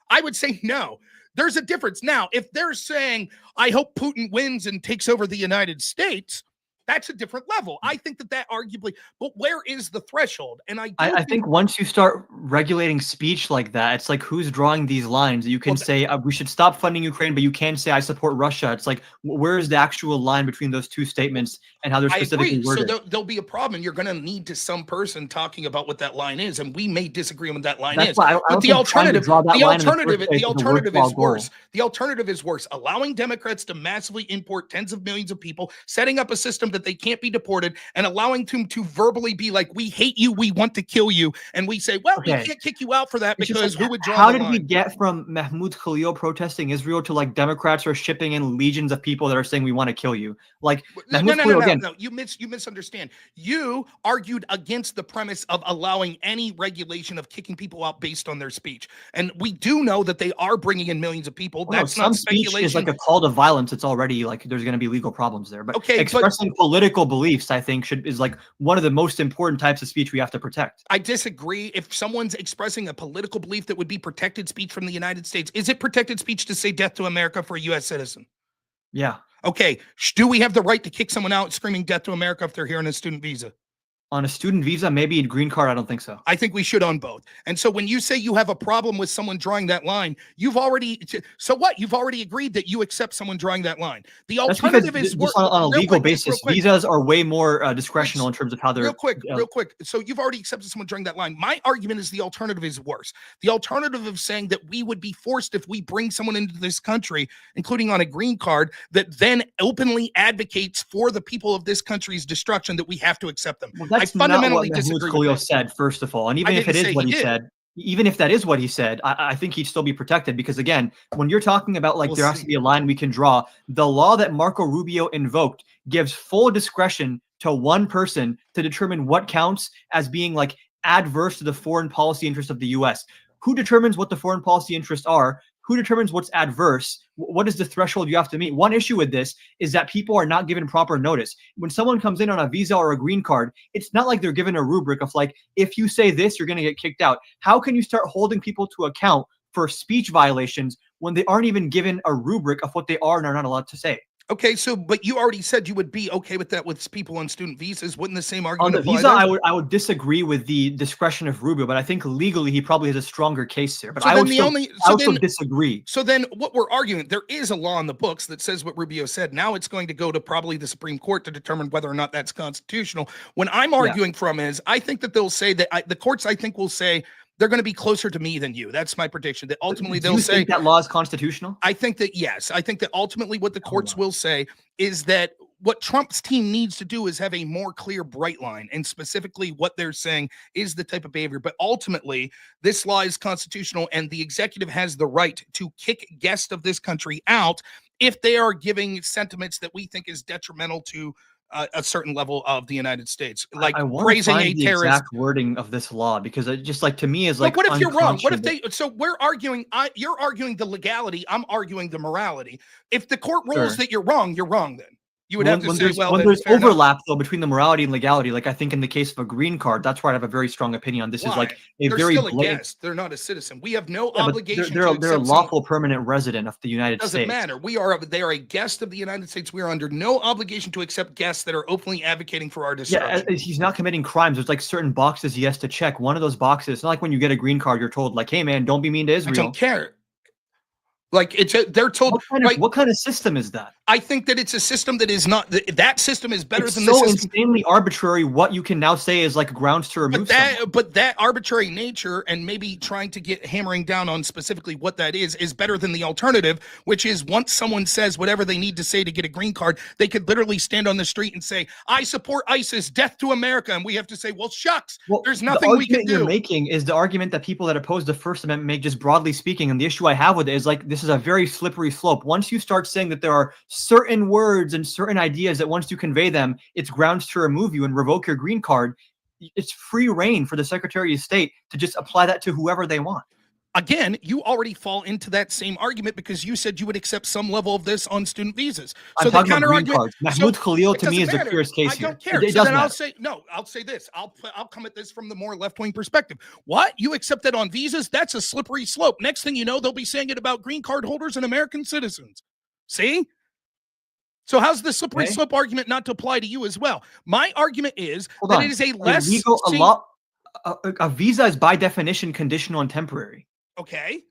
S1: I would say no. There's a difference. Now, if they're saying, I hope Putin wins and takes over the United States, That's a different level. I think that arguably, but where is the threshold? And
S3: I think once you start regulating speech like that, it's like, who's drawing these lines? You can say we should stop funding Ukraine, but you can't say I support Russia. It's like, where is the actual line between those two statements and how they're specifically worded?
S1: So there'll be a problem, and you're going to need to some person talking about what that line is, and we may disagree on what that line is.
S3: But
S1: the alternative is worse. The alternative is worse. Allowing Democrats to massively import tens of millions of people, setting up a system that they can't be deported, and allowing them to verbally be like, we hate you, we want to kill you, and we say, well, we can't kick you out for that because who would draw the line?
S3: How did we get from Mahmoud Khalil protesting Israel to like Democrats are shipping in legions of people that are saying we want to kill you? Like,
S1: no, you misunderstand. You argued against the premise of allowing any regulation of kicking people out based on their speech, and we do know that they are bringing in millions of people. That's not speculation.
S3: Speech is like a call to violence. It's already like there's going to be legal problems there. But expressing political beliefs, I think, is like one of the most important types of speech we have to protect.
S1: I disagree. If someone's expressing a political belief that would be protected speech from the United States, is it protected speech to say death to America for a U.S. citizen?
S3: Yeah.
S1: Okay. Do we have the right to kick someone out screaming death to America if they're here on a student visa?
S3: On a student visa, maybe a green card, I don't think so.
S1: I think we should on both. And so when you say you have a problem with someone drawing that line, you've already agreed that you accept someone drawing that line. The alternative is
S3: on a legal basis. Visas are way more discretional in terms of how they're
S1: real quick. So you've already accepted someone drawing that line. My argument is the alternative is worse. The alternative of saying that we would be forced if we bring someone into this country, including on a green card, that then openly advocates for the people of this country's destruction, that we have to accept them.
S3: Well, that's fundamentally not what Mahmoud Khalil said, first of all. And even if it is what he said, even if that is what he said, I think he'd still be protected because, again, when you're talking about like there has to be a line we can draw, the law that Marco Rubio invoked gives full discretion to one person to determine what counts as being like adverse to the foreign policy interests of the U.S. Who determines what the foreign policy interests are? Who determines what's adverse? What is the threshold you have to meet? One issue with this is that people are not given proper notice. When someone comes in on a visa or a green card, it's not like they're given a rubric of like, if you say this, you're going to get kicked out. How can you start holding people to account for speech violations when they aren't even given a rubric of what they are and are not allowed to say?
S1: Okay, so but you already said you would be okay with that with people on student visas. Wouldn't the same argument
S3: on the visa? I would disagree with the discretion of Rubio, but I think legally he probably has a stronger case here. But so I would still disagree.
S1: So then, what we're arguing, there is a law in the books that says what Rubio said. Now it's going to go to probably the Supreme Court to determine whether or not that's constitutional. When I'm arguing from is, I think that they'll say that the courts, I think, will say they're going to be closer to me than you. That's my prediction. That ultimately they'll say
S3: think that law is constitutional.
S1: I think that yes. I think that ultimately what the courts will say is that what Trump's team needs to do is have a more clear, bright line, and specifically what they're saying is the type of behavior. But ultimately, this law is constitutional, and the executive has the right to kick guests of this country out if they are giving sentiments that we think is detrimental to a certain level of the United States, like praising a terrorist.
S3: Exact wording of this law, because it just like to me is like.
S1: But what if you're wrong? What if they? So we're arguing. You're arguing the legality. I'm arguing the morality. If the court rules that you're wrong then. You would have to say, well,
S3: when there's overlap though between the morality and legality, like I think in the case of a green card, that's where I have a very strong opinion on. This is like a
S1: they're
S3: very
S1: still a guest. They're not a citizen. We have no obligation.
S3: They're a lawful permanent resident of the United States.
S1: Doesn't matter. They are a guest of the United States. We are under no obligation to accept guests that are openly advocating for our destruction.
S3: Yeah, he's not committing crimes. There's like certain boxes he has to check. One of those boxes, it's not like when you get a green card, you're told like, hey man, don't be mean to Israel.
S1: I don't care. Like they're told.
S3: What kind of system is that?
S1: I think that it's a system that is not. That system is better than
S3: so
S1: the system.
S3: Insanely arbitrary. What you can now say is like grounds to remove.
S1: But that arbitrary nature and maybe trying to get hammering down on specifically what that is better than the alternative, which is once someone says whatever they need to say to get a green card, they could literally stand on the street and say, "I support ISIS, death to America," and we have to say, "Well, shucks, there's nothing we can do."
S3: You're making is the argument that people that oppose the First Amendment make, just broadly speaking, and the issue I have with it is like this is a very slippery slope. Once you start saying that there are certain words and certain ideas that once you convey them, it's grounds to remove you and revoke your green card, it's free reign for the Secretary of State to just apply that to whoever they want.
S1: Again, you already fall into that same argument because you said you would accept some level of this on student visas.
S3: So the counter argument, Mahmoud Khalil to me is the clearest case here.
S1: I don't care. So then I'll say this. I'll come at this from the more left-wing perspective. What? You accept that on visas? That's a slippery slope. Next thing you know, they'll be saying it about green card holders and American citizens. See? So how's the slippery slope argument not to apply to you as well? My argument is it is a less
S3: legal. A visa is by definition conditional and temporary.
S1: Okay.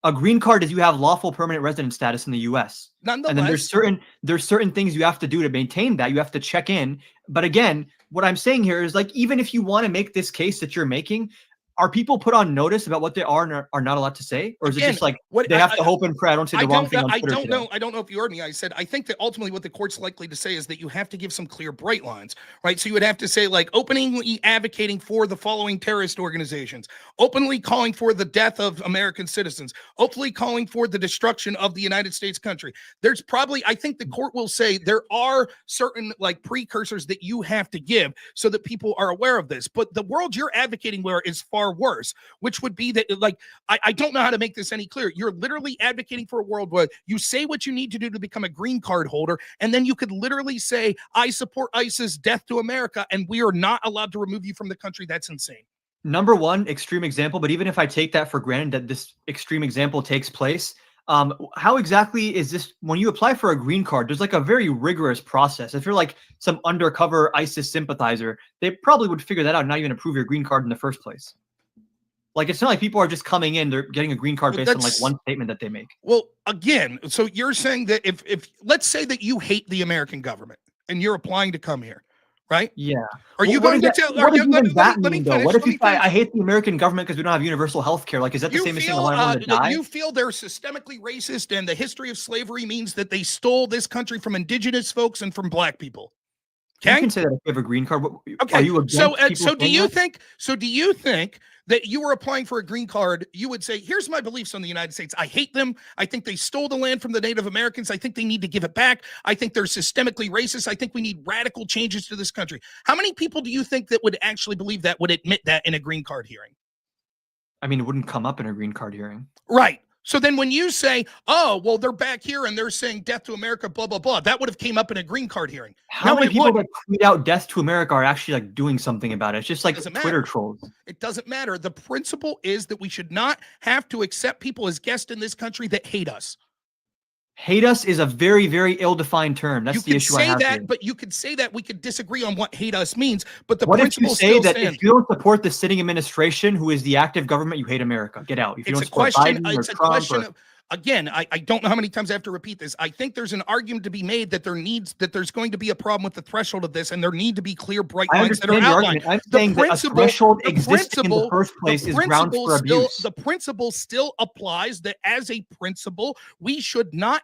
S3: A green card is you have lawful permanent resident status in the U.S.
S1: Nonetheless,
S3: and then there's certain things you have to do to maintain that. You have to check in. But again, what I'm saying here is like, even if you want to make this case that you're making, are people put on notice about what they are and are not allowed to say? Or is it just like they have to hope and pray? I don't say the wrong thing on Twitter today.
S1: I don't know if you heard me. I said, I think that ultimately what the court's likely to say is that you have to give some clear bright lines, right? So you would have to say like openly advocating for the following terrorist organizations, openly calling for the death of American citizens, openly calling for the destruction of the United States country. There's probably, I think the court will say there are certain like precursors that you have to give so that people are aware of this. But the world you're advocating where is far worse, which would be that like I don't know how to make this any clearer. You're literally advocating for a world where you say what you need to do to become a green card holder, and then you could literally say, I support ISIS, death to America, and we are not allowed to remove you from the country. That's insane.
S3: Number one, extreme example, but even if I take that for granted that this extreme example takes place, how exactly is this when you apply for a green card? There's like a very rigorous process. If you're like some undercover ISIS sympathizer, they probably would figure that out and not even approve your green card in the first place. Like, it's not like people are just coming in, they're getting a green card based on like one statement that they make.
S1: Well, again, so you're saying that if let's say that you hate the American government and you're applying to come here, right?
S3: Yeah.
S1: Are you going to tell?
S3: What if you say, I hate the American government because we don't have universal health care? Like, is that the same as saying I want everyone to die?
S1: You feel they're systemically racist and the history of slavery means that they stole this country from indigenous folks and from black people? Okay?
S3: You can say that if you have a green card.
S1: Okay.
S3: Are you
S1: so do you think that you were applying for a green card, you would say, here's my beliefs on the United States. I hate them. I think they stole the land from the Native Americans. I think they need to give it back. I think they're systemically racist. I think we need radical changes to this country. How many people do you think that would actually believe that, would admit that in a green card hearing?
S3: I mean, it wouldn't come up in a green card hearing.
S1: Right. So then when you say, oh, well, they're back here and they're saying death to America, blah, blah, blah, that would have came up in a green card hearing.
S3: How many people that tweet out death to America are actually like doing something about it? It's just like Twitter trolls.
S1: It doesn't matter. The principle is that we should not have to accept people as guests in this country that hate us.
S3: Hate us is a very, very ill-defined term. That's the issue I have here.
S1: But you could say that. We could disagree on what hate us means, but the
S3: what
S1: principle
S3: if you say
S1: still
S3: that
S1: stands.
S3: If you don't support the sitting administration, who is the active government, you hate America? Get out. If you don't support Biden or Trump or...
S1: Again, I don't know how many times I have to repeat this. I think there's an argument to be made that there's going to be a problem with the threshold of this, and there need to be clear, bright lines that are outlined.
S3: I'm saying that a threshold existing in the first place is grounds for abuse.
S1: The principle still applies that as a principle, we should not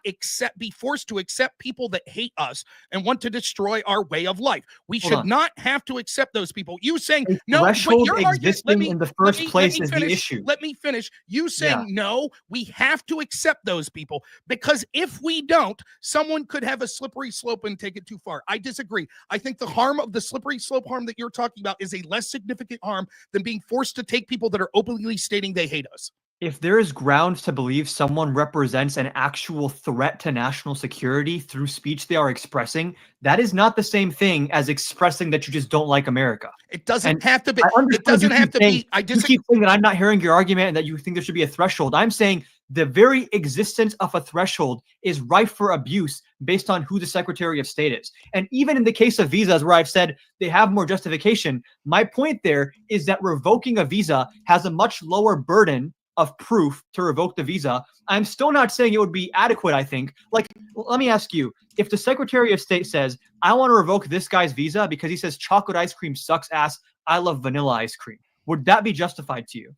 S1: be forced to accept people that hate us and want to destroy our way of life. We should not have to accept those people. You saying no,
S3: threshold existing in the first place is the issue.
S1: Let me finish. You saying no, we have to accept those people, because if we don't, someone could have a slippery slope and take it too far. I disagree. I think the harm of the slippery slope harm that you're talking about is a less significant harm than being forced to take people that are openly stating they hate us.
S3: If there is grounds to believe someone represents an actual threat to national security through speech they are expressing, that is not the same thing as expressing that you just don't like America.
S1: It doesn't have to be.
S3: It doesn't have to be. I disagree. You keep saying that I'm not hearing your argument and that you think there should be a threshold. I'm saying the very existence of a threshold is rife for abuse based on who the Secretary of State is. And even in the case of visas, where I've said they have more justification, my point there is that revoking a visa has a much lower burden of proof to revoke the visa. I'm still not saying it would be adequate, I think. Like, let me ask you, if the Secretary of State says, I want to revoke this guy's visa because he says chocolate ice cream sucks ass, I love vanilla ice cream, would that be justified to you?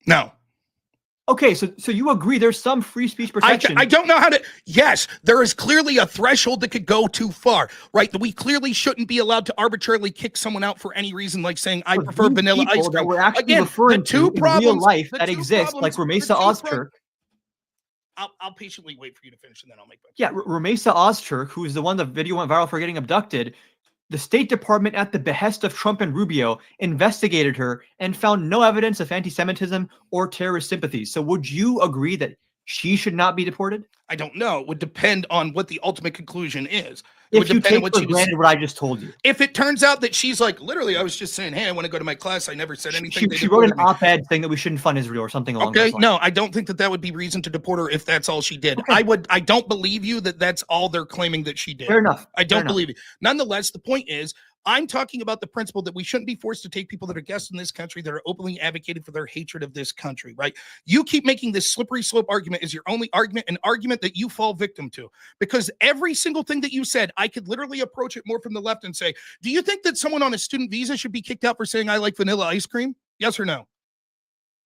S1: No.
S3: Okay, so you agree there's some free speech protection.
S1: I don't know how to. Yes, there is clearly a threshold that could go too far, right? That we clearly shouldn't be allowed to arbitrarily kick someone out for any reason, like saying I prefer vanilla ice cream.
S3: That we're actually referring to in real life that exist, like Rumeysa Ozturk.
S1: I'll patiently wait for you to finish, and then I'll make my point.
S3: Yeah, Rumeysa Ozturk, who is the one the video went viral for getting abducted. The State Department, at the behest of Trump and Rubio, investigated her and found no evidence of anti-Semitism or terrorist sympathies. So would you agree that she should not be deported?
S1: I don't know. It would depend on what the ultimate conclusion is. It would
S3: If you
S1: depend on
S3: take
S1: what
S3: for
S1: she was.
S3: granted what I just told you.
S1: If it turns out that she's like, literally, I was just saying, hey, I want to go to my class. I never said anything.
S3: She wrote an op-ed saying that we shouldn't fund Israel or something along those lines.
S1: No, I don't think that that would be reason to deport her if that's all she did.
S3: Okay.
S1: I don't believe you that that's all they're claiming that she did.
S3: Fair enough.
S1: I don't believe it. Nonetheless, the point is, I'm talking about the principle that we shouldn't be forced to take people that are guests in this country that are openly advocating for their hatred of this country, right? You keep making this slippery slope argument as your only argument, an argument that you fall victim to. Because every single thing that you said, I could literally approach it more from the left and say, do you think that someone on a student visa should be kicked out for saying I like vanilla ice cream? Yes or no?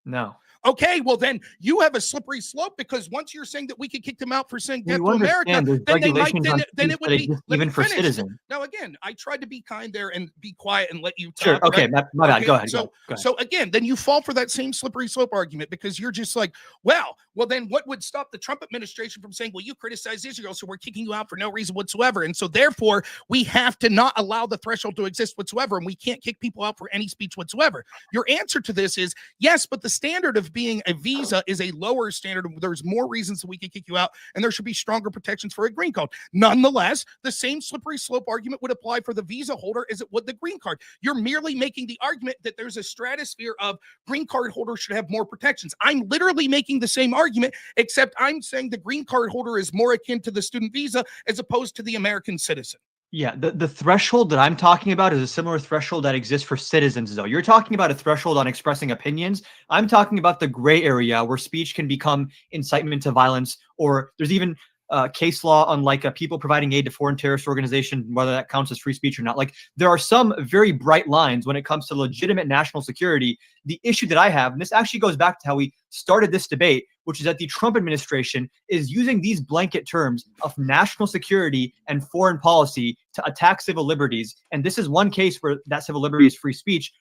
S3: No.
S1: Okay, well then you have a slippery slope because once you're saying that we could kick them out for saying death to America, then they might, then it would be
S3: even for citizens.
S1: Now again, I tried to be kind there and be quiet and let you talk.
S3: Sure. Okay,
S1: right?
S3: my bad. Go ahead.
S1: So,
S3: go ahead.
S1: So again, then you fall for that same slippery slope argument because you're just like, well, then what would stop the Trump administration from saying, well, you criticize Israel, so we're kicking you out for no reason whatsoever, and so therefore we have to not allow the threshold to exist whatsoever, and we can't kick people out for any speech whatsoever. Your answer to this is yes, but the standard of being a visa is a lower standard. There's more reasons that we can kick you out, and there should be stronger protections for a green card. Nonetheless, the same slippery slope argument would apply for the visa holder as it would the green card. You're merely making the argument that there's a stratosphere of green card holders should have more protections. I'm literally making the same argument, except I'm saying the green card holder is more akin to the student visa as opposed to the American citizen.
S3: Yeah, the threshold that I'm talking about is a similar threshold that exists for citizens, though. You're talking about a threshold on expressing opinions. I'm talking about the gray area where speech can become incitement to violence, or there's even case law on like people providing aid to foreign terrorist organizations, whether that counts as free speech or not. Like there are some very bright lines when it comes to legitimate national security. The issue that I have, and this actually goes back to how we started this debate, which is that the Trump administration is using these blanket terms of national security and foreign policy to attack civil liberties. And this is one case where that civil liberty is free speech.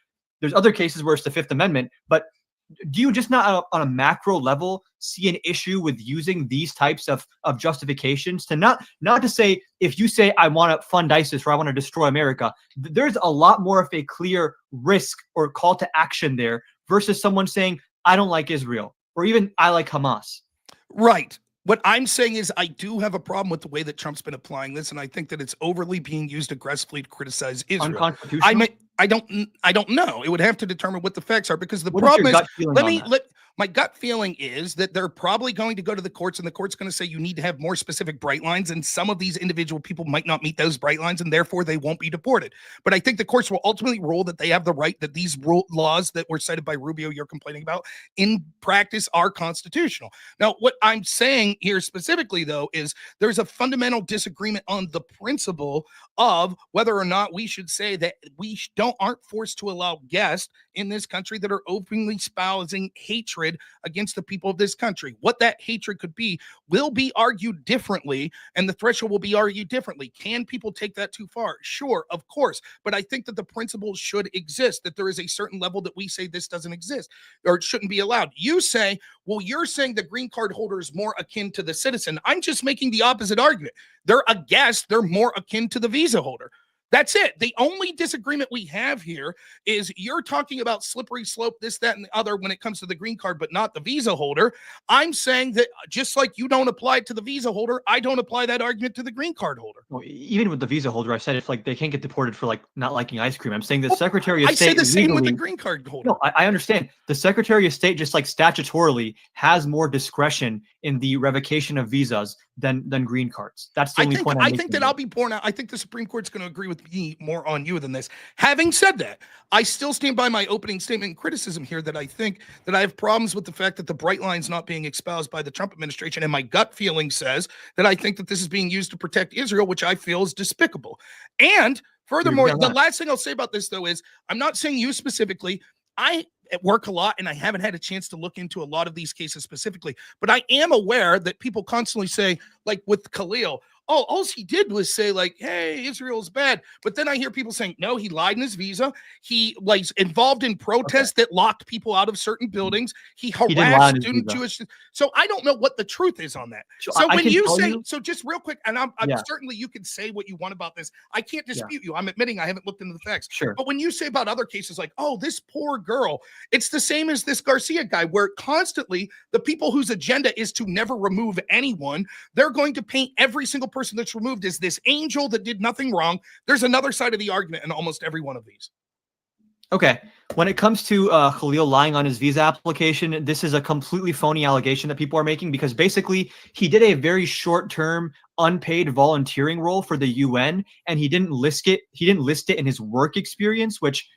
S3: There's other cases where it's the Fifth Amendment, but do you just not on a macro level see an issue with using these types of justifications to not to say, if you say I want to fund ISIS or I want to destroy America, there's a lot more of a clear risk or call to action there versus someone saying I don't like Israel or even I like Hamas.
S1: Right. What I'm saying is I do have a problem with the way that Trump's been applying this, and I think that it's overly being used aggressively to criticize Israel.
S3: Unconstitutional?
S1: I don't know. It would have to determine what the facts are because the problem is my gut feeling is that they're probably going to go to the courts and the court's going to say you need to have more specific bright lines, and some of these individual people might not meet those bright lines and therefore they won't be deported. But I think the courts will ultimately rule that they have the right, that these laws that were cited by Rubio you're complaining about in practice are constitutional. Now, what I'm saying here specifically, though, is there's a fundamental disagreement on the principle of whether or not we should say that we aren't forced to allow guests in this country that are openly espousing hatred against the people of this country. What that hatred could be will be argued differently, and the threshold will be argued differently. Can people take that too far? Sure, of course. But I think that the principle should exist, that there is a certain level that we say this doesn't exist or it shouldn't be allowed. You say, well, you're saying the green card holder is more akin to the citizen. I'm just making the opposite argument. They're a guest. They're more akin to the visa holder. That's it. The only disagreement we have here is you're talking about slippery slope, this, that, and the other when it comes to the green card, but not the visa holder. I'm saying that just like you don't apply it to the visa holder, I don't apply that argument to the green card holder.
S3: Well, even with the visa holder, I said it's like they can't get deported for like not liking ice cream. I'm saying the Secretary of State.
S1: I say the same with the green card holder.
S3: No, I understand. The Secretary of State, just like statutorily, has more discretion in the revocation of visas than green cards. That's the only point.
S1: I think that I'll be borne out. I think the Supreme Court's going to agree with me more on you than this. Having said that, I still stand by my opening statement and criticism here that I think that I have problems with the fact that the bright line's not being espoused by the Trump administration. And my gut feeling says that I think that this is being used to protect Israel, which I feel is despicable. And furthermore, the last thing I'll say about this, though, is I'm not saying you specifically. I work a lot and I haven't had a chance to look into a lot of these cases specifically, but I am aware that people constantly say, like with Khalil, all he did was say like, hey, Israel's bad. But then I hear people saying, no, he lied in his visa. He like involved in protests that locked people out of certain buildings. He
S3: didn't lie
S1: harassed
S3: on his
S1: student
S3: visa.
S1: Jewish. So I don't know what the truth is on that.
S3: So
S1: So
S3: I
S1: when
S3: can
S1: you
S3: tell
S1: say,
S3: you-
S1: so just real quick, and I'm
S3: Yeah.
S1: certainly you can say what you want about this. I can't dispute you. I'm admitting I haven't looked into the facts.
S3: Sure.
S1: But when you say about other cases like, oh, this poor girl, it's the same as this Garcia guy, where constantly the people whose agenda is to never remove anyone, they're going to paint every single person that's removed as this angel that did nothing wrong. There's another side of the argument in almost every one of these.
S3: Okay. When it comes to Khalil lying on his visa application, this is a completely phony allegation that people are making, because basically he did a very short-term unpaid volunteering role for the UN, and he didn't list it. He didn't list it in his work experience, which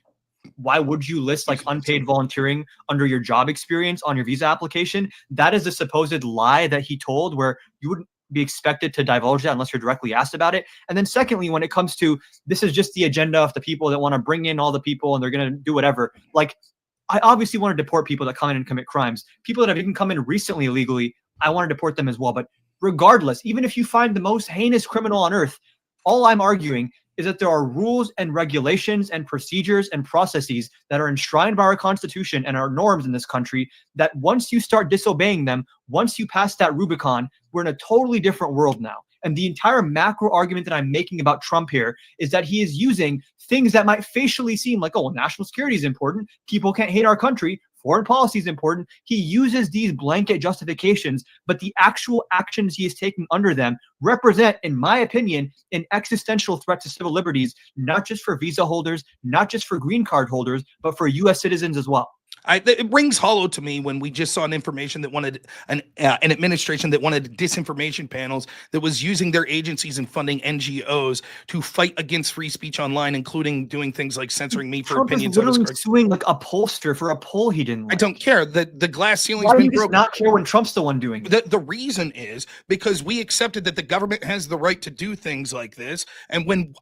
S3: why would you list like unpaid volunteering under your job experience on your visa application? That is a supposed lie that he told, where you wouldn't be expected to divulge that unless you're directly asked about it. And then secondly, when it comes to this is just the agenda of the people that want to bring in all the people and they're going to do whatever. Like, I obviously want to deport people that come in and commit crimes. People that have even come in recently illegally, I want to deport them as well. But regardless, even if you find the most heinous criminal on earth, all I'm arguing is that there are rules and regulations and procedures and processes that are enshrined by our Constitution and our norms in this country that once you start disobeying them, once you pass that Rubicon, we're in a totally different world now. And the entire macro argument that I'm making about Trump here is that he is using things that might facially seem like, oh, well, national security is important. People can't hate our country. Foreign policy is important. He uses these blanket justifications, but the actual actions he is taking under them represent, in my opinion, an existential threat to civil liberties, not just for visa holders, not just for green card holders, but for U.S. citizens as well.
S1: It rings hollow to me when we just saw an information that wanted an administration that wanted disinformation panels that was using their agencies and funding NGOs to fight against free speech online, including doing things like censoring me for
S3: Trump
S1: opinions
S3: is
S1: on
S3: literally
S1: this.
S3: suing like a pollster for a poll he didn't like.
S1: I don't care. The glass ceiling's
S3: Why do
S1: been
S3: you just
S1: broken.
S3: not care when Trump's the one doing it?
S1: The reason is because we accepted that the government has the right to do things like this. And when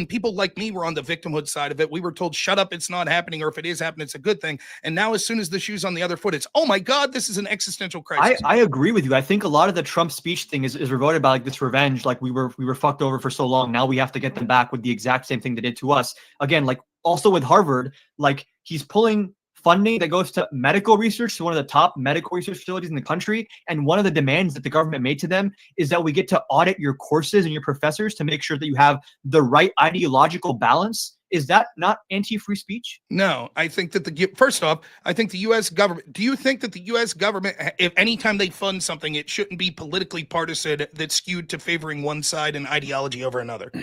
S1: people like me were on the victimhood side of it, we were told, shut up, it's not happening. Or if it is happening, it's a good thing. And now as soon as the shoe's on the other foot, it's, oh my God, this is an existential crisis.
S3: I agree with you. I think a lot of the Trump speech thing is revolted by like this revenge. Like we were fucked over for so long. Now we have to get them back with the exact same thing they did to us. Again, like also with Harvard, like he's pulling funding that goes to medical research, to one of the top medical research facilities in the country. And one of the demands that the government made to them is that we get to audit your courses and your professors to make sure that you have the right ideological balance. Is that not anti-free speech?
S1: No, I think that first off, I think the U.S. government, do you think that the U.S. government, if anytime they fund something, it shouldn't be politically partisan that's skewed to favoring one side and ideology over another?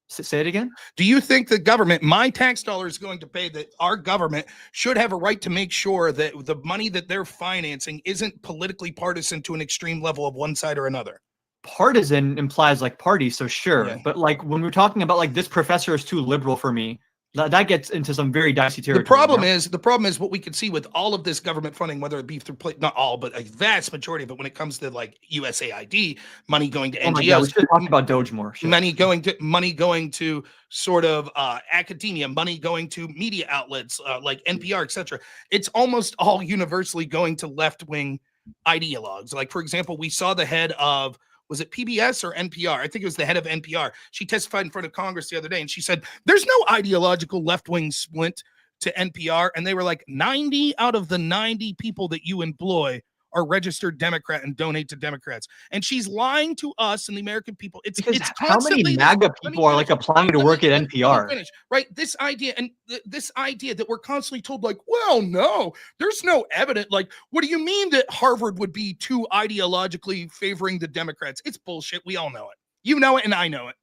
S3: Say it again.
S1: Do you think the government, my tax dollar is going to pay, that our government should have a right to make sure that the money that they're financing isn't politically partisan to an extreme level of one side or another?
S3: Partisan implies like party, so sure.
S1: Yeah.
S3: But like when we're talking about like this professor is too liberal for me, that gets into some very dicey territory.
S1: The problem is what we can see with all of this government funding, whether it be through not all, but a vast majority of it, when it comes to like USAID, money going to NGOs.
S3: Oh my God, we should talk about Doge more. Sure.
S1: Money going to sort of academia, money going to media outlets like NPR, etc. It's almost all universally going to left-wing ideologues. Like, for example, we saw the head of, was it PBS or NPR? I think it was the head of NPR. She testified in front of Congress the other day, and she said, there's no ideological left-wing splint to NPR. And they were like, 90 out of the 90 people that you employ are registered Democrat and donate to Democrats. And she's lying to us and the American people. It's
S3: how many MAGA people are like applying to work at NPR?
S1: Right? This idea that we're constantly told, like, well, no, there's no evidence. Like, what do you mean that Harvard would be too ideologically favoring the Democrats? It's bullshit. We all know it. You know it, and I know it.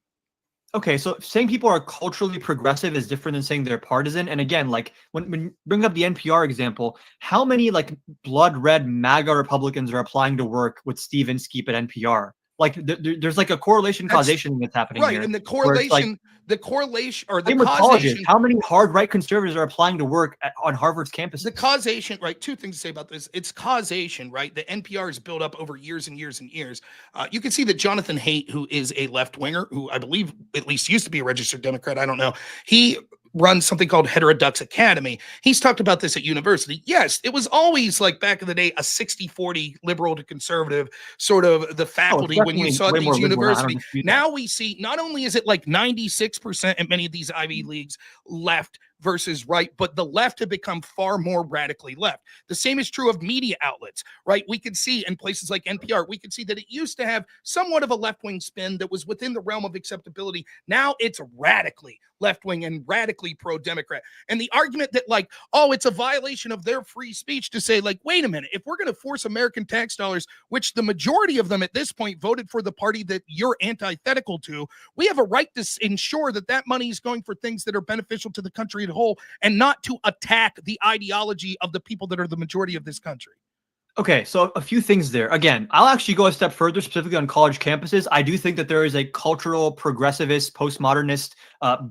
S3: Okay, so saying people are culturally progressive is different than saying they're partisan. And again, like when you bring up the NPR example, how many like blood red MAGA Republicans are applying to work with Steve Inskeep at NPR? Like there's like a correlation causation that's happening
S1: right,
S3: here.
S1: And the correlation or the causation.
S3: How many hard right conservatives are applying to work on Harvard's campus?
S1: The causation, right? Two things to say about this. It's causation, right? The NPR is built up over years and years and years. You can see that Jonathan Haidt, who is a left winger, who I believe at least used to be a registered Democrat, I don't know. He runs something called Heterodux Academy. He's talked about this at university. Yes, it was always like back in the day, a 60-40 liberal to conservative sort of the faculty when you saw at these universities. Now we see not only is it like 96% in many of these Ivy Leagues left versus right, but the left have become far more radically left. The same is true of media outlets, right? We can see in places like NPR, we can see that it used to have somewhat of a left-wing spin that was within the realm of acceptability. Now it's radically left-wing and radically pro-Democrat. And the argument that like, oh, it's a violation of their free speech to say like, wait a minute, if we're going to force American tax dollars, which the majority of them at this point voted for the party that you're antithetical to, we have a right to ensure that that money is going for things that are beneficial to the country as a whole and not to attack the ideology of the people that are the majority of this country.
S3: Okay, so a few things there. Again, I'll actually go a step further, specifically on college campuses. I do think that there is a cultural, progressivist, postmodernist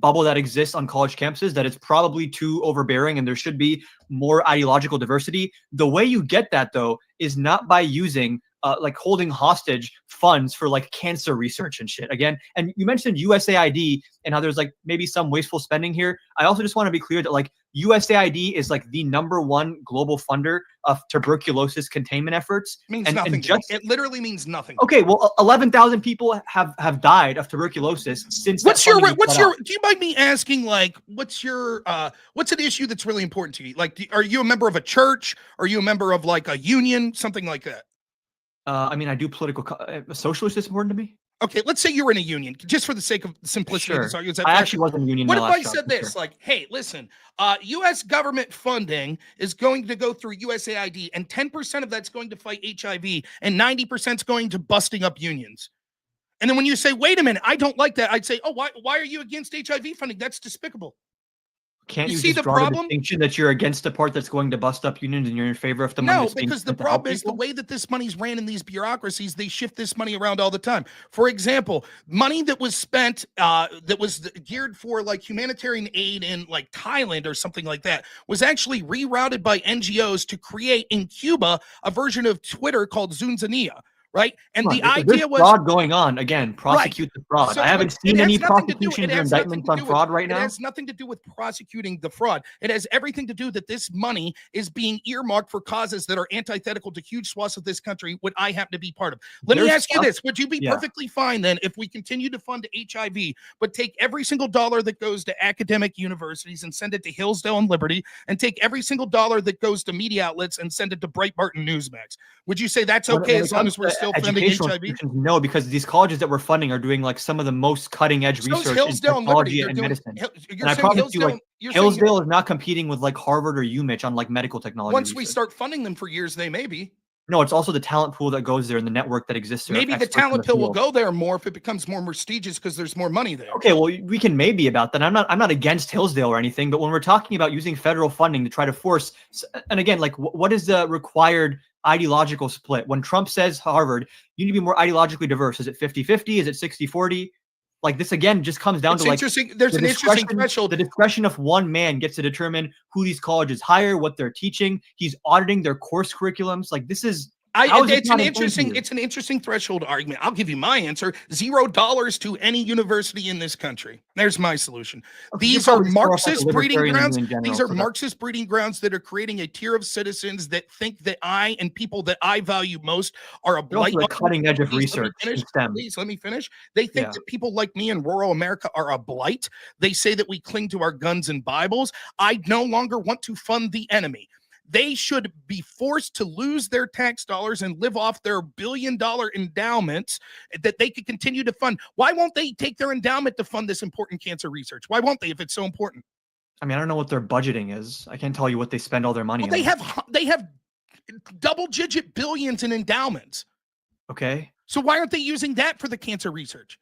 S3: bubble that exists on college campuses that is probably too overbearing, and there should be more ideological diversity. The way you get that, though, is not by using like holding hostage funds for like cancer research and shit again. And you mentioned USAID and how there's like maybe some wasteful spending here. I also just want to be clear that like USAID is like the #1 global funder of tuberculosis containment efforts.
S1: It means nothing. It literally means nothing.
S3: Okay, well, 11,000 people have died of tuberculosis since.
S1: Do you mind me asking, like, what's an issue that's really important to you? Like, are you a member of a church? Are you a member of like a union, something like that?
S3: I mean, I do political. Socialist is important to me.
S1: Okay, let's say you're in a union, just for the sake of simplicity.
S3: Sure.
S1: Of this argument.
S3: I actually was in a union.
S1: What if I said this? Like, hey, listen, U.S. government funding is going to go through USAID, and 10% of that's going to fight HIV, and 90% is going to busting up unions. And then when you say, wait a minute, I don't like that, I'd say, oh, why are you against HIV funding? That's despicable.
S3: Can't you see the problem? Distinction that you're against the part that's going to bust up unions and you're in favor of the money?
S1: No, because the problem is the way that this money's ran in these bureaucracies, they shift this money around all the time. For example, money that was spent that was geared for like humanitarian aid in like Thailand or something like that was actually rerouted by NGOs to create in Cuba a version of Twitter called Zunzania. Right. And the idea was
S3: fraud going on again. Prosecute the fraud. So I haven't seen any prosecutions or indictments on fraud right now.
S1: It has nothing to do with prosecuting the fraud. It has everything to do that this money is being earmarked for causes that are antithetical to huge swaths of this country, what I happen to be part of. Let me ask you this. Would you be perfectly fine then if we continue to fund HIV, but take every single dollar that goes to academic universities and send it to Hillsdale and Liberty, and take every single dollar that goes to media outlets and send it to Breitbart and Newsmax? Would you say that's okay as long as we're still funding HIV?
S3: No, because these colleges that we're funding are doing like some of the most cutting edge research in technology and medicine. And I promise you, like Hillsdale is not competing with like Harvard or UMich on like medical technology.
S1: Once we start funding them for years, they may be.
S3: No, it's also the talent pool that goes there and the network that exists there.
S1: Maybe the talent pool will go there more if it becomes more prestigious because there's more money there.
S3: Okay, well, we can maybe about that. I'm not against Hillsdale or anything, but when we're talking about using federal funding to try to force, and again, like what is the required ideological split? When Trump says Harvard, you need to be more ideologically diverse. Is it 50-50? Is it 60-40? Like this again just comes down to like
S1: there's an interesting threshold.
S3: The discretion of one man gets to determine who these colleges hire, what they're teaching. He's auditing their course curriculums. Like this is
S1: it's an interesting threshold argument. I'll give you my answer. $0 to any university in this country. There's my solution. These are Marxist breeding grounds. These are Marxist breeding grounds that are creating a tier of citizens that think that I and people that I value most are a blight.
S3: Also cutting edge of research.
S1: Please let me finish. They think that people like me in rural America are a blight. They say that we cling to our guns and Bibles. I no longer want to fund the enemy. They should be forced to lose their tax dollars and live off their billion-dollar endowments that they could continue to fund. Why won't they take their endowment to fund this important cancer research? Why won't they if it's so important?
S3: I mean, I don't know what their budgeting is. I can't tell you what they spend all their money on.
S1: They have double-digit billions in endowments.
S3: Okay.
S1: So why aren't they using that for the cancer research?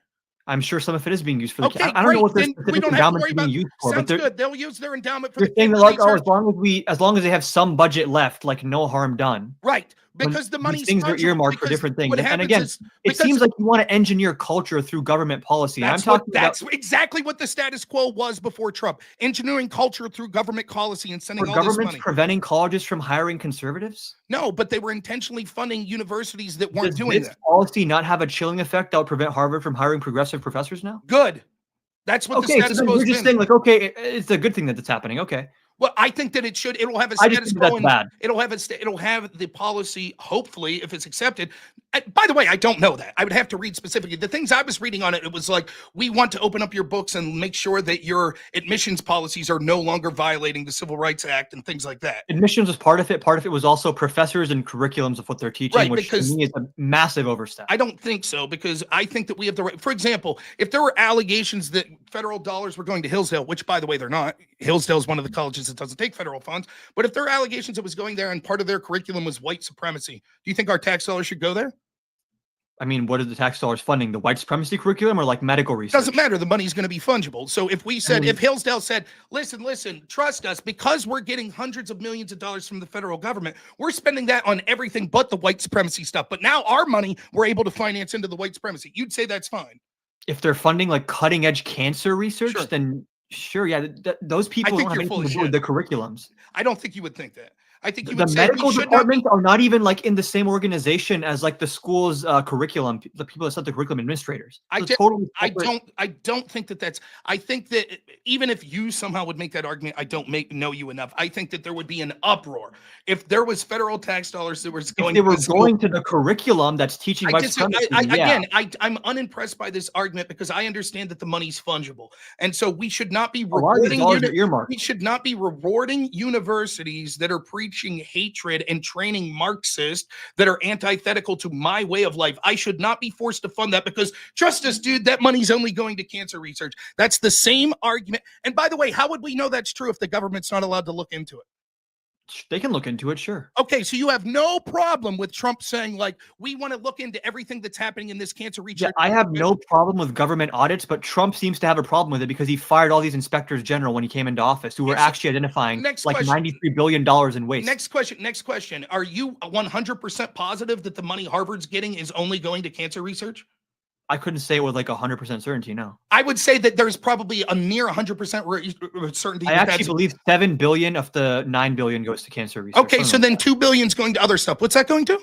S3: I'm sure some of it is being used for
S1: the
S3: I don't know what their specific endowment is being used for.
S1: Sounds good. They'll use their endowment for the
S3: cancer research. As long as they have some budget left, like no harm done.
S1: Right. Because the money's
S3: things are earmarked for different things. And again, it seems like you want to engineer culture through government policy.
S1: That's exactly what the status quo was before Trump. Engineering culture through government policy and sending all this money.
S3: Governments preventing colleges from hiring conservatives?
S1: No, but they were intentionally funding universities that weren't doing that.
S3: Does this policy not have a chilling effect that would prevent Harvard from hiring progressive professors now?
S1: Good. That's what the
S3: Okay, so
S1: status
S3: then
S1: quo
S3: you're
S1: has
S3: just
S1: been.
S3: saying like, okay, it's a good thing that it's happening. Okay.
S1: Well, I think that it'll have a
S3: I just
S1: status
S3: think
S1: quo,
S3: that's
S1: and
S3: bad.
S1: it'll have the policy, hopefully, if it's accepted. By the way, I don't know that. I would have to read specifically. The things I was reading on it, it was like, we want to open up your books and make sure that your admissions policies are no longer violating the Civil Rights Act and things like that.
S3: Admissions was part of it. Part of it was also professors and curriculums of what they're teaching,
S1: Right,
S3: which to
S1: because
S3: me is a massive overstep.
S1: I don't think so, because I think that we have the right. For example, if there were allegations that federal dollars were going to Hillsdale, which by the way, they're not. Hillsdale is one of the colleges that doesn't take federal funds. But if there are allegations it was going there and part of their curriculum was white supremacy, do you think our tax dollars should go there?
S3: I mean, what are the tax dollars funding? The white supremacy curriculum or like medical research?
S1: Doesn't matter. The money's going to be fungible. So if we said, if Hillsdale said, listen, trust us, because we're getting hundreds of millions of dollars from the federal government, we're spending that on everything but the white supremacy stuff. But now our money, we're able to finance into the white supremacy. You'd say that's fine.
S3: If they're funding like cutting edge cancer research,
S1: Sure.
S3: then sure, yeah, those people
S1: think
S3: don't have
S1: you're full
S3: anything
S1: of
S3: to do with
S1: shit.
S3: the curriculums.
S1: I don't think you would think that. I think you
S3: The
S1: would say
S3: medical
S1: we should not be.
S3: departments are not even like in the same organization as like the school's curriculum, the people that set the curriculum administrators. So
S1: I don't think that that's. I think that even if you somehow would make that argument, I don't know you enough. I think that there would be an uproar if there was federal tax dollars that was going.
S3: If they were going to the curriculum that's teaching white supremacy.
S1: Again, I'm unimpressed by this argument because I understand that the money's fungible, and so we should not be rewarding. We should not be rewarding universities that are preaching hatred and training Marxists that are antithetical to my way of life. I should not be forced to fund that because, trust us, dude, that money's only going to cancer research. That's the same argument. And by the way, how would we know that's true if the government's not allowed to look into it?
S3: They can look into it, sure.
S1: Okay, so you have no problem with Trump saying, like, we want to look into everything that's happening in this cancer research.
S3: Yeah, I have no problem with government audits, but Trump seems to have a problem with it because he fired all these inspectors general when he came into office who were actually identifying like $93 billion in waste.
S1: Next question. Are you 100% positive that the money Harvard's getting is only going to cancer research?
S3: I couldn't say it with like 100% certainty, no.
S1: I would say that there's probably a near 100% certainty.
S3: I actually believe $7 billion of the $9 billion goes to cancer research.
S1: Okay, so then $2 billion is going to other stuff. What's that going to?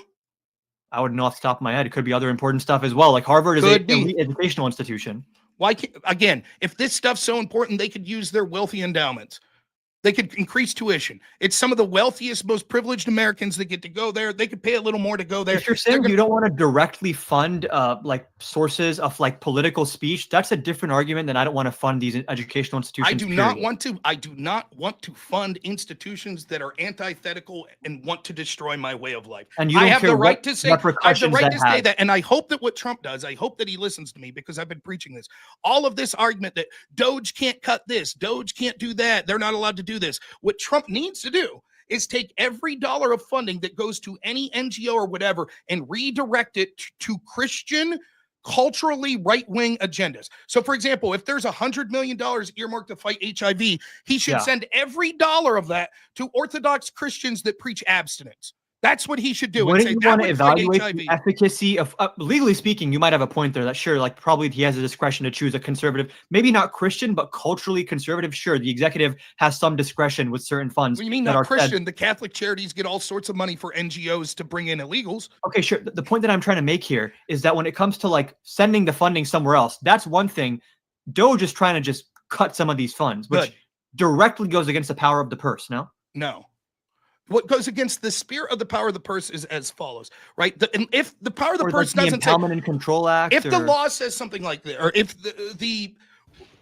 S3: I wouldn't know off the top of my head. It could be other important stuff as well. Like Harvard is an educational institution.
S1: Why can't, again, if this stuff's so important, they could use their wealthy endowments. They could increase tuition. It's some of the wealthiest, most privileged Americans that get to go there. They could pay a little more to go there.
S3: If you're saying you don't want to directly fund like sources of like political speech, that's a different argument than I don't want to fund these educational institutions.
S1: I do not want to fund institutions that are antithetical and want to destroy my way of life.
S3: And you don't
S1: have
S3: care
S1: the right
S3: what
S1: to say, I have the
S3: repercussions
S1: right
S3: that
S1: to say
S3: has.
S1: that. And I hope that what Trump does, I hope that he listens to me because I've been preaching this. All of this argument that Doge can't cut this, Doge can't do that, they're not allowed to do this. What Trump needs to do is take every dollar of funding that goes to any NGO or whatever and redirect it to Christian, culturally right-wing agendas. So, for example, if there's $100 million earmarked to fight HIV, he should send every dollar of that to Orthodox Christians that preach abstinence. That's what he should do.
S3: Wouldn't you want to evaluate the efficacy of, legally speaking, you might have a point there that sure, like probably he has a discretion to choose a conservative, maybe not Christian, but culturally conservative. Sure, the executive has some discretion with certain funds.
S1: What do you mean not Christian? The Catholic charities get all sorts of money for NGOs to bring in illegals.
S3: Okay, sure. The point that I'm trying to make here is that when it comes to like sending the funding somewhere else, that's one thing. Doge is trying to just cut some of these funds, which directly goes against the power of the purse, no?
S1: No. What goes against the spirit of the power of the purse is as follows, right? And if the power of the purse doesn't say,
S3: Empowerment and Control Act,
S1: if the law says something like that, or if the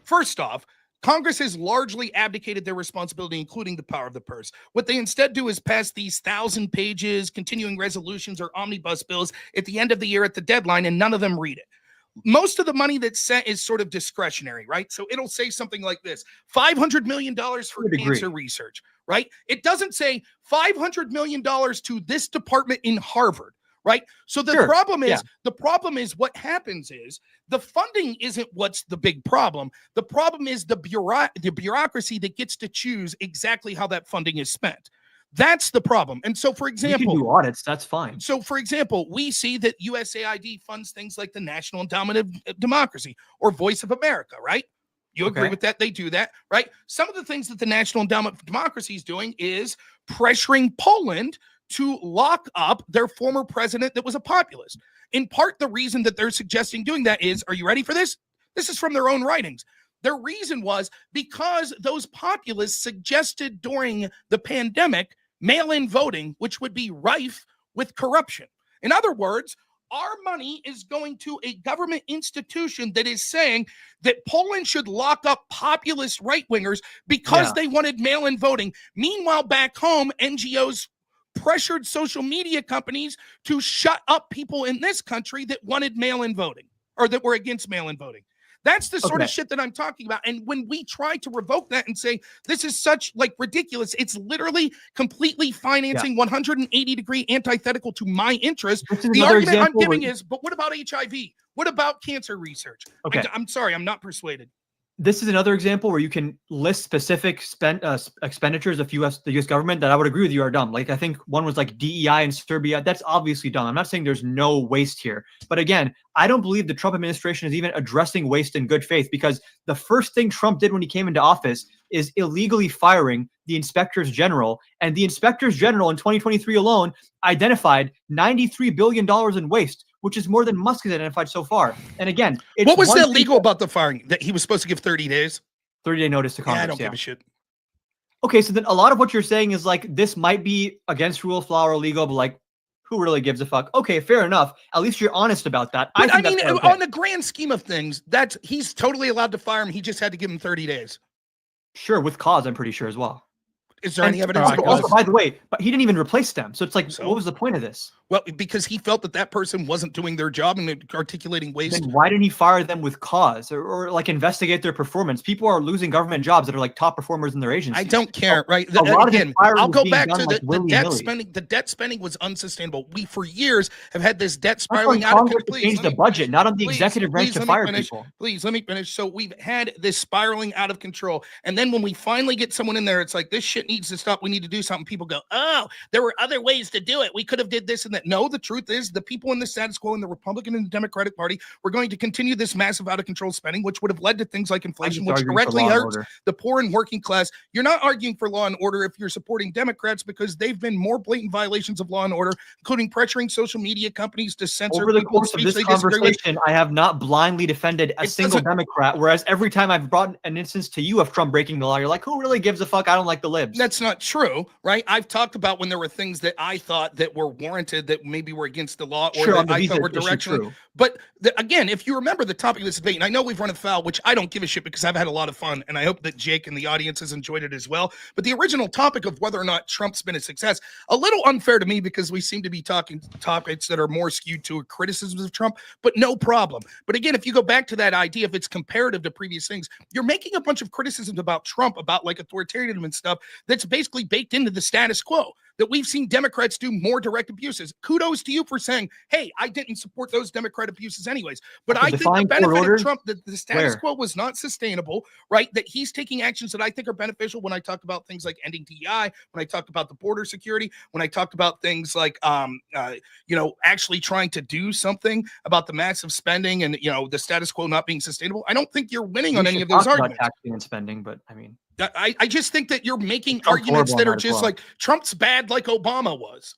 S1: first off, Congress has largely abdicated their responsibility, including the power of the purse. What they instead do is pass these 1,000 pages, continuing resolutions or omnibus bills at the end of the year at the deadline, and none of them read it. Most of the money that's sent is sort of discretionary, right? So it'll say something like this, $500 million for cancer research, right? It doesn't say $500 million to this department in Harvard, right? So the problem is what happens is the funding isn't what's the big problem. The problem is the bureaucracy that gets to choose exactly how that funding is spent. That's the problem. And so, for example,
S3: you can do audits. That's fine.
S1: So, for example, we see that USAID funds things like the National Endowment of Democracy or Voice of America, right? You agree with that? They do that, right? Some of the things that the National Endowment of Democracy is doing is pressuring Poland to lock up their former president that was a populist. In part, the reason that they're suggesting doing that is, are you ready for this? This is from their own writings. Their reason was because those populists suggested during the pandemic mail-in voting, which would be rife with corruption. In other words, our money is going to a government institution that is saying that Poland should lock up populist right-wingers because they wanted mail-in voting. Meanwhile, back home, NGOs pressured social media companies to shut up people in this country that wanted mail-in voting or that were against mail-in voting. That's the sort of shit that I'm talking about. And when we try to revoke that and say, this is such like ridiculous, it's literally completely financing 180-degree antithetical to my interest. The argument I'm giving is, but what about HIV? What about cancer research?
S3: Okay.
S1: I'm sorry, I'm not persuaded.
S3: This is another example where you can list specific expenditures of the U.S. government that I would agree with you are dumb. Like I think one was like DEI in Serbia. That's obviously dumb. I'm not saying there's no waste here. But again, I don't believe the Trump administration is even addressing waste in good faith, because the first thing Trump did when he came into office is illegally firing the inspectors general. And the inspectors general in 2023 alone identified $93 billion in waste, which is more than Musk has identified so far. And again, it's
S1: what was illegal about the firing? That he was supposed to give 30 days?
S3: 30-day notice to Congress.
S1: I don't give a shit.
S3: Okay, so then a lot of what you're saying is like, this might be against rule of law or illegal, but like, who really gives a fuck? Okay, fair enough. At least you're honest about that.
S1: I mean, on the grand scheme of things, he's totally allowed to fire him. He just had to give him 30 days.
S3: Sure, with cause, I'm pretty sure as well.
S1: Is there any evidence?
S3: Also, by the way, but he didn't even replace them. So it's like, what was the point of this?
S1: Well, because he felt that person wasn't doing their job and articulating waste.
S3: Then why didn't he fire them with cause or like investigate their performance? People are losing government jobs that are like top performers in their agencies.
S1: I don't care, right? Again, I'll go back to the debt spending. The debt spending was unsustainable. We, for years, have had this debt spiraling out of control.
S3: Change the budget, not on the executive branch to fire people.
S1: Please, let me finish. So we've had this spiraling out of control. And then when we finally get someone in there, it's like, this shit needs to stop. We need to do something. People go, oh, there were other ways to do it. We could have did this and that. No, the truth is the people in the status quo in the Republican and the Democratic Party were going to continue this massive out of control spending, which would have led to things like inflation, which directly hurts the poor and working class. You're not arguing for law and order if you're supporting Democrats, because they've been more blatant violations of law and order, including pressuring social media companies to censor
S3: over the course of this conversation. I have not blindly defended a single Democrat, whereas every time I've brought an instance to you of Trump breaking the law, you're like, who really gives a fuck? I don't like the libs.
S1: That's not true, right? I've talked about when there were things that I thought that were warranted that maybe were against the law or that I thought were directionally. But again, if you remember the topic of this debate, and I know we've run afoul, which I don't give a shit because I've had a lot of fun, and I hope that Jake and the audience has enjoyed it as well. But the original topic of whether or not Trump's been a success, a little unfair to me because we seem to be talking topics that are more skewed to criticisms of Trump, but no problem. But again, if you go back to that idea, if it's comparative to previous things, you're making a bunch of criticisms about Trump, about like authoritarianism and stuff that's basically baked into the status quo, that we've seen Democrats do more direct abuses. Kudos to you for saying, hey, I didn't support those Democrat abuses anyways. But I think the benefit of Trump, that the status quo was not sustainable, right? That he's taking actions that I think are beneficial when I talk about things like ending DEI, when I talked about the border security, when I talked about things like, actually trying to do something about the massive spending and, the status quo not being sustainable. I don't think you're winning on any of those arguments.
S3: Taxing and spending, but I mean,
S1: I just think that you're making arguments that are just like Trump's bad, like Obama was.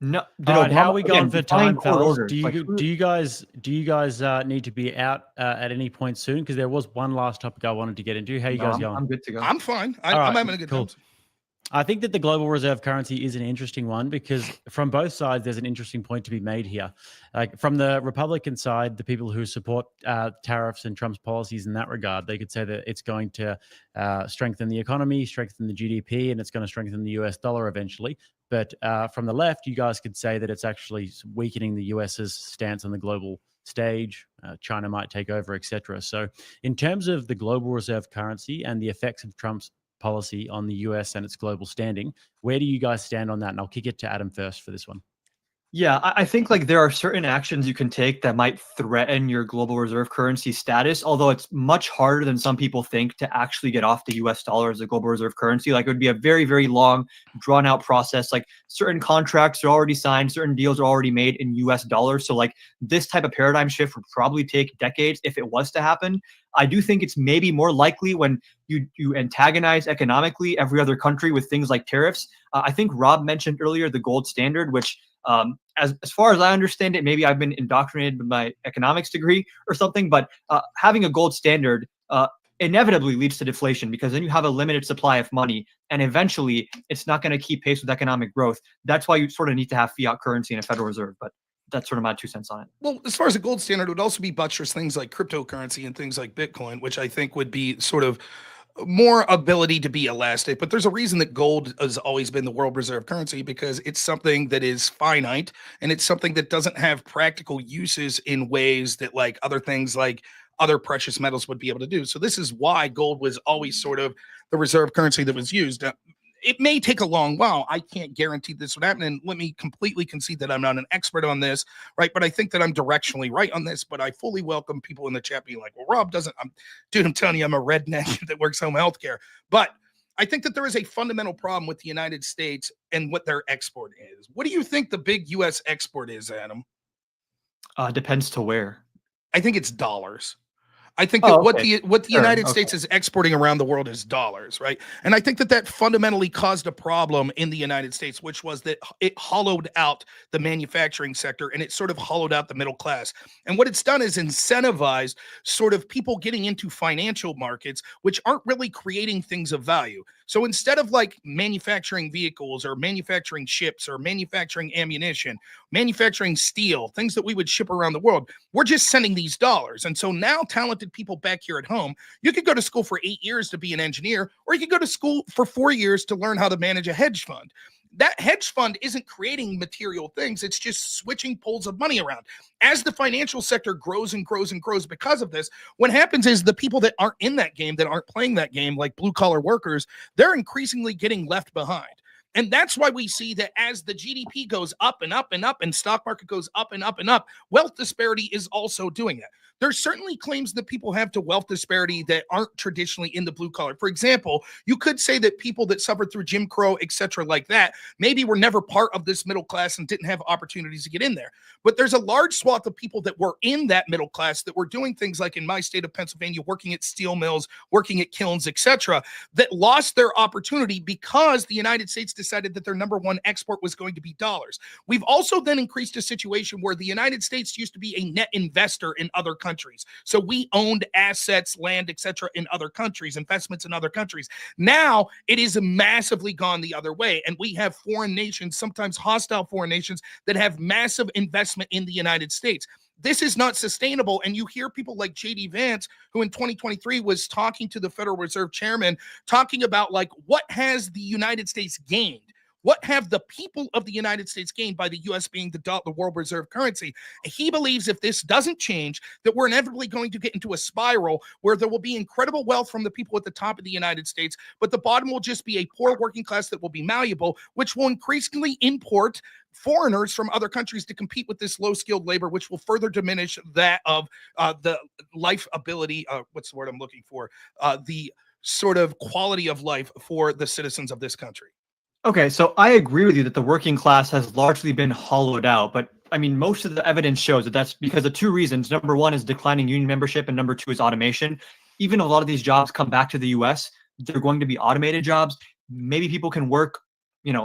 S2: No. All right, how are we going for time, fellas? Do you guys need to be out at any point soon? Because there was one last topic I wanted to get into. How you guys going?
S3: I'm good to go.
S1: I'm fine. I'm having a good time.
S2: I think that the global reserve currency is an interesting one because from both sides, there's an interesting point to be made here. Like from the Republican side, the people who support tariffs and Trump's policies in that regard, they could say that it's going to strengthen the economy, strengthen the GDP, and it's going to strengthen the US dollar eventually. But from the left, you guys could say that it's actually weakening the US's stance on the global stage. China might take over, etc. So in terms of the global reserve currency and the effects of Trump's policy on the US and its global standing, where do you guys stand on that? And I'll kick it to Adam first for this one.
S3: Yeah, I think like there are certain actions you can take that might threaten your global reserve currency status, although it's much harder than some people think to actually get off the US dollar as a global reserve currency. Like it would be a very, very long, drawn out process. Like certain contracts are already signed, certain deals are already made in US dollars. So like this type of paradigm shift would probably take decades if it was to happen. I do think it's maybe more likely when you antagonize economically every other country with things like tariffs. I think Rob mentioned earlier the gold standard, which as far as I understand it, maybe I've been indoctrinated with my economics degree or something, but having a gold standard inevitably leads to deflation, because then you have a limited supply of money, and eventually it's not going to keep pace with economic growth. That's why you sort of need to have fiat currency and a Federal Reserve. But that's sort of my 2 cents on it.
S1: Well, as far as a gold standard, it would also be buttress things like cryptocurrency and things like Bitcoin, which I think would be sort of more ability to be elastic. But there's a reason that gold has always been the world reserve currency, because it's something that is finite, and it's something that doesn't have practical uses in ways that like other things like other precious metals would be able to do. So this is why gold was always sort of the reserve currency that was used. It may take a long while. I can't guarantee this would happen. And let me completely concede that I'm not an expert on this, right? But I think that I'm directionally right on this. But I fully welcome people in the chat being like, well, Rob doesn't. Dude, I'm telling you, I'm a redneck that works home healthcare. But I think that there is a fundamental problem with the United States and what their export is. What do you think the big U.S. export is, Adam?
S3: Depends to where.
S1: I think it's dollars. I think that what the United States is exporting around the world is dollars, right? And I think that fundamentally caused a problem in the United States, which was that it hollowed out the manufacturing sector, and it sort of hollowed out the middle class. And what it's done is incentivized sort of people getting into financial markets, which aren't really creating things of value. So instead of like manufacturing vehicles or manufacturing ships or manufacturing ammunition, manufacturing steel, things that we would ship around the world, we're just sending these dollars. And so now talented people back here at home, you could go to school for 8 years to be an engineer, or you could go to school for 4 years to learn how to manage a hedge fund. That hedge fund isn't creating material things. It's just switching pools of money around. As the financial sector grows and grows and grows because of this, what happens is the people that aren't in that game, that aren't playing that game, like blue collar workers, they're increasingly getting left behind. And that's why we see that as the GDP goes up and up and up, and stock market goes up and up and up, wealth disparity is also doing that. There's certainly claims that people have to wealth disparity that aren't traditionally in the blue collar. For example, you could say that people that suffered through Jim Crow, etc., like that, maybe were never part of this middle class and didn't have opportunities to get in there. But there's a large swath of people that were in that middle class that were doing things like in my state of Pennsylvania, working at steel mills, working at kilns, etc., that lost their opportunity because the United States decided that their number one export was going to be dollars. We've also then increased a situation where the United States used to be a net investor in other countries. So we owned assets, land, etc., in other countries, investments in other countries. Now it is massively gone the other way, and we have foreign nations, sometimes hostile foreign nations, that have massive investment in the United States. This is not sustainable. And you hear people like J.D. Vance, who in 2023 was talking to the Federal Reserve Chairman, talking about like, what has the United States gained? What have the people of the United States gained by the U.S. being the world reserve currency? He believes if this doesn't change, that we're inevitably going to get into a spiral where there will be incredible wealth from the people at the top of the United States, but the bottom will just be a poor working class that will be malleable, which will increasingly import foreigners from other countries to compete with this low-skilled labor, which will further diminish that of the life ability, what's the word I'm looking for? The sort of quality of life for the citizens of this country.
S3: Okay, so I agree with you that the working class has largely been hollowed out, but I mean, most of the evidence shows that that's because of two reasons. Number one is declining union membership, and number two is automation. Even a lot of these jobs come back to the US, they're going to be automated jobs. Maybe people can work,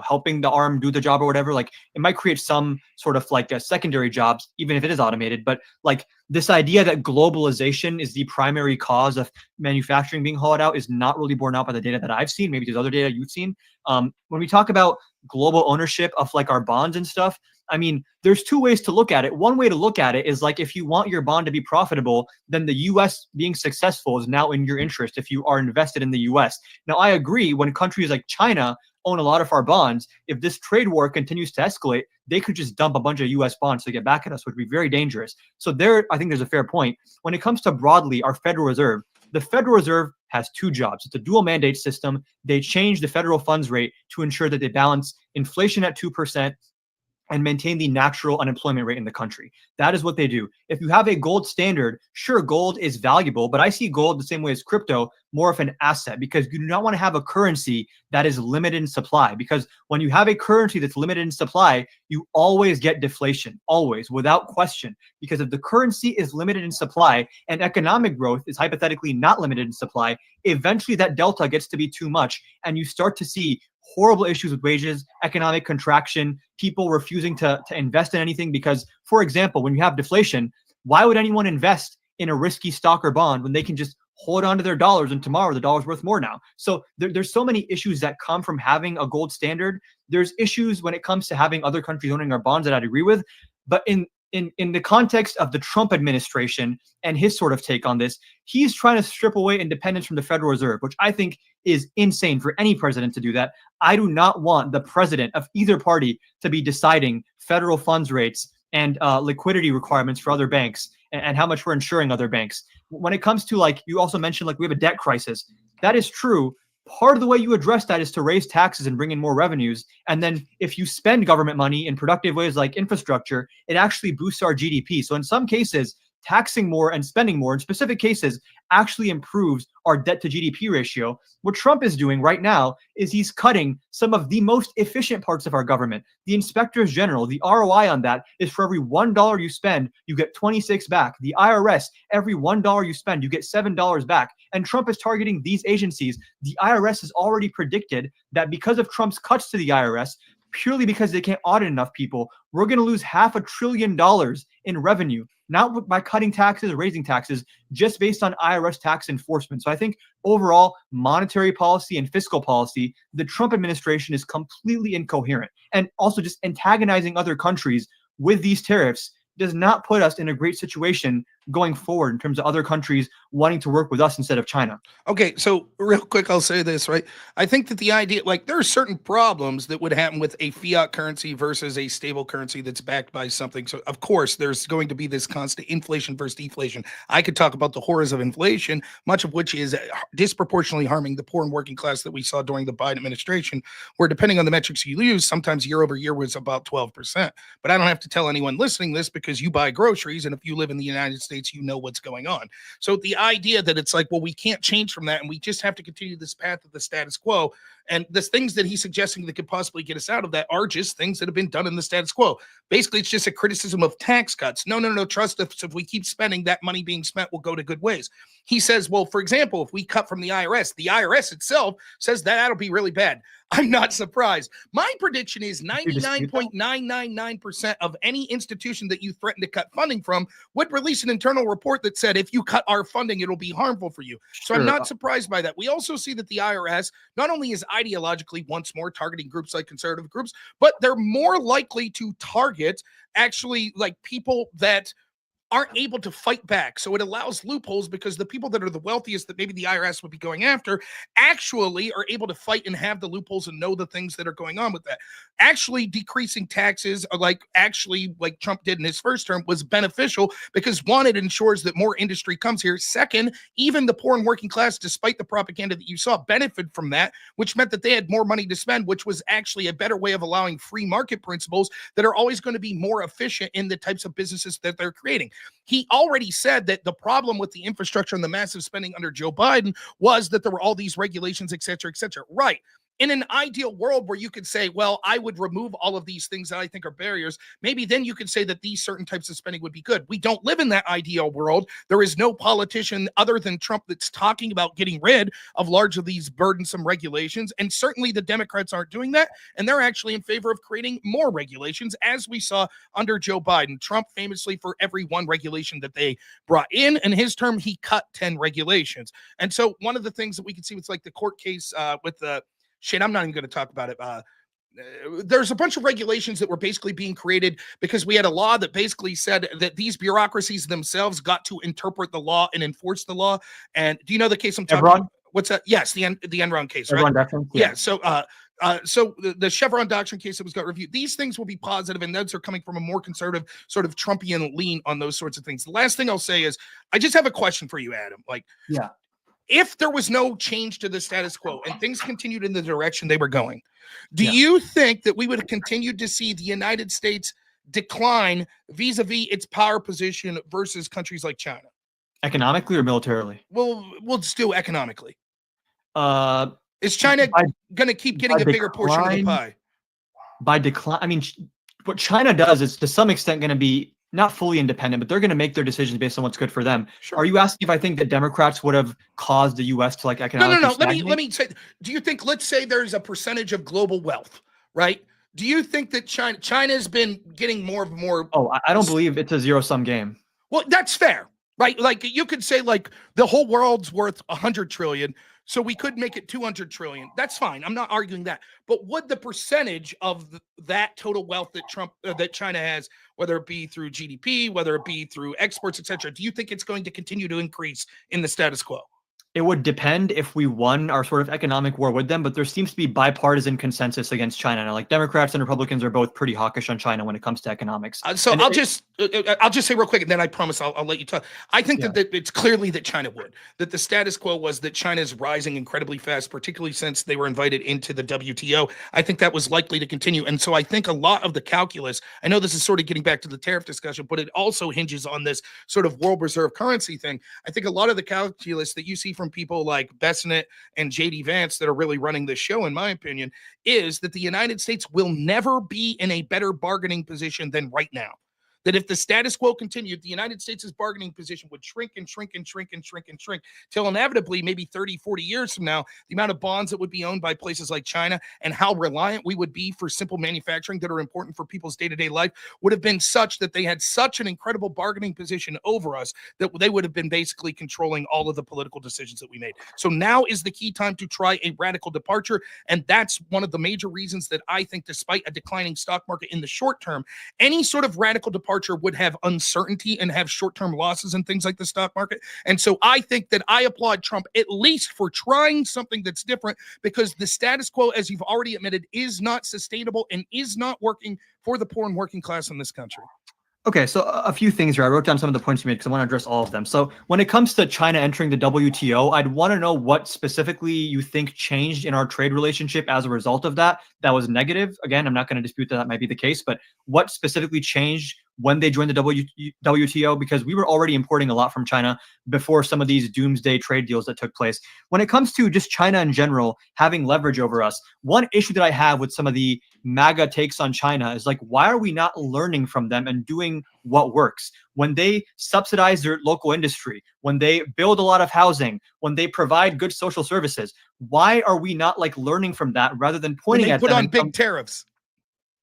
S3: helping the arm do the job or whatever. Like, it might create some sort of like a secondary jobs, even if it is automated. But like, this idea that globalization is the primary cause of manufacturing being hollowed out is not really borne out by the data that I've seen. Maybe there's other data you've seen. When we talk about global ownership of like our bonds and stuff, I mean, there's two ways to look at it. One way to look at it is like, if you want your bond to be profitable, then the US being successful is now in your interest if you are invested in the US. Now, I agree, when countries like China own a lot of our bonds, if this trade war continues to escalate, they could just dump a bunch of US bonds to get back at us, which would be very dangerous. So there, I think there's a fair point. When it comes to broadly our Federal Reserve, the Federal Reserve has two jobs. It's a dual mandate system. They change the federal funds rate to ensure that they balance inflation at 2% and maintain the natural unemployment rate in the country. That is what they do. If you have a gold standard, sure, gold is valuable, but I see gold the same way as crypto, more of an asset, because you do not want to have a currency that is limited in supply. Because when you have a currency that's limited in supply, you always get deflation, always, without question. Because if the currency is limited in supply and economic growth is hypothetically not limited in supply, eventually that delta gets to be too much, and you start to see horrible issues with wages, economic contraction, people refusing to invest in anything because, for example, when you have deflation, why would anyone invest in a risky stock or bond when they can just hold on to their dollars, and tomorrow the dollar's worth more now. So there's so many issues that come from having a gold standard. There's issues when it comes to having other countries owning our bonds that I'd agree with. But in the context of the Trump administration and his sort of take on this, he's trying to strip away independence from the Federal Reserve, which I think is insane for any president to do that. I do not want the president of either party to be deciding federal funds rates and liquidity requirements for other banks and how much we're insuring other banks. When it comes to, like, you also mentioned, like, we have a debt crisis. That is true. Part of the way you address that is to raise taxes and bring in more revenues. And then if you spend government money in productive ways like infrastructure, it actually boosts our GDP. So in some cases, taxing more and spending more in specific cases actually improves our debt to GDP ratio. What Trump is doing right now is he's cutting some of the most efficient parts of our government. The inspectors general, the ROI on that is for every $1 you spend, you get 26 back. The IRS, every $1 you spend, you get $7 back. And Trump is targeting these agencies. The IRS has already predicted that because of Trump's cuts to the IRS, purely because they can't audit enough people, we're going to lose $500 billion in revenue, not by cutting taxes or raising taxes, just based on IRS tax enforcement. So I think overall, monetary policy and fiscal policy, the Trump administration is completely incoherent. And also just antagonizing other countries with these tariffs does not put us in a great situation going forward in terms of other countries wanting to work with us instead of China.
S1: Okay, so real quick, I'll say this, right? I think that the idea, like, there are certain problems that would happen with a fiat currency versus a stable currency that's backed by something. So, of course, there's going to be this constant inflation versus deflation. I could talk about the horrors of inflation, much of which is disproportionately harming the poor and working class that we saw during the Biden administration, where depending on the metrics you use, sometimes year over year was about 12%. But I don't have to tell anyone listening this because you buy groceries, and if you live in the United States, you know what's going on. So the idea that it's like, well, we can't change from that and we just have to continue this path of the status quo, and the things that he's suggesting that could possibly get us out of that are just things that have been done in the status quo. Basically, it's just a criticism of tax cuts. No, trust us. If we keep spending, that money being spent will go to good ways. He says, well, for example, if we cut from the IRS itself says that'll be really bad. I'm not surprised. My prediction is 99.999% of any institution that you threaten to cut funding from would release an internal report that said, if you cut our funding, it'll be harmful for you. So I'm not surprised by that. We also see that the IRS not only is ideologically once more targeting groups like conservative groups, but they're more likely to target actually like people that aren't able to fight back. So it allows loopholes because the people that are the wealthiest that maybe the IRS would be going after actually are able to fight and have the loopholes and know the things that are going on with that. Actually decreasing taxes, like Trump did in his first term, was beneficial because one, it ensures that more industry comes here. Second, even the poor and working class, despite the propaganda that you saw, benefit from that, which meant that they had more money to spend, which was actually a better way of allowing free market principles that are always going to be more efficient in the types of businesses that they're creating. He already said that the problem with the infrastructure and the massive spending under Joe Biden was that there were all these regulations, et cetera, et cetera. Right. In an ideal world where you could say, well, I would remove all of these things that I think are barriers, maybe then you could say that these certain types of spending would be good. We don't live in that ideal world. There is no politician other than Trump that's talking about getting rid of large of these burdensome regulations. And certainly the Democrats aren't doing that. And they're actually in favor of creating more regulations, as we saw under Joe Biden. Trump famously, for every one regulation that they brought in his term, he cut 10 regulations. And so one of the things that we can see with like the court case with the I'm not even going to talk about it. There's a bunch of regulations that were basically being created because we had a law that basically said that these bureaucracies themselves got to interpret the law and enforce the law. And do you know the case I'm talking about? What's that? Yes, the Enron case, right? Yeah. So the Chevron doctrine case that was got reviewed, these things will be positive, and those are coming from a more conservative sort of Trumpian lean on those sorts of things. The last thing I'll say is I just have a question for you, Adam. If there was no change to the status quo and things continued in the direction they were going, do you think that we would have continued to see the United States decline vis-a-vis its power position versus countries like China?
S3: Economically or militarily?
S1: Well, we'll just do economically. Is China going to keep getting a bigger portion of the pie?
S3: By decline, I mean, what China does is to some extent going to be not fully independent, but they're going to make their decisions based on what's good for them. Sure. Are you asking if I think that Democrats would have caused the U.S. to like economically?
S1: No. Let me say. Do you think? Let's say there's a percentage of global wealth, right? Do you think that China's been getting more?
S3: Oh, I don't believe it's a zero-sum game.
S1: Well, that's fair. Right? Like you could say like the whole world's worth 100 trillion, so we could make it 200 trillion. That's fine. I'm not arguing that. But would the percentage of that total wealth that that China has, whether it be through GDP, whether it be through exports, etc., do you think it's going to continue to increase in the status quo?
S3: It would depend if we won our sort of economic war with them, but there seems to be bipartisan consensus against China. Now, like Democrats and Republicans are both pretty hawkish on China when it comes to economics.
S1: So I'll just say real quick, and then I promise I'll let you talk. I think that it's clearly that China would. That the status quo was that China is rising incredibly fast, particularly since they were invited into the WTO. I think that was likely to continue. And so I think a lot of the calculus, I know this is sort of getting back to the tariff discussion, but it also hinges on this sort of world reserve currency thing. I think a lot of the calculus that you see from people like Bessonnet and JD Vance that are really running this show, in my opinion, is that the United States will never be in a better bargaining position than right now. That if the status quo continued, the United States' bargaining position would shrink and shrink and shrink and shrink and shrink till inevitably, maybe 30, 40 years from now, the amount of bonds that would be owned by places like China and how reliant we would be for simple manufacturing that are important for people's day-to-day life would have been such that they had such an incredible bargaining position over us that they would have been basically controlling all of the political decisions that we made. So now is the key time to try a radical departure. And that's one of the major reasons that I think, despite a declining stock market in the short term, any sort of radical departure would have uncertainty and have short-term losses and things like the stock market. And so I think that I applaud Trump at least for trying something that's different, because the status quo, as you've already admitted, is not sustainable and is not working for the poor and working class in this country.
S3: Okay, so a few things here. I wrote down some of the points you made because I want to address all of them. So when it comes to China entering the WTO, I'd want to know what specifically you think changed in our trade relationship as a result of that. That was negative. Again, I'm not going to dispute that might be the case, but what specifically changed when they joined the WTO? Because we were already importing a lot from China before some of these doomsday trade deals that took place. When it comes to just China in general having leverage over us, one issue that I have with some of the MAGA takes on China is like, why are we not learning from them and doing what works? When they subsidize their local industry, when they build a lot of housing, when they provide good social services, why are we not like learning from that rather than pointing at them?
S1: When they put on big tariffs.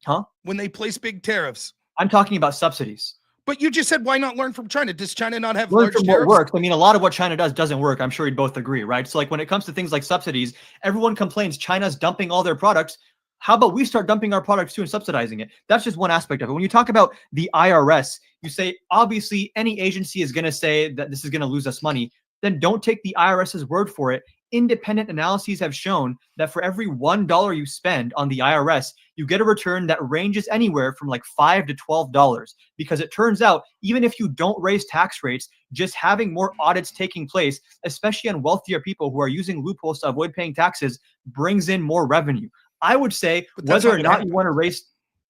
S3: Huh?
S1: When they place big tariffs.
S3: I'm talking about subsidies.
S1: But you just said, why not learn from China? Does China not have
S3: learn
S1: large
S3: from
S1: tariffs?
S3: what works? I mean, a lot of what China does doesn't work. I'm sure you'd both agree, right? So like when it comes to things like subsidies, everyone complains China's dumping all their products. How about we start dumping our products too and subsidizing it? That's just one aspect of it. When you talk about the IRS, you say, obviously, any agency is going to say that this is going to lose us money. Then don't take the IRS's word for it. Independent analyses have shown that for every $1 you spend on the IRS, you get a return that ranges anywhere from like $5 to $12. Because it turns out, even if you don't raise tax rates, just having more audits taking place, especially on wealthier people who are using loopholes to avoid paying taxes, brings in more revenue. I would say whether or not you want to raise.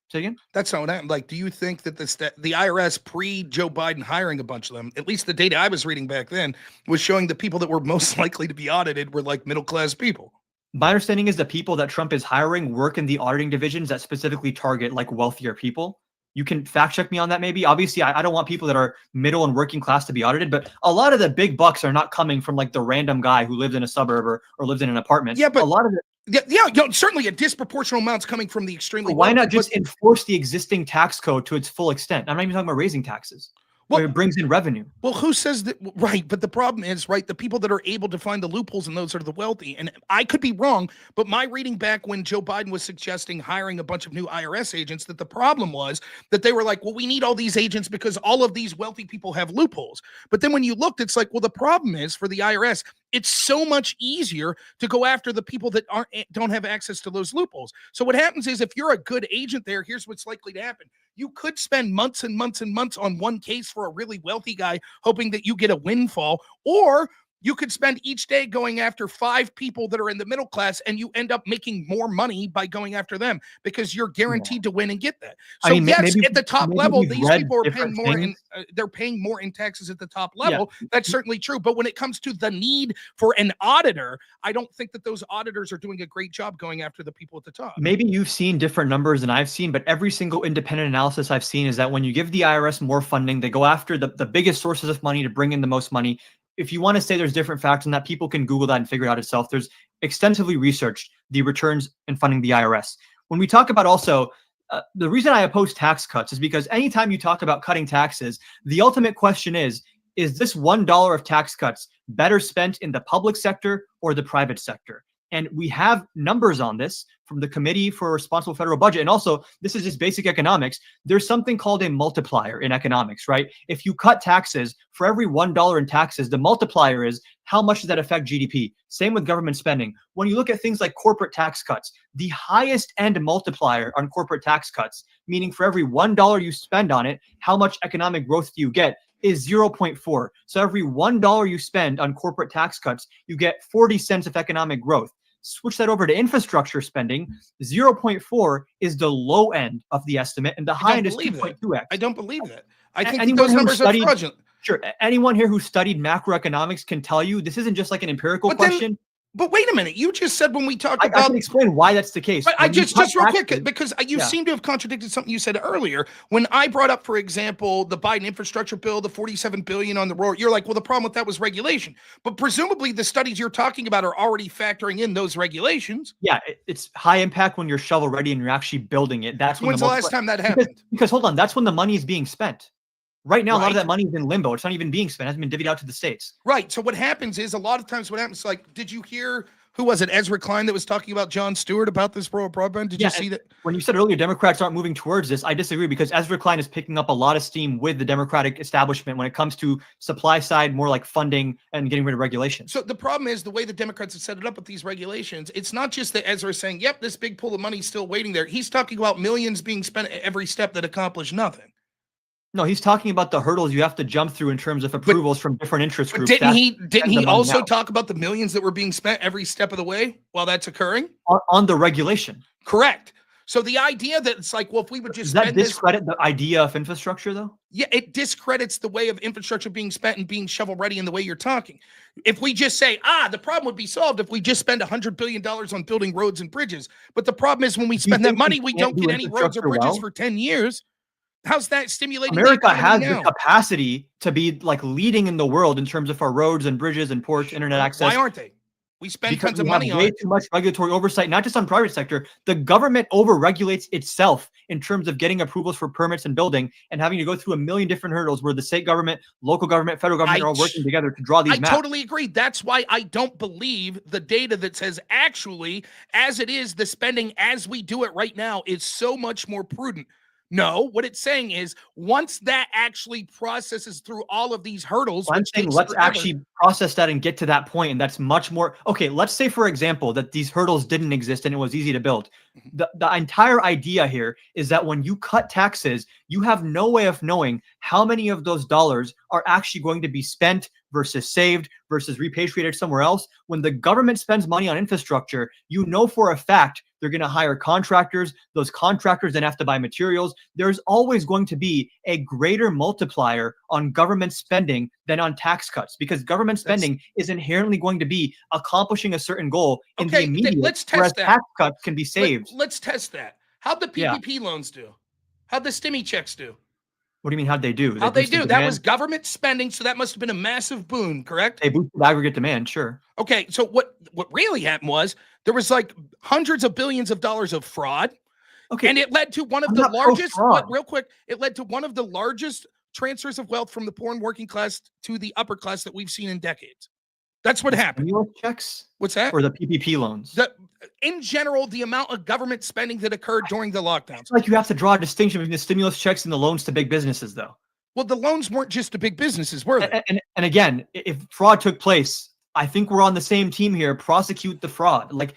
S3: Say again?
S1: That's not what happened. Like, do you think that the IRS pre-Joe Biden hiring a bunch of them, at least the data I was reading back then, was showing the people that were most likely to be audited were like middle-class people?
S3: My understanding is the people that Trump is hiring work in the auditing divisions that specifically target like wealthier people. You can fact check me on that maybe. Obviously, I don't want people that are middle and working class to be audited, but a lot of the big bucks are not coming from like the random guy who lives in a suburb or lives in an apartment.
S1: Yeah, but
S3: a lot of it.
S1: Yeah, certainly a disproportional amount's coming from the extremely.
S3: Why not just enforce the existing tax code to its full extent? I'm not even talking about raising taxes. Well, it brings in revenue.
S1: Well, who says that? Right. But the problem is, right, the people that are able to find the loopholes and those are the wealthy. And I could be wrong, but my reading back when Joe Biden was suggesting hiring a bunch of new IRS agents, that the problem was that they were like, well, we need all these agents because all of these wealthy people have loopholes. But then when you looked, it's like, well, the problem is for the IRS, it's so much easier to go after the people that don't have access to those loopholes. So what happens is, if you're a good agent there, here's what's likely to happen. You could spend months and months and months on one case for a really wealthy guy, hoping that you get a windfall, or you could spend each day going after 5 people that are in the middle class, and you end up making more money by going after them because you're guaranteed to win and get that. So I mean, yes, at the top level, these people are paying more they're paying more in taxes at the top level. Yeah. That's certainly true. But when it comes to the need for an auditor, I don't think that those auditors are doing a great job going after the people at the top.
S3: Maybe you've seen different numbers than I've seen, but every single independent analysis I've seen is that when you give the IRS more funding, they go after the biggest sources of money to bring in the most money. If you want to say there's different facts and that, people can Google that and figure it out itself. There's extensively researched the returns in funding the IRS. When we talk about also, the reason I oppose tax cuts is because anytime you talk about cutting taxes, the ultimate question is is this $1 of tax cuts better spent in the public sector or the private sector? And we have numbers on this from the Committee for a Responsible Federal Budget. And also, this is just basic economics. There's something called a multiplier in economics, right? If you cut taxes, for every $1 in taxes, the multiplier is how much does that affect GDP? Same with government spending. When you look at things like corporate tax cuts, the highest end multiplier on corporate tax cuts, meaning for every $1 you spend on it, how much economic growth do you get, is 0.4. So every $1 you spend on corporate tax cuts, you get 40 cents of economic growth. Switch that over to infrastructure spending, 0.4 is the low end of the estimate, and the high end is 2.2x.
S1: I don't believe that. I think
S3: anyone
S1: those numbers are fraudulent.
S3: Sure. Anyone here who studied macroeconomics can tell you this isn't just like an empirical question.
S1: But wait a minute. You just said when we talked about...
S3: I can explain why that's the case.
S1: But just real quick, because you seem to have contradicted something you said earlier. When I brought up, for example, the Biden infrastructure bill, the $47 billion on the road, you're like, well, the problem with that was regulation. But presumably the studies you're talking about are already factoring in those regulations.
S3: Yeah, it's high impact when you're shovel ready and you're actually building it. That's when
S1: When's the last time that happened?
S3: Because hold on, that's when the money is being spent. Right now, a lot of that money is in limbo. It's not even being spent. It hasn't been divvied out to the states.
S1: Right. So what happens is a lot of times what happens, like, did you hear, who was it, Ezra Klein, that was talking about Jon Stewart about this rural broadband? Did you see that? When
S3: you said earlier Democrats aren't moving towards this, I disagree, because Ezra Klein is picking up a lot of steam with the Democratic establishment when it comes to supply side, more like funding and getting rid of regulation.
S1: So the problem is the way the Democrats have set it up with these regulations, it's not just that Ezra is saying, yep, this big pool of money is still waiting there. He's talking about millions being spent at every step that accomplish nothing.
S3: No, he's talking about the hurdles you have to jump through in terms of approvals from different interest groups.
S1: Didn't he also talk about the millions that were being spent every step of the way while that's occurring?
S3: On the regulation.
S1: Correct. So the idea that it's like, well, if we would just
S3: does that discredit the idea of infrastructure, though?
S1: Yeah, it discredits the way of infrastructure being spent and being shovel ready in the way you're talking. If we just say, the problem would be solved if we just spend $100 billion on building roads and bridges. But the problem is when we spend that money, we don't get any roads or bridges for 10 years. How's that stimulating?
S3: America has the capacity to be like leading in the world in terms of our roads and bridges and ports, internet access.
S1: Why aren't they? We spend tons of money on
S3: way too much regulatory oversight, not just on private sector. The government overregulates itself in terms of getting approvals for permits and building and having to go through a million different hurdles where the state government, local government, federal government are all working together to draw these maps.
S1: I totally agree. That's why I don't believe the data that says actually, as it is, the spending as we do it right now is so much more prudent. No, what it's saying is once that actually processes through all of these hurdles,
S3: I'm saying let's actually process that and get to that point, and that's much more. Okay, let's say, for example, that these hurdles didn't exist and it was easy to build. The entire idea here is that when you cut taxes, you have no way of knowing how many of those dollars are actually going to be spent versus saved versus repatriated somewhere else. When the government spends money on infrastructure, you know for a fact they're going to hire contractors. Those contractors then have to buy materials. There's always going to be a greater multiplier on government spending than on tax cuts, because government spending is inherently going to be accomplishing a certain goal in the immediate,
S1: let's test
S3: whereas
S1: that.
S3: tax cuts can be saved.
S1: Let's test that. How'd the PPP loans do? How'd the stimmy checks do?
S3: What do you mean, how'd they do?
S1: How'd they do? That was government spending, so that must have been a massive boon, correct?
S3: They boosted aggregate demand, sure.
S1: Okay, so what really happened was there was like hundreds of billions of dollars of fraud. Okay, and it led to one of the largest, real quick, it led to one of the largest transfers of wealth from the poor and working class to the upper class that we've seen in decades. That's what happened.
S3: Stimulus checks?
S1: What's that?
S3: Or the PPP loans?
S1: In general, the amount of government spending that occurred during the lockdowns.
S3: It's like you have to draw a distinction between the stimulus checks and the loans to big businesses, though.
S1: Well, the loans weren't just to big businesses, were they?
S3: And again, if fraud took place, I think we're on the same team here. Prosecute the fraud. Like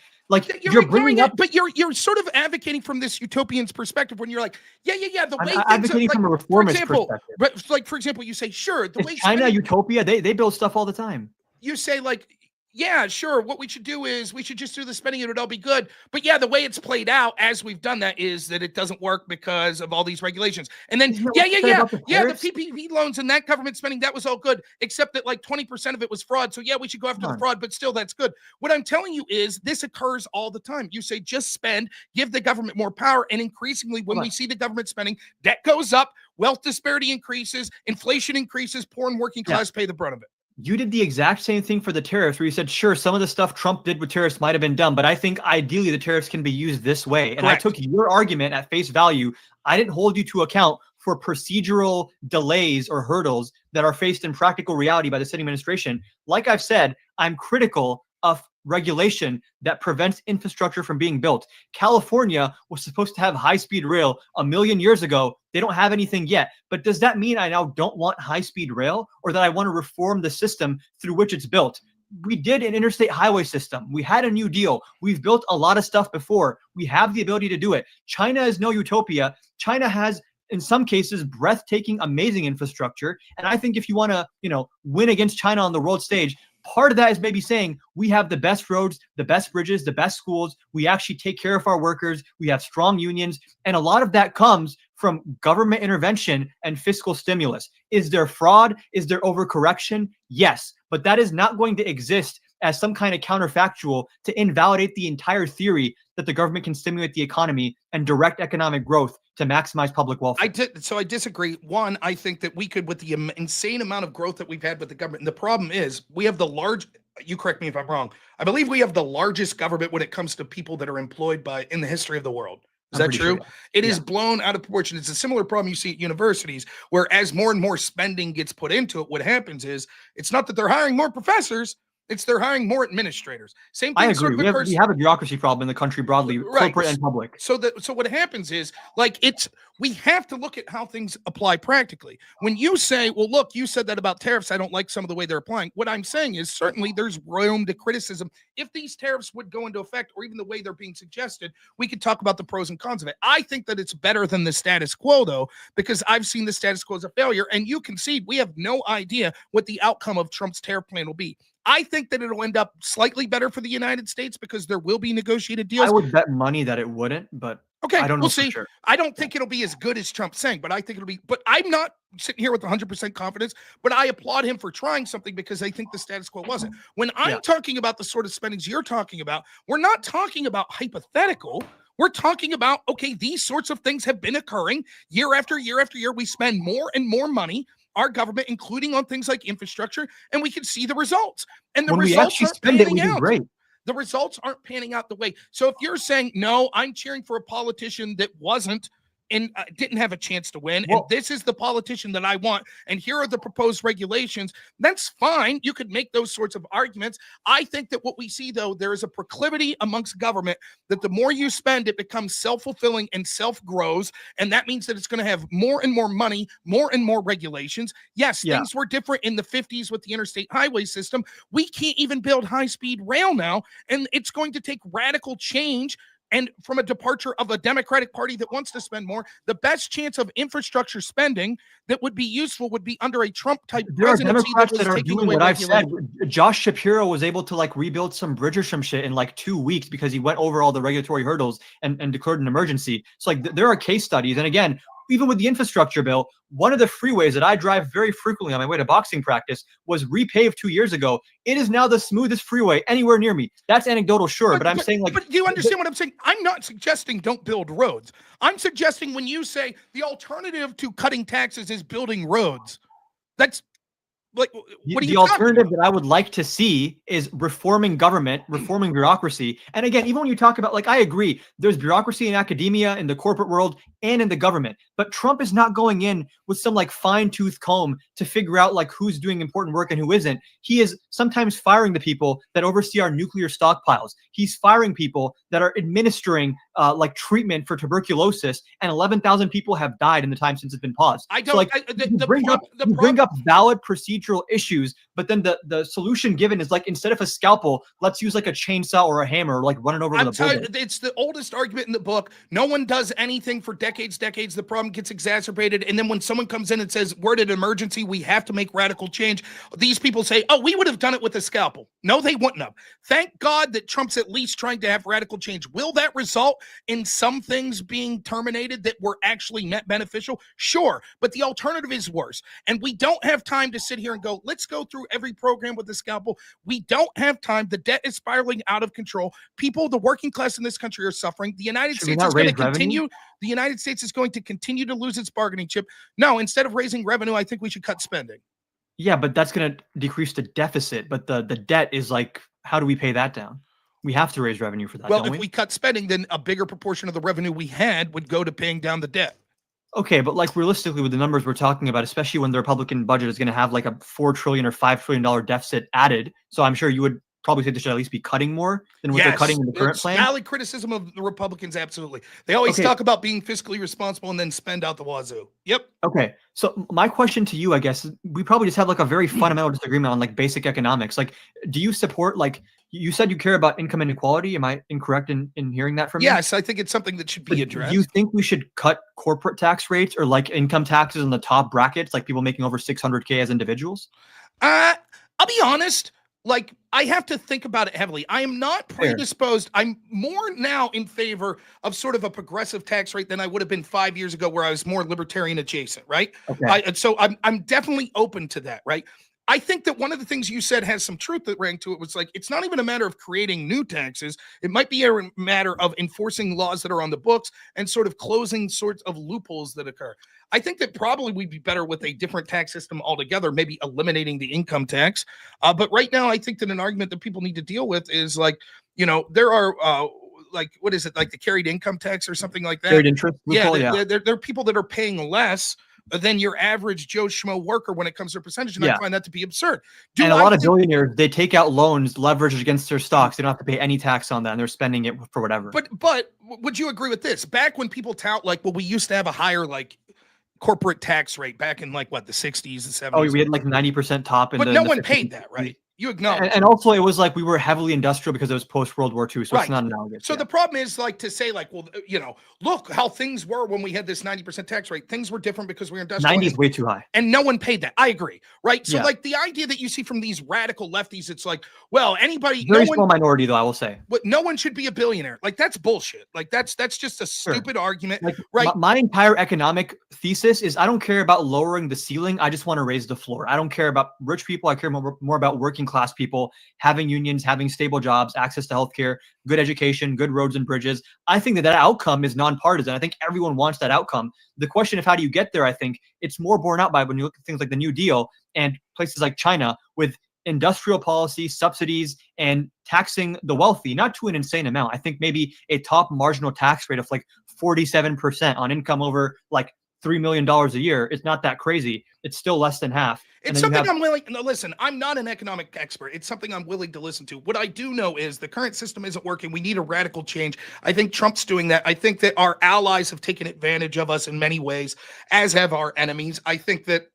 S3: you're bringing up,
S1: but you're sort of advocating from this utopian's perspective when you're like, yeah. The way
S3: I'm advocating from a reformist perspective.
S1: But like, for example, you say, sure, the way
S3: China, utopia, they build stuff all the time.
S1: You say like, yeah, sure. What we should do is we should just do the spending and it'll all be good. But yeah, the way it's played out as we've done that is that it doesn't work because of all these regulations. And then, the PPP loans and that government spending, that was all good, except that like 20% of it was fraud. So yeah, we should go after the fraud, but still that's good. What I'm telling you is this occurs all the time. You say just spend, give the government more power. And increasingly when we see the government spending, debt goes up, wealth disparity increases, inflation increases, poor and working class pay the brunt of it.
S3: You did the exact same thing for the tariffs where you said, sure, some of the stuff Trump did with tariffs might have been dumb, but I think ideally the tariffs can be used this way. And I took your argument at face value. I didn't hold you to account for procedural delays or hurdles that are faced in practical reality by the sitting administration. Like I've said, I'm critical of regulation that prevents infrastructure from being built. California was supposed to have high-speed rail a million years ago. They don't have anything yet. But does that mean I now don't want high-speed rail, or that I want to reform the system through which it's built? We did an interstate highway system. We had a New Deal. We've built a lot of stuff before. We have the ability to do it. China is no utopia. China has, in some cases, breathtaking, amazing infrastructure. And I think if you want to, win against China on the world stage, part of that is maybe saying we have the best roads, the best bridges, the best schools. We actually take care of our workers. We have strong unions. And a lot of that comes from government intervention and fiscal stimulus. Is there fraud? Is there overcorrection? Yes. But that is not going to exist as some kind of counterfactual to invalidate the entire theory that the government can stimulate the economy and direct economic growth to maximize public welfare.
S1: I disagree. One, I think that we could, with the insane amount of growth that we've had with the government, and the problem is we have you correct me if I'm wrong, I believe we have the largest government when it comes to people that are employed in the history of the world. Is that true?
S3: Sure.
S1: It is blown out of proportion. It's a similar problem you see at universities, where as more and more spending gets put into it, what happens is it's not that they're hiring more professors, it's they're hiring more administrators. Same thing.
S3: I agree. We have a bureaucracy problem in the country broadly, corporate and public.
S1: So what happens is, we have to look at how things apply practically. When you say, well, look, you said that about tariffs, I don't like some of the way they're applying. What I'm saying is certainly there's room to criticism. If these tariffs would go into effect, or even the way they're being suggested, we could talk about the pros and cons of it. I think that it's better than the status quo, though, because I've seen the status quo as a failure, and you concede we have no idea what the outcome of Trump's tariff plan will be. I think that it'll end up slightly better for the United States because there will be negotiated deals.
S3: I would bet money that it wouldn't, but
S1: okay,
S3: I don't know.
S1: We'll
S3: for
S1: see.
S3: Sure.
S1: I don't think it'll be as good as Trump's saying, but I think it'll be. But I'm not sitting here with 100% confidence, but I applaud him for trying something because I think the status quo wasn't. When I'm talking about the sort of spendings you're talking about, we're not talking about hypothetical. We're talking about, okay, these sorts of things have been occurring year after year after year. We spend more and more money, our government, including on things like infrastructure, and we can see the results. And the
S3: when
S1: results
S3: we actually spend it, we do great.
S1: The results aren't panning out the way. So if you're saying, no, I'm cheering for a politician that wasn't and didn't have a chance to win, and this is the politician that I want, and here are the proposed regulations, that's fine. You could make those sorts of arguments. I think that what we see, though, there is a proclivity amongst government that the more you spend, it becomes self-fulfilling and self-grows, and that means that it's going to have more and more money, more and more regulations. Yes, things were different in the 50s with the interstate highway system. We can't even build high-speed rail now, and it's going to take radical change. And from a departure of a Democratic Party that wants to spend more, the best chance of infrastructure spending that would be useful would be under a Trump-type presidency that was taking away
S3: what I've said.
S1: regulation.
S3: Josh Shapiro was able to rebuild some bridge or some shit in 2 weeks because he went over all the regulatory hurdles and declared an emergency. So there are case studies. And again, even with the infrastructure bill, one of the freeways that I drive very frequently on my way to boxing practice was repaved 2 years ago. It is now the smoothest freeway anywhere near me. That's anecdotal, sure, but I'm saying But
S1: do you understand what I'm saying? I'm not suggesting don't build roads. I'm suggesting when you say the alternative to cutting taxes is building roads, that's what are you
S3: the alternative that I would like to see is reforming government, reforming bureaucracy. And again, even when you talk about, I agree, there's bureaucracy in academia, in the corporate world, and in the government. But Trump is not going in with some fine-tooth comb to figure out who's doing important work and who isn't. He is sometimes firing the people that oversee our nuclear stockpiles. He's firing people that are administering treatment for tuberculosis, and 11,000 people have died in the time since it's been paused.
S1: I don't.
S3: Bring up valid procedural issues, but then the solution given is instead of a scalpel, let's use a chainsaw or a hammer, running over with a bullet.
S1: It's the oldest argument in the book. No one does anything for decades. The problem gets exacerbated, and then when someone comes in and says, "We're at an emergency, we have to make radical change," these people say, "Oh, we would have done it with a scalpel." No, they wouldn't have. Thank God that Trump's at least trying to have radical change. Will that result in some things being terminated that were actually net beneficial? Sure, but the alternative is worse. And we don't have time to sit here and go, let's go through every program with the scalpel. We don't have time. The debt is spiraling out of control. People, the working class in this country, are suffering. The United States is going to continue. The United States is going to continue to lose its bargaining chip. No, instead of raising revenue, I think we should cut spending.
S3: Yeah, but that's going to decrease the deficit. But the debt is how do we pay that down? We have to raise revenue for that.
S1: Well, if we cut spending, then a bigger proportion of the revenue we had would go to paying down the debt.
S3: Okay, but like realistically, with the numbers we're talking about, especially when the Republican budget is going to have like a $4 trillion or $5 trillion deficit added, so I'm sure you would probably say they should at least be cutting more than what they're cutting in the current
S1: It's
S3: plan.
S1: valid criticism of the Republicans, absolutely. They always talk about being fiscally responsible and then spend out the wazoo. Yep.
S3: Okay, so my question to you, I guess, is we probably just have like a very fundamental disagreement on like basic economics. Like, do you support, like, you said you care about income inequality? Am I incorrect in hearing that from you?
S1: Yes, I think it's something that should be addressed.
S3: Do you think we should cut corporate tax rates or like income taxes in the top brackets, like people making over 600K as individuals?
S1: I'll be honest. Like, I have to think about it heavily. I am not predisposed. I'm more now in favor of sort of a progressive tax rate than I would have been 5 years ago, where I was more libertarian adjacent, right?
S3: Okay.
S1: So I'm definitely open to that, right? I think that one of the things you said has some truth that rang to it. Was like, it's not even a matter of creating new taxes. It might be a matter of enforcing laws that are on the books and sort of closing sorts of loopholes that occur. I think that probably we'd be better with a different tax system altogether, maybe eliminating the income tax. But right now, I think that an argument that people need to deal with is like, there are like, what is it, like the carried income tax or something like that?
S3: Carried interest loophole,
S1: There are people that are paying less than your average Joe Schmo worker when it comes to a percentage, and I find that to be absurd.
S3: And a lot of billionaires, they take out loans leveraged against their stocks. They don't have to pay any tax on that, and they're spending it for whatever.
S1: But would you agree with this? Back when people tout like, well, we used to have a higher like corporate tax rate back in like what, the 60s and 70s.
S3: Oh, we had like 90% top,
S1: but no one paid that, right? You acknowledge.
S3: And also, it was like we were heavily industrial because it was post World War II, so it's not analogous.
S1: So the problem is like to say like, well, look how things were when we had this 90% tax rate. Things were different because we were industrial.
S3: 90 is way too high,
S1: and no one paid that. I agree, right? So like the idea that you see from these radical lefties, it's like, well, anybody,
S3: very small minority though, I will say,
S1: but no one should be a billionaire. Like that's bullshit. Like that's just a stupid argument,
S3: like,
S1: right?
S3: My entire economic thesis is I don't care about lowering the ceiling. I just want to raise the floor. I don't care about rich people. I care more about working class people having unions, having stable jobs, access to healthcare, good education, good roads and bridges. I think that outcome is nonpartisan. I think everyone wants that outcome. The question of how do you get there, I think it's more borne out by when you look at things like the New Deal and places like China with industrial policy, subsidies, and taxing the wealthy, not to an insane amount. I think maybe a top marginal tax rate of like 47% on income over like $3 million a year. It's not that crazy. It's still less than half.
S1: It's something I'm willing. No, listen, I'm not an economic expert. It's something I'm willing to listen to. What I do know is the current system isn't working. We need a radical change. I think Trump's doing that. I think that our allies have taken advantage of us in many ways, as have our enemies. I think that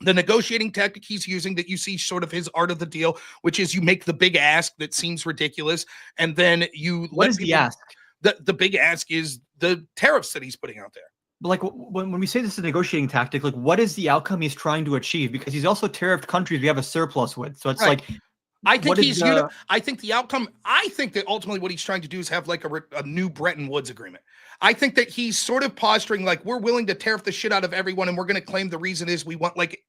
S1: the negotiating tactic he's using, that you see sort of his art of the deal, which is you make the big ask that seems ridiculous, and then you
S3: what is the ask?
S1: The big ask is the tariffs that he's putting out there.
S3: But like when we say this is a negotiating tactic, like what is the outcome he's trying to achieve? Because he's also tariffed countries we have a surplus with. So it's like,
S1: I think I think the outcome, I think that ultimately what he's trying to do is have like a new Bretton Woods agreement. I think that he's sort of posturing like we're willing to tariff the shit out of everyone, and we're going to claim the reason is we want like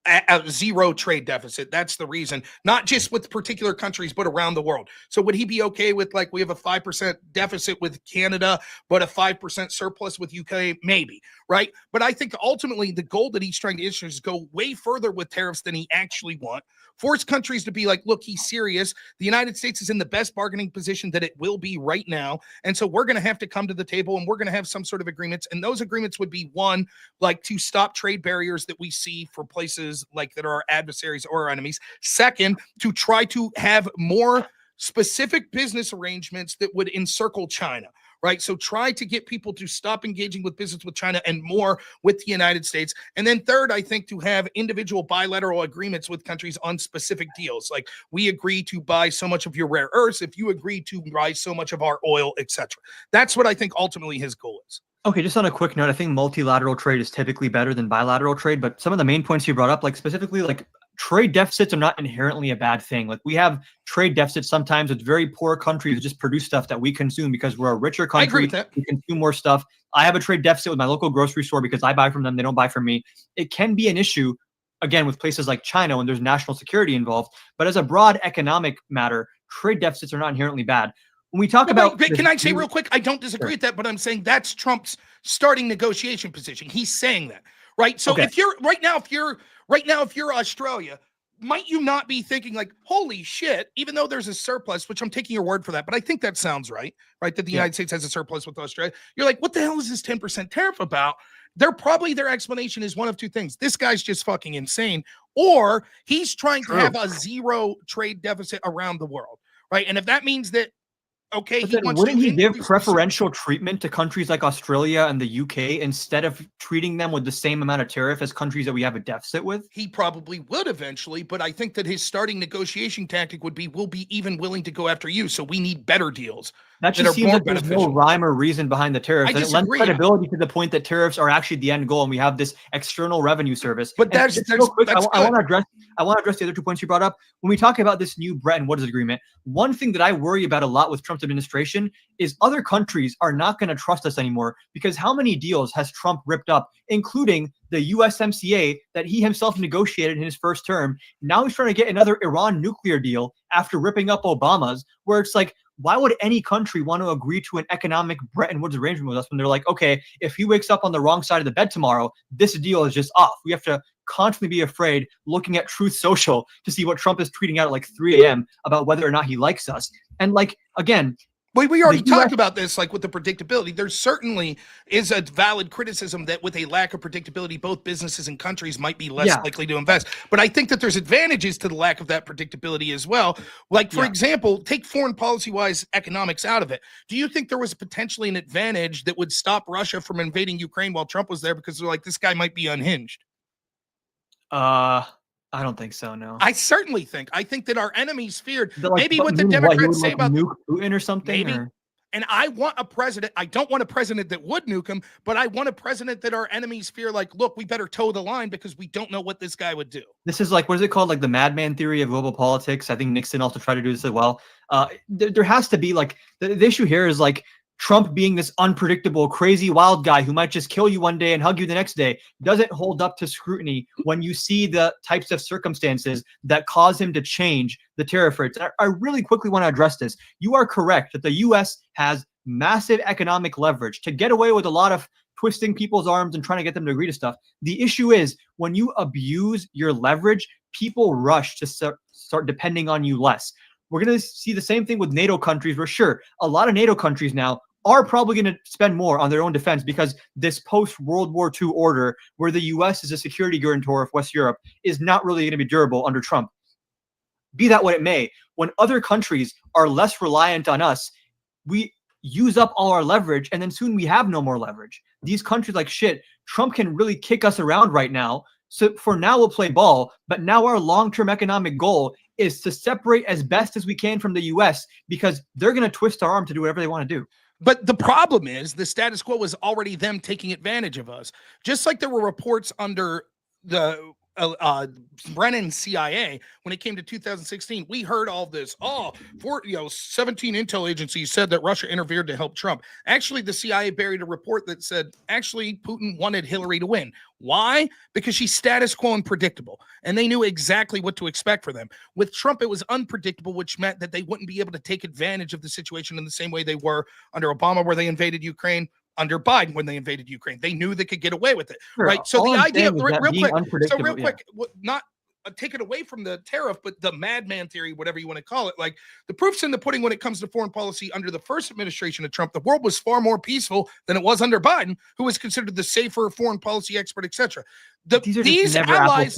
S1: a zero trade deficit. That's the reason, not just with particular countries, but around the world. So would he be okay with like we have a 5% deficit with Canada, but a 5% surplus with UK? Maybe, right? But I think ultimately the goal that he's trying to issue is go way further with tariffs than he actually want. Force countries to be like, look, he's serious. The United States is in the best bargaining position that it will be right now. And so we're going to have to come to the table and we're going to have some sort of agreements. And those agreements would be, one, like to stop trade barriers that we see for places like that are our adversaries or our enemies. Second, to try to have more specific business arrangements that would encircle China. Right. So try to get people to stop engaging with business with China and more with the United States. And then third, I think to have individual bilateral agreements with countries on specific deals. Like we agree to buy so much of your rare earths if you agree to buy so much of our oil, etc. That's what I think ultimately his goal is.
S3: Okay, just on a quick note, I think multilateral trade is typically better than bilateral trade. But some of the main points you brought up, like specifically like trade deficits are not inherently a bad thing. Like we have trade deficits sometimes with very poor countries that just produce stuff that we consume because we're a richer country.
S1: I agree with that.
S3: We consume more stuff. I have a trade deficit with my local grocery store because I buy from them. They don't buy from me. It can be an issue, again, with places like China when there's national security involved. But as a broad economic matter, trade deficits are not inherently bad. When we talk about,
S1: can I say real quick? I don't disagree with that, but I'm saying that's Trump's starting negotiation position. He's saying that, right? So if you're right now, if you're Australia, might you not be thinking like, holy shit, even though there's a surplus, which I'm taking your word for that, but I think that sounds right? That the United States has a surplus with Australia. You're like, what the hell is this 10% tariff about? their explanation is one of two things. This guy's just fucking insane, or he's trying to have a zero trade deficit around the world, right? And if that means that, okay,
S3: but then wouldn't he give preferential treatment to countries like Australia and the UK instead of treating them with the same amount of tariff as countries that we have a deficit with?
S1: He probably would eventually, but I think that his starting negotiation tactic would be, we'll be even willing to go after you, so we need better deals.
S3: That just seems like there's no rhyme or reason behind the tariffs. And it lends credibility to the point that tariffs are actually the end goal, and we have this external revenue service. But I want to address the other 2 points you brought up. When we talk about this new Bretton Woods agreement, one thing that I worry about a lot with Trump's administration is other countries are not going to trust us anymore, because how many deals has Trump ripped up, including the USMCA that he himself negotiated in his first term? Now he's trying to get another Iran nuclear deal after ripping up Obama's, where it's like, why would any country want to agree to an economic Bretton Woods arrangement with us when they're like, okay, if he wakes up on the wrong side of the bed tomorrow, this deal is just off. We have to constantly be afraid looking at Truth Social to see what Trump is tweeting out at like 3 a.m. about whether or not he likes us. And like, again,
S1: we already talked about this, like with the predictability. There certainly is a valid criticism that with a lack of predictability, both businesses and countries might be less likely to invest. But I think that there's advantages to the lack of that predictability as well. Like, for example, take foreign policy-wise economics out of it. Do you think there was potentially an advantage that would stop Russia from invading Ukraine while Trump was there, because they're like, this guy might be unhinged?
S3: I don't think so, no.
S1: I certainly think. I think that our enemies feared,
S3: like,
S1: maybe what the Democrats say about
S3: nuke Putin or something.
S1: Maybe.
S3: Or?
S1: And I want a president. I don't want a president that would nuke him, but I want a president that our enemies fear. Like, look, we better toe the line because we don't know what this guy would do.
S3: This is like, what is it called? Like the madman theory of global politics. I think Nixon also tried to do this as well. There has to be like, the issue here is like, Trump being this unpredictable, crazy, wild guy who might just kill you one day and hug you the next day doesn't hold up to scrutiny when you see the types of circumstances that cause him to change the tariff rates. I really quickly want to address this. You are correct that the U.S. has massive economic leverage to get away with a lot of twisting people's arms and trying to get them to agree to stuff. The issue is when you abuse your leverage, people rush to start depending on you less. We're going to see the same thing with NATO countries, where sure, a lot of NATO countries now are probably going to spend more on their own defense because this post-World War II order where the U.S. is a security guarantor of West Europe is not really going to be durable under Trump. Be that what it may, when other countries are less reliant on us, we use up all our leverage, and then soon we have no more leverage. These countries like shit, Trump can really kick us around right now. So for now, we'll play ball, but now our long-term economic goal is to separate as best as we can from the U.S. because they're going to twist our arm to do whatever they want to do.
S1: But the problem is the status quo was already them taking advantage of us. Just like there were reports under the Brennan CIA when it came to 2016, we heard all this. 17 intel agencies said that Russia interfered to help Trump. Actually, the CIA buried a report that said actually Putin wanted Hillary to win. Why? Because she's status quo and predictable, and they knew exactly what to expect for them. With Trump, it was unpredictable, which meant that they wouldn't be able to take advantage of the situation in the same way they were under Obama, where they invaded Ukraine. Under Biden, when they invaded Ukraine, they knew they could get away with it, right? So the idea, real quick, not take it away from the tariff, but the madman theory, whatever you want to call it, like the proof's in the pudding when it comes to foreign policy. Under the first administration of Trump, the world was far more peaceful than it was under Biden, who was considered the safer foreign policy expert, etc. These allies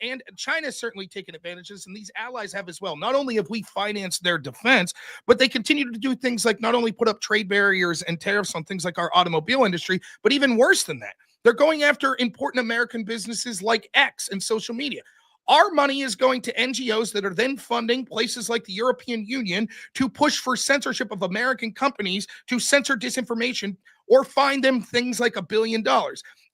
S1: and China certainly taken advantages, and these allies have as well. Not only have we financed their defense, but they continue to do things like not only put up trade barriers and tariffs on things like our automobile industry, but even worse than that, they're going after important American businesses like X and social media. Our money is going to NGOs that are then funding places like the European Union to push for censorship of American companies, to censor disinformation, or fine them things like $1 billion.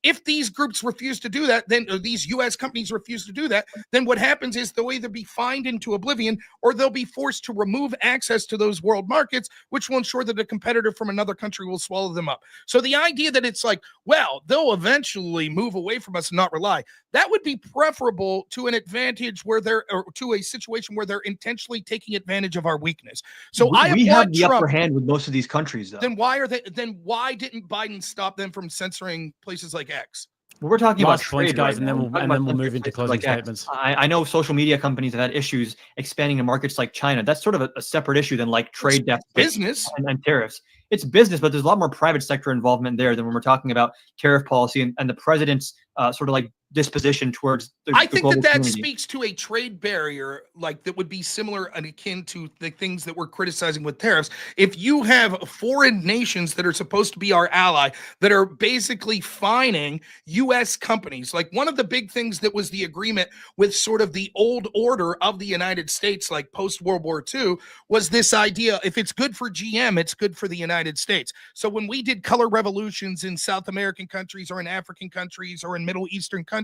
S1: If these groups refuse to do that, then these U.S. companies refuse to do that, then what happens is they'll either be fined into oblivion or they'll be forced to remove access to those world markets, which will ensure that a competitor from another country will swallow them up. So the idea that it's like, well, they'll eventually move away from us and not rely, that would be preferable to an advantage where to a situation where they're intentionally taking advantage of our weakness. So we
S3: have the upper hand with most of these countries, though.
S1: Then why didn't Biden stop them from censoring places like X?
S3: Well, we're talking
S2: last
S3: about
S2: points,
S3: trade,
S2: guys,
S3: right?
S2: and then we'll move into closing statements.
S3: I know social media companies have had issues expanding to markets like China. That's sort of a separate issue than like trade deficits
S1: business
S3: and tariffs. it's business, but there's a lot more private sector involvement there than when we're talking about tariff policy and the president's sort of like disposition towards
S1: I
S3: the
S1: think
S3: global
S1: that
S3: community.
S1: speaks to a trade barrier like that would be similar and akin to the things that we're criticizing with tariffs. If you have foreign nations that are supposed to be our ally that are basically fining U.S. companies, like one of the big things that was the agreement with sort of the old order of the United States, like post-World War II, was this idea, if it's good for GM, it's good for the United States. So when we did color revolutions in South American countries or in African countries or in Middle Eastern countries,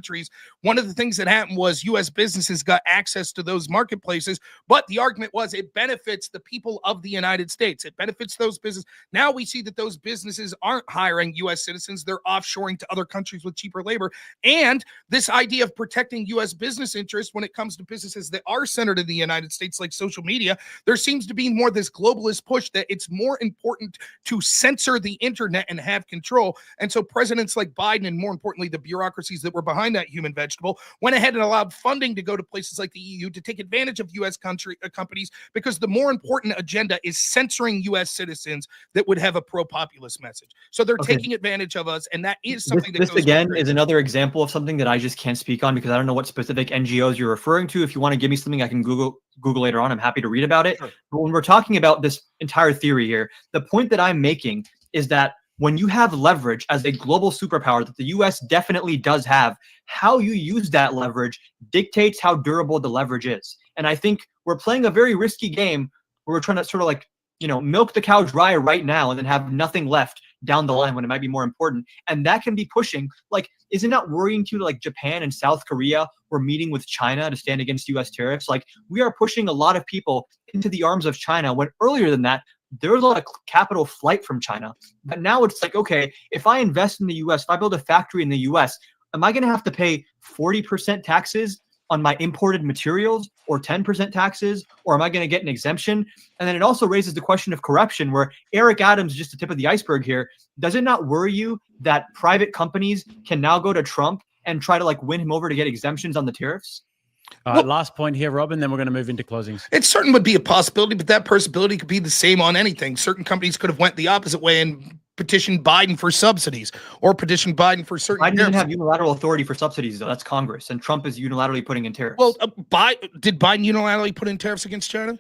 S1: one of the things that happened was U.S. businesses got access to those marketplaces, but the argument was it benefits the people of the United States. It benefits those businesses. Now we see that those businesses aren't hiring U.S. citizens. They're offshoring to other countries with cheaper labor. And this idea of protecting U.S. business interests when it comes to businesses that are centered in the United States, like social media, there seems to be more this globalist push that it's more important to censor the internet and have control. And so presidents like Biden, and more importantly, the bureaucracies that were behind that human vegetable, went ahead and allowed funding to go to places like the EU to take advantage of U.S. companies, because the more important agenda is censoring U.S. citizens that would have a pro-populist message. So they're taking advantage of us, and that is something
S3: This again is another example of something that I just can't speak on because I don't know what specific NGOs you're referring to. If you want to give me something, I can Google later on. I'm happy to read about it. Sure. But when we're talking about this entire theory here, the point that I'm making is that when you have leverage as a global superpower that the US definitely does have, how you use that leverage dictates how durable the leverage is. And I think we're playing a very risky game where we're trying to sort of like, milk the cow dry right now and then have nothing left down the line when it might be more important. And that can be pushing, like, isn't that worrying to like Japan and South Korea were meeting with China to stand against US tariffs? Like, we are pushing a lot of people into the arms of China when earlier than that, there was a lot of capital flight from China. But now it's like, okay, if I invest in the US, if I build a factory in the US, am I going to have to pay 40% taxes on my imported materials or 10% taxes, or am I going to get an exemption? And then it also raises the question of corruption, where Eric Adams is just the tip of the iceberg here. Does it not worry you that private companies can now go to Trump and try to like win him over to get exemptions on the tariffs?
S2: Last point here, Robin, then we're going to move into closings.
S1: It certainly would be a possibility, but that possibility could be the same on anything. Certain companies could have went the opposite way and petitioned Biden for subsidies, or petitioned Biden for certain.
S3: Biden doesn't have unilateral authority for subsidies, though. That's Congress, and Trump is unilaterally putting in tariffs.
S1: Well, did Biden unilaterally put in tariffs against China?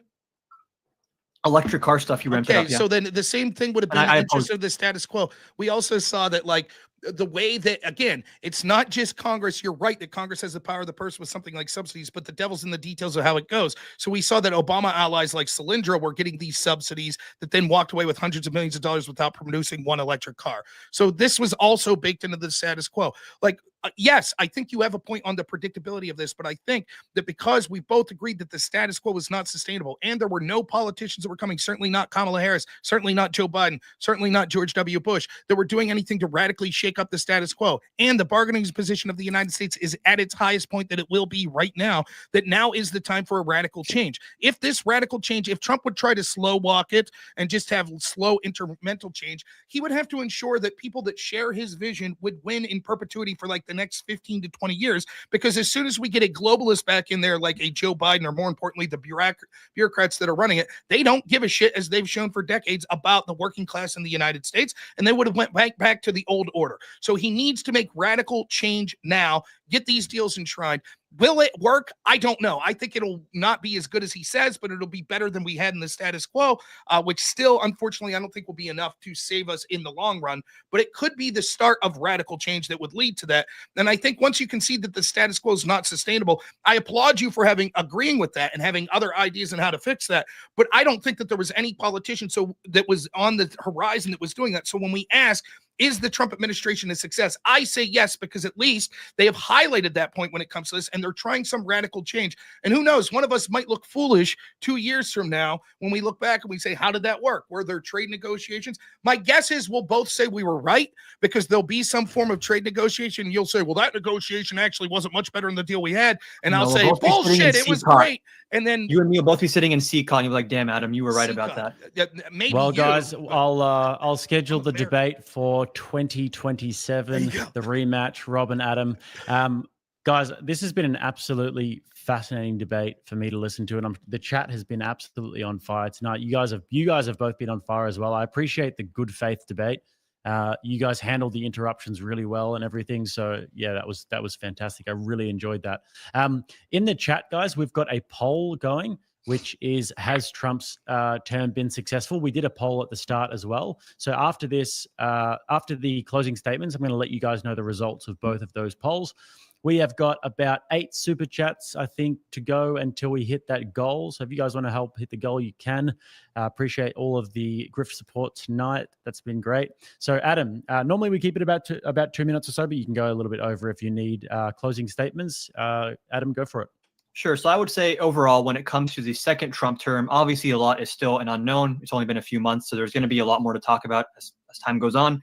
S3: Electric car stuff you ramped up. Yeah.
S1: So then the same thing would have been the interest of the status quo. We also saw that, like, the way that, again, it's not just Congress. You're right that Congress has the power of the purse with something like subsidies, but the devil's in the details of how it goes. So we saw that Obama allies like Solyndra were getting these subsidies that then walked away with hundreds of millions of dollars without producing one electric car. So this was also baked into the status quo. Like, yes, I think you have a point on the predictability of this, but I think that because we both agreed that the status quo was not sustainable, and there were no politicians that were coming, certainly not Kamala Harris, certainly not Joe Biden, certainly not George W. Bush, that were doing anything to radically shake up the status quo, and the bargaining position of the United States is at its highest point that it will be right now, that now is the time for a radical change. If this radical change, if Trump would try to slow walk it and just have slow incremental change, he would have to ensure that people that share his vision would win in perpetuity for like the next 15 to 20 years, because as soon as we get a globalist back in there, like a Joe Biden, or more importantly, the bureaucrats that are running it, they don't give a shit, as they've shown for decades, about the working class in the United States, and they would have went back to the old order. So he needs to make radical change now, get these deals enshrined. Will it work? I don't know. I think it'll not be as good as he says, but it'll be better than we had in the status quo, which still, unfortunately, I don't think will be enough to save us in the long run. But it could be the start of radical change that would lead to that. And I think once you can see that the status quo is not sustainable, I applaud you for agreeing with that and having other ideas on how to fix that. But I don't think that there was any politician that was on the horizon that was doing that. So when we ask, is the Trump administration a success? I say yes, because at least they have highlighted that point when it comes to this, and they're trying some radical change. And who knows, one of us might look foolish 2 years from now when we look back and we say, how did that work? Were there trade negotiations? My guess is we'll both say we were right, because there'll be some form of trade negotiation. You'll say, well, that negotiation actually wasn't much better than the deal we had. And I'll say, bullshit, it was great. And then
S3: you and me will both be sitting in CCON. You'll be like, damn, Adam, you were right about that.
S1: Yeah, maybe.
S2: Well, guys, I'll schedule the debate for 2027, the rematch, Rob and Adam. Guys, this has been an absolutely fascinating debate for me to listen to, and the chat has been absolutely on fire tonight. You guys have both been on fire as well. I appreciate the good faith debate. You guys handled the interruptions really well and everything. So yeah, that was fantastic. I really enjoyed that. In the chat, guys, we've got a poll going, which is, has Trump's term been successful? We did a poll at the start as well. So after this, after the closing statements, I'm going to let you guys know the results of both of those polls. We have got about 8 super chats, I think, to go until we hit that goal. So if you guys want to help hit the goal, you can. Appreciate all of the Griff support tonight. That's been great. So Adam, normally we keep it about 2 minutes or so, but you can go a little bit over if you need closing statements. Adam, go for it.
S3: Sure. So I would say overall, when it comes to the second Trump term, obviously a lot is still an unknown. It's only been a few months, so there's going to be a lot more to talk about as time goes on.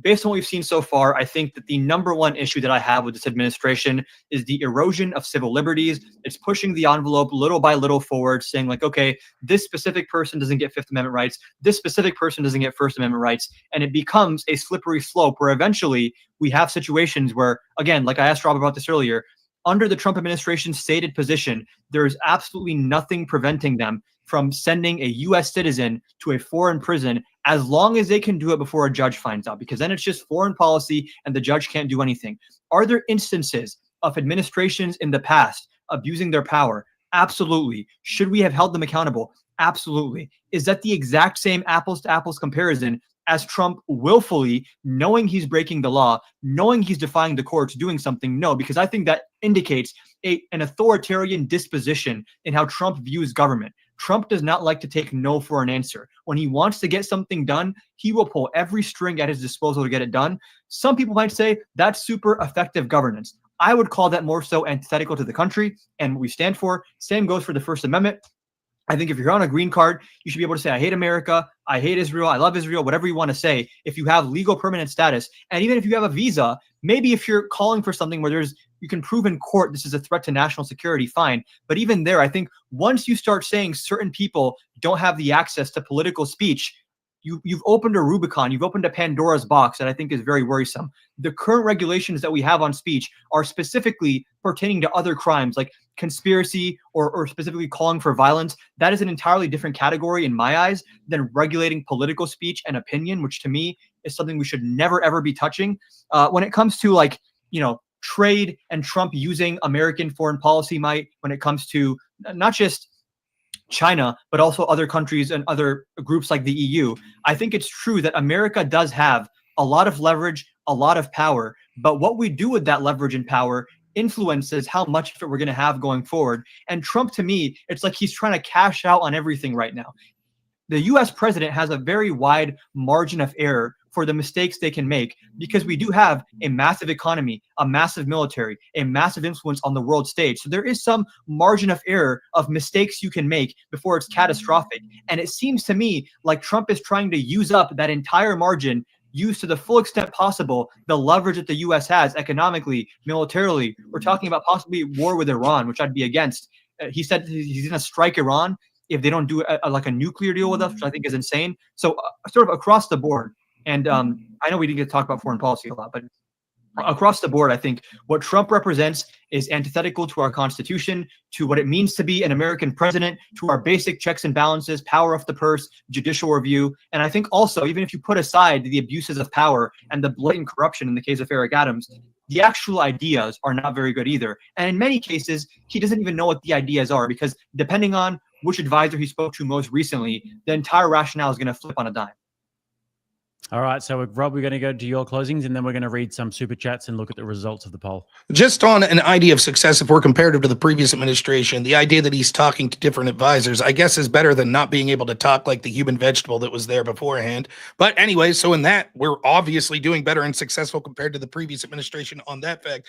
S3: Based on what we've seen so far, I think that the number one issue that I have with this administration is the erosion of civil liberties. It's pushing the envelope little by little forward, saying like, okay, this specific person doesn't get Fifth Amendment rights. This specific person doesn't get First Amendment rights. And it becomes a slippery slope where eventually we have situations where, again, like I asked Rob about this earlier, under the Trump administration's stated position, there is absolutely nothing preventing them from sending a U.S. citizen to a foreign prison as long as they can do it before a judge finds out, because then it's just foreign policy and the judge can't do anything. Are there instances of administrations in the past abusing their power? Absolutely. Should we have held them accountable? Absolutely. Is that the exact same apples to apples comparison as Trump willfully, knowing he's breaking the law, knowing he's defying the courts, doing something? No, because I think that indicates an authoritarian disposition in how Trump views government. Trump does not like to take no for an answer. When he wants to get something done, he will pull every string at his disposal to get it done. Some people might say that's super effective governance. I would call that more so antithetical to the country and what we stand for. Same goes for the First Amendment. I think if you're on a green card, you should be able to say, I hate America, I hate Israel, I love Israel, whatever you want to say, if you have legal permanent status. And even if you have a visa, maybe if you're calling for something where you can prove in court this is a threat to national security, fine. But even there, I think once you start saying certain people don't have the access to political speech, you've opened a Rubicon, you've opened a Pandora's box that I think is very worrisome. The current regulations that we have on speech are specifically pertaining to other crimes like conspiracy or specifically calling for violence. That is an entirely different category in my eyes than regulating political speech and opinion, which to me is something we should never, ever be touching. When it comes to trade and Trump using American foreign policy might, when it comes to not just China, but also other countries and other groups like the EU. I think it's true that America does have a lot of leverage, a lot of power, but what we do with that leverage and power influences how much of it we're going to have going forward. And Trump, to me, it's like he's trying to cash out on everything right now. The US president has a very wide margin of error for the mistakes they can make, because we do have a massive economy, a massive military, a massive influence on the world stage. So there is some margin of error of mistakes you can make before it's catastrophic. And it seems to me like Trump is trying to use up that entire margin, use to the full extent possible the leverage that the US has economically, militarily. We're talking about possibly war with Iran, which I'd be against. He said he's going to strike Iran if they don't do a nuclear deal with us, which I think is insane. So sort of across the board, and I know we didn't get to talk about foreign policy a lot, but across the board, I think what Trump represents is antithetical to our Constitution, to what it means to be an American president, to our basic checks and balances, power of the purse, judicial review. And I think also, even if you put aside the abuses of power and the blatant corruption in the case of Eric Adams, the actual ideas are not very good either. And in many cases, he doesn't even know what the ideas are, because depending on which advisor he spoke to most recently, the entire rationale is going to flip on a dime.
S2: All right, so Rob, we're going to go to your closings, and then we're going to read some super chats and look at the results of the poll.
S1: Just on an idea of success, if we're comparative to the previous administration, the idea that he's talking to different advisors, I guess, is better than not being able to talk like the human vegetable that was there beforehand. But anyway, so in that, we're obviously doing better and successful compared to the previous administration on that fact.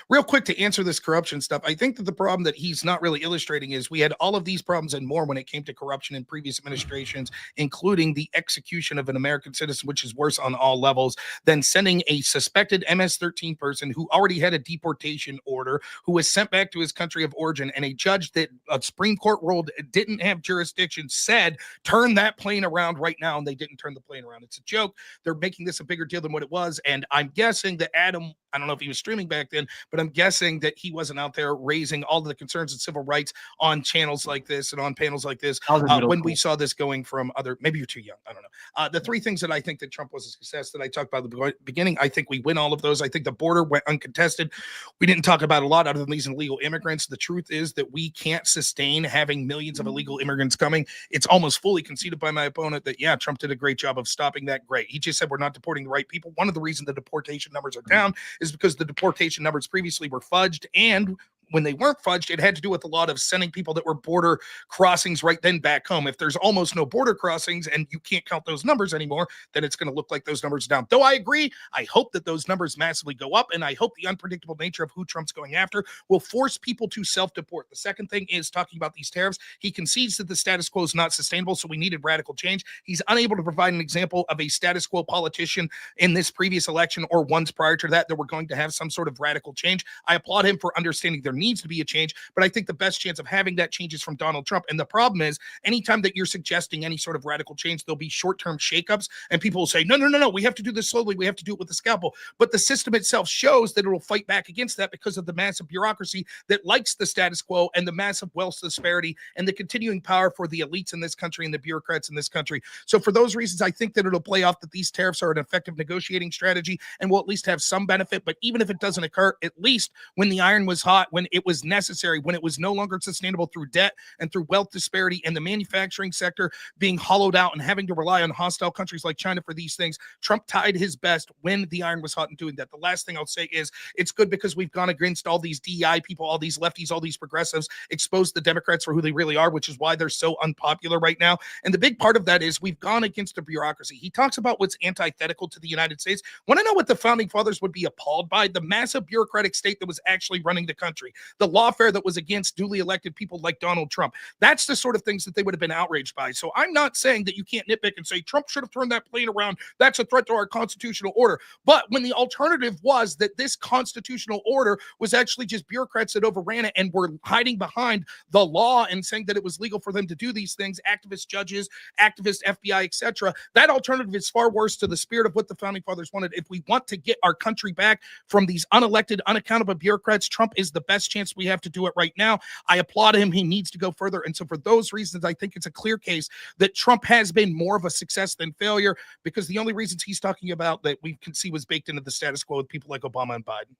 S1: Real quick, to answer this corruption stuff, I think that the problem that he's not really illustrating is we had all of these problems and more when it came to corruption in previous administrations, including the execution of an American citizen, which is worse on all levels than sending a suspected MS-13 person who already had a deportation order, who was sent back to his country of origin, and a judge that a Supreme Court ruled didn't have jurisdiction said, turn that plane around right now, and they didn't turn the plane around. It's a joke. They're making this a bigger deal than what it was, and I'm guessing that Adam I don't know if he was streaming back then, but I'm guessing that he wasn't out there raising all of the concerns of civil rights on channels like this and on panels like this when we saw this going from other, maybe you're too young, I don't know. The three things that I think that Trump was a success that I talked about at the beginning, I think we win all of those. I think the border went uncontested. We didn't talk about a lot other than these illegal immigrants. The truth is that we can't sustain having millions of illegal immigrants coming. It's almost fully conceded by my opponent that, yeah, Trump did a great job of stopping that. Great. He just said we're not deporting the right people. One of the reasons the deportation numbers are down is because the deportation numbers previously were fudged, and when they weren't fudged, it had to do with a lot of sending people that were border crossings right then back home. If there's almost no border crossings and you can't count those numbers anymore, then it's going to look like those numbers are down. Though I agree, I hope that those numbers massively go up, and I hope the unpredictable nature of who Trump's going after will force people to self-deport. The second thing is talking about these tariffs. He concedes that the status quo is not sustainable, so we needed radical change. He's unable to provide an example of a status quo politician in this previous election or ones prior to that we're going to have some sort of radical change. I applaud him for understanding there needs to be a change, but I think the best chance of having that change is from Donald Trump. And the problem is, anytime that you're suggesting any sort of radical change, there'll be short-term shakeups, and people will say, no, we have to do this slowly. We have to do it with the scalpel. But the system itself shows that it will fight back against that because of the massive bureaucracy that likes the status quo and the massive wealth disparity and the continuing power for the elites in this country and the bureaucrats in this country. So for those reasons, I think that it'll play off that these tariffs are an effective negotiating strategy and will at least have some benefit. But even if it doesn't occur, at least when the iron was hot, when it was necessary, when it was no longer sustainable through debt and through wealth disparity and the manufacturing sector being hollowed out and having to rely on hostile countries like China for these things, Trump tied his best when the iron was hot in doing that. The last thing I'll say is it's good because we've gone against all these DEI people, all these lefties, all these progressives, exposed the Democrats for who they really are, which is why they're so unpopular right now. And the big part of that is we've gone against the bureaucracy. He talks about what's antithetical to the United States. Want to know what the founding fathers would be appalled by? The massive bureaucratic state that was actually running the country, the lawfare that was against duly elected people like Donald Trump. That's the sort of things that they would have been outraged by. So I'm not saying that you can't nitpick and say Trump should have turned that plane around. That's a threat to our constitutional order. But when the alternative was that this constitutional order was actually just bureaucrats that overran it and were hiding behind the law and saying that it was legal for them to do these things, activist judges, activist FBI, etc., that alternative is far worse to the spirit of what the founding fathers wanted. If we want to get our country back from these unelected, unaccountable bureaucrats, Trump is the best chance we have to do it right now. I applaud him. He needs to go further. And so for those reasons, I think it's a clear case that Trump has been more of a success than failure, because the only reasons he's talking about that we can see was baked into the status quo with people like Obama and Biden.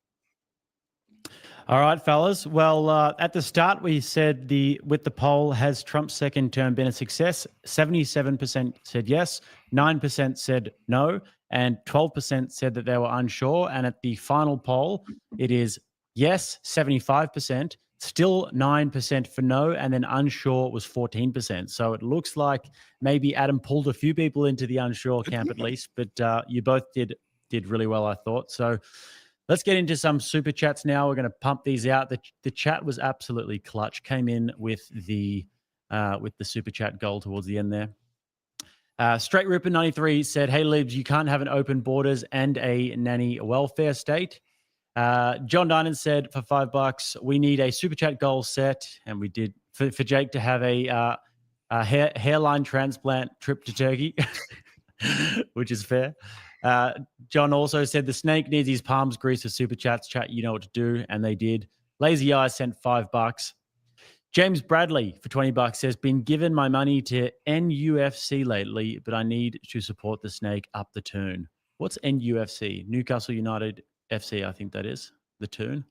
S2: All right, fellas. Well, at the start, we said with the poll, has Trump's second term been a success? 77% said yes, 9% said no, and 12% said that they were unsure. And at the final poll, it is yes, 75%, still 9% for no, and then unsure was 14%. So it looks like maybe Adam pulled a few people into the unsure camp at least, but you both did really well, I thought. So let's get into some super chats now. We're going to pump these out. The chat was absolutely clutch. Came in with the super chat goal towards the end there. Straight Ripper 93 said, "Hey Libs, you can't have an open borders and a nanny welfare state." John Dinan said, for $5, we need a super chat goal set, and we did for Jake to have a hairline transplant trip to Turkey, which is fair. John also said the snake needs his palms greased for super chats. Chat, you know what to do, and they did. Lazy Eyes sent $5. James Bradley for $20 says, been given my money to NUFC lately, but I need to support the snake up the tune. What's NUFC? Newcastle United FC, I think that is the tune.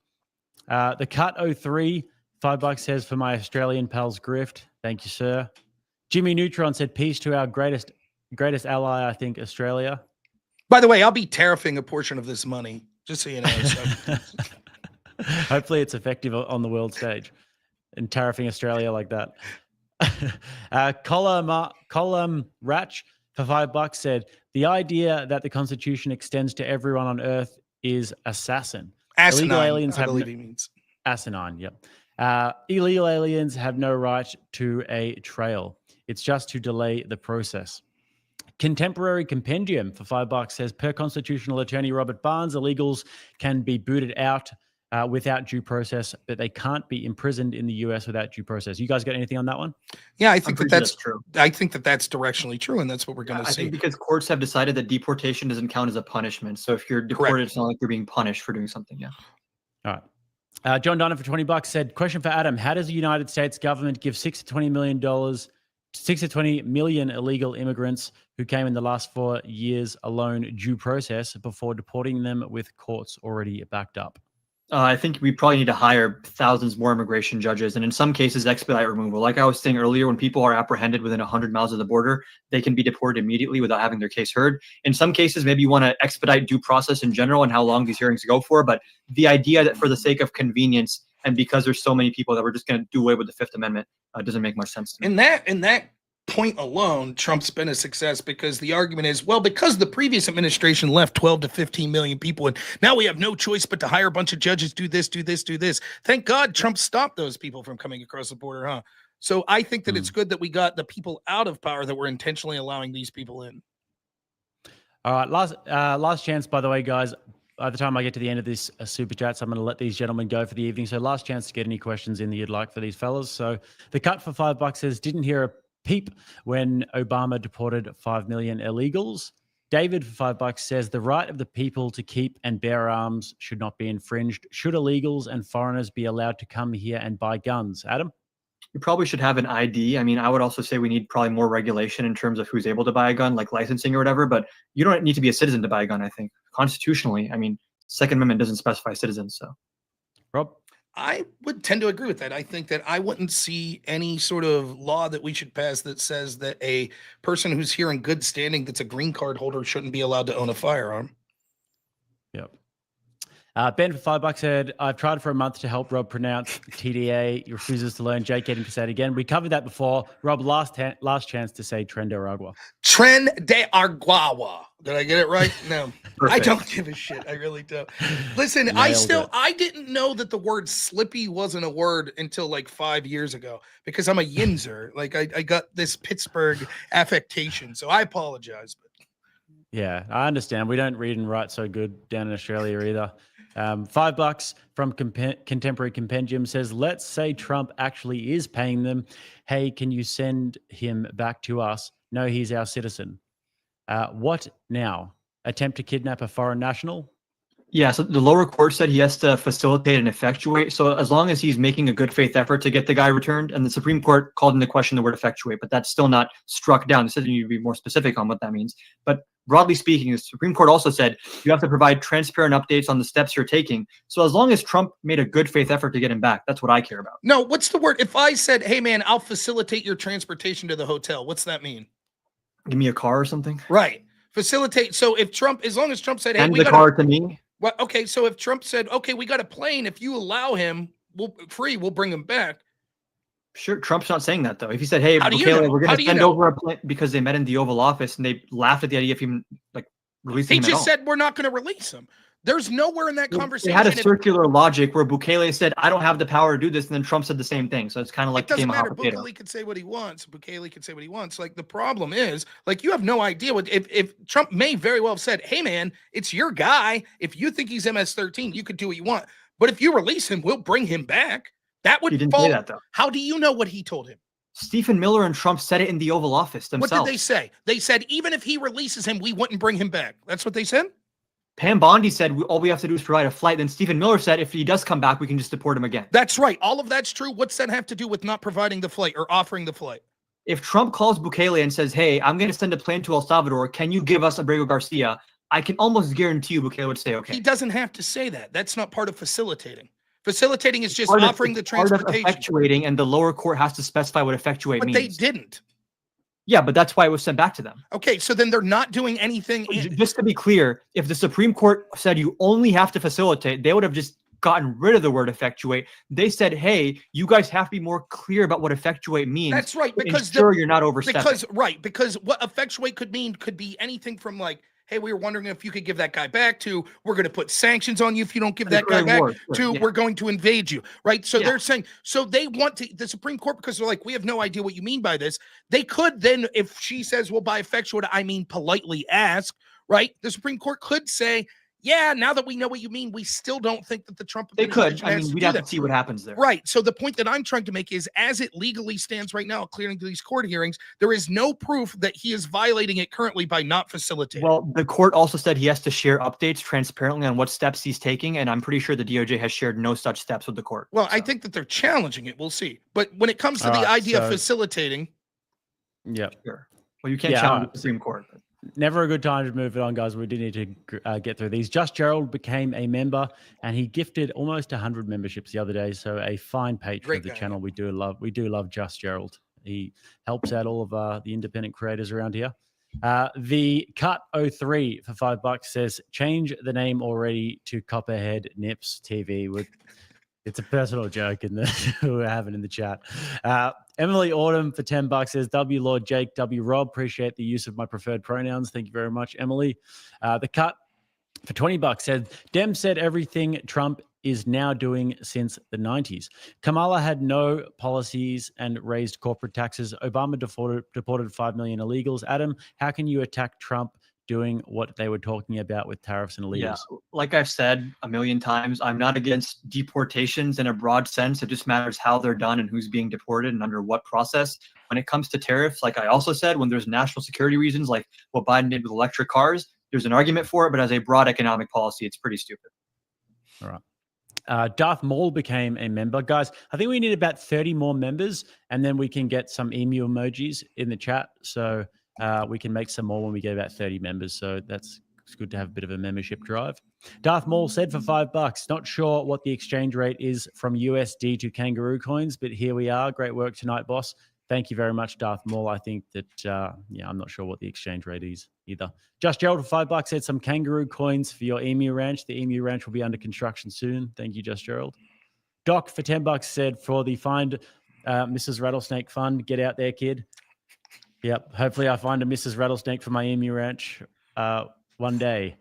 S2: The Cut 03, $5 says, for my Australian pals grift. Thank you, sir. Jimmy Neutron said, peace to our greatest ally, I think, Australia.
S1: By the way, I'll be tariffing a portion of this money, just so you know. So.
S2: Hopefully it's effective on the world stage and tariffing Australia like that. Colum Ratch for $5 said, the idea that the Constitution extends to everyone on Earth is assassin.
S1: Asinine,
S2: illegal aliens
S1: I believe he means.
S2: Asinine, yep. Illegal aliens have no right to a trail. It's just to delay the process. Contemporary Compendium for $5 says, per constitutional attorney Robert Barnes, illegals can be booted out without due process, but they can't be imprisoned in the US without due process. You guys got anything on that one?
S1: Yeah, I think that's
S3: true.
S1: I think that's directionally true, and that's what we're going to
S3: I
S1: see.
S3: think because courts have decided that deportation doesn't count as a punishment. So if you're deported,
S1: Correct.
S3: it's not like you're being punished for doing something. Yeah.
S2: All right. John Donner for $20 said, question for Adam. How does the United States government give $6 to $20 million, 6 to 20 million illegal immigrants who came in the last 4 years alone due process before deporting them with courts already backed up?
S3: I think we probably need to hire thousands more immigration judges, and in some cases, expedite removal. Like I was saying earlier, when people are apprehended within 100 miles of the border, they can be deported immediately without having their case heard. In some cases, maybe you want to expedite due process in general and how long these hearings go for. But the idea that for the sake of convenience and because there's so many people that we're just going to do away with the Fifth Amendment doesn't make much sense to me.
S1: In that point alone, Trump's been a success because the argument is, well, because the previous administration left 12 to 15 million people, and now we have no choice but to hire a bunch of judges, do this. Thank God Trump stopped those people from coming across the border, huh? So I think that it's good that we got the people out of power that were intentionally allowing these people in.
S2: All right, last chance, by the way, guys. By the time I get to the end of this super chats, I'm going to let these gentlemen go for the evening. So last chance to get any questions in that you'd like for these fellas. So the cut for $5 says, didn't hear a peep when Obama deported 5 million illegals. David for $5 says the right of the people to keep and bear arms should not be infringed. Should illegals and foreigners be allowed to come here and buy guns? Adam?
S3: You probably should have an ID. I mean, I would also say we need probably more regulation in terms of who's able to buy a gun, like licensing or whatever, but you don't need to be a citizen to buy a gun, I think. Constitutionally, I mean, Second Amendment doesn't specify citizens, so.
S2: Rob?
S1: I would tend to agree with that. I think that I wouldn't see any sort of law that we should pass that says that a person who's here in good standing that's a green card holder shouldn't be allowed to own a firearm.
S2: Yep. Ben for $5 said, I've tried for a month to help Rob pronounce TDA. He refuses to learn. Jake getting to say it again. We covered that before. Rob, last chance to say Tren de Aragua.
S1: Tren de Aragua. Did I get it right? No.
S3: Perfect.
S1: I don't give a shit. I really don't. Listen, I didn't know that the word slippy wasn't a word until like 5 years ago because I'm a Yinzer. Like I got this Pittsburgh affectation. So I apologize.
S2: Yeah, I understand. We don't read and write so good down in Australia either. $5 from Contemporary Compendium says, let's say Trump actually is paying them. Hey, can you send him back to us? No, he's our citizen. What now? Attempt to kidnap a foreign national?
S3: Yeah, so the lower court said he has to facilitate and effectuate. So as long as he's making a good faith effort to get the guy returned, and the Supreme Court called into question the word effectuate, but that's still not struck down. They said you need to be more specific on what that means. But broadly speaking, the Supreme Court also said you have to provide transparent updates on the steps you're taking. So as long as Trump made a good faith effort to get him back, that's what I care about.
S1: No, what's the word? If I said, hey man, I'll facilitate your transportation to the hotel, what's that mean?
S3: Give me a car or something?
S1: Right. Facilitate. So if Trump, as long as Trump said, hey,
S3: Send
S1: we
S3: the
S1: got
S3: car to me.
S1: Well, okay, so if Trump said, okay, we got a plane, if you allow him, we'll bring him back.
S3: Sure, Trump's not saying that, though. If he said, hey,
S1: How do you
S3: Bukele,
S1: know?
S3: we're going
S1: How
S3: to
S1: do you
S3: send
S1: know?
S3: over a plane because they met in the Oval Office and they laughed at the idea of him like releasing
S1: He
S3: him at all.
S1: just said we're not going to release him. There's nowhere in that conversation.
S3: They had a circular logic where Bukele said, I don't have the power to do this, and then Trump said the same thing. So it's kind of like
S1: it doesn't
S3: game of hot
S1: matter.
S3: potato.
S1: Bukele could say what he wants. Bukele could say what he wants. Like the problem is, like you have no idea what if Trump may very well have said, hey man, it's your guy. If you think he's MS-13, you could do what you want. But if you release him, we'll bring him back. That would
S3: He didn't
S1: fall.
S3: say that, though.
S1: How do you know what he told him?
S3: Stephen Miller and Trump said it in the Oval Office themselves.
S1: What did they say? They said even if he releases him, we wouldn't bring him back. That's what they said?
S3: Pam Bondi said all we have to do is provide a flight. Then Stephen Miller said if he does come back, we can just deport him again.
S1: That's right. All of that's true. What's that have to do with not providing the flight or offering the flight?
S3: If Trump calls Bukele and says, hey, I'm going to send a plane to El Salvador, can you give us Abrego Garcia? I can almost guarantee you Bukele would say okay.
S1: He doesn't have to say that. That's not part of facilitating. Facilitating is just offering the transportation.
S3: Part of effectuating, and the lower court has to specify what effectuate means.
S1: But they didn't.
S3: Yeah, but that's why it was sent back to them.
S1: Okay, so then they're not doing anything.
S3: Just to be clear, if the Supreme Court said you only have to facilitate, they would have just gotten rid of the word effectuate. They said, hey, you guys have to be more clear about what effectuate means.
S1: That's right, because
S3: you're not overstepping.
S1: Because what effectuate could mean could be anything from like, hey, we were wondering if you could give that guy back, to we're going to put sanctions on you if you don't give that guy back, to we're going to invade you, right? So they're saying, so they want to, the Supreme Court, because they're like, we have no idea what you mean by this. They could then, if she says, well, by effectuate, I mean politely ask, right? The Supreme Court could say, Yeah, now that we know what you mean, we still don't think that the Trump
S3: They
S1: administration
S3: could. I
S1: has
S3: mean,
S1: to
S3: we'd
S1: do
S3: have
S1: that.
S3: to see what happens there.
S1: Right. So the point that I'm trying to make is, as it legally stands right now, according to these court hearings, there is no proof that he is violating it currently by not facilitating.
S3: Well, the court also said he has to share updates transparently on what steps he's taking, and I'm pretty sure the DOJ has shared no such steps with the court.
S1: Well, I think that they're challenging it. We'll see. But when it comes to
S2: All
S1: the
S2: right,
S1: idea of
S2: so-
S1: facilitating,
S2: Yeah.
S3: Sure. Well, you can't
S2: Yeah,
S3: challenge the Supreme Court. But
S2: Never a good time to move it on, guys. We do need to get through these. Just Gerald became a member, and he gifted almost 100 memberships the other day. So a fine patron
S1: Great
S2: of the
S1: guy.
S2: channel. We do love Just Gerald. He helps out all of the independent creators around here. The Cut 03 for $5 says, change the name already to Copperhead Nips TV. It's a personal joke in the we're having in the chat. Emily Autumn for $10 says, W Lord Jake, W Rob. Appreciate the use of my preferred pronouns. Thank you very much, Emily. The Cut for $20 said, Dem said everything Trump is now doing since the 90s. Kamala had no policies and raised corporate taxes. Obama deported 5 million illegals. Adam, how can you attack Trump doing what they were talking about with tariffs and illegals?
S3: yeah, like I've said a million times, I'm not against deportations in a broad sense. It just matters how they're done and who's being deported and under what process. When it comes to tariffs, like I also said, when there's national security reasons, like what Biden did with electric cars, there's an argument for it, but as a broad economic policy, it's pretty stupid.
S2: All right. Darth Maul became a member. Guys, I think we need about 30 more members, and then we can get some emu emojis in the chat. So we can make some more when we get about 30 members. So it's good to have a bit of a membership drive. Darth Maul said for $5, not sure what the exchange rate is from USD to kangaroo coins, but here we are. Great work tonight, boss. Thank you very much, Darth Maul. I think that, I'm not sure what the exchange rate is either. Just Gerald for $5 said some kangaroo coins for your emu ranch. The emu ranch will be under construction soon. Thank you, Just Gerald. Doc for $10 said for the Find Mrs. Rattlesnake Fund, get out there, kid. Yep. Hopefully I find a Mrs. Rattlesnake for my emu ranch one day.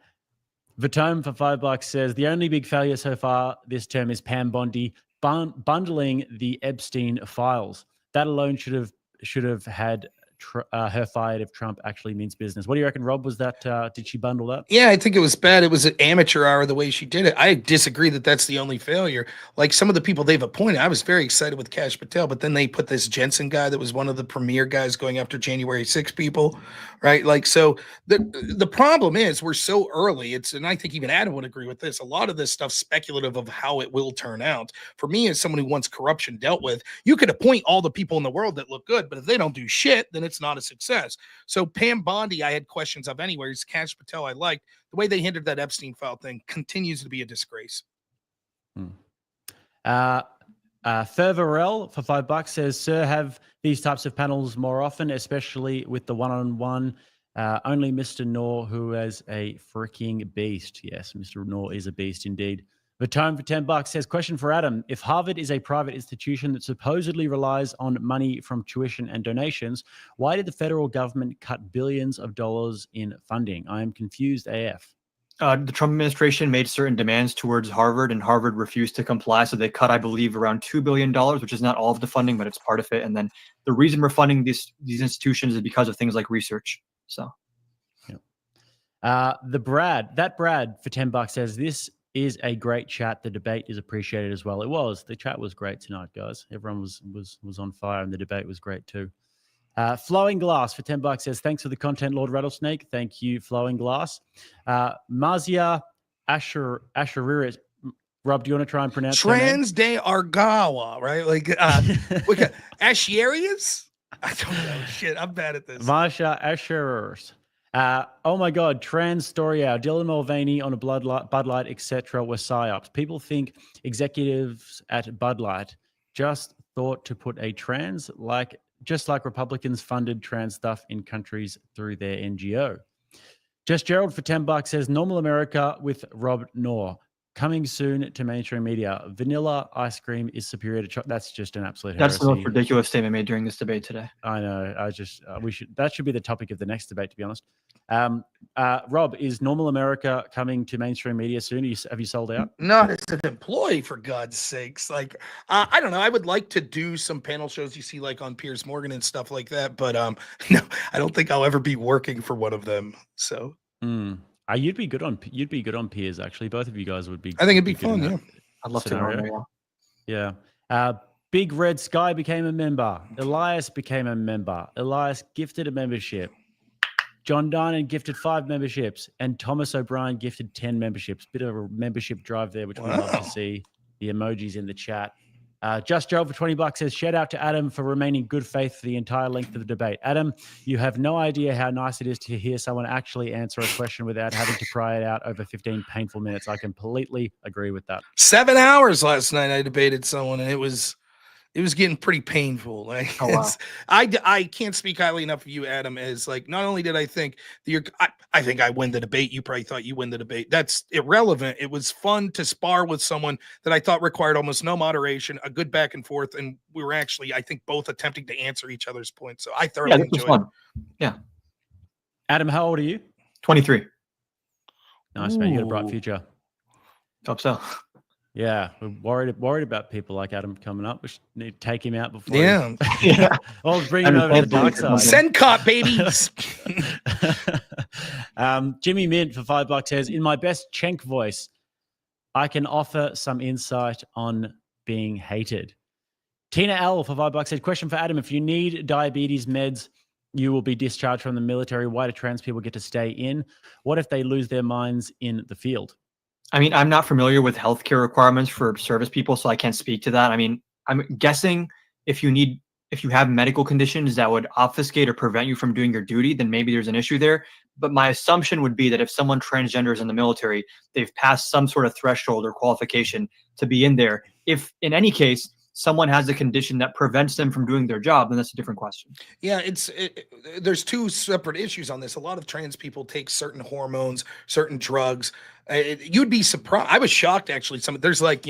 S2: Vatome for $5 says, the only big failure so far this term is Pam Bondi bundling the Epstein files. That alone should have had her fired if Trump actually means business. What do you reckon, Rob? Was that did she bundle that?
S1: Yeah, I think it was bad. It was an amateur hour the way she did it. I disagree that that's the only failure. Like some of the people they've appointed, I was very excited with Kash Patel, but then they put this Jensen guy that was one of the premier guys going after January 6 people, right? Like, so the problem is we're so early. And I think even Adam would agree with this. A lot of this stuff's speculative of how it will turn out. For me, as someone who wants corruption dealt with, you could appoint all the people in the world that look good, but if they don't do shit, then it's not a success. So Pam Bondi, I had questions of anyways. Kash Patel, I liked the way they hindered that Epstein file thing. Continues to be a disgrace.
S2: Fervarel for $5 says, sir, have these types of panels more often, especially with the one-on-one. Only Mr. Noor, who is a freaking beast. Yes, Mr. Noor is a beast indeed. Vatome for $10 says, question for Adam. If Harvard is a private institution that supposedly relies on money from tuition and donations, why did the federal government cut billions of dollars in funding? I am confused AF.
S3: The Trump administration made certain demands towards Harvard, and Harvard refused to comply. So they cut, I believe, around $2 billion, which is not all of the funding, but it's part of it. And then the reason we're funding these institutions is because of things like research. So,
S2: Brad for $10 says, this is a great chat. The debate is appreciated as well. It was. The chat was great tonight, guys. Everyone was on fire, and the debate was great too. Flowing Glass for $10 says, thanks for the content, Lord Rattlesnake. Thank you, Flowing Glass. Mazia Asheriris. Rob, do you want to try and pronounce
S1: Trans de Argawa, right? Like Asherias? I don't know. Shit, I'm bad at this.
S2: Marsha Asheriris. Oh my God, Transgender, Dylan Mulvaney on a Bud Light, etc. were psyops. People think executives at Bud Light just thought to put a trans, just like Republicans funded trans stuff in countries through their NGO. Just Gerald for $10 says, Normal America with Rob Noor. Coming soon to mainstream media. Vanilla ice cream is superior to chocolate. That's just an absolute heresy.
S3: That's the most ridiculous statement made during this debate today.
S2: I know. That should be the topic of the next debate, to be honest. Rob, is Normal America coming to mainstream media soon? Have you sold out?
S1: Not as an employee, for God's sakes. Like, I don't know. I would like to do some panel shows you see like on Piers Morgan and stuff like that. But no, I don't think I'll ever be working for one of them. So.
S2: You'd be good on peers, actually. Both of you guys would be.
S1: I think it'd be
S2: good in
S1: fun.
S2: that
S1: Yeah.
S3: I'd love to go on
S2: scenario.
S3: there.
S2: Yeah. Big Red Sky became a member. Elias became a member. Elias gifted a membership. John Dinan gifted 5 memberships, and Thomas O'Brien gifted 10 memberships. Bit of a membership drive there, which we love to see. The emojis in the chat. Just Joe for $20 says, shout out to Adam for remaining good faith for the entire length of the debate. Adam, you have no idea how nice it is to hear someone actually answer a question without having to pry it out over 15 painful minutes. I completely agree with that.
S1: 7 hours last night I debated someone, and it was getting pretty painful. Like,
S3: Oh, wow.
S1: I can't speak highly enough of you, Adam, as like, not only did I think that I think I win the debate. You probably thought you win the debate. That's irrelevant. It was fun to spar with someone that I thought required almost no moderation, a good back and forth. And we were actually, I think, both attempting to answer each other's points. So I thoroughly
S3: This was
S1: enjoyed
S3: fun. Yeah.
S2: Adam, how old are you?
S3: 23.
S2: Nice, man. You got a bright
S1: Ooh.
S2: future.
S3: Hope so.
S2: Yeah, we're worried about people like Adam coming up. We should need to take him out before.
S1: Yeah.
S3: Yeah.
S2: Well, bring him over to the dark side.
S1: Send cop, babies.
S2: Jimmy Mint for $5 says, in my best Cenk voice, I can offer some insight on being hated. Tina L for $5 said, question for Adam, if you need diabetes meds, you will be discharged from the military. Why do trans people get to stay in? What if they lose their minds in the field?
S3: I mean, I'm not familiar with healthcare requirements for service people, so I can't speak to that. I mean, I'm guessing if you have medical conditions that would obfuscate or prevent you from doing your duty, then maybe there's an issue there. But my assumption would be that if someone transgender is in the military, they've passed some sort of threshold or qualification to be in there. If in any case, someone has a condition that prevents them from doing their job, then that's a different question.
S1: Yeah, there's two separate issues on this. A lot of trans people take certain hormones, certain drugs. You'd be surprised. I was shocked, actually. There's like,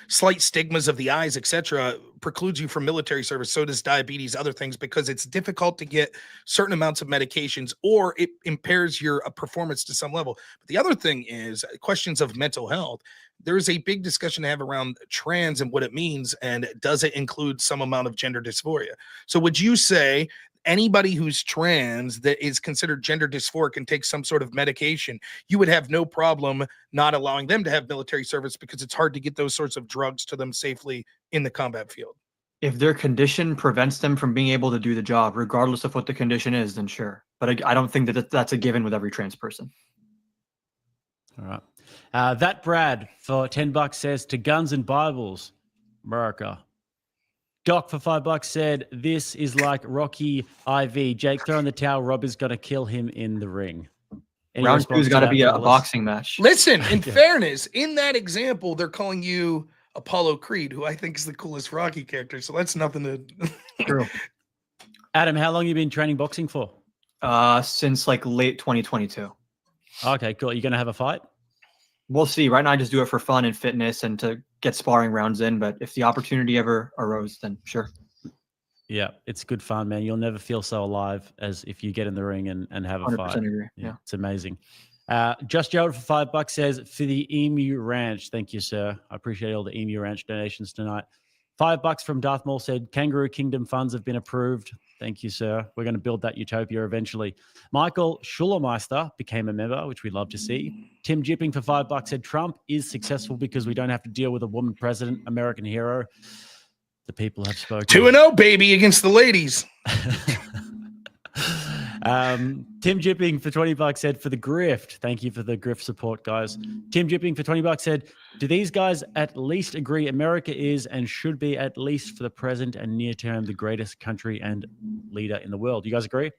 S1: slight stigmas of the eyes, etc., precludes you from military service. So does diabetes, other things, because it's difficult to get certain amounts of medications, or it impairs your performance to some level. But the other thing is questions of mental health. There's a big discussion to have around trans and what it means, and does it include some amount of gender dysphoria? So would you say anybody who's trans that is considered gender dysphoric and takes some sort of medication, you would have no problem not allowing them to have military service because it's hard to get those sorts of drugs to them safely in the combat field?
S3: If their condition prevents them from being able to do the job, regardless of what the condition is, then sure. But I don't think that that's a given with every trans person.
S2: All right. That Brad for $10 says, to guns and Bibles, America. Doc for $5 said, this is like Rocky IV. Jake throwing the towel, Rob is going to kill him in the ring. Any
S3: Round 2's got to be a
S2: fellas?
S3: boxing match.
S1: Listen, in fairness, in that example, they're calling you Apollo Creed, who I think is the coolest Rocky character. So that's nothing to.
S3: True.
S2: Adam, how long have you been training boxing for?
S3: Since like late 2022.
S2: Okay, cool. You going to have a fight?
S3: We'll see. Right now, I just do it for fun and fitness and to get sparring rounds in. But if the opportunity ever arose, then sure.
S2: Yeah, it's good fun, man. You'll never feel so alive as if you get in the ring and have a
S3: 100%
S2: fight.
S3: agree. Yeah.
S2: It's amazing. Just Joe for $5 says, for the Emu Ranch. Thank you, sir. I appreciate all the Emu Ranch donations tonight. $5 from Darth Maul said, Kangaroo Kingdom funds have been approved. Thank you, sir. We're going to build that utopia eventually. Michael Schullermeister became a member, which we love to see. Tim Jipping for $5 said, Trump is successful because we don't have to deal with a woman president, American hero. The people have spoken.
S1: 2-0, baby, against the ladies.
S2: Tim Jipping for $20 said, for the grift. Thank you for the grift support, guys. Tim Jipping for $20 said, do these guys at least agree America is and should be, at least for the present and near term, the greatest country and leader in the world? You guys agree?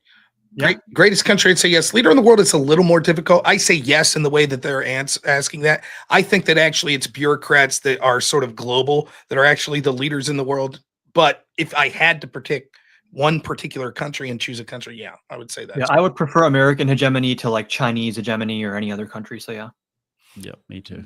S1: Greatest country, I'd say yes. Leader in the world, it's a little more difficult. I say yes in the way that they're asking that. I think that actually it's bureaucrats that are sort of global that are actually the leaders in the world. But if I had to predict one particular country and choose a country, yeah, I would say that.
S3: Yeah, I would prefer American hegemony to like Chinese hegemony or any other country. So yeah.
S2: Yep, me too.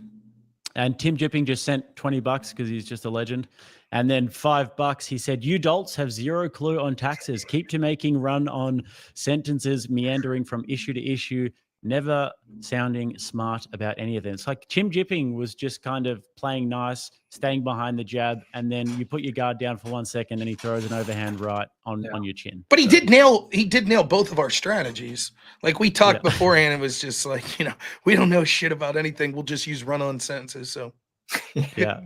S2: And Tim Jipping just sent $20 because he's just a legend. And then $5, he said, you dolts have zero clue on taxes. Keep to making run on sentences meandering from issue to issue. never sounding smart about any of them. It's like Tim Jipping was just kind of playing nice, staying behind the jab, and then you put your guard down for 1 second and he throws an overhand right on your chin.
S1: But he did nail both of our strategies. Like we talked beforehand, it was just like, we don't know shit about anything. We'll just use run-on sentences. So
S2: yeah.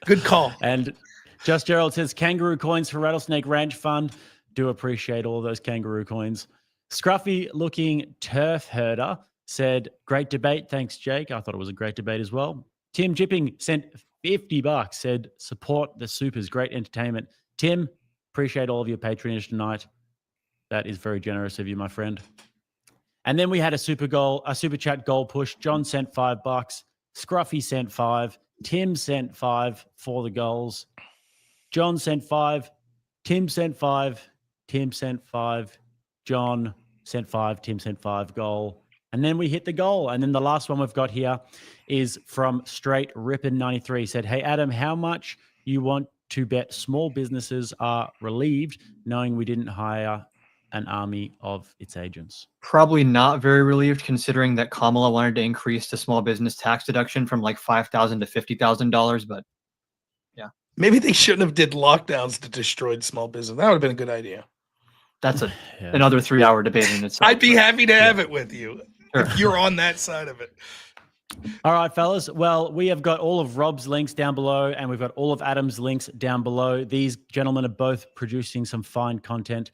S1: Good call.
S2: And Just Gerald says kangaroo coins for Rattlesnake Ranch Fund. Do appreciate all those kangaroo coins. Scruffy looking turf herder said, great debate. Thanks, Jake. I thought it was a great debate as well. Tim Jipping sent $50, said, support the supers. Great entertainment. Tim, appreciate all of your patronage tonight. That is very generous of you, my friend. And then we had a super chat goal push. John sent $5. Scruffy sent 5. Tim sent 5 for the goals. John sent 5. Tim sent 5. Tim sent 5. John sent 5. Tim sent 5 goal. And then we hit the goal. And then the last one we've got here is from Straight Rippin 93. Said, hey, Adam, how much you want to bet small businesses are relieved knowing we didn't hire an army of its agents?
S3: Probably not very relieved, considering that Kamala wanted to increase the small business tax deduction from like $5,000 to $50,000. But yeah,
S1: maybe they shouldn't have did lockdowns to destroy small business. That would have been a good idea.
S3: That's another 3-hour debate in itself.
S1: I'd be happy to have it with you if you're on that side of it.
S2: All right, fellas. Well, we have got all of Rob's links down below, and we've got all of Adam's links down below. These gentlemen are both producing some fine content.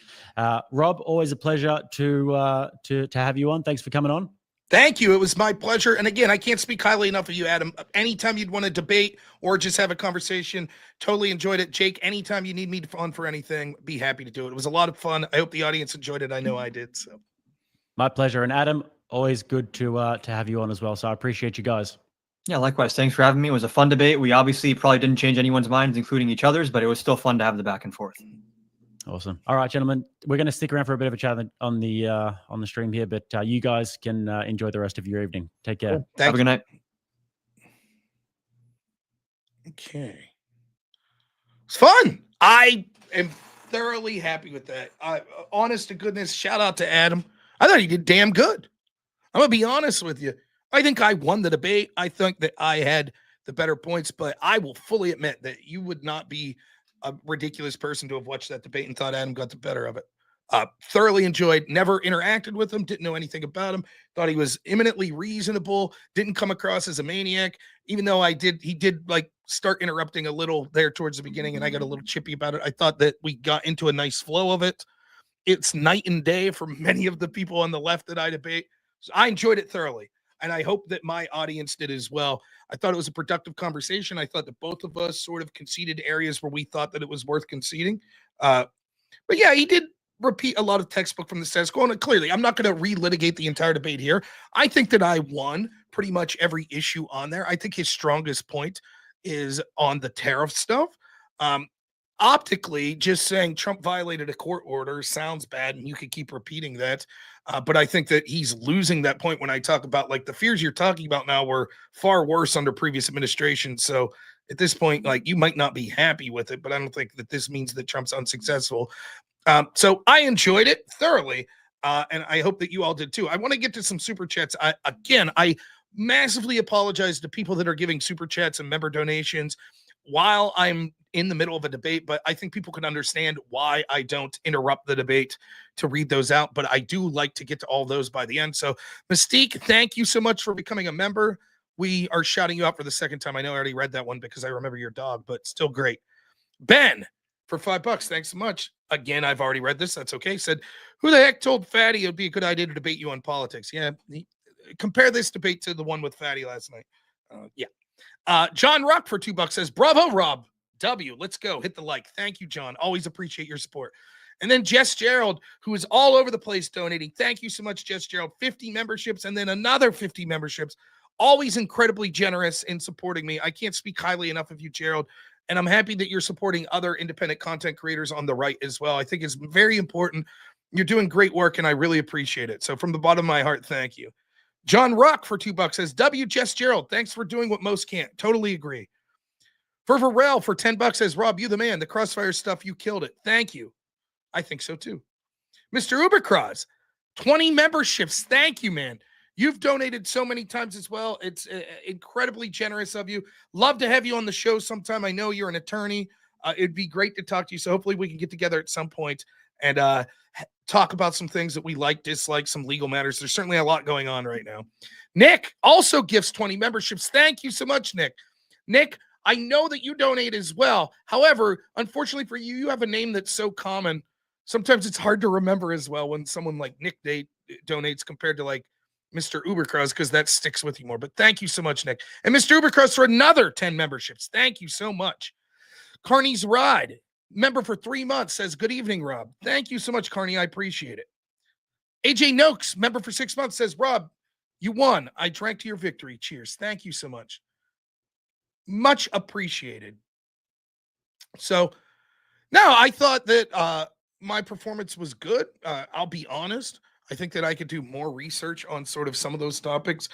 S2: Rob, always a pleasure to have you on. Thanks for coming on.
S1: Thank you. It was my pleasure. And again, I can't speak highly enough of you, Adam. Anytime you'd want to debate or just have a conversation, totally enjoyed it. Jake, anytime you need me on for anything, be happy to do it. It was a lot of fun. I hope the audience enjoyed it. I know I did. So,
S2: my pleasure. And Adam, always good to have you on as well. So I appreciate you guys.
S3: Yeah, likewise. Thanks for having me. It was a fun debate. We obviously probably didn't change anyone's minds, including each other's, but it was still fun to have the back and forth.
S2: Awesome. All right, gentlemen, we're going to stick around for a bit of a chat on the stream here, but you guys can enjoy the rest of your evening. Take care.
S3: Cool. Have a good night.
S1: Okay. It's fun. I am thoroughly happy with that. Honest to goodness, shout out to Adam. I thought he did damn good. I'm going to be honest with you. I think I won the debate. I think that I had the better points, but I will fully admit that you would not be a ridiculous person to have watched that debate and thought Adam got the better of it. Thoroughly enjoyed, never interacted with him, didn't know anything about him, thought he was eminently reasonable, didn't come across as a maniac, even though he did like start interrupting a little there towards the beginning, and I got a little chippy about it. I thought that we got into a nice flow of it. It's night and day for many of the people on the left that I debate. So I enjoyed it thoroughly, and I hope that my audience did as well. I thought it was a productive conversation. I thought that both of us sort of conceded areas where we thought that it was worth conceding. But yeah, he did repeat a lot of textbook from the status quo. And clearly, I'm not going to relitigate the entire debate here. I think that I won pretty much every issue on there. I think his strongest point is on the tariff stuff. Optically, just saying Trump violated a court order sounds bad, and you could keep repeating that. But I think that he's losing that point when I talk about like the fears you're talking about now were far worse under previous administration. So at this point, like you might not be happy with it, but I don't think that this means that Trump's unsuccessful. So I enjoyed it thoroughly. And I hope that you all did too. I want to get to some super chats. I massively apologize to people that are giving super chats and member donations while I'm in the middle of a debate, but I think people can understand why I don't interrupt the debate to read those out, but I do like to get to all those by the end. So Mystique, thank you so much for becoming a member. We are shouting you out for the second time. I know I already read that one because I remember your dog, but still great. Ben, for $5, thanks so much. Again, I've already read this. That's okay. Said, who the heck told Fatty it would be a good idea to debate you on politics? Yeah, compare this debate to the one with Fatty last night. John Rock for $2 says, bravo, Rob. W, let's go. Hit the like. Thank you, John. Always appreciate your support. And then Jess Gerald, who is all over the place donating. Thank you so much, Jess Gerald. 50 memberships and then another 50 memberships. Always incredibly generous in supporting me. I can't speak highly enough of you, Gerald. And I'm happy that you're supporting other independent content creators on the right as well. I think it's very important. You're doing great work, and I really appreciate it. So from the bottom of my heart, thank you. John Rock for $2 says, W, Jess Gerald, thanks for doing what most can't. Totally agree. Fervorel for $10 says, Rob, you the man. The Crossfire stuff, you killed it. Thank you. I think so too. Mr. Ubercross, 20 memberships. Thank you, man. You've donated so many times as well. It's incredibly generous of you. Love to have you on the show sometime. I know you're an attorney. It'd be great to talk to you. So hopefully we can get together at some point and talk about some things that we like, dislike, some legal matters. There's certainly a lot going on right now. Nick also gives 20 memberships. Thank you so much, Nick. Nick, I know that you donate as well. However, unfortunately for you, you have a name that's so common. Sometimes it's hard to remember as well when someone like Nick donates compared to like Mr. Ubercross, because that sticks with you more. But thank you so much, Nick. And Mr. Ubercross for another 10 memberships. Thank you so much. Carney's Ride, member for 3 months, says, good evening, Rob. Thank you so much, Carney. I appreciate it. AJ Noakes, member for 6 months, says, Rob, you won. I drank to your victory. Cheers. Thank you so much. Much appreciated. So now I thought that my performance was good. I'll be honest. I think that I could do more research on sort of some of those topics.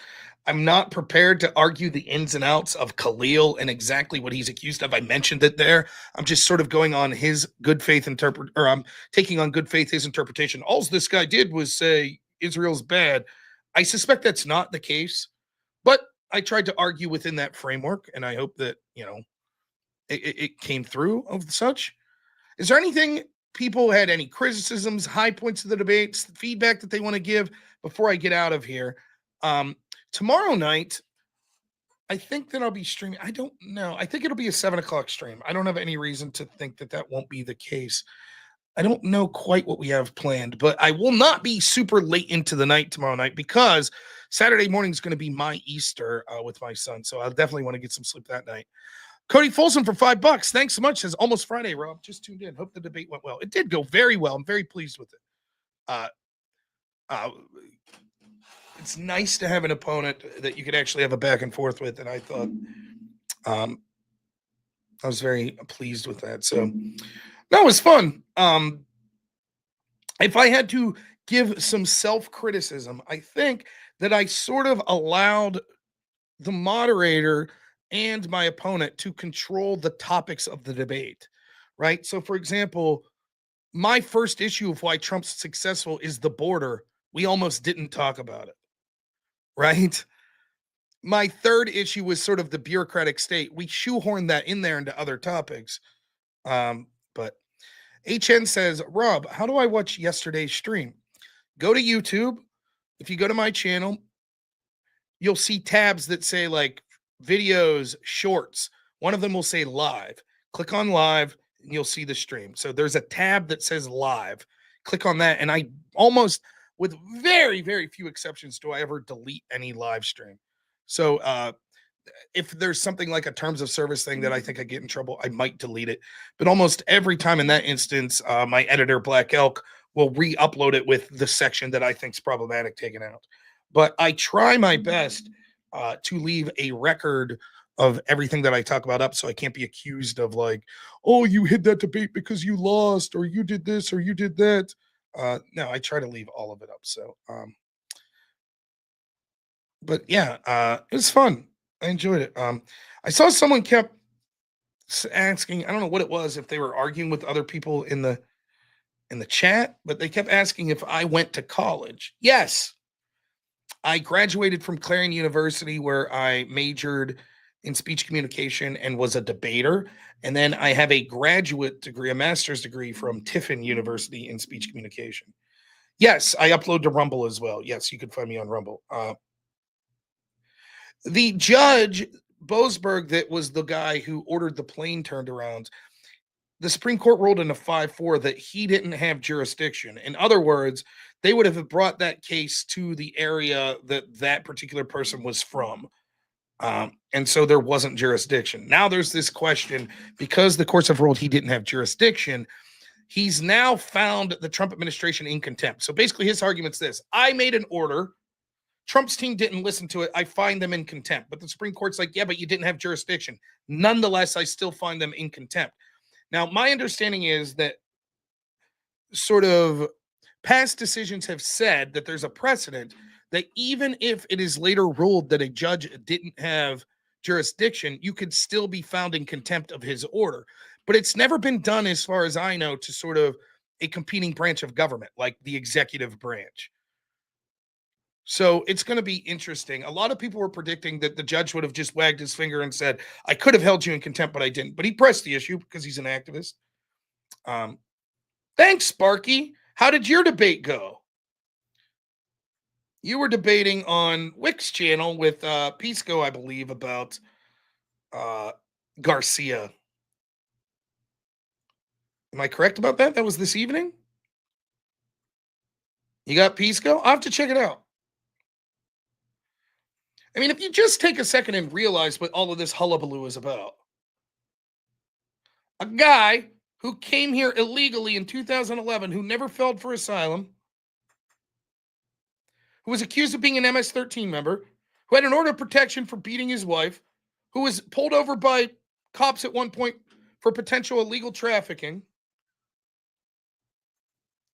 S1: I'm not prepared to argue the ins and outs of Khalil and exactly what he's accused of. I mentioned it there. I'm just sort of going on his good faith I'm taking on good faith his interpretation. All this guy did was say Israel's bad. I suspect that's not the case, but I tried to argue within that framework, and I hope that, it came through of such. Is there anything people had any criticisms, high points of the debates, feedback that they want to give before I get out of here? Tomorrow night, I think that I'll be streaming. I don't know. I think it'll be a 7:00 stream. I don't have any reason to think that that won't be the case. I don't know quite what we have planned, but I will not be super late into the night tomorrow night because Saturday morning is going to be my Easter with my son. So I'll definitely want to get some sleep that night. Cody Folsom for $5. Thanks so much. Says almost Friday, Rob. Just tuned in. Hope the debate went well. It did go very well. I'm very pleased with it. It's nice to have an opponent that you could actually have a back and forth with. And I thought I was very pleased with that. So that was fun. If I had to give some self-criticism, I think that I sort of allowed the moderator and my opponent to control the topics of the debate, right? So, for example, my first issue of why Trump's successful is the border. We almost didn't talk about it, right? My third issue was sort of the bureaucratic state. We shoehorned that in there into other topics. But HN says, Rob, how do I watch yesterday's stream? Go to YouTube. If you go to my channel, you'll see tabs that say like videos, shorts. One of them will say live. Click on live and you'll see the stream. So there's a tab that says live. Click on that. And I almost, with very, very few exceptions, do I ever delete any live stream. So if there's something like a terms of service thing that I think I get in trouble, I might delete it. But almost every time in that instance, my editor, Black Elk, will re-upload it with the section that I think is problematic taken out. But I try my best to leave a record of everything that I talk about up so I can't be accused of like, oh, you hid that debate because you lost, or you did this, or you did that. No, I try to leave all of it up. So, but yeah, it was fun. I enjoyed it. I saw someone kept asking, I don't know what it was, if they were arguing with other people in the chat, but they kept asking if I went to college. Yes. I graduated from Clarion University, where I majored in speech communication and was a debater. And then I have a graduate degree, a master's degree from Tiffin University in speech communication. Yes, I upload to Rumble as well. Yes, you can find me on Rumble. The judge, Boasberg, that was the guy who ordered the plane turned around, the Supreme Court ruled in a 5-4 that he didn't have jurisdiction. In other words, they would have brought that case to the area that that particular person was from. And so there wasn't jurisdiction. Now there's this question, because the courts have ruled he didn't have jurisdiction, he's now found the Trump administration in contempt. So basically his argument's this: I made an order, Trump's team didn't listen to it, I find them in contempt. But the Supreme Court's like, yeah, but you didn't have jurisdiction. Nonetheless, I still find them in contempt. Now, my understanding is that sort of past decisions have said that there's a precedent that even if it is later ruled that a judge didn't have jurisdiction, you could still be found in contempt of his order. But it's never been done, as far as I know, to sort of a competing branch of government, like the executive branch, So it's going to be interesting. A lot of people were predicting that the judge would have just wagged his finger and said, I could have held you in contempt, but I didn't. But he pressed the issue because he's an activist. Thanks, Sparky. How did your debate go? You were debating on Wick's channel with Pisco, I believe, about Garcia. Am I correct about that? That was this evening? You got Pisco? I'll have to check it out. I mean, if you just take a second and realize what all of this hullabaloo is about. A guy who came here illegally in 2011, who never filed for asylum, who was accused of being an MS-13 member, who had an order of protection for beating his wife, who was pulled over by cops at one point for potential illegal trafficking,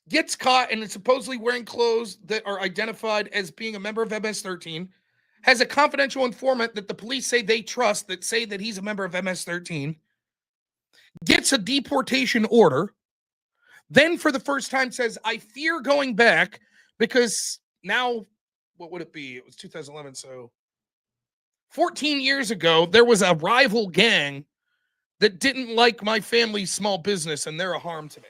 S1: gets caught and is supposedly wearing clothes that are identified as being a member of MS-13, has a confidential informant that the police say they trust that say that he's a member of MS-13, gets a deportation order, then for the first time says, I fear going back because now, what would it be? It was 2011, so 14 years ago, there was a rival gang that didn't like my family's small business and they're a harm to me.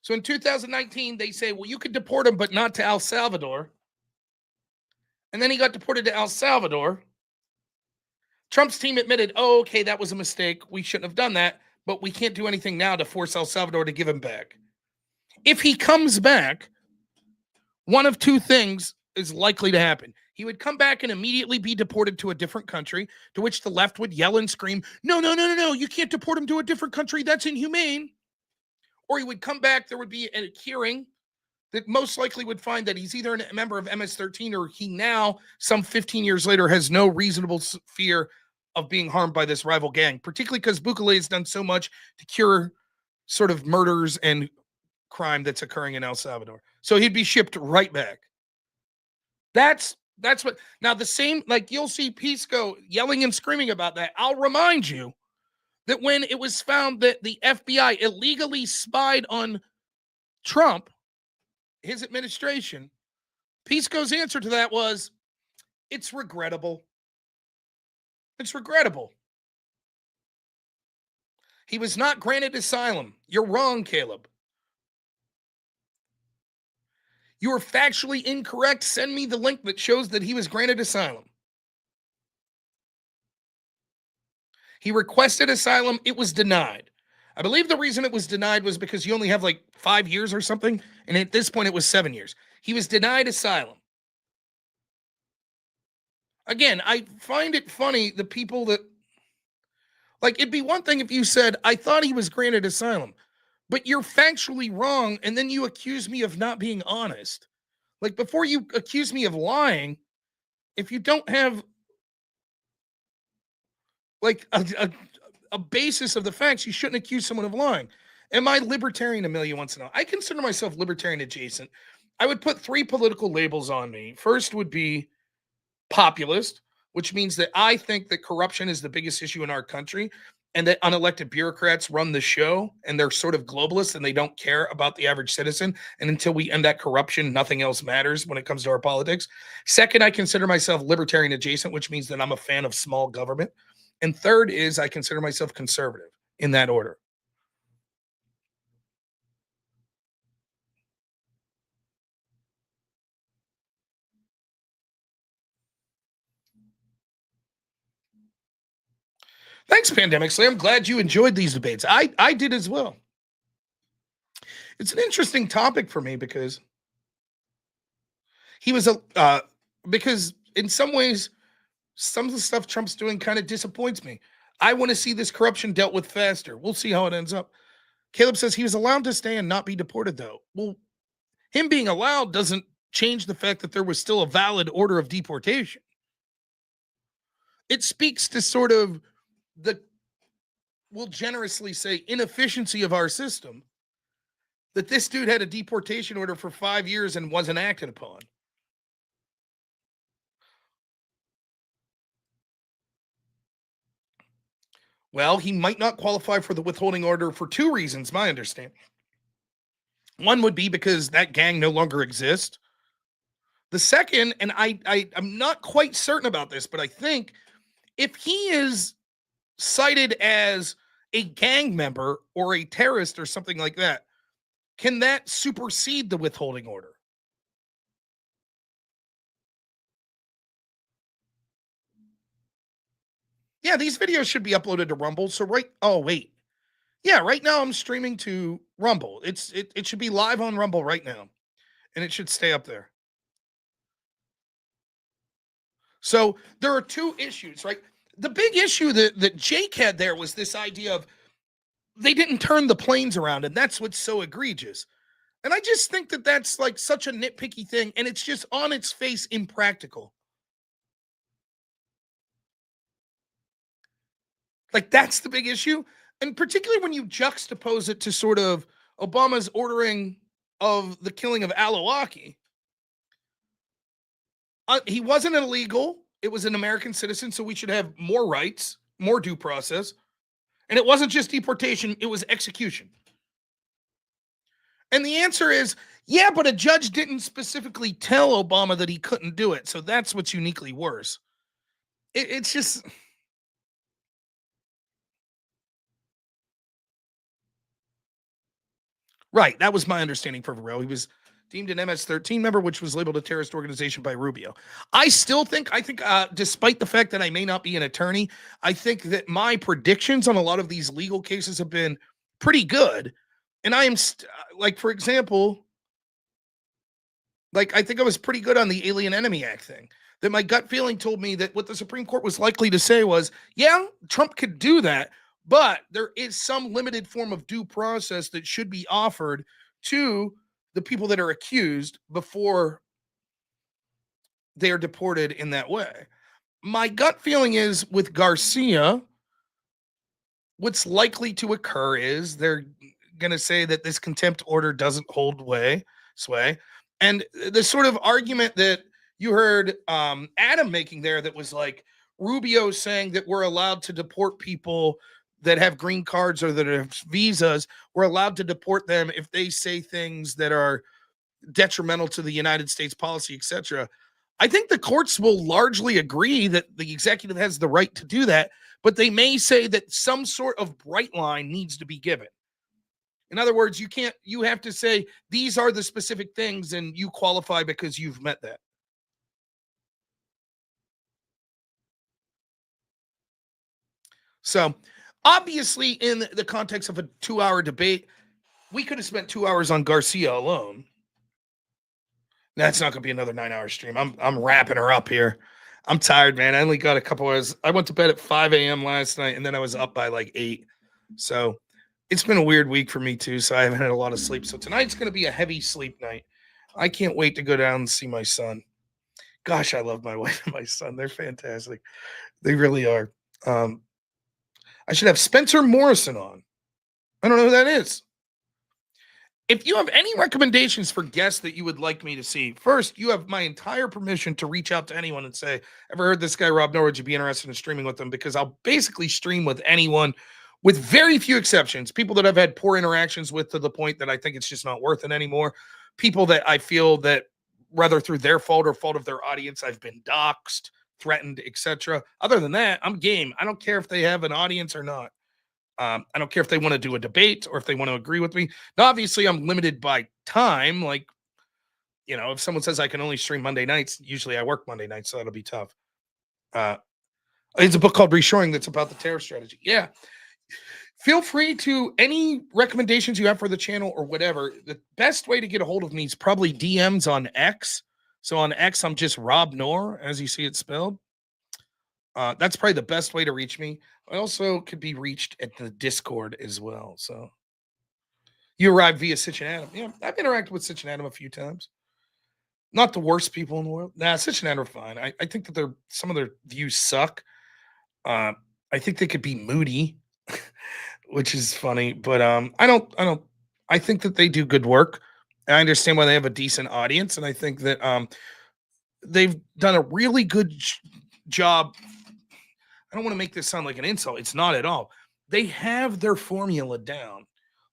S1: So in 2019, they say, well, you could deport him, but not to El Salvador. And then he got deported to El Salvador. Trump's team admitted, oh, okay, that was a mistake. We shouldn't have done that, but we can't do anything now to force El Salvador to give him back. If he comes back, one of two things is likely to happen. He would come back and immediately be deported to a different country, to which the left would yell and scream, no, you can't deport him to a different country. That's inhumane. Or he would come back, there would be a hearing that most likely would find that he's either a member of MS-13 or he now, some 15 years later, has no reasonable fear of being harmed by this rival gang, particularly because Bukele has done so much to cure sort of murders and crime that's occurring in El Salvador. So he'd be shipped right back. That's what, now the same, like you'll see Pisco yelling and screaming about that. I'll remind you that when it was found that the FBI illegally spied on Trump, his administration, Pisco's answer to that was, it's regrettable. It's regrettable. He was not granted asylum. You're wrong, Caleb. You are factually incorrect. Send me the link that shows that he was granted asylum. He requested asylum. It was denied. I believe the reason it was denied was because you only have like 5 years or something. And at this point, it was 7 years. He was denied asylum. Again, I find it funny, the people that, like, it'd be one thing if you said, I thought he was granted asylum, but you're factually wrong, and then you accuse me of not being honest. Like, before you accuse me of lying, if you don't have, like, a basis of the facts, you shouldn't accuse someone of lying. Am I libertarian? Amelia wants to know. I consider myself libertarian adjacent. I would put 3 political labels on me. First would be populist, which means that I think that corruption is the biggest issue in our country and that unelected bureaucrats run the show and they're sort of globalists and they don't care about the average citizen. And until we end that corruption, nothing else matters when it comes to our politics. Second, I consider myself libertarian adjacent, which means that I'm a fan of small government. And third is I consider myself conservative, in that order. Thanks, Pandemic Slayer. I'm glad you enjoyed these debates. I did as well. It's an interesting topic for me because he was because in some ways, some of the stuff Trump's doing kind of disappoints me. I want to see this corruption dealt with faster. We'll see how it ends up. Caleb says he was allowed to stay and not be deported, though. Well, him being allowed doesn't change the fact that there was still a valid order of deportation. It speaks to sort of we'll generously say, inefficiency of our system, that this dude had a deportation order for 5 years and wasn't acted upon. Well, he might not qualify for the withholding order for 2 reasons, my understanding. One would be because that gang no longer exists. The second, and I'm not quite certain about this, but I think if he is cited as a gang member or a terrorist or something like that, can that supersede the withholding order? Yeah, these videos should be uploaded to Rumble. So oh wait. Yeah, right now I'm streaming to Rumble. It should be live on Rumble right now. And it should stay up there. So there are two issues, right? The big issue that Jake had there was this idea of they didn't turn the planes around, and that's what's so egregious. And I just think that that's like such a nitpicky thing, and it's just on its face impractical. Like, that's the big issue. And particularly when you juxtapose it to sort of Obama's ordering of the killing of Alawaki. He wasn't illegal. It was an American citizen, so we should have more rights, more due process. And it wasn't just deportation, it was execution. And the answer is, yeah, but a judge didn't specifically tell Obama that he couldn't do it. So that's what's uniquely worse. It's just... Right, that was my understanding for Varel. He was deemed an MS-13 member, which was labeled a terrorist organization by Rubio. I think, despite the fact that I may not be an attorney, I think that my predictions on a lot of these legal cases have been pretty good. And I am, like, for example, like, I think I was pretty good on the Alien Enemy Act thing. That my gut feeling told me that what the Supreme Court was likely to say was, yeah, Trump could do that, but there is some limited form of due process that should be offered to the people that are accused before they are deported in that way. My gut feeling is with Garcia, what's likely to occur is they're going to say that this contempt order doesn't hold sway. And the sort of argument that you heard Adam making there that was like Rubio saying that we're allowed to deport people that have green cards or that have visas, we're allowed to deport them if they say things that are detrimental to the United States policy, etc. I think the courts will largely agree that the executive has the right to do that, but they may say that some sort of bright line needs to be given. In other words, you have to say these are the specific things and you qualify because you've met that. So obviously, in the context of a 2-hour debate, we could have spent 2 hours on Garcia alone. That's not going to be another 9-hour stream. I'm wrapping her up here. I'm tired, man. I only got a couple hours. I went to bed at 5 a.m. last night, and then I was up by like 8. So it's been a weird week for me, too, so I haven't had a lot of sleep. So tonight's going to be a heavy sleep night. I can't wait to go down and see my son. Gosh, I love my wife and my son. They're fantastic. They really are. I should have Spencer Morrison on. I don't know who that is. If you have any recommendations for guests that you would like me to see, first, you have my entire permission to reach out to anyone and say, ever heard this guy, Rob Noah, would you be interested in streaming with them? Because I'll basically stream with anyone with very few exceptions. People that I've had poor interactions with to the point that I think it's just not worth it anymore. People that I feel that whether through their fault or fault of their audience, I've been doxxed, threatened, etc. Other than that, I'm game. I don't care if they have an audience or not. I don't care if they want to do a debate or if they want to agree with me. Now, obviously, I'm limited by time. Like, you know, if someone says I can only stream Monday nights, usually I work Monday nights, so that'll be tough. It's a book called Reshoring that's about the tariff strategy. Yeah. Feel free to any recommendations you have for the channel or whatever. The best way to get a hold of me is probably DMs on X. So on X, I'm just Rob Noor, as you see it spelled. That's probably the best way to reach me. I also could be reached at the Discord as well. So you arrived via Sitch and Adam. Yeah, I've interacted with Sitch and Adam a few times. Not the worst people in the world. Nah, Sitch and Adam are fine. I think that some of their views suck. I think they could be moody, which is funny. But I think that they do good work. I understand why they have a decent audience, and I think that they've done a really good job. I don't want to make this sound like an insult. It's not at all. They have their formula down.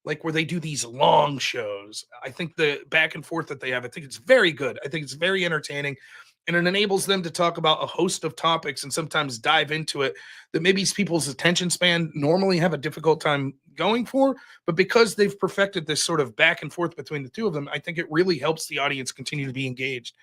S1: like where they do these long shows. I think the back and forth that they have, I think it's very good. I think it's very entertaining, and it enables them to talk about a host of topics and sometimes dive into it that maybe people's attention span normally have a difficult time going for. But because they've perfected this sort of back and forth between the two of them, I think it really helps the audience continue to be engaged.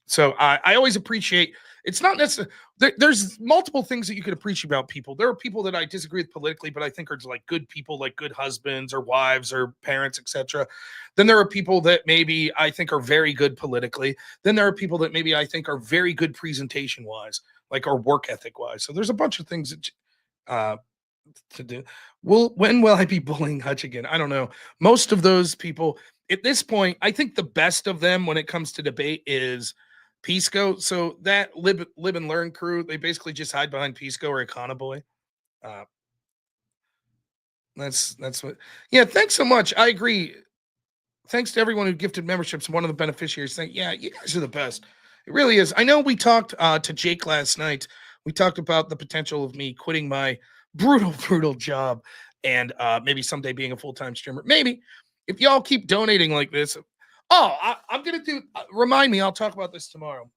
S1: So I always appreciate, it's not necessarily, there's multiple things that you could appreciate about people. There are people that I disagree with politically, but I think are like good people, like good husbands or wives or parents, etc. Then there are people that maybe I think are very good politically. Then there are people that maybe I think are very good presentation wise, like or work ethic wise. So there's a bunch of things that to do. When will I be bullying Hutch again? I don't know. Most of those people at this point, I think the best of them when it comes to debate is Pisco. So that live and learn crew, they basically just hide behind Pisco or Econo Boy. That's what. Yeah, thanks so much. I agree. Thanks to everyone who gifted memberships. One of the beneficiaries saying, "Yeah, you guys are the best." It really is. I know we talked to Jake last night. We talked about the potential of me quitting my brutal job and maybe someday being a full-time streamer. Maybe if y'all keep donating like this. Oh, I'm going to do, remind me, I'll talk about this tomorrow.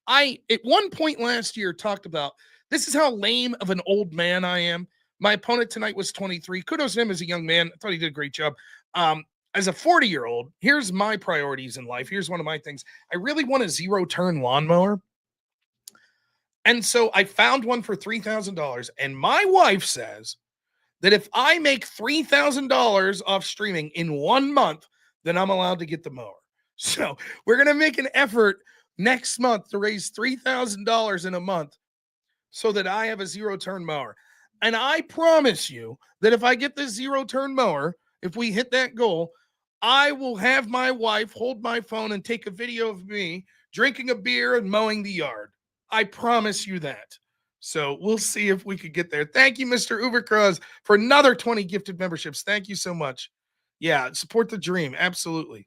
S1: I, at one point last year, talked about, this is how lame of an old man I am. My opponent tonight was 23. Kudos to him as a young man. I thought he did a great job. As a 40-year-old, here's my priorities in life. Here's one of my things. I really want a zero-turn lawnmower. And so I found one for $3,000. And my wife says that if I make $3,000 off streaming in 1 month, then I'm allowed to get the mower. So we're going to make an effort next month to raise $3,000 in a month so that I have a zero-turn mower. And I promise you that if I get this zero-turn mower, if we hit that goal, I will have my wife hold my phone and take a video of me drinking a beer and mowing the yard. I promise you that. So we'll see if we could get there. Thank you, Mr. Ubercross, for another 20 gifted memberships. Thank you so much. Yeah, support the dream. Absolutely.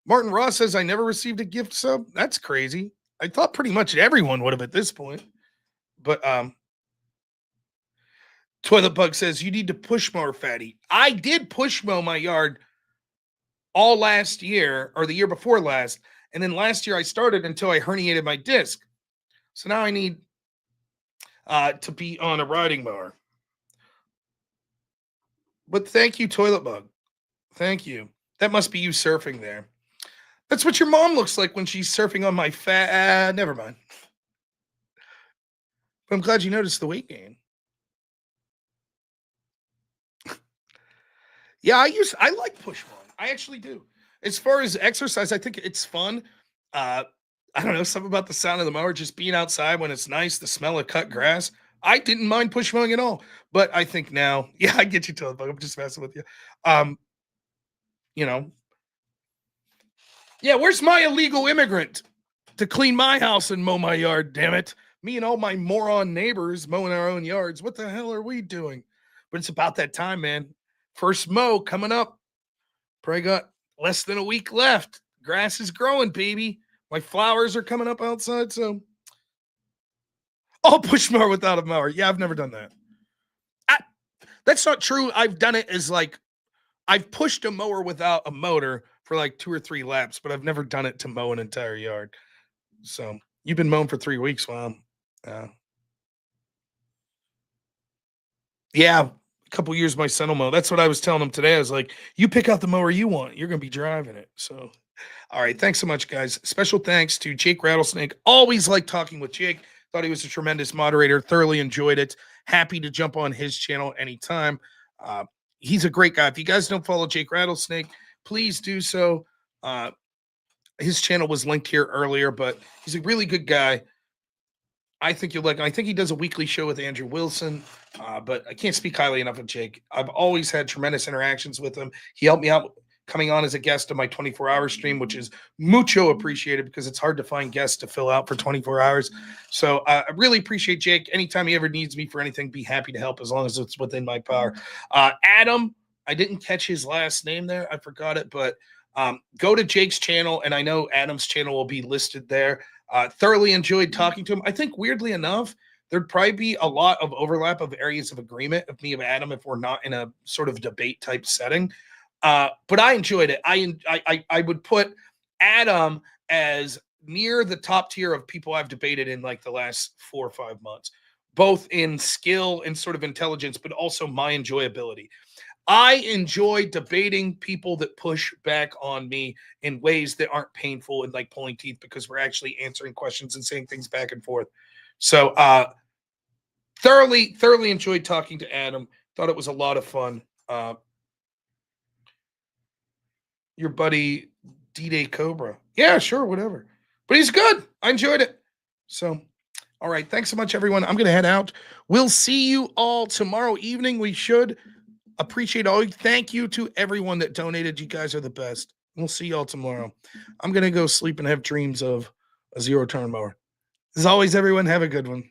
S1: Martin Ross says, I never received a gift sub. That's crazy. I thought pretty much everyone would have at this point. But Toilet Bug says, you need to push mower, fatty. I did push mow my yard all last year or the year before last. And then last year I started until I herniated my disc. So now I need to be on a riding mower. But thank you, Toilet Bug. Thank you. That must be you surfing there. That's what your mom looks like when she's surfing on my fat. Never mind. But I'm glad you noticed the weight gain. Yeah, I like push mowing. I actually do. As far as exercise, I think it's fun. I don't know, something about the sound of the mower, just being outside when it's nice, the smell of cut grass. I didn't mind push mowing at all. But I think now, yeah, I get you, Toilet Bug. I'm just messing with you. You know. Yeah, where's my illegal immigrant to clean my house and mow my yard, damn it? Me and all my moron neighbors mowing our own yards. What the hell are we doing? But it's about that time, man. First mow coming up. Probably got less than a week left. Grass is growing, baby. My flowers are coming up outside, so. I'll push mower without a mower. Yeah, I've never done that. That's not true. I've done it as like, I've pushed a mower without a motor for like 2 or 3 laps, but I've never done it to mow an entire yard. So you've been mowing for 3 weeks. Wow. Yeah, a couple years my son will mow. That's what I was telling him today. I was like, you pick out the mower you want. You're going to be driving it. So, all right. Thanks so much, guys. Special thanks to Jake Rattlesnake. Always like talking with Jake. Thought he was a tremendous moderator. Thoroughly enjoyed it. Happy to jump on his channel anytime. He's a great guy. If you guys don't follow Jake Rattlesnake, please do so. His channel was linked here earlier, but he's a really good guy. I think you'll like him. I think he does a weekly show with Andrew Wilson, but I can't speak highly enough of Jake. I've always had tremendous interactions with him. He helped me out coming on as a guest of my 24-hour stream, which is mucho appreciated because it's hard to find guests to fill out for 24 hours. So I really appreciate Jake. Anytime he ever needs me for anything, be happy to help as long as it's within my power. Adam, I didn't catch his last name there. I forgot it, but go to Jake's channel, and I know Adam's channel will be listed there. Thoroughly enjoyed talking to him. I think weirdly enough, There'd probably be a lot of overlap of areas of agreement of me and Adam if we're not in a sort of debate type setting. But I enjoyed it. I would put Adam as near the top tier of people I've debated in like the last 4 or 5 months, both in skill and sort of intelligence, but also my enjoyability. I enjoy debating people that push back on me in ways that aren't painful and like pulling teeth, because we're actually answering questions and saying things back and forth. So thoroughly enjoyed talking to Adam. Thought it was a lot of fun. Your buddy D-Day Cobra. Yeah, sure, whatever. But he's good. I enjoyed it. So, all right. Thanks so much, everyone. I'm going to head out. We'll see you all tomorrow evening. We should appreciate all. Thank you to everyone that donated. You guys are the best. We'll see you all tomorrow. I'm going to go sleep and have dreams of a zero-turn mower. As always, everyone, have a good one.